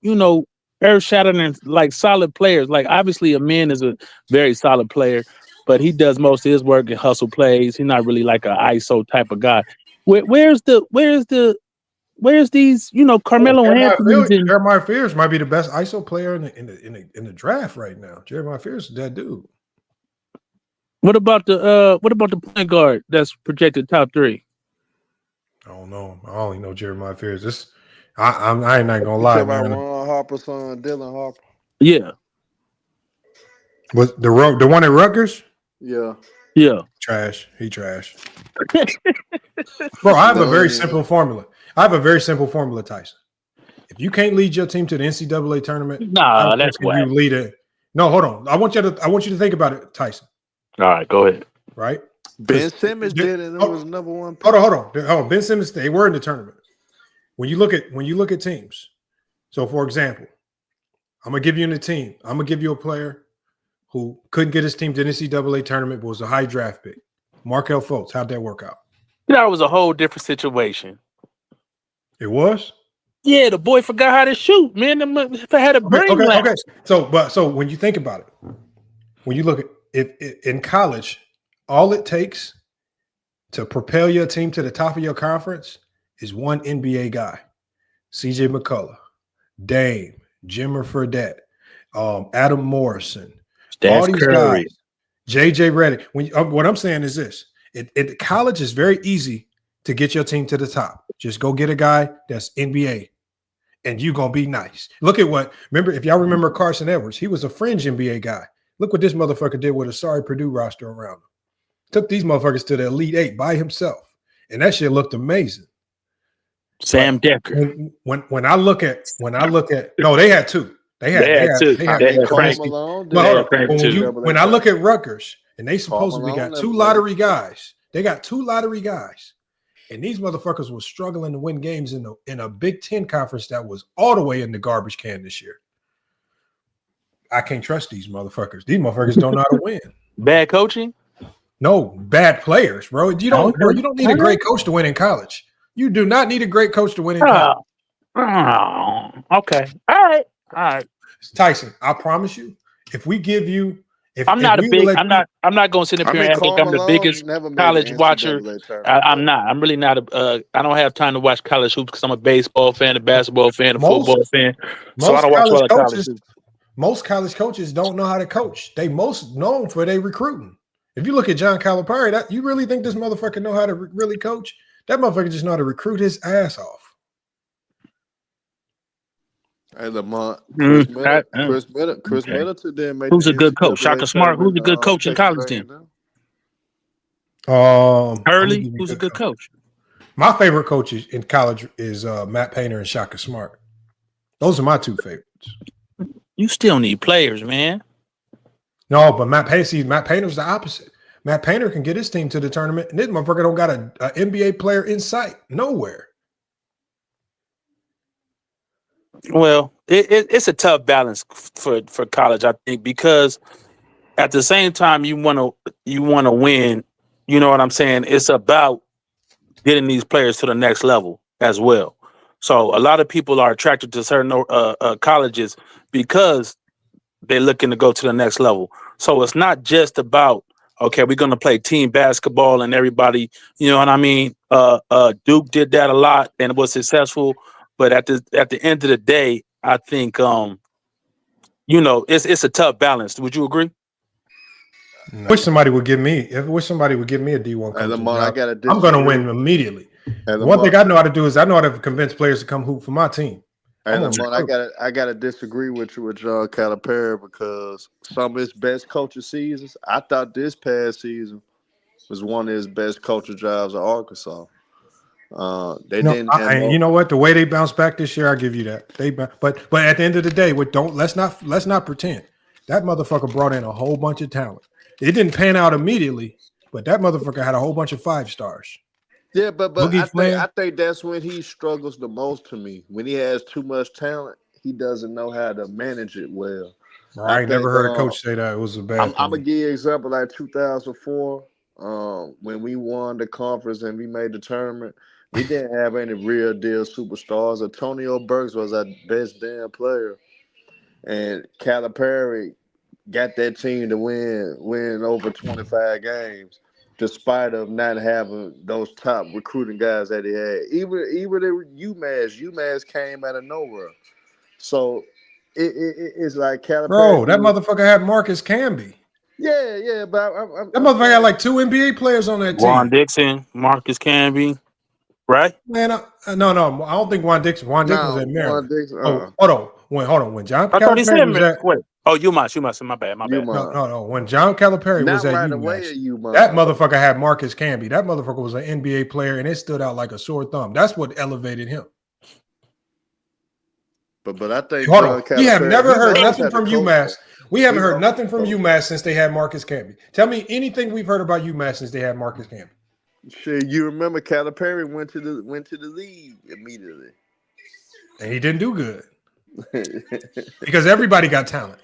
earth shattering like solid players. Like obviously, a man is a very solid player, but he does most of his work in hustle plays. He's not really like an ISO type of guy. Where's these, Carmelo Anthony's and Jeremiah Fears might be the best ISO player in the draft right now. Jeremiah Fears is that dude. what about the point guard that's projected top 3? I don't know. I only know Jeremiah Fears. I ain't not gonna You lie, talking about man. Ron Harper's son, Dylan Harper? Yeah. Was the one at Rutgers? Yeah. Yeah. Trash. He trash. Bro, I have a very simple formula. Tyson. If you can't lead your team to the NCAA tournament, nah, that's whack. You lead it. No, hold on. I want you to think about it, Tyson. All right, go ahead. Right? Ben Simmons did it, and it was number 1 pick. Hold on. Ben Simmons, they were in the tournament. When you look at teams, so for example, I'm gonna give you a player who couldn't get his team to the NCAA tournament, but was a high draft pick. Markelle Fultz. How'd that work out? That was a whole different situation. It was? Yeah, the boy forgot how to shoot, man. If I had a brain okay. So when you think about it, when you look at if in college, all it takes to propel your team to the top of your conference is one NBA guy. CJ McCullough, Dame, Jimmer Fredette, Adam Morrison, Steph all these Curry. guys, JJ Redick. What I'm saying is this: at college, it's very easy to get your team to the top. Just go get a guy that's NBA, and you're gonna be nice. If y'all remember Carson Edwards, he was a fringe NBA guy. Look what this motherfucker did with a sorry Purdue roster around him. Took these motherfuckers to the Elite 8 by himself, and that shit looked amazing. Sam Decker. When I look at no, they had 2. They had Frank. When I look at Rutgers, and they supposedly got 2 lottery guys. They got 2 lottery guys, and these motherfuckers were struggling to win games in a Big Ten conference that was all the way in the garbage can this year. I can't trust these motherfuckers. These motherfuckers don't know how to win. Bad coaching? No, bad players, bro. You don't need a great coach to win in college. You do not need a great coach to win in college. Okay. All right. Tyson, I promise you, if we give you I'm not gonna sit up here and act like I'm the biggest college watcher. I'm not. I'm really not I don't have time to watch college hoops because I'm a baseball fan, a basketball fan, a football fan. So I don't watch a lot of college hoops. Most college coaches don't know how to coach. They most known for their recruiting. If you look at John Calipari, you really think this motherfucker know how to really coach? That motherfucker just know how to recruit his ass off. Hey, Lamont, Chris Middleton didn't make. Who's a good coach? Shaka Smart. Who's a good coach in college then? Hurley. Who's a good coach? My favorite coaches in college is Matt Painter and Shaka Smart. Those are my 2 favorites. You still need players, man. No, but Matt Painter's the opposite. Matt Painter can get his team to the tournament, and this motherfucker don't got an NBA player in sight nowhere. Well, it's a tough balance for college, I think, because at the same time you want to win. You know what I'm saying? It's about getting these players to the next level as well. So a lot of people are attracted to certain colleges because they're looking to go to the next level. So it's not just about, okay, we're going to play team basketball and everybody, you know what I mean? Duke did that a lot and it was successful. But at the end of the day, I think, it's a tough balance. Would you agree? No. Wish somebody would give me a D1 coach. I'm going to win immediately. One thing I know how to do is I know how to convince players to come hoop for my team. Hey, Lamont, I gotta disagree with you with John Calipari because some of his best coaching seasons, I thought this past season was one of his best coaching jobs at Arkansas. You know what? The way they bounced back this year, I'll give you that. But at the end of the day, let's not pretend. That motherfucker brought in a whole bunch of talent. It didn't pan out immediately, but that motherfucker had a whole bunch of 5 stars. Yeah, but I think that's when he struggles the most to me. When he has too much talent, he doesn't know how to manage it well. Bro, I ain't never heard a coach say that it was a bad I'm thing. gonna give you an example like 2004, when we won the conference and we made the tournament. We didn't have any real deal superstars. Antonio Burks was our best damn player, and Calipari got that team to win over 25 games, despite of not having those top recruiting guys that he had. Even UMass came out of nowhere. So it's like Calipari. Bro, that motherfucker had Marcus Camby. Yeah, but That motherfucker had like 2 NBA players on that Juan team. Dixon, Marcus Camby, right? Man, no, I don't think Juan Dixon. Juan Dixon was at Maryland. Hold on. When John I thought he Calipari said was at wait. Oh, UMass. My bad. no. When John Calipari was Not at right away UMass, at UMass. that motherfucker had Marcus Camby. That motherfucker was an NBA player, and it stood out like a sore thumb. That's what elevated him. But I think Hold John on. We have Calipari, never he's heard always nothing had the from coach, UMass. though. We haven't He's heard always nothing the from coach. UMass since they had Marcus Camby. Tell me anything we've heard about UMass since they had Marcus Camby. Shit, you remember Calipari went to the league immediately. And he didn't do good. Because everybody got talent.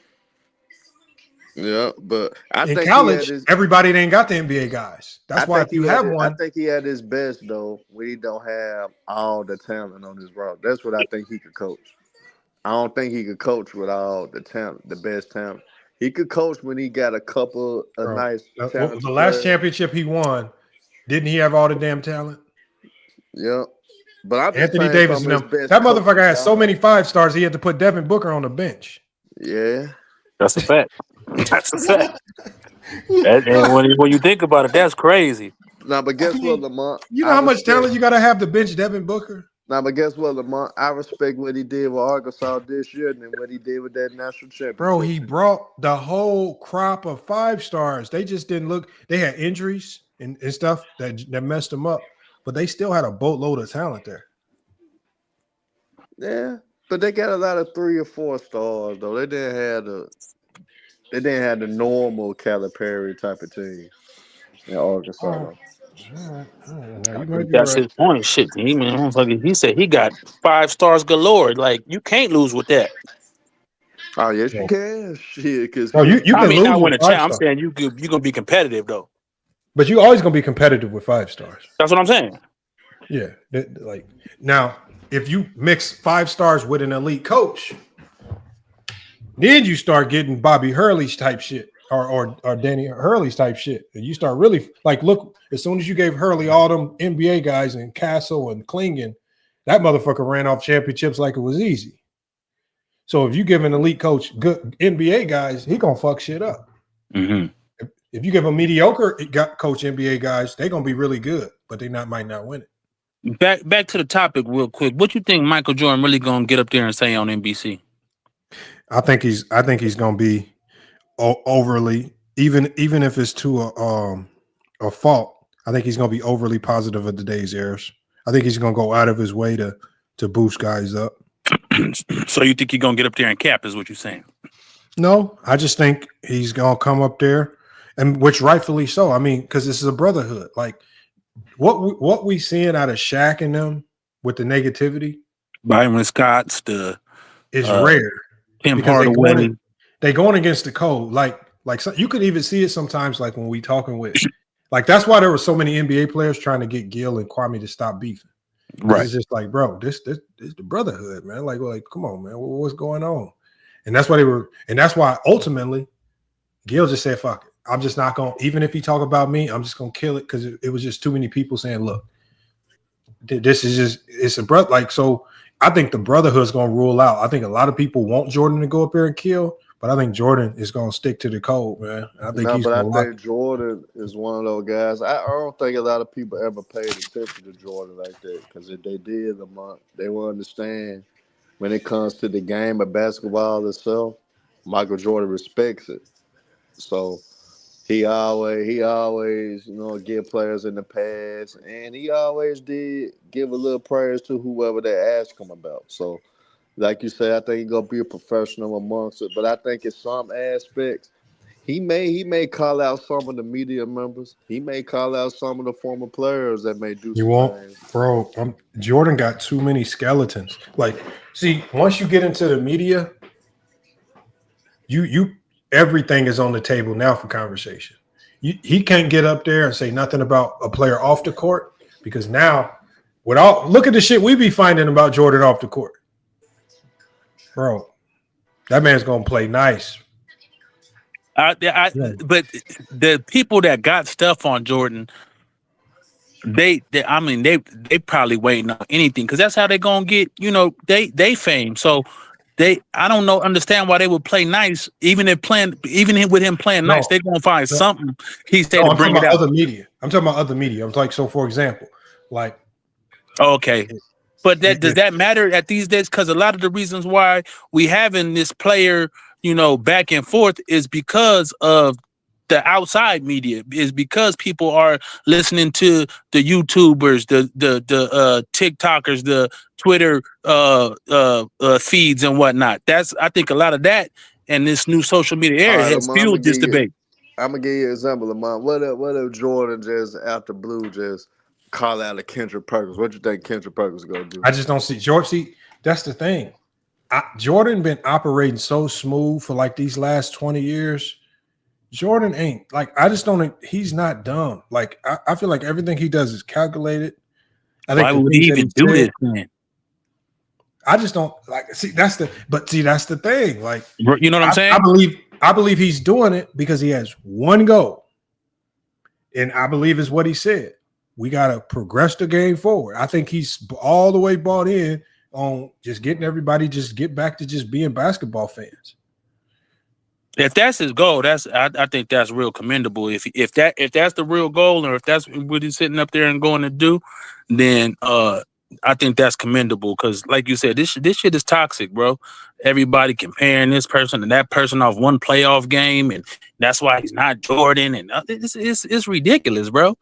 Yeah, but I In think college, he had his. everybody ain't got the NBA guys. That's why if you have I one, think he had his best though when he don't have all the talent on his roster. That's what I think he could coach. I don't think he could coach with all the talent, the best talent. He could coach when he got a couple of bro, nice talented the last players. championship he won, didn't he have all the damn talent? Yeah, but I'm just Anthony saying Davis from and his them. best That motherfucker coaching had so job. many 5-stars, he had to put Devin Booker on the bench. Yeah, That's a fact. That's a fact. And when you think about it, that's crazy. Now, but guess what, Lamont? You know how much talent you got to have to bench Devin Booker? Now, but guess what, Lamont? I respect what he did with Arkansas this year and what he did with that national championship. Bro, he brought the whole crop of 5-stars. They just didn't look. They had injuries and stuff that messed them up, but they still had a boatload of talent there. Yeah, but they got a lot of 3 or 4 stars though. They didn't have the normal Calipari type of team in Arkansas. Now I you might think be that's right. his point. Shit, he said he got 5 stars galore. Like you can't lose with that. Oh yes, you can. Shit, because No, you I can mean, lose not win with a champ. I'm 5-stars, saying you're gonna be competitive though. but you always gonna be competitive with 5-stars. That's what I'm saying. Yeah, like now, if you mix 5-stars with an elite coach, then you start getting Bobby Hurley's type shit or Danny Hurley's type shit. And you start really like look. As soon as you gave Hurley all them NBA guys and Castle and Klingon, that motherfucker ran off championships like it was easy. So if you give an elite coach good NBA guys, he gonna fuck shit up. Mm-hmm. If you give a mediocre coach NBA guys, they gonna be really good, but they might not win it. Back to the topic real quick. What you think Michael Jordan really gonna get up there and say on NBC? I think he's gonna be overly even if it's to a fault. I think he's gonna be overly positive of today's errors. I think he's gonna go out of his way to boost guys up. So you think he's gonna get up there and cap? Is what you're saying? No, I just think he's gonna come up there, and which rightfully so. I mean, because this is a brotherhood. Like what we seeing out of Shaq and them with the negativity, Byron Scott's is rare. Tim Because Hardaway. they going against the code. Like so you could even see it sometimes. Like when we talking with, like that's why there were so many NBA players trying to get Gil and Kwame to stop beefing. Right. It's just like, bro, this is the brotherhood, man. Like, come on, man. What's going on? And that's why and that's why ultimately Gil just said, fuck it. I'm just not going to, even if he talk about me, I'm just going to kill it because it was just too many people saying, look, this is just, it's a brother. Like, so I think the brotherhood's going to rule out. I think a lot of people want Jordan to go up there and kill, but I think Jordan is going to stick to the code, man. I think I think Jordan is one of those guys. I don't think a lot of people ever paid attention to Jordan like that because if they did, they will understand when it comes to the game of basketball itself, Michael Jordan respects it. So he always, give players in the past, and he always did give a little praise to whoever they asked him about. So, like you said, I think he's gonna be a professional amongst it. But I think in some aspects, he may call out some of the media members. He may call out some of the former players that may do You some won't, things. bro. Jordan got too many skeletons. Like, see, once you get into the media, you everything is on the table now for conversation. He can't get up there and say nothing about a player off the court because now, look at the shit we be finding about Jordan off the court, bro. That man's gonna play nice. But the people that got stuff on Jordan, they probably waiting on anything because that's how they gonna get they fame. So I don't understand why they would play nice even with him playing nice. They're gonna find something he said to bring it out. Other media. I'm talking about other media. I'm like, so for example, like, okay. But does that matter at these days? Because a lot of the reasons why we having this player, back and forth is because of the outside media, is because people are listening to the YouTubers, the TikTokers, the Twitter feeds and whatnot. I think a lot of that and this new social media era has fueled this debate. I'm gonna give you an example, Lamont. What if Jordan just after Blue just call out a Kendrick Perkins? What you think Kendrick Perkins is gonna do? I just don't see George. See, that's the thing. Jordan been operating so smooth for like these last 20 years. Jordan ain't like, I just don't. He's not dumb. Like I feel like everything he does is calculated. I think why would he even do this, man? I just don't like. See, that's the thing. Like, you know what I'm saying? I believe he's doing it because he has one goal, and I believe is what he said. We gotta progress the game forward. I think he's all the way bought in on just getting everybody just get back to just being basketball fans. If that's his goal, I think that's real commendable. If that's the real goal, or if that's what he's sitting up there and going to do, then I think that's commendable. Because, like you said, this shit is toxic, bro. Everybody comparing this person and that person off one playoff game, and that's why he's not Jordan. And it's ridiculous, bro.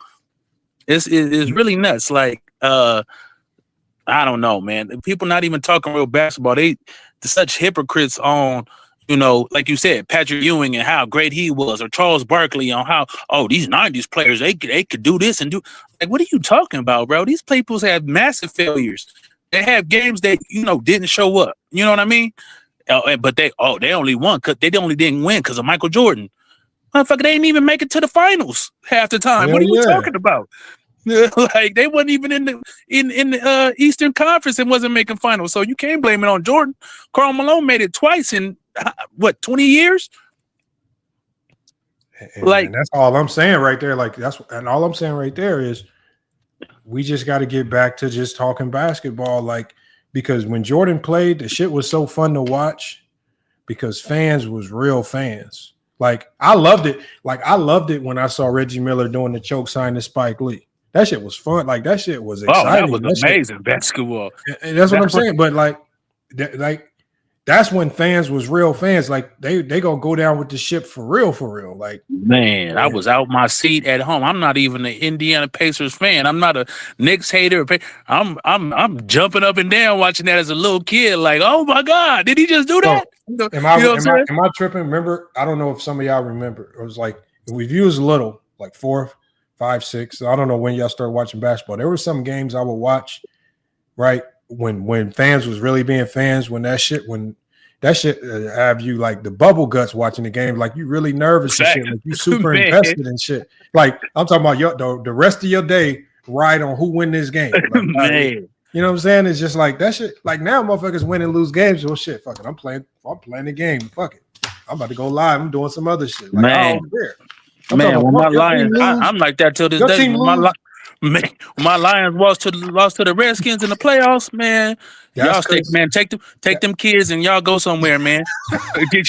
It's really nuts. Like I don't know, man. People not even talking real basketball. They're such hypocrites on, like you said, Patrick Ewing and how great he was, or Charles Barkley on how, these 90s players, they could do this and do. Like, what are you talking about, bro? These people have massive failures. They have games that, didn't show up. You know what I mean? But they only won because they only didn't win because of Michael Jordan. Motherfucker, they didn't even make it to the finals half the time. What are you talking about? Like, they wasn't even in the Eastern Conference and wasn't making finals. So you can't blame it on Jordan. Karl Malone made it twice in 20 years. And that's all I'm saying right there. Like, all I'm saying right there is we just got to get back to just talking basketball. Like, because when Jordan played, the shit was so fun to watch because fans was real fans. Like, I loved it. Like, I loved it when I saw Reggie Miller doing the choke sign to Spike Lee. That shit was fun. Like, that shit was exciting. That was amazing basketball. And that's what I'm saying. But that's when fans was real fans. Like, they gonna go down with the ship for real. Like, man, I was out my seat at home. I'm not even an Indiana Pacers fan. I'm not a Knicks hater. I'm jumping up and down watching that as a little kid. Like, oh my God, did he just do that? Am I tripping? Remember, I don't know if some of y'all remember. It was like, if you was little, like 4, 5, 6. I don't know when y'all started watching basketball. There were some games I would watch, right, when fans was really being fans. When that shit have you like the bubble guts watching the game, like you really nervous and shit, like you super invested in shit. Like, I'm talking about the rest of your day ride on who win this game. Like, man. You know what I'm saying? It's just like that shit. Like, now motherfuckers win and lose games. Well, shit, fuck it. I'm playing the game. Fuck it. I'm about to go live. I'm doing some other shit. Like, I don't care. When my Lions, I'm like that till this day. My Lions lost to the Redskins in the playoffs, man. Y'all take them kids and y'all go somewhere, man.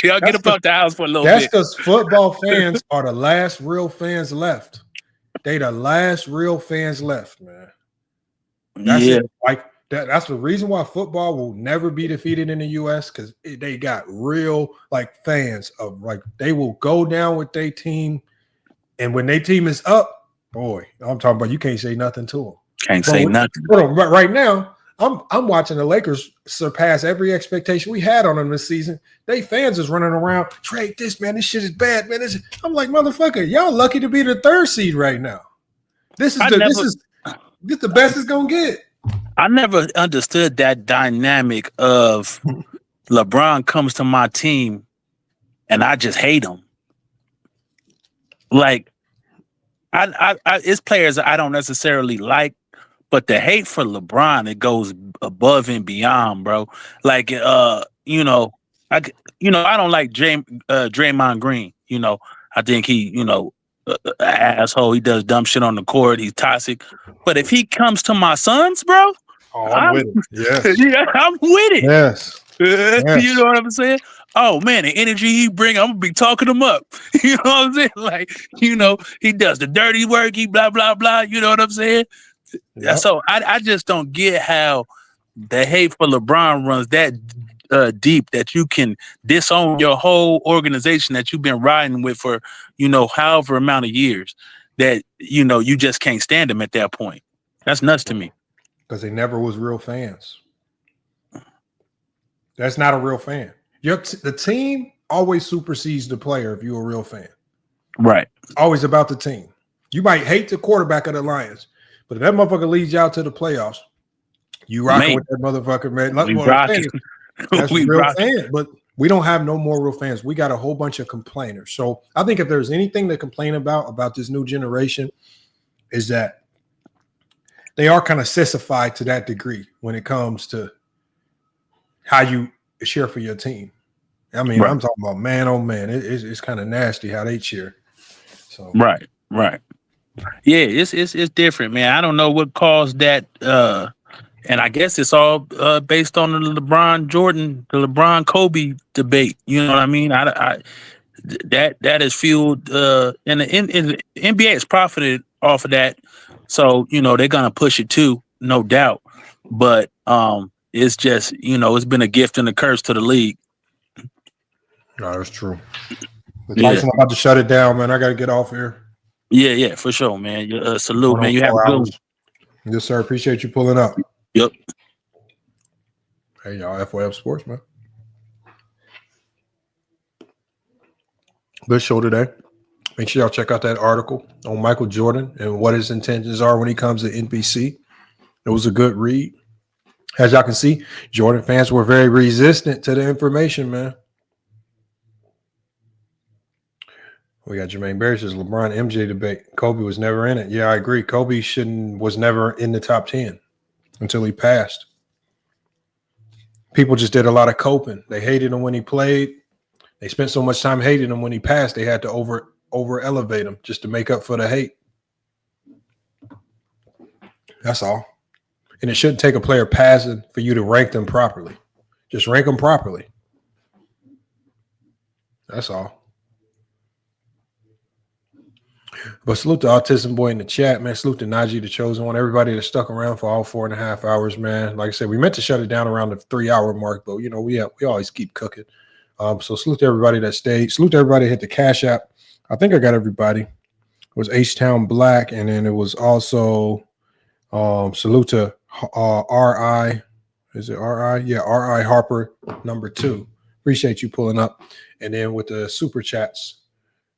Y'all get up out the house for a little bit. That's because football fans are the last real fans left. They the last real fans left, man. That's it. Like that's the reason why football will never be defeated in the U.S. because they got real like fans of like they will go down with their team, and when their team is up, boy, I'm talking about you can't say nothing to them. Can't say nothing. Right now, I'm watching the Lakers surpass every expectation we had on them this season. They fans is running around, trade this, man. This shit is bad, man. I'm like, motherfucker, y'all lucky to be the 3rd seed right now. This is the best it's gonna get. I never understood that dynamic of LeBron comes to my team and I just hate him. Like, it's players I don't necessarily like, but the hate for LeBron, it goes above and beyond, bro. Like, you know, I don't like Draymond Green. You know, I think he, asshole. He does dumb shit on the court. He's toxic. But if he comes to my sons, bro, Oh, I'm with it. Yes. yeah, I'm with it. Yes. You know what I'm saying? Oh man, the energy he bring, I'm gonna be talking him up. You know what I'm saying? Like, he does the dirty work, he blah blah blah. You know what I'm saying? Yep. So I just don't get how the hate for LeBron runs that deep that you can disown your whole organization that you've been riding with for however amount of years. That you just can't stand him at that point. That's nuts to me. Because they never was real fans. That's not a real fan. The team always supersedes the player if you're a real fan. Right. It's always about the team. You might hate the quarterback of the Lions, but if that motherfucker leads you out to the playoffs, you rocking with that motherfucker, man. Like, we rocking. That's we real rocking. fan. But we don't have no more real fans. We got a whole bunch of complainers. So I think if there's anything to complain about this new generation, is that they are kind of sissified to that degree when it comes to how you cheer for your team. I mean, Right. I'm talking about man, oh man, it's kind of nasty how they cheer. So Right. Yeah, it's different, man. I don't know what caused that, and I guess it's all based on the LeBron Kobe debate. You know what I mean? That has fueled, and the NBA has profited off of that. So they're gonna push it too, no doubt. But it's just it's been a gift and a curse to the league. no, that's true. But Yeah. Tyson, I'm about to shut it down, man. I got to get off here. Yeah, for sure, man. Salute, man. You have a 104 good one. hours. Yes, sir. Appreciate you pulling up. Yep. Hey, y'all, FYF Sports, man. Good show today. Make sure y'all check out that article on Michael Jordan and what his intentions are when he comes to NBC. It was a good read. As y'all can see, Jordan fans were very resistant to the information, man. We got Jermaine Barry says LeBron MJ debate. Kobe was never in it. Yeah, I agree. Kobe was never in the top 10 until he passed. People just did a lot of coping. They hated him when he played. They spent so much time hating him when he passed, they had to over elevate him just to make up for the hate. That's all. And it shouldn't take a player passing for you to rank them properly. Just rank them properly. That's all. But salute to Autism Boy in the chat, man. Salute to Najee, the chosen one. Everybody that stuck around for all 4.5 hours, man. Like I said, we meant to shut it down around the 3-hour mark, but we always keep cooking. So salute to everybody that stayed. Salute to everybody that hit the Cash App. I think I got everybody. It was H-Town Black, and then it was also salute to R.I. Is it R.I.? Yeah, R.I. Harper, number 2. Appreciate you pulling up. And then with the super chats,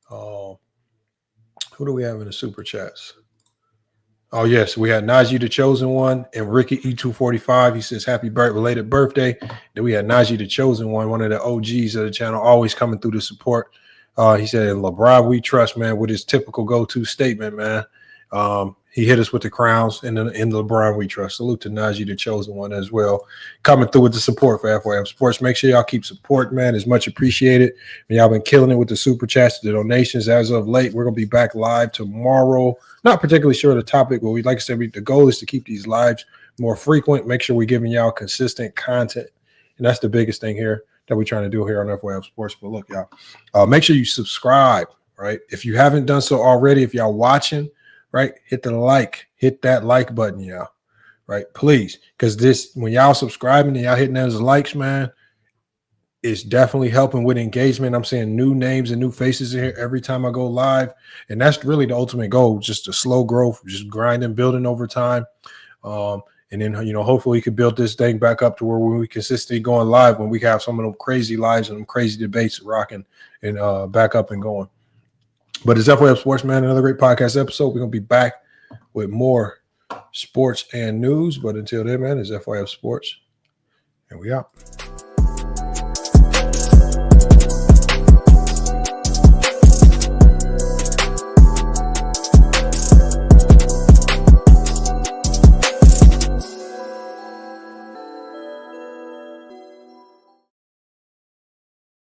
who do we have in the super chats? Oh, yes. We had Najee, the chosen one, and Ricky E245. He says, happy belated birthday. Then we had Najee, the chosen one of the OGs of the channel, always coming through to support. He said, LeBron, we trust, man, with his typical go-to statement, man. He hit us with the crowns in LeBron we trust. Salute to Najee, the chosen one, as well. Coming through with the support for FYF Sports. Make sure y'all keep supporting, man. It's much appreciated. And y'all been killing it with the super chats, the donations as of late. We're going to be back live tomorrow. Not particularly sure of the topic, but like I said, the goal is to keep these lives more frequent. Make sure we're giving y'all consistent content. And that's the biggest thing here that we're trying to do here on FYF Sports. But look, y'all, make sure you subscribe, right? If you haven't done so already, if y'all watching, right, hit that like button, y'all, right? Please, because when y'all subscribing and y'all hitting those likes, man, it's definitely helping with engagement. I'm seeing new names and new faces in here every time I go live, and that's really the ultimate goal, just a slow growth, just grinding, building over time. And then, hopefully we can build this thing back up to where we consistently going live when we have some of them crazy lives and them crazy debates rocking and back up and going. But it's FYF Sports, man. Another great podcast episode. We're going to be back with more sports and news. But until then, man, it's FYF Sports. And we out.